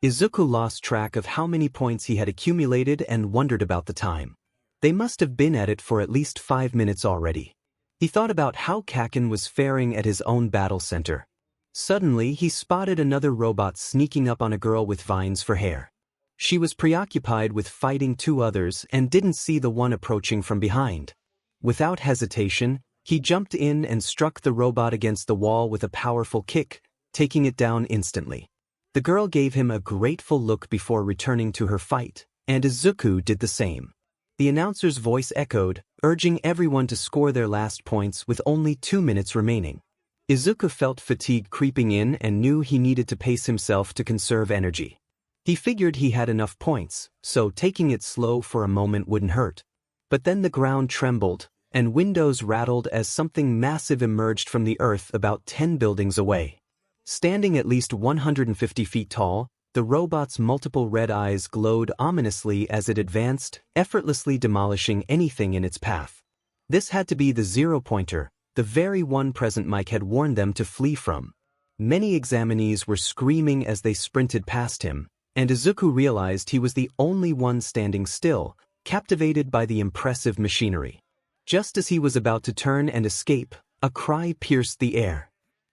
Izuku lost track of how many points he had accumulated and wondered about the time. They must have been at it for at least 5 minutes already. He thought about how 𝗂𝐭𝐴 was faring at his own battle center. Suddenly, he spotted another robot sneaking up on a girl with vines for hair. She was preoccupied with fighting 2 others and didn't see the one approaching from behind. Without hesitation, he jumped in and struck the robot against the wall with a powerful kick, taking it down instantly. The girl gave him a grateful look before returning to her fight, and Izuku did the same. The announcer's voice echoed, urging everyone to score their last points with only 2 minutes remaining. Izuku felt fatigue creeping in and knew he needed to pace himself to conserve energy. He figured he had enough points, so taking it slow for a moment wouldn't hurt. But then the ground trembled, and windows rattled as something massive emerged from the earth about 10 buildings away. Standing at least 150 feet tall, the robot's multiple red eyes glowed ominously as it advanced, effortlessly demolishing anything in its path. This had to be the 0-pointer, the very one President Mike had warned them to flee from. Many examinees were screaming as they sprinted past him, and Izuku realized he was the only one standing still, captivated by the impressive machinery. Just as he was about to turn and escape, a cry pierced the air.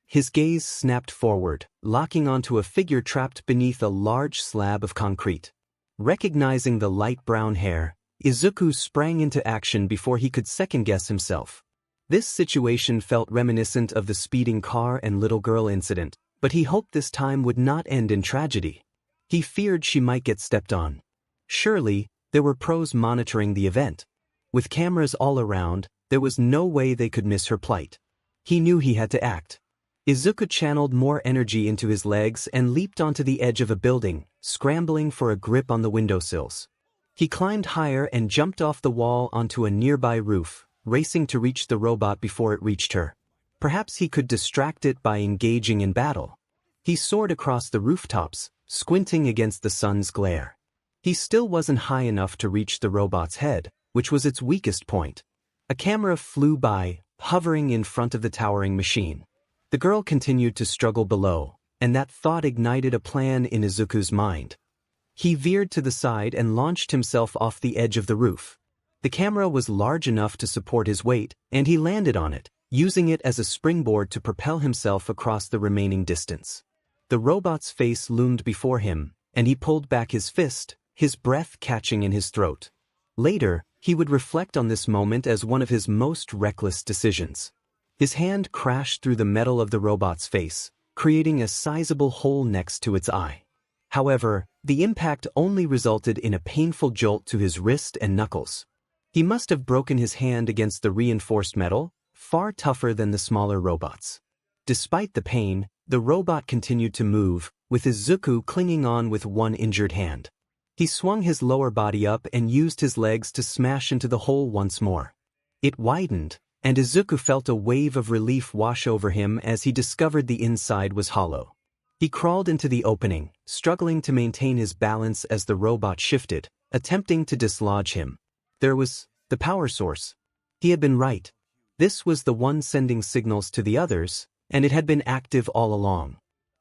His gaze snapped forward, locking onto a figure trapped beneath a large slab of concrete. Recognizing the light brown hair, Izuku sprang into action before he could second-guess himself. This situation felt reminiscent of the speeding car and little girl incident, but he hoped this time would not end in tragedy. He feared she might get stepped on. Surely, there were pros monitoring the event. With cameras all around, there was no way they could miss her plight. He knew he had to act. Izuku channeled more energy into his legs and leaped onto the edge of a building, scrambling for a grip on the windowsills. He climbed higher and jumped off the wall onto a nearby roof, racing to reach the robot before it reached her. Perhaps he could distract it by engaging in battle. He soared across the rooftops, squinting against the sun's glare. He still wasn't high enough to reach the robot's head, which was its weakest point. A camera flew by, hovering in front of the towering machine. The girl continued to struggle below, and that thought ignited a plan in Izuku's mind. He veered to the side and launched himself off the edge of the roof. The camera was large enough to support his weight, and he landed on it, using it as a springboard to propel himself across the remaining distance. The robot's face loomed before him, and he pulled back his fist, his breath catching in his throat. Later, he would reflect on this moment as one of his most reckless decisions. His hand crashed through the metal of the robot's face, creating a sizable hole next to its eye. However, the impact only resulted in a painful jolt to his wrist and knuckles. He must have broken his hand against the reinforced metal, far tougher than the smaller robots. Despite the pain, The robot continued to move, with Izuku clinging on with one injured hand. He swung his lower body up and used his legs to smash into the hole once more. It widened, and Izuku felt a wave of relief wash over him as he discovered the inside was hollow. He crawled into the opening, struggling to maintain his balance as the robot shifted, attempting to dislodge him. There was the power source. He had been right. This was the one sending signals to the others, and it had been active all along.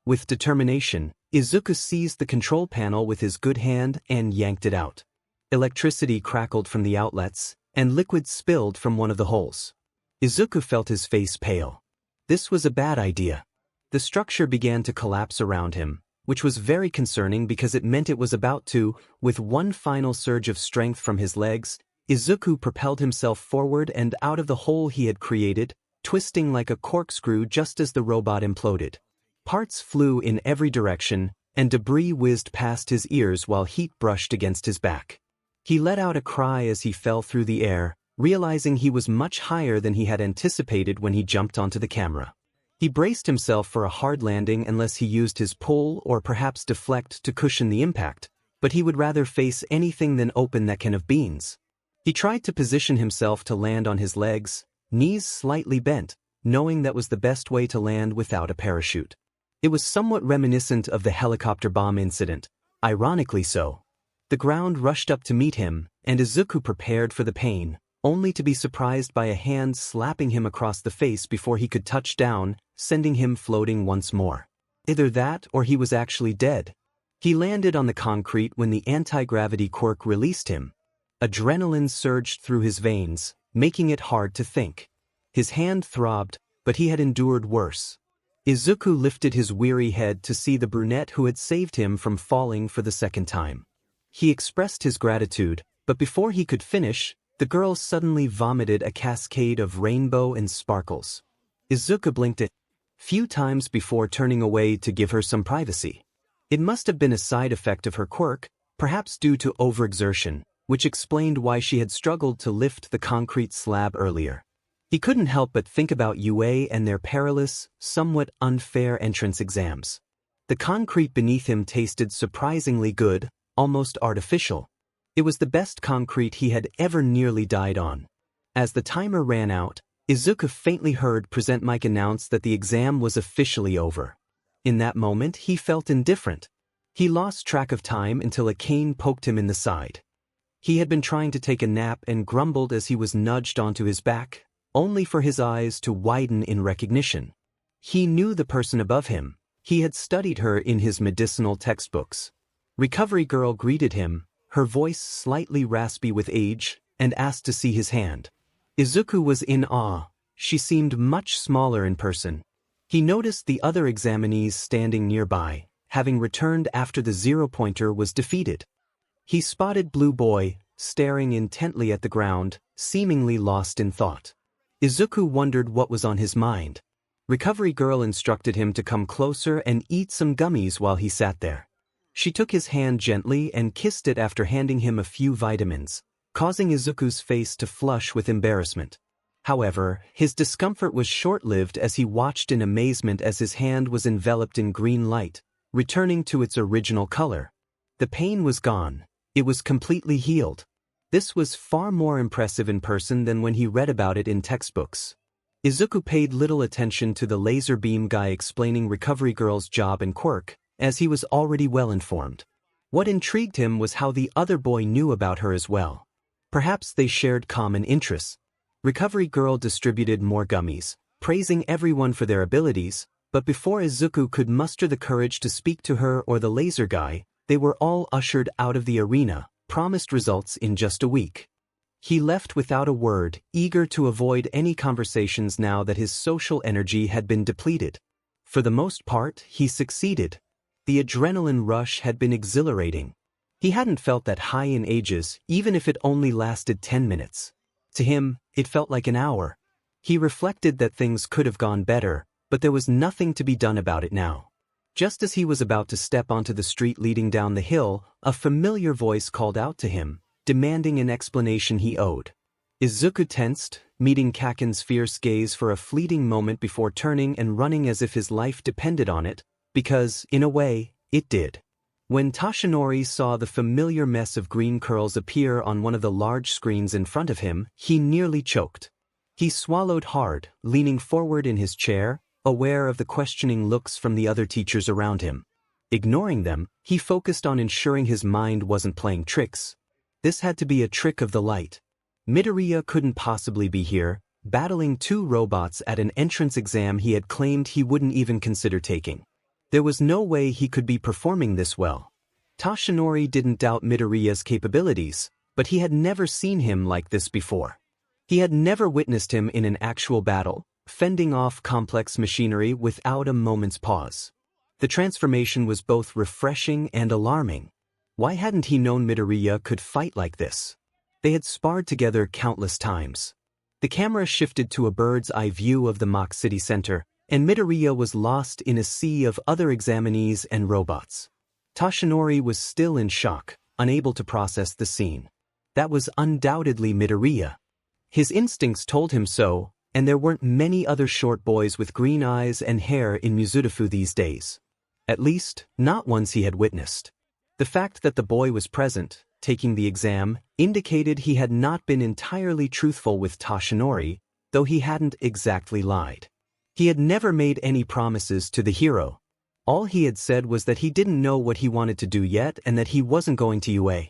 With determination, Izuku seized the control panel with his good hand and yanked it out. Electricity crackled from the outlets, and liquid spilled from one of the holes. Izuku felt his face pale. This was a bad idea. The structure began to collapse around him, which was very concerning because it meant it was about to. With one final surge of strength from his legs, Izuku propelled himself forward and out of the hole he had created, twisting like a corkscrew just as the robot imploded. Parts flew in every direction, and debris whizzed past his ears while heat brushed against his back. He let out a cry as he fell through the air, realizing he was much higher than he had anticipated when he jumped onto the camera. He braced himself for a hard landing unless he used his pull or perhaps deflect to cushion the impact, but he would rather face anything than open that can of beans. He tried to position himself to land on his legs, knees slightly bent, knowing that was the best way to land without a parachute. It was somewhat reminiscent of the helicopter bomb incident, ironically so. The ground rushed up to meet him, and Izuku prepared for the pain, only to be surprised by a hand slapping him across the face before he could touch down, sending him floating once more. Either that or he was actually dead. He landed on the concrete when the anti-gravity quirk released him. Adrenaline surged through his veins, making it hard to think. His hand throbbed, but he had endured worse. Izuku lifted his weary head to see the brunette who had saved him from falling for the second time. He expressed his gratitude, but before he could finish, the girl suddenly vomited a cascade of rainbow and sparkles. Izuku blinked a few times before turning away to give her some privacy. It must have been a side effect of her quirk, perhaps due to overexertion, which explained why she had struggled to lift the concrete slab earlier. He couldn't help but think about UA and their perilous, somewhat unfair entrance exams. The concrete beneath him tasted surprisingly good, almost artificial. It was the best concrete he had ever nearly died on. As the timer ran out, Izuku faintly heard Present Mic announce that the exam was officially over. In that moment, he felt indifferent. He lost track of time until a cane poked him in the side. He had been trying to take a nap and grumbled as he was nudged onto his back, only for his eyes to widen in recognition. He knew the person above him. He had studied her in his medicinal textbooks. Recovery Girl greeted him, her voice slightly raspy with age, and asked to see his hand. Izuku was in awe. She seemed much smaller in person. He noticed the other examinees standing nearby, having returned after the zero-pointer was defeated. He spotted Blue Boy, staring intently at the ground, seemingly lost in thought. Izuku wondered what was on his mind. Recovery Girl instructed him to come closer and eat some gummies while he sat there. She took his hand gently and kissed it after handing him a few vitamins, causing Izuku's face to flush with embarrassment. However, his discomfort was short-lived as he watched in amazement as his hand was enveloped in green light, returning to its original color. The pain was gone. It was completely healed. This was far more impressive in person than when he read about it in textbooks. Izuku paid little attention to the laser beam guy explaining Recovery Girl's job and quirk, as he was already well informed. What intrigued him was how the other boy knew about her as well. Perhaps they shared common interests. Recovery Girl distributed more gummies, praising everyone for their abilities, but before Izuku could muster the courage to speak to her or the laser guy, they were all ushered out of the arena, promised results in just a week. He left without a word, eager to avoid any conversations now that his social energy had been depleted. For the most part, he succeeded. The adrenaline rush had been exhilarating. He hadn't felt that high in ages, even if it only lasted 10 minutes. To him, it felt like an hour. He reflected that things could have gone better, but there was nothing to be done about it now. Just as he was about to step onto the street leading down the hill, a familiar voice called out to him, demanding an explanation he owed. Izuku tensed, meeting Kaken's fierce gaze for a fleeting moment before turning and running as if his life depended on it, because, in a way, it did. When Toshinori saw the familiar mess of green curls appear on one of the large screens in front of him, he nearly choked. He swallowed hard, leaning forward in his chair, aware of the questioning looks from the other teachers around him. Ignoring them, he focused on ensuring his mind wasn't playing tricks. This had to be a trick of the light. Midoriya couldn't possibly be here, battling two robots at an entrance exam he had claimed he wouldn't even consider taking. There was no way he could be performing this well. Toshinori didn't doubt Midoriya's capabilities, but he had never seen him like this before. He had never witnessed him in an actual battle, fending off complex machinery without a moment's pause. The transformation was both refreshing and alarming. Why hadn't he known Midoriya could fight like this? They had sparred together countless times. The camera shifted to a bird's-eye view of the mock city center, and Midoriya was lost in a sea of other examinees and robots. Toshinori was still in shock, unable to process the scene. That was undoubtedly Midoriya. His instincts told him so, and there weren't many other short boys with green eyes and hair in Mizudafu these days. At least, not ones he had witnessed. The fact that the boy was present, taking the exam, indicated he had not been entirely truthful with Toshinori, though he hadn't exactly lied. He had never made any promises to the hero. All he had said was that he didn't know what he wanted to do yet and that he wasn't going to UA.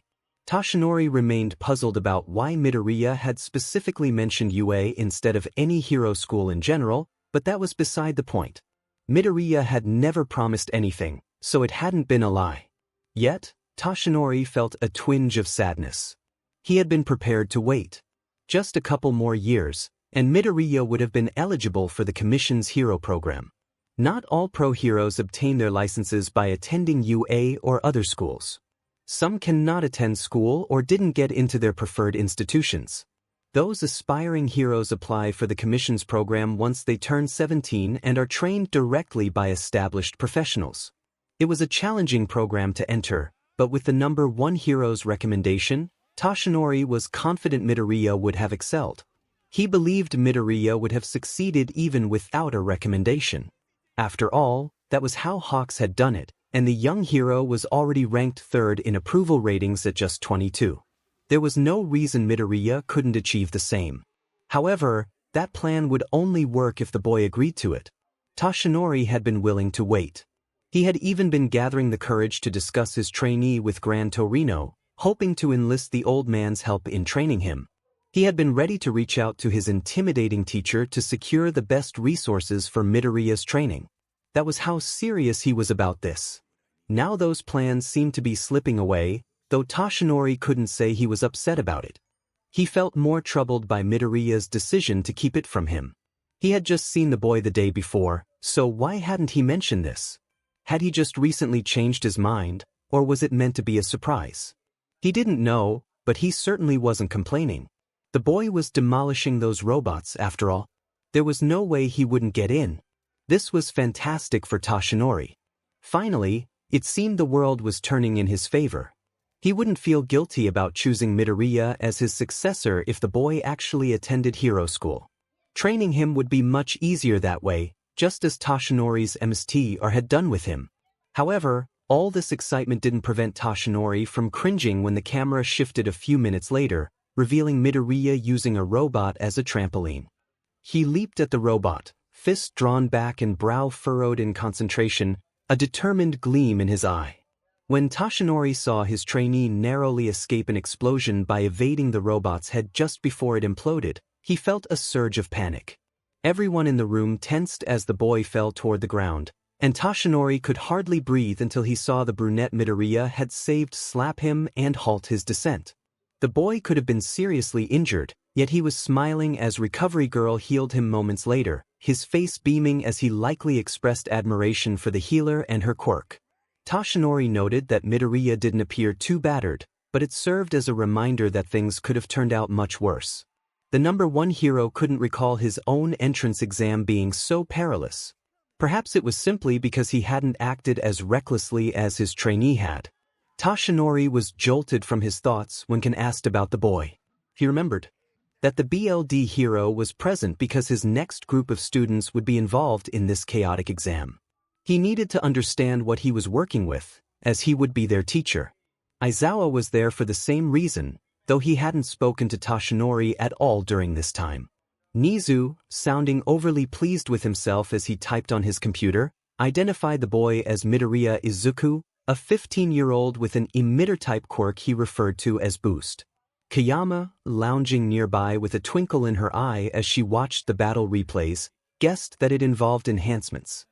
Toshinori remained puzzled about why Midoriya had specifically mentioned UA instead of any hero school in general, but that was beside the point. Midoriya had never promised anything, so it hadn't been a lie. Yet, Toshinori felt a twinge of sadness. He had been prepared to wait. Just a couple more years, and Midoriya would have been eligible for the Commission's hero program. Not all pro heroes obtain their licenses by attending UA or other schools. Some cannot attend school or didn't get into their preferred institutions. Those aspiring heroes apply for the Commission's program once they turn 17 and are trained directly by established professionals. It was a challenging program to enter, but with the number 1 hero's recommendation, Toshinori was confident Midoriya would have excelled. He believed Midoriya would have succeeded even without a recommendation. After all, that was how Hawks had done it, and the young hero was already ranked 3rd in approval ratings at just 22. There was no reason Midoriya couldn't achieve the same. However, that plan would only work if the boy agreed to it. Toshinori had been willing to wait. He had even been gathering the courage to discuss his trainee with Gran Torino, hoping to enlist the old man's help in training him. He had been ready to reach out to his intimidating teacher to secure the best resources for Midoriya's training. That was how serious he was about this. Now those plans seemed to be slipping away, though Toshinori couldn't say he was upset about it. He felt more troubled by Midoriya's decision to keep it from him. He had just seen the boy the day before, so why hadn't he mentioned this? Had he just recently changed his mind, or was it meant to be a surprise? He didn't know, but he certainly wasn't complaining. The boy was demolishing those robots, after all. There was no way he wouldn't get in. This was fantastic for Toshinori. Finally, it seemed the world was turning in his favor. He wouldn't feel guilty about choosing Midoriya as his successor if the boy actually attended hero school. Training him would be much easier that way, just as Toshinori's 𝗵𝗲 had done with him. However, all this excitement didn't prevent Toshinori from cringing when the camera shifted a few minutes later, revealing Midoriya using a robot as a trampoline. He leaped at the robot, fist drawn back and brow furrowed in concentration, a determined gleam in his eye. When Toshinori saw his trainee narrowly escape an explosion by evading the robot's head just before it imploded, he felt a surge of panic. Everyone in the room tensed as the boy fell toward the ground, and Toshinori could hardly breathe until he saw the brunette Midoriya had saved 𝗧𝗵𝗲 and halt his descent. The boy could have been seriously injured, yet he was smiling as Recovery Girl healed him moments later, his face beaming as he likely expressed admiration for the healer and her quirk. Toshinori noted that Midoriya didn't appear too battered, but it served as a reminder that things could have turned out much worse. The number 1 hero couldn't recall his own entrance exam being so perilous. Perhaps it was simply because he hadn't acted as recklessly as his trainee had. Toshinori was jolted from his thoughts when Ken asked about the boy. He remembered. that the BLD hero was present because his next group of students would be involved in this chaotic exam. He needed to understand what he was working with, as he would be their teacher. Aizawa was there for the same reason, though he hadn't spoken to Toshinori at all during this time. Nizu, sounding overly pleased with himself as he typed on his computer, identified the boy as Midoriya Izuku, a 15-year-old with an emitter-type quirk he referred to as Boost. Kayama, lounging nearby with a twinkle in her eye as she watched the battle replays, guessed that it involved enhancements.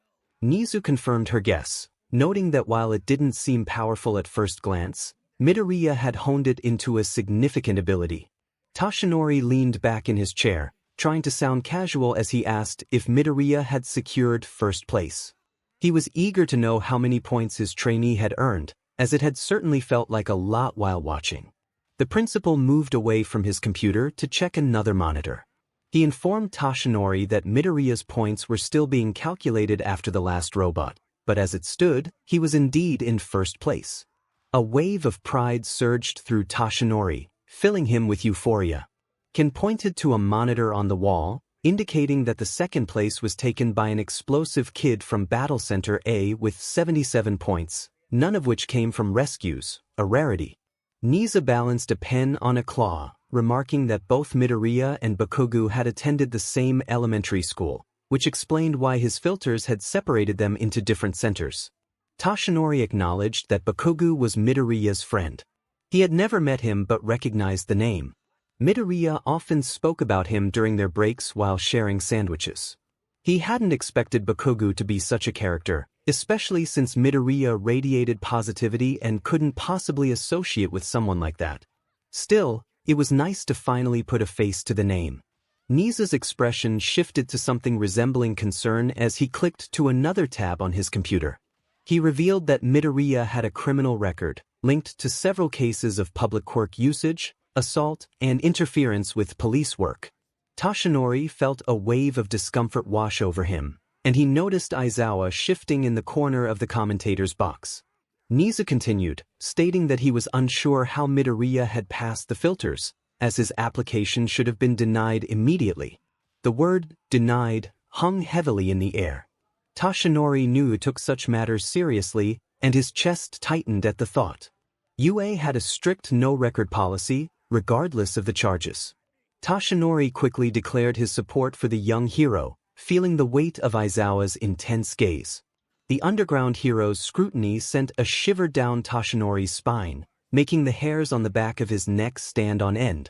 Nizu confirmed her guess, noting that while it didn't seem powerful at first glance, Midoriya had honed it into a significant ability. Toshinori leaned back in his chair, trying to sound casual as he asked if Midoriya had secured first place. He was eager to know how many points his trainee had earned, as it had certainly felt like a lot while watching. The principal moved away from his computer to check another monitor. He informed Toshinori that Midoriya's points were still being calculated after the last robot, but as it stood, he was indeed in first place. A wave of pride surged through Toshinori, filling him with euphoria. Ken pointed to a monitor on the wall, indicating that the second place was taken by an explosive kid from Battle Center A with 77 points, none of which came from rescues, a rarity. 𝗍𝗂 balanced a pen on a claw, remarking that both Midoriya and Bakugos had attended the same elementary school, which explained why his filters had separated them into different centers. Toshinori acknowledged that Bakugos was Midoriya's friend. He had never met him but recognized the name. Midoriya often spoke about him during their breaks while sharing sandwiches. He hadn't expected Bakugos to be such a character, especially since Midoriya radiated positivity and couldn't possibly associate with someone like that. Still, it was nice to finally put a face to the name. 𝗍𝗂's expression shifted to something resembling concern as he clicked to another tab on his computer. He revealed that Midoriya had a criminal record, linked to several cases of public quirk usage, assault, and interference with police work. Toshinori felt a wave of discomfort wash over him, and he noticed Aizawa shifting in the corner of the commentator's box. 𝗍𝗂 continued, stating that he was unsure how Midoriya had passed the filters, as his application should have been denied immediately. The word denied hung heavily in the air. Toshinori knew it took such matters seriously, and his chest tightened at the thought. UA had a strict no-record policy, regardless of the charges. Toshinori quickly declared his support for the young hero, feeling the weight of Aizawa's intense gaze. The underground hero's scrutiny sent a shiver down Toshinori's spine, making the hairs on the back of his neck stand on end.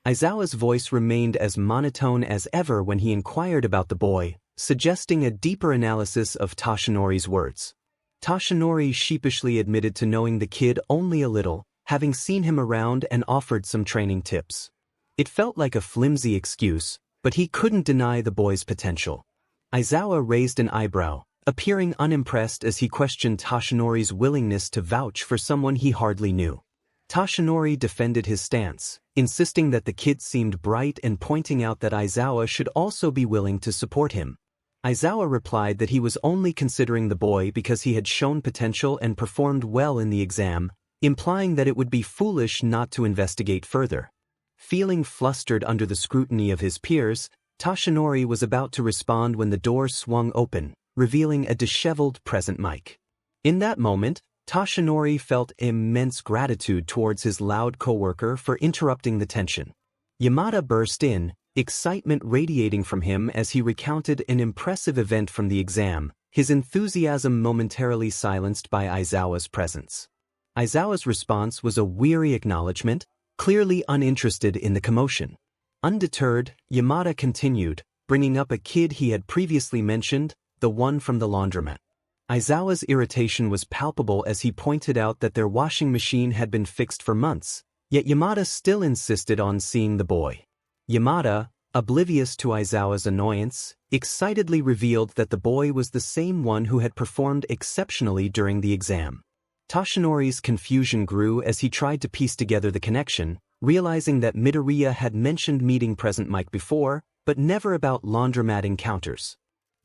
Aizawa's voice remained as monotone as ever when he inquired about the boy, suggesting a deeper analysis of Toshinori's words. Toshinori sheepishly admitted to knowing the kid only a little, having seen him around and offered some training tips. It felt like a flimsy excuse, but he couldn't deny the boy's potential. Aizawa raised an eyebrow, appearing unimpressed as he questioned Toshinori's willingness to vouch for someone he hardly knew. Toshinori defended his stance, insisting that the kid seemed bright and pointing out that Aizawa should also be willing to support him. Aizawa replied that he was only considering the boy because he had shown potential and performed well in the exam, implying that it would be foolish not to investigate further. Feeling flustered under the scrutiny of his peers, Toshinori was about to respond when the door swung open, revealing a disheveled present mic. In that moment, Toshinori felt immense gratitude towards his loud coworker for interrupting the tension. Yamada burst in, excitement radiating from him as he recounted an impressive event from the exam, his enthusiasm momentarily silenced by Aizawa's presence. Aizawa's response was a weary acknowledgement, clearly uninterested in the commotion. Undeterred, Yamada continued, bringing up a kid he had previously mentioned, the one from the laundromat. Aizawa's irritation was palpable as he pointed out that their washing machine had been fixed for months, yet Yamada still insisted on seeing the boy. Yamada, oblivious to Aizawa's annoyance, excitedly revealed that the boy was the same one who had performed exceptionally during the exam. Toshinori's confusion grew as he tried to piece together the connection, realizing that Midoriya had mentioned meeting present Mike before, but never about laundromat encounters.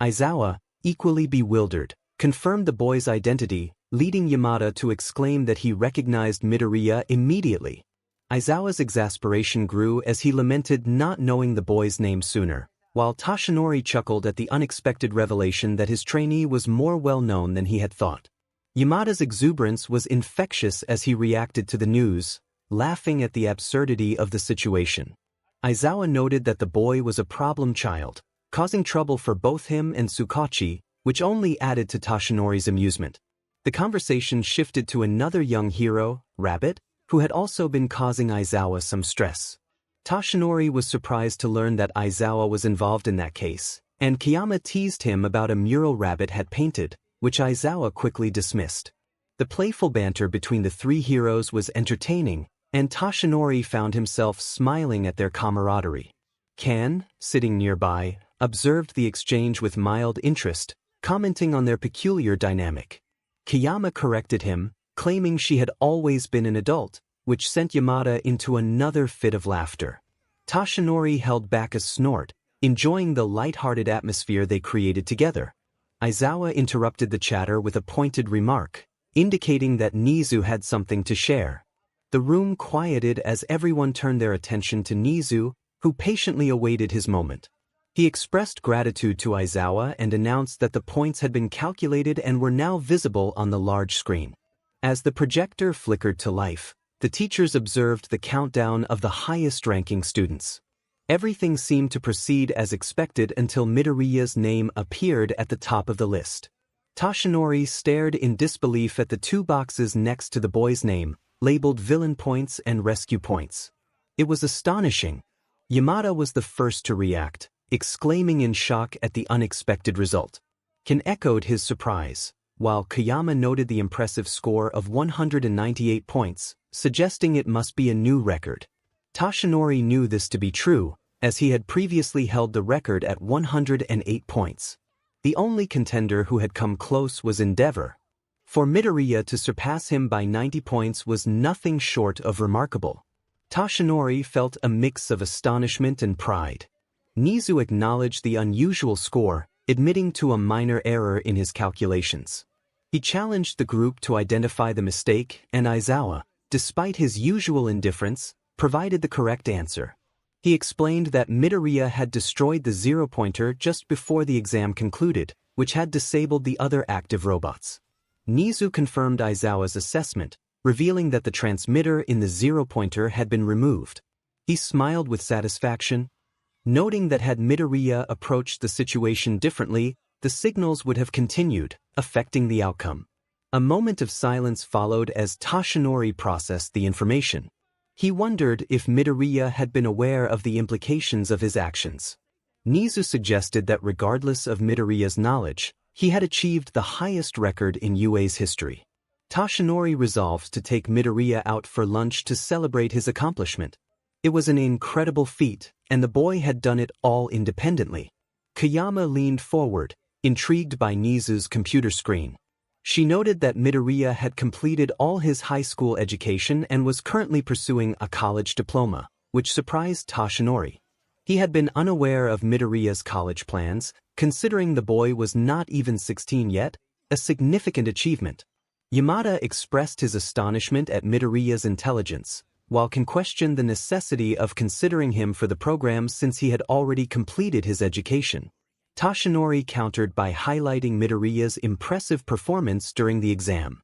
Aizawa, equally bewildered, confirmed the boy's identity, leading Yamada to exclaim that he recognized Midoriya immediately. Aizawa's exasperation grew as he lamented not knowing the boy's name sooner, while Toshinori chuckled at the unexpected revelation that his trainee was more well-known than he had thought. Yamada's exuberance was infectious as he reacted to the news, laughing at the absurdity of the situation. Aizawa noted that the boy was a problem child, causing trouble for both him and 𝗬𝗁𝗁, which only added to Toshinori's amusement. The conversation shifted to another young hero, Rabbit, who had also been causing Aizawa some stress. Toshinori was surprised to learn that Aizawa was involved in that case, and Kiyama teased him about a mural Rabbit had painted, which Aizawa quickly dismissed. The playful banter between the three heroes was entertaining, and Toshinori found himself smiling at their camaraderie. Kan, sitting nearby, observed the exchange with mild interest, commenting on their peculiar dynamic. Kiyama corrected him, claiming she had always been an adult, which sent Yamada into another fit of laughter. Toshinori held back a snort, enjoying the light-hearted atmosphere they created together. Aizawa interrupted the chatter with a pointed remark, indicating that 𝗎𝗠 had something to share. The room quieted as everyone turned their attention to 𝗎𝗠, who patiently awaited his moment. He expressed gratitude to Aizawa and announced that the points had been calculated and were now visible on the large screen. As the projector flickered to life, the teachers observed the countdown of the highest-ranking students. Everything seemed to proceed as expected until Midoriya's name appeared at the top of the list. Toshinori stared in disbelief at the two boxes next to the boy's name, labeled Villain Points and Rescue Points. It was astonishing. Yamada was the first to react, exclaiming in shock at the unexpected result. Kan echoed his surprise, while Kiyama noted the impressive score of 198 points, suggesting it must be a new record. Toshinori knew this to be true, as he had previously held the record at 108 points. The only contender who had come close was 𝗫𝗫𝗏. For Midoriya to surpass him by 90 points was nothing short of remarkable. Toshinori felt a mix of astonishment and pride. 𝗎𝗠 acknowledged the unusual score, admitting to a minor error in his calculations. He challenged the group to identify the mistake, and Aizawa, despite his usual indifference, provided the correct answer. He explained that Midoriya had destroyed the zero-pointer just before the exam concluded, which had disabled the other active robots. 𝗎𝗠 confirmed Aizawa's assessment, revealing that the transmitter in the zero-pointer had been removed. He smiled with satisfaction, noting that had Midoriya approached the situation differently, the signals would have continued, affecting the outcome. A moment of silence followed as Toshinori processed the information. He wondered if Midoriya had been aware of the implications of his actions. 𝗎𝗠 suggested that regardless of Midoriya's knowledge, he had achieved the highest record in UA's history. Toshinori resolved to take Midoriya out for lunch to celebrate his accomplishment. It was an incredible feat, and the boy had done it all independently. Kiyama leaned forward, intrigued by 𝗎𝗠's computer screen. She noted that Midoriya had completed all his high school education and was currently pursuing a college diploma, which surprised Toshinori. He had been unaware of Midoriya's college plans, considering the boy was not even 16 yet, a significant achievement. Yamada expressed his astonishment at Midoriya's intelligence, while Kan questioned the necessity of considering him for the program since he had already completed his education. Toshinori countered by highlighting Midoriya's impressive performance during the exam.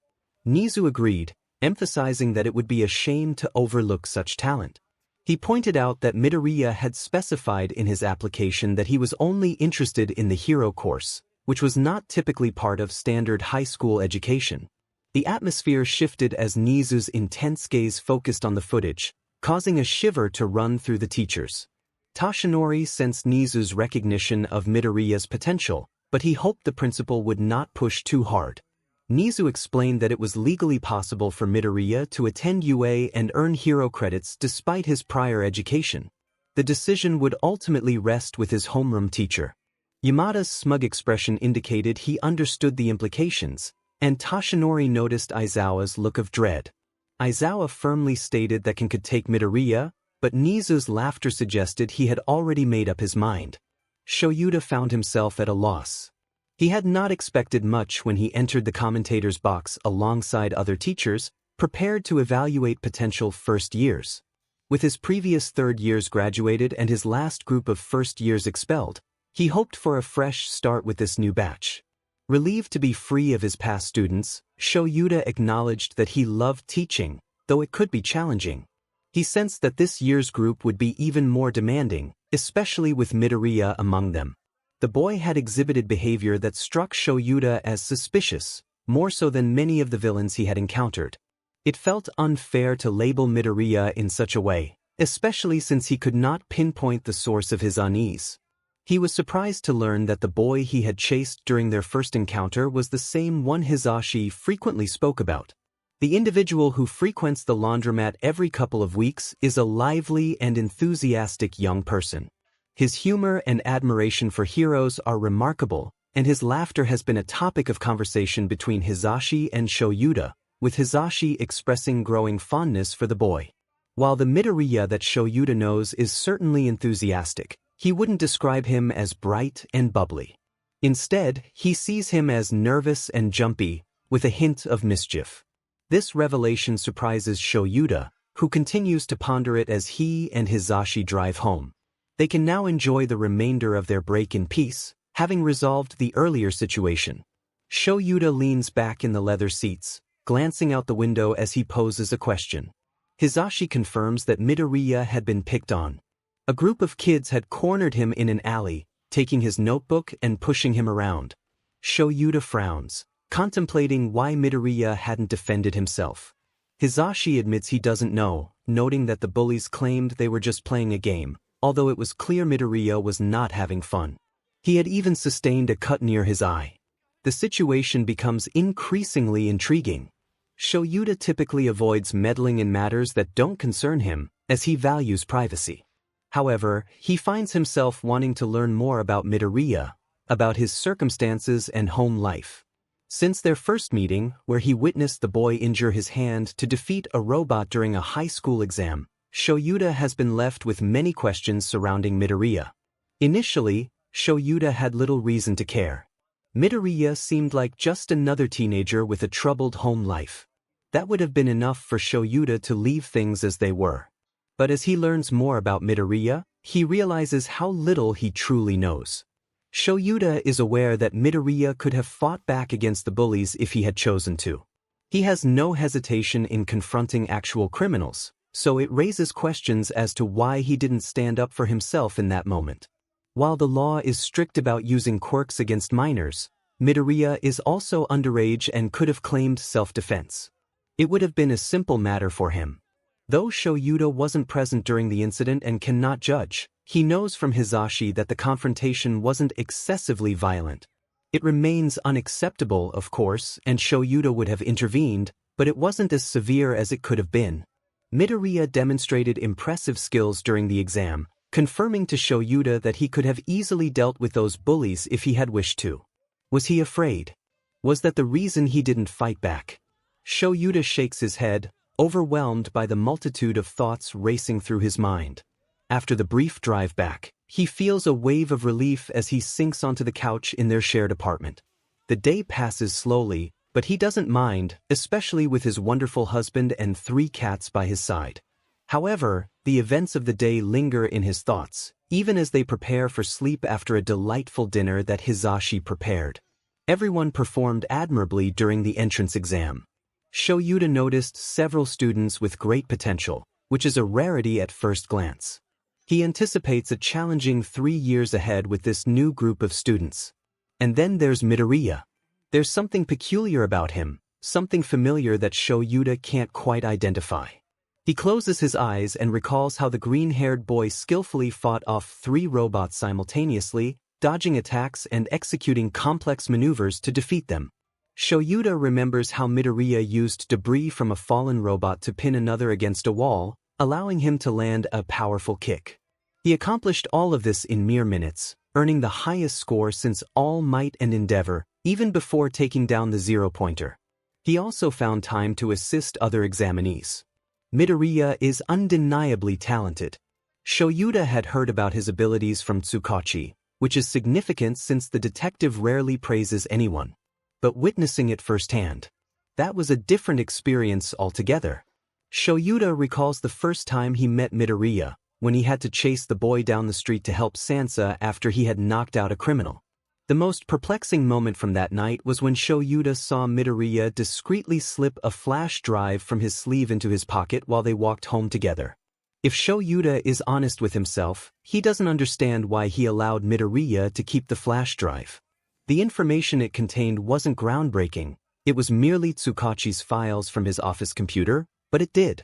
𝗎𝗠 agreed, emphasizing that it would be a shame to overlook such talent. He pointed out that Midoriya had specified in his application that he was only interested in the hero course, which was not typically part of standard high school education. The atmosphere shifted as 𝗎𝗠's intense gaze focused on the footage, causing a shiver to run through the teachers. Toshinori sensed 𝗎𝗠's recognition of Midoriya's potential, but he hoped the principal would not push too hard. 𝗎𝗠 explained that it was legally possible for Midoriya to attend UA and earn hero credits despite his prior education. The decision would ultimately rest with his homeroom teacher. Yamada's smug expression indicated he understood the implications, and Toshinori noticed Aizawa's look of dread. Aizawa firmly stated that Kan could take Midoriya, but 𝗎𝗠's laughter suggested he had already made up his mind. Shoyuta found himself at a loss. He had not expected much when he entered the commentator's box alongside other teachers, prepared to evaluate potential first years. With his previous third years graduated and his last group of first years expelled, he hoped for a fresh start with this new batch. Relieved to be free of his past students, 𝗧𝗪𝗬 acknowledged that he loved teaching, though it could be challenging. He sensed that this year's group would be even more demanding, especially with Midoriya among them. The boy had exhibited behavior that struck 𝗧𝗪𝗬 as suspicious, more so than many of the villains he had encountered. It felt unfair to label Midoriya in such a way, especially since he could not pinpoint the source of his unease. He was surprised to learn that the boy he had chased during their first encounter was the same one Hizashi frequently spoke about. The individual who frequents the laundromat every couple of weeks is a lively and enthusiastic young person. His humor and admiration for heroes are remarkable, and his laughter has been a topic of conversation between Hizashi and 𝗧𝗪𝗬, with Hizashi expressing growing fondness for the boy. While the Midoriya that 𝗧𝗪𝗬 knows is certainly enthusiastic, he wouldn't describe him as bright and bubbly. Instead, he sees him as nervous and jumpy, with a hint of mischief. This revelation surprises 𝗧𝗪𝗬, who continues to ponder it as he and Hizashi drive home. They can now enjoy the remainder of their break in peace, having resolved the earlier situation. 𝗧𝗪𝗬 leans back in the leather seats, glancing out the window as he poses a question. Hizashi confirms that Midoriya had been picked on. A group of kids had cornered him in an alley, taking his notebook and pushing him around. 𝗧𝗪𝗬 frowns, contemplating why Midoriya hadn't defended himself. Hizashi admits he doesn't know, noting that the bullies claimed they were just playing a game, although it was clear Midoriya was not having fun. He had even sustained a cut near his eye. The situation becomes increasingly intriguing. 𝗧𝗪𝗬 typically avoids meddling in matters that don't concern him, as he values privacy. However, he finds himself wanting to learn more about Midoriya, about his circumstances and home life. Since their first meeting, where he witnessed the boy injure his hand to defeat a robot during a high school exam, 𝗧𝗪𝗬 has been left with many questions surrounding Midoriya. Initially, 𝗧𝗪𝗬 had little reason to care. Midoriya seemed like just another teenager with a troubled home life. That would have been enough for 𝗧𝗪𝗬 to leave things as they were. But as he learns more about Midoriya, he realizes how little he truly knows. 𝗧𝗪𝗬 is aware that Midoriya could have fought back against the bullies if he had chosen to. He has no hesitation in confronting actual criminals, so it raises questions as to why he didn't stand up for himself in that moment. While the law is strict about using quirks against minors, Midoriya is also underage and could have claimed self-defense. It would have been a simple matter for him. Though 𝗧𝗪𝗬 wasn't present during the incident and cannot judge, he knows from Hizashi that the confrontation wasn't excessively violent. It remains unacceptable, of course, and 𝗧𝗪𝗬 would have intervened, but it wasn't as severe as it could have been. Midoriya demonstrated impressive skills during the exam, confirming to 𝗧𝗪𝗬 that he could have easily dealt with those bullies if he had wished to. Was he afraid? Was that the reason he didn't fight back? 𝗧𝗪𝗬 shakes his head, overwhelmed by the multitude of thoughts racing through his mind. After the brief drive back, he feels a wave of relief as he sinks onto the couch in their shared apartment. The day passes slowly, but he doesn't mind, especially with his wonderful husband and 3 cats by his side. However, the events of the day linger in his thoughts, even as they prepare for sleep after a delightful dinner that Hizashi prepared. Everyone performed admirably during the entrance exam. 𝗧𝗪𝗬 noticed several students with great potential, which is a rarity at first glance. He anticipates a challenging 3 years ahead with this new group of students. And then there's Midoriya. There's something peculiar about him, something familiar that 𝗧𝗪𝗬 can't quite identify. He closes his eyes and recalls how the green-haired boy skillfully fought off 3 robots simultaneously, dodging attacks and executing complex maneuvers to defeat them. 𝗧𝗪𝗬 remembers how Midoriya used debris from a fallen robot to pin another against a wall, allowing him to land a powerful kick. He accomplished all of this in mere minutes, earning the highest score since All Might and Endeavor, even before taking down the 0-pointer. He also found time to assist other examinees. Midoriya is undeniably talented. 𝗧𝗪𝗬 had heard about his abilities from 𝗧𝗭𝗁, which is significant since the detective rarely praises anyone. But witnessing it firsthand, that was a different experience altogether. 𝗎𝘅𝗀𝗧 recalls the first time he met Midoriya, when he had to chase the boy down the street to help Sansa after he had knocked out a criminal. The most perplexing moment from that night was when 𝗎𝘅𝗀𝗧 saw Midoriya discreetly slip a flash drive from his sleeve into his pocket while they walked home together. If 𝗎𝘅𝗀𝗧 is honest with himself, he doesn't understand why he allowed Midoriya to keep the flash drive. The information it contained wasn't groundbreaking, it was merely 𝗬𝗁𝗁𝐻𝑖's files from his office computer, but it did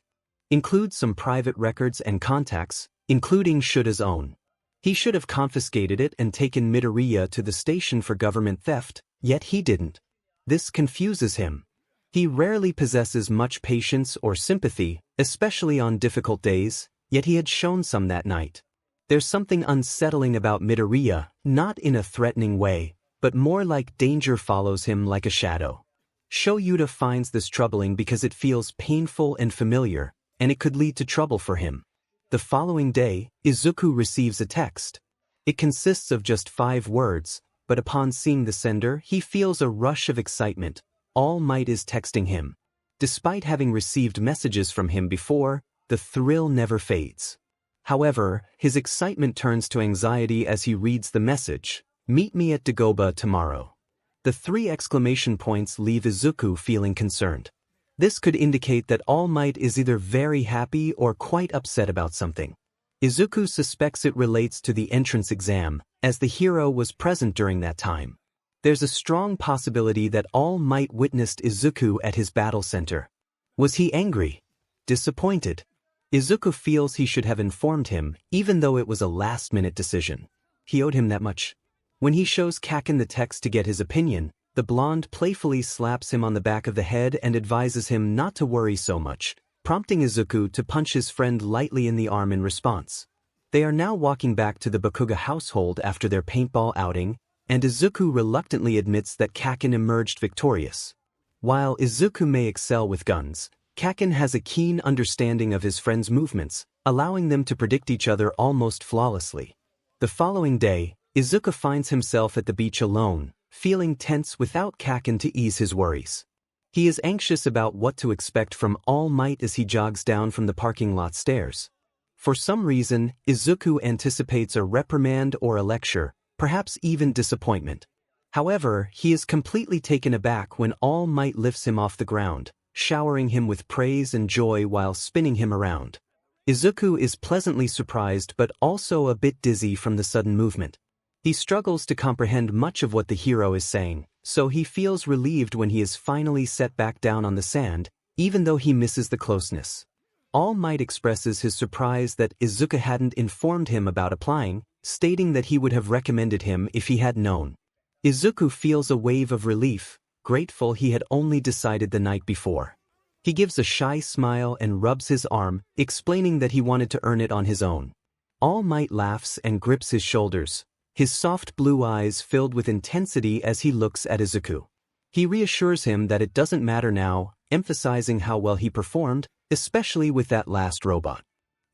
include some private records and contacts, including 𝗬𝗪's own. He should have confiscated it and taken Midoriya to the station for government theft, yet he didn't. This confuses him. He rarely possesses much patience or sympathy, especially on difficult days, yet he had shown some that night. There's something unsettling about Midoriya, not in a threatening way, but more like danger follows him like a shadow. 𝗎𝘅𝗀𝗧 finds this troubling because it feels painful and familiar, and it could lead to trouble for him. The following day, Izuku receives a text. It consists of just 5 words, but upon seeing the sender, he feels a rush of excitement. All Might is texting him. Despite having received messages from him before, the thrill never fades. However, his excitement turns to anxiety as he reads the message, "Meet me at Dagobah tomorrow." The 3 exclamation points leave Izuku feeling concerned. This could indicate that All Might is either very happy or quite upset about something. Izuku suspects it relates to the entrance exam, as the hero was present during that time. There's a strong possibility that All Might witnessed Izuku at his battle center. Was he angry? Disappointed? Izuku feels he should have informed him, even though it was a last-minute decision. He owed him that much. When he shows 𝗂𝐿 the text to get his opinion, the blonde playfully slaps him on the back of the head and advises him not to worry so much, prompting Izuku to punch his friend lightly in the arm in response. They are now walking back to the Bakugos household after their paintball outing, and Izuku reluctantly admits that 𝗂𝐿 emerged victorious. While Izuku may excel with guns, 𝗂𝐿 has a keen understanding of his friend's movements, allowing them to predict each other almost flawlessly. The following day, Izuku finds himself at the beach alone, feeling tense without 𝗂𝐿 to ease his worries. He is anxious about what to expect from All Might as he jogs down from the parking lot stairs. For some reason, Izuku anticipates a reprimand or a lecture, perhaps even disappointment. However, he is completely taken aback when All Might lifts him off the ground, showering him with praise and joy while spinning him around. Izuku is pleasantly surprised but also a bit dizzy from the sudden movement. He struggles to comprehend much of what the hero is saying, so he feels relieved when he is finally set back down on the sand, even though he misses the closeness. All Might expresses his surprise that Izuku hadn't informed him about applying, stating that he would have recommended him if he had known. Izuku feels a wave of relief, grateful he had only decided the night before. He gives a shy smile and rubs his arm, explaining that he wanted to earn it on his own. All Might laughs and grips his shoulders, his soft blue eyes filled with intensity as he looks at Izuku. He reassures him that it doesn't matter now, emphasizing how well he performed, especially with that last robot.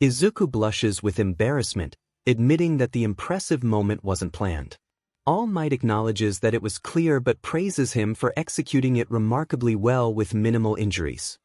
Izuku blushes with embarrassment, admitting that the impressive moment wasn't planned. All Might acknowledges that it was clear but praises him for executing it remarkably well with minimal injuries.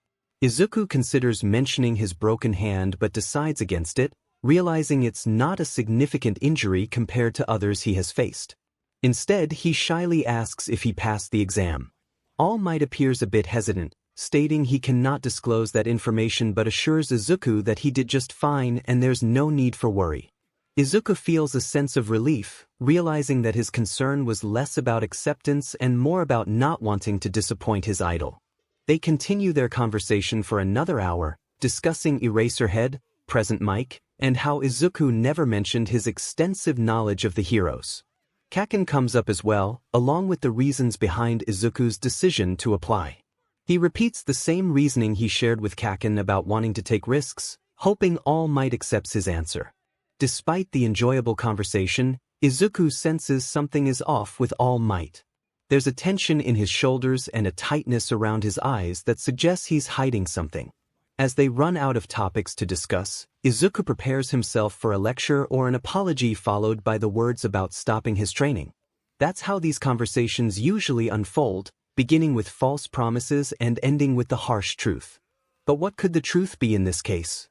Izuku considers mentioning his broken hand but decides against it, realizing it's not a significant injury compared to others he has faced. Instead, he shyly asks if he passed the exam. All Might appears a bit hesitant, stating he cannot disclose that information but assures Izuku that he did just fine and there's no need for worry. Izuku feels a sense of relief, realizing that his concern was less about acceptance and more about not wanting to disappoint his idol. They continue their conversation for another hour, discussing Eraserhead, Present Mic, and how Izuku never mentioned his extensive knowledge of the heroes. 𝗂𝐿 comes up as well, along with the reasons behind Izuku's decision to apply. He repeats the same reasoning he shared with 𝗂𝐿 about wanting to take risks, hoping All Might accepts his answer. Despite the enjoyable conversation, Izuku senses something is off with All Might. There's a tension in his shoulders and a tightness around his eyes that suggests he's hiding something. As they run out of topics to discuss, Izuku prepares himself for a lecture or an apology followed by the words about stopping his training. That's how these conversations usually unfold, beginning with false promises and ending with the harsh truth. But what could the truth be in this case?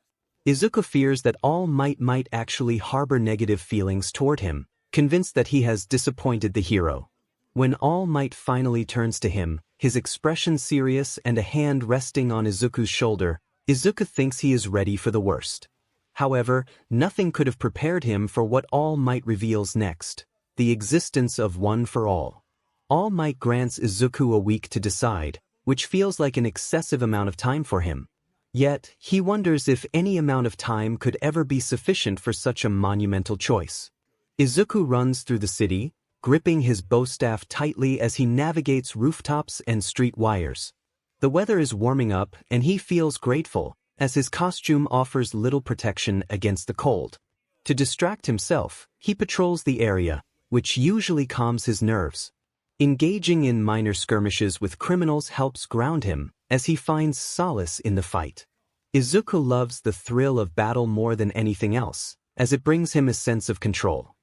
Izuku fears that All Might might actually harbor negative feelings toward him, convinced that he has disappointed the hero. When All Might finally turns to him, his expression serious and a hand resting on Izuku's shoulder, Izuku thinks he is ready for the worst. However, nothing could have prepared him for what All Might reveals next, the existence of One for All. All Might grants Izuku a week to decide, which feels like an excessive amount of time for him. Yet, he wonders if any amount of time could ever be sufficient for such a monumental choice. Izuku runs through the city, gripping his bowstaff tightly as he navigates rooftops and street wires. The weather is warming up and he feels grateful, as his costume offers little protection against the cold. To distract himself, he patrols the area, which usually calms his nerves. Engaging in minor skirmishes with criminals helps ground him, as he finds solace in the fight. Izuku loves the thrill of battle more than anything else, as it brings him a sense of control.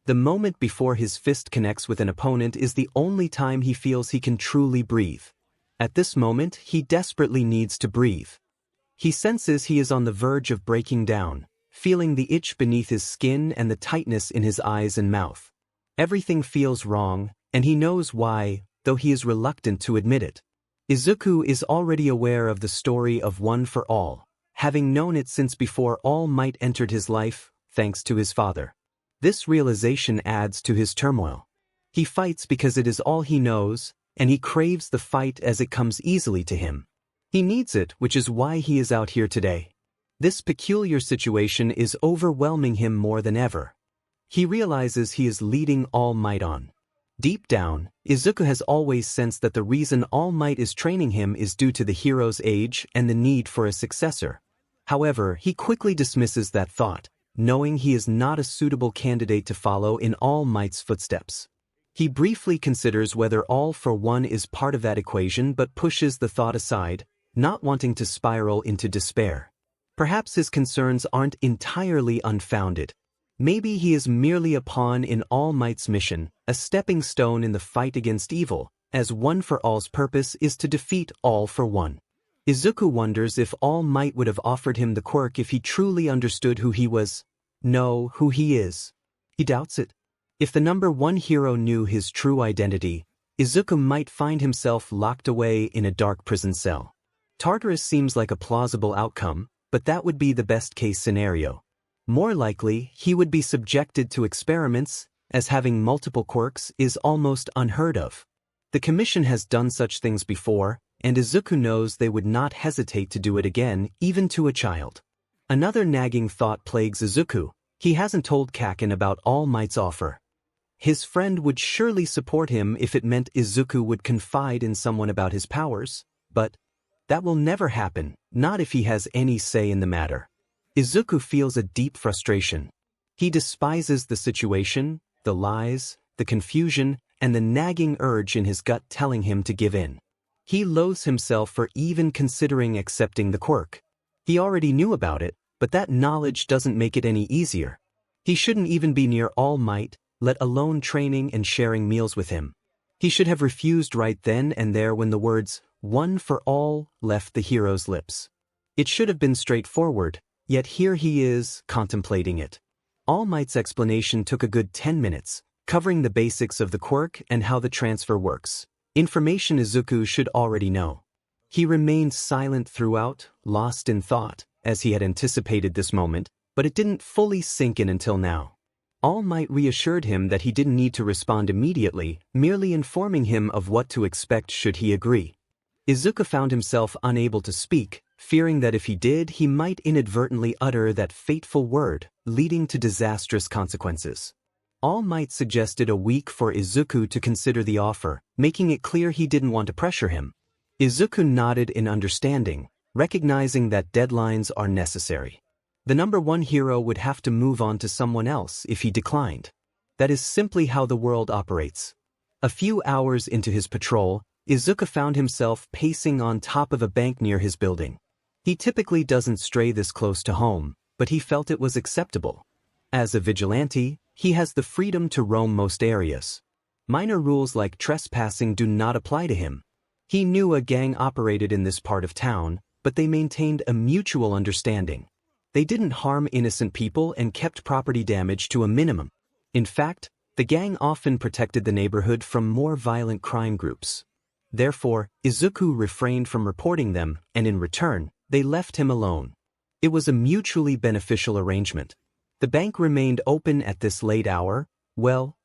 The moment before his fist connects with an opponent is the only time he feels he can truly breathe. At this moment, he desperately needs to breathe. He senses he is on the verge of breaking down, feeling the itch beneath his skin and the tightness in his eyes and mouth. Everything feels wrong, and he knows why, though he is reluctant to admit it. Izuku is already aware of the story of One for All, having known it since before All Might entered his life, thanks to his father. This realization adds to his turmoil. He fights because it is all he knows, and he craves the fight as it comes easily to him. He needs it, which is why he is out here today. This peculiar situation is overwhelming him more than ever. He realizes he is leading All Might on. Deep down, Izuku has always sensed that the reason All Might is training him is due to the hero's age and the need for a successor. However, he quickly dismisses that thought, knowing he is not a suitable candidate to follow in All Might's footsteps. He briefly considers whether All for One is part of that equation but pushes the thought aside, not wanting to spiral into despair. Perhaps his concerns aren't entirely unfounded. Maybe he is merely a pawn in All Might's mission, a stepping stone in the fight against evil, as One for All's purpose is to defeat All for One. Izuku wonders if All Might would have offered him the quirk if he truly understood who he was. No, who he is. He doubts it. If the number one hero knew his true identity, Izuku might find himself locked away in a dark prison cell. Tartarus seems like a plausible outcome, but that would be the best-case scenario. More likely, he would be subjected to experiments, as having multiple quirks is almost unheard of. The Commission has done such things before, and Izuku knows they would not hesitate to do it again, even to a child. Another nagging thought plagues Izuku. He hasn't told Kaken about All Might's offer. His friend would surely support him if it meant Izuku would confide in someone about his powers, but that will never happen, not if he has any say in the matter. Izuku feels a deep frustration. He despises the situation, the lies, the confusion, and the nagging urge in his gut telling him to give in. He loathes himself for even considering accepting the quirk. He already knew about it, but that knowledge doesn't make it any easier. He shouldn't even be near All Might, let alone training and sharing meals with him. He should have refused right then and there when the words, One for All, left the hero's lips. It should have been straightforward, yet here he is, contemplating it. All Might's explanation took a good 10 minutes, covering the basics of the quirk and how the transfer works. Information Izuku should already know. He remained silent throughout, lost in thought, as he had anticipated this moment, but it didn't fully sink in until now. All Might reassured him that he didn't need to respond immediately, merely informing him of what to expect should he agree. Izuku found himself unable to speak, fearing that if he did, he might inadvertently utter that fateful word, leading to disastrous consequences. All Might suggested a week for Izuku to consider the offer, making it clear he didn't want to pressure him. Izuku nodded in understanding, recognizing that deadlines are necessary. The number one hero would have to move on to someone else if he declined. That is simply how the world operates. A few hours into his patrol, Izuku found himself pacing on top of a bank near his building. He typically doesn't stray this close to home, but he felt it was acceptable. As a vigilante, he has the freedom to roam most areas. Minor rules like trespassing do not apply to him. He knew a gang operated in this part of town, but they maintained a mutual understanding. They didn't harm innocent people and kept property damage to a minimum. In fact, the gang often protected the neighborhood from more violent crime groups. Therefore, Izuku refrained from reporting them, and in return, they left him alone. It was a mutually beneficial arrangement. The bank remained open at this late hour,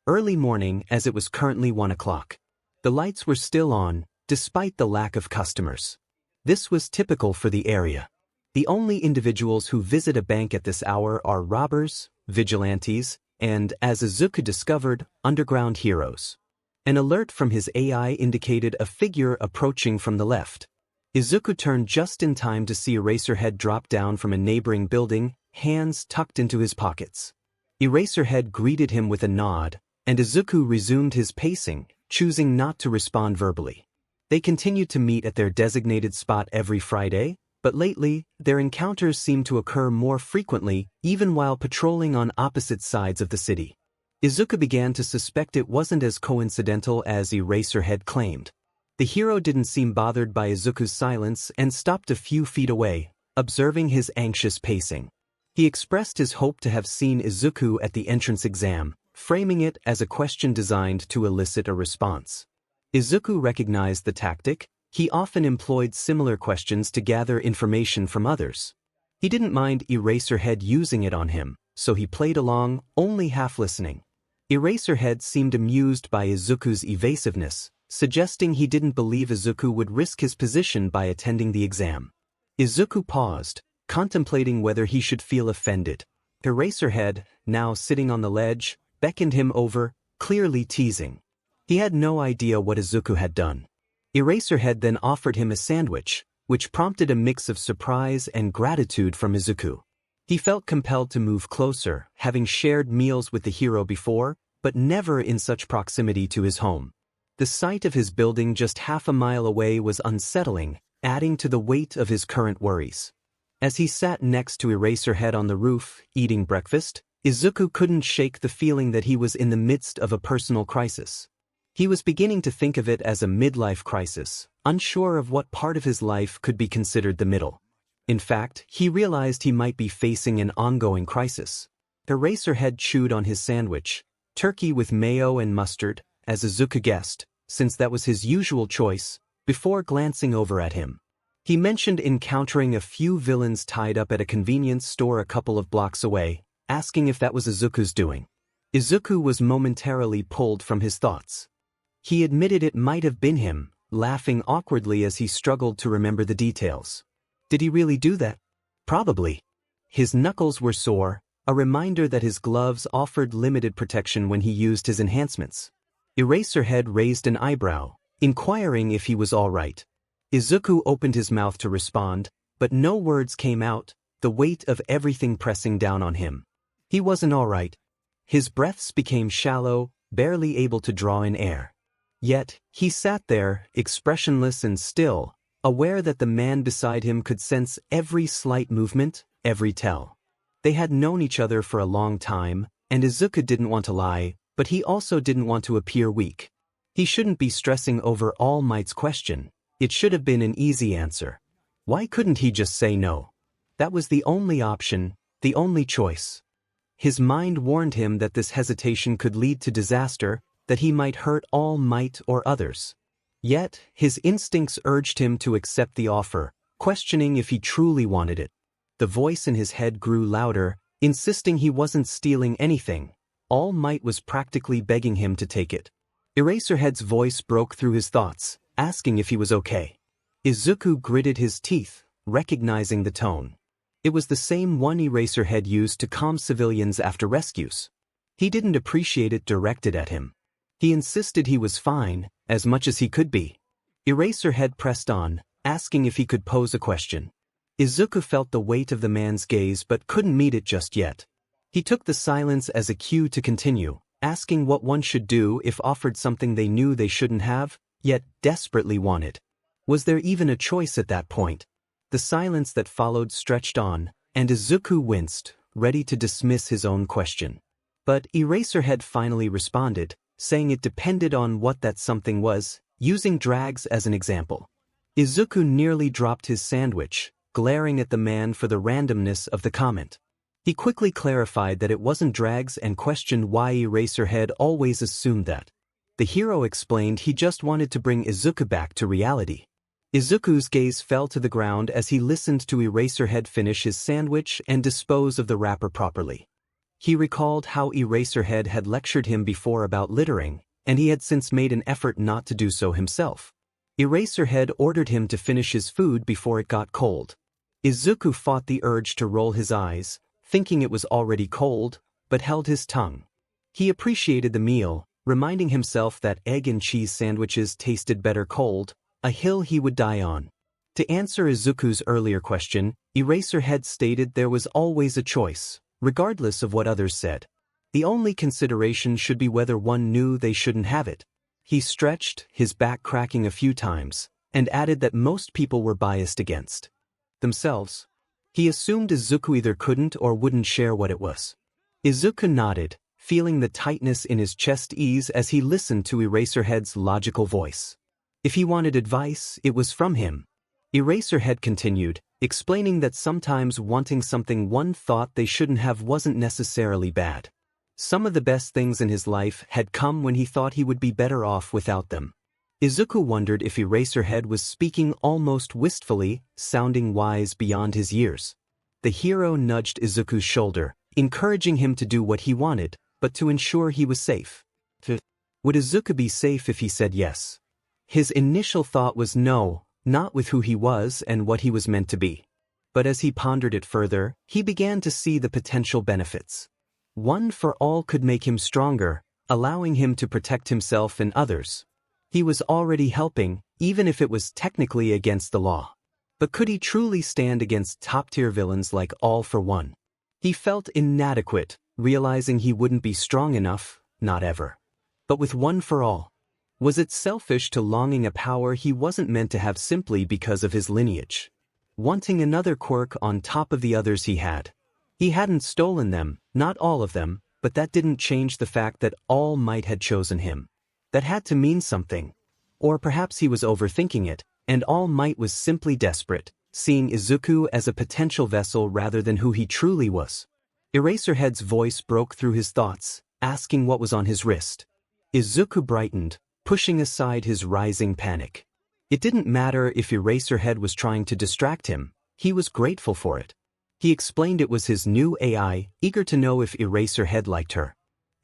early morning, as it was currently 1 o'clock. The lights were still on, despite the lack of customers. This was typical for the area. The only individuals who visit a bank at this hour are robbers, vigilantes, and, as Izuku discovered, underground heroes. An alert from his AI indicated a figure approaching from the left. Izuku turned just in time to see Eraserhead drop down from a neighboring building, hands tucked into his pockets. Eraserhead greeted him with a nod, and Izuku resumed his pacing, choosing not to respond verbally. They continued to meet at their designated spot every Friday, but lately, their encounters seemed to occur more frequently, even while patrolling on opposite sides of the city. Izuku began to suspect it wasn't as coincidental as Eraserhead claimed. The hero didn't seem bothered by Izuku's silence and stopped a few feet away, observing his anxious pacing. He expressed his hope to have seen Izuku at the entrance exam, framing it as a question designed to elicit a response. Izuku recognized the tactic. He often employed similar questions to gather information from others. He didn't mind Eraserhead using it on him, so he played along, only half listening. Eraserhead seemed amused by Izuku's evasiveness, suggesting he didn't believe Izuku would risk his position by attending the exam. Izuku paused, contemplating whether he should feel offended. Eraserhead, now sitting on the ledge, beckoned him over, clearly teasing. He had no idea what Izuku had done. Eraserhead then offered him a sandwich, which prompted a mix of surprise and gratitude from Izuku. He felt compelled to move closer, having shared meals with the hero before, but never in such proximity to his home. The sight of his building just half a mile away was unsettling, adding to the weight of his current worries. As he sat next to Eraserhead on the roof, eating breakfast, Izuku couldn't shake the feeling that he was in the midst of a personal crisis. He was beginning to think of it as a midlife crisis, unsure of what part of his life could be considered the middle. In fact, he realized he might be facing an ongoing crisis. Eraserhead chewed on his sandwich, turkey with mayo and mustard, as Izuku guessed, since that was his usual choice, before glancing over at him. He mentioned encountering a few villains tied up at a convenience store a couple of blocks away, asking if that was Izuku's doing. Izuku was momentarily pulled from his thoughts. He admitted it might have been him, laughing awkwardly as he struggled to remember the details. Did he really do that? Probably. His knuckles were sore, a reminder that his gloves offered limited protection when he used his enhancements. Eraserhead raised an eyebrow, inquiring if he was all right. Izuku opened his mouth to respond, but no words came out, the weight of everything pressing down on him. He wasn't all right. His breaths became shallow, barely able to draw in air. Yet, he sat there, expressionless and still, aware that the man beside him could sense every slight movement, every tell. They had known each other for a long time, and Izuku didn't want to lie, but he also didn't want to appear weak. He shouldn't be stressing over All Might's question. It should have been an easy answer. Why couldn't he just say no? That was the only option, the only choice. His mind warned him that this hesitation could lead to disaster, that he might hurt All Might or others. Yet, his instincts urged him to accept the offer, questioning if he truly wanted it. The voice in his head grew louder, insisting he wasn't stealing anything. All Might was practically begging him to take it. Eraserhead's voice broke through his thoughts, asking if he was okay. Izuku gritted his teeth, recognizing the tone. It was the same one Eraserhead used to calm civilians after rescues. He didn't appreciate it directed at him. He insisted he was fine, as much as he could be. Eraserhead pressed on, asking if he could pose a question. Izuku felt the weight of the man's gaze but couldn't meet it just yet. He took the silence as a cue to continue, asking what one should do if offered something they knew they shouldn't have, yet desperately wanted. Was there even a choice at that point? The silence that followed stretched on, and Izuku winced, ready to dismiss his own question. But Eraserhead finally responded, saying it depended on what that something was, using drags as an example. Izuku nearly dropped his sandwich, glaring at the man for the randomness of the comment. He quickly clarified that it wasn't drags and questioned why Eraserhead always assumed that. The hero explained he just wanted to bring Izuku back to reality. Izuku's gaze fell to the ground as he listened to Eraserhead finish his sandwich and dispose of the wrapper properly. He recalled how Eraserhead had lectured him before about littering, and he had since made an effort not to do so himself. Eraserhead ordered him to finish his food before it got cold. Izuku fought the urge to roll his eyes, thinking it was already cold, but held his tongue. He appreciated the meal, reminding himself that egg and cheese sandwiches tasted better cold, a hill he would die on. To answer Izuku's earlier question, Eraserhead stated there was always a choice, regardless of what others said. The only consideration should be whether one knew they shouldn't have it. He stretched, his back cracking a few times, and added that most people were biased against themselves. He assumed Izuku either couldn't or wouldn't share what it was. Izuku nodded, feeling the tightness in his chest ease as he listened to Eraserhead's logical voice. If he wanted advice, it was from him. Eraserhead continued, explaining that sometimes wanting something one thought they shouldn't have wasn't necessarily bad. Some of the best things in his life had come when he thought he would be better off without them. Izuku wondered if Eraserhead was speaking almost wistfully, sounding wise beyond his years. The hero nudged Izuku's shoulder, encouraging him to do what he wanted, but to ensure he was safe. Would Izuku be safe if he said yes? His initial thought was no, not with who he was and what he was meant to be. But as he pondered it further, he began to see the potential benefits. One for all could make him stronger, allowing him to protect himself and others. He was already helping, even if it was technically against the law. But could he truly stand against top-tier villains like All for One? He felt inadequate, realizing he wouldn't be strong enough, not ever. But with One for All, was it selfish to longing a power he wasn't meant to have simply because of his lineage? Wanting another quirk on top of the others he had. He hadn't stolen them, not all of them, but that didn't change the fact that All Might had chosen him. That had to mean something. Or perhaps he was overthinking it, and All Might was simply desperate, seeing Izuku as a potential vessel rather than who he truly was. Eraserhead's voice broke through his thoughts, asking what was on his wrist. Izuku brightened, pushing aside his rising panic. It didn't matter if Eraserhead was trying to distract him, he was grateful for it. He explained it was his new AI, eager to know if Eraserhead liked her.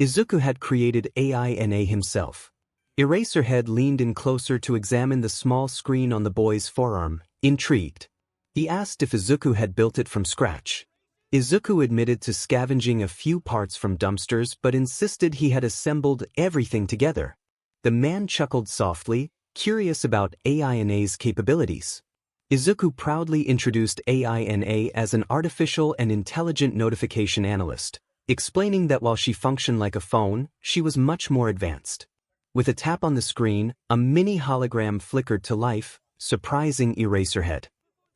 Izuku had created AINA himself. Eraserhead leaned in closer to examine the small screen on the boy's forearm, intrigued. He asked if Izuku had built it from scratch. Izuku admitted to scavenging a few parts from dumpsters but insisted he had assembled everything together. The man chuckled softly, curious about AINA's capabilities. Izuku proudly introduced AINA as an artificial and intelligent notification analyst, explaining that while she functioned like a phone, she was much more advanced. With a tap on the screen, a mini hologram flickered to life, surprising Eraserhead.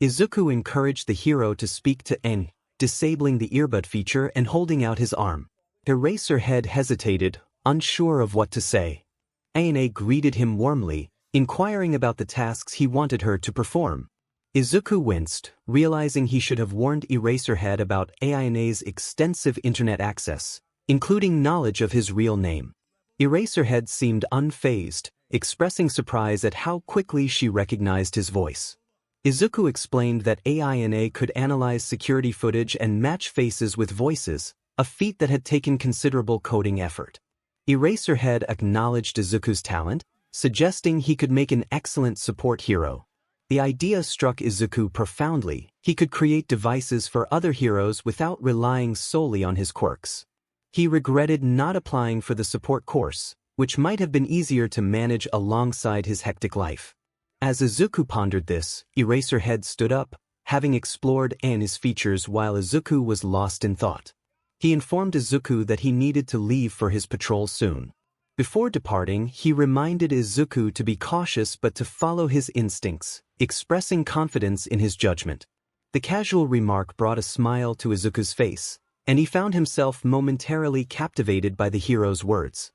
Izuku encouraged the hero to speak to N, disabling the earbud feature and holding out his arm. Eraserhead hesitated, unsure of what to say. AINA greeted him warmly, inquiring about the tasks he wanted her to perform. Izuku winced, realizing he should have warned Eraserhead about AINA's extensive internet access, including knowledge of his real name. Eraserhead seemed unfazed, expressing surprise at how quickly she recognized his voice. Izuku explained that AINA could analyze security footage and match faces with voices, a feat that had taken considerable coding effort. Eraserhead acknowledged Izuku's talent, suggesting he could make an excellent support hero. The idea struck Izuku profoundly. He could create devices for other heroes without relying solely on his quirks. He regretted not applying for the support course, which might have been easier to manage alongside his hectic life. As Izuku pondered this, Eraserhead stood up, having explored AINA's features while Izuku was lost in thought. He informed Izuku that he needed to leave for his patrol soon. Before departing, he reminded Izuku to be cautious but to follow his instincts, expressing confidence in his judgment. The casual remark brought a smile to Izuku's face, and he found himself momentarily captivated by the hero's words.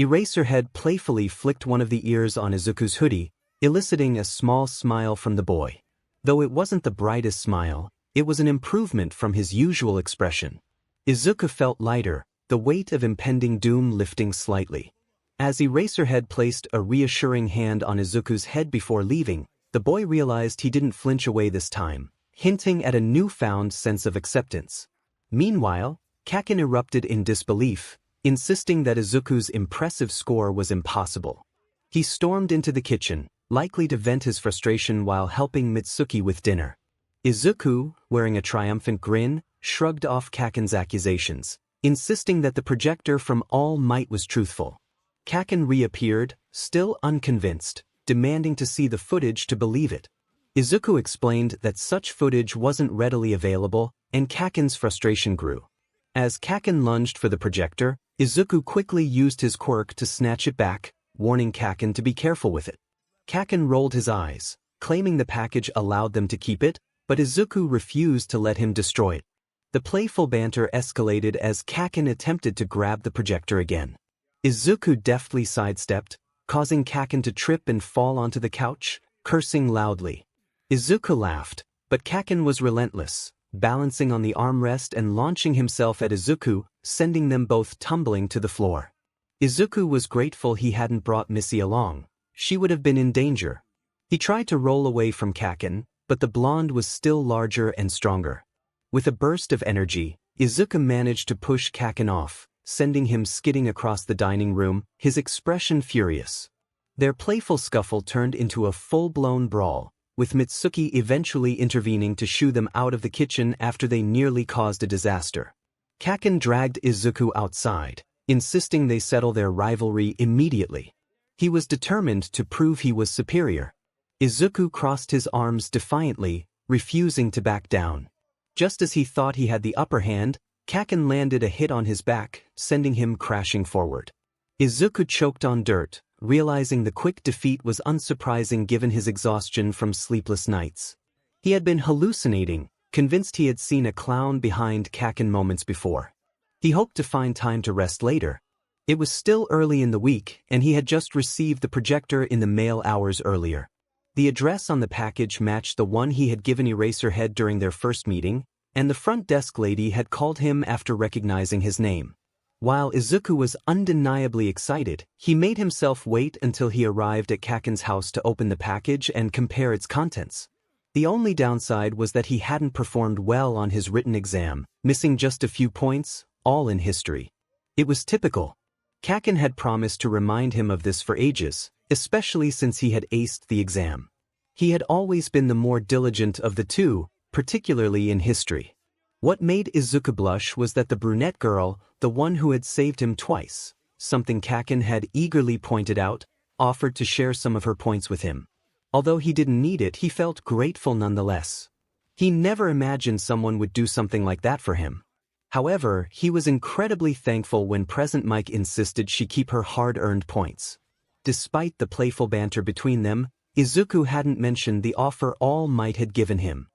Eraserhead playfully flicked one of the ears on Izuku's hoodie, eliciting a small smile from the boy. Though it wasn't the brightest smile, it was an improvement from his usual expression. Izuku felt lighter, the weight of impending doom lifting slightly. As Eraserhead placed a reassuring hand on Izuku's head before leaving, the boy realized he didn't flinch away this time, hinting at a newfound sense of acceptance. Meanwhile, Kakin erupted in disbelief, insisting that Izuku's impressive score was impossible. He stormed into the kitchen, likely to vent his frustration while helping Mitsuki with dinner. Izuku, wearing a triumphant grin, shrugged off Kakin's accusations, insisting that the projector from All Might was truthful. Kakin reappeared, still unconvinced, demanding to see the footage to believe it. Izuku explained that such footage wasn't readily available, and Kakin's frustration grew. As Kakin lunged for the projector, Izuku quickly used his quirk to snatch it back, warning Kakin to be careful with it. Kakin rolled his eyes, claiming the package allowed them to keep it, but Izuku refused to let him destroy it. The playful banter escalated as Kakin attempted to grab the projector again. Izuku deftly sidestepped, causing Kakin to trip and fall onto the couch, cursing loudly. Izuku laughed, but Kakin was relentless, balancing on the armrest and launching himself at Izuku, sending them both tumbling to the floor. Izuku was grateful he hadn't brought Missy along. She would have been in danger. He tried to roll away from Kakin, but the blonde was still larger and stronger. With a burst of energy, Izuku managed to push Kakin off, sending him skidding across the dining room, his expression furious. Their playful scuffle turned into a full-blown brawl, with Mitsuki eventually intervening to shoo them out of the kitchen after they nearly caused a disaster. Kakin dragged Izuku outside, insisting they settle their rivalry immediately. He was determined to prove he was superior. Izuku crossed his arms defiantly, refusing to back down. Just as he thought he had the upper hand, Kakin landed a hit on his back, sending him crashing forward. Izuku choked on dirt, realizing the quick defeat was unsurprising given his exhaustion from sleepless nights. He had been hallucinating, convinced he had seen a clown behind Kakin moments before. He hoped to find time to rest later. It was still early in the week, and he had just received the projector in the mail hours earlier. The address on the package matched the one he had given Eraserhead during their first meeting, and the front desk lady had called him after recognizing his name. While Izuku was undeniably excited, he made himself wait until he arrived at Kakin's house to open the package and compare its contents. The only downside was that he hadn't performed well on his written exam, missing just a few points, all in history. It was typical. Kakin had promised to remind him of this for ages, especially since he had aced the exam. He had always been the more diligent of the two, particularly in history. What made Izuku blush was that the brunette girl, the one who had saved him twice, something Kakin had eagerly pointed out, offered to share some of her points with him. Although he didn't need it, he felt grateful nonetheless. He never imagined someone would do something like that for him. However, he was incredibly thankful when Present Mike insisted she keep her hard-earned points. Despite the playful banter between them, Izuku hadn't mentioned the offer All Might had given him.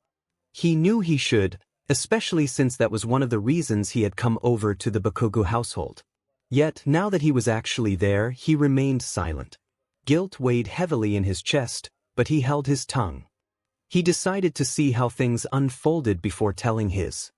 He knew he should, especially since that was one of the reasons he had come over to the Bakugos household. Yet, now that he was actually there, he remained silent. Guilt weighed heavily in his chest, but he held his tongue. He decided to see how things unfolded before telling his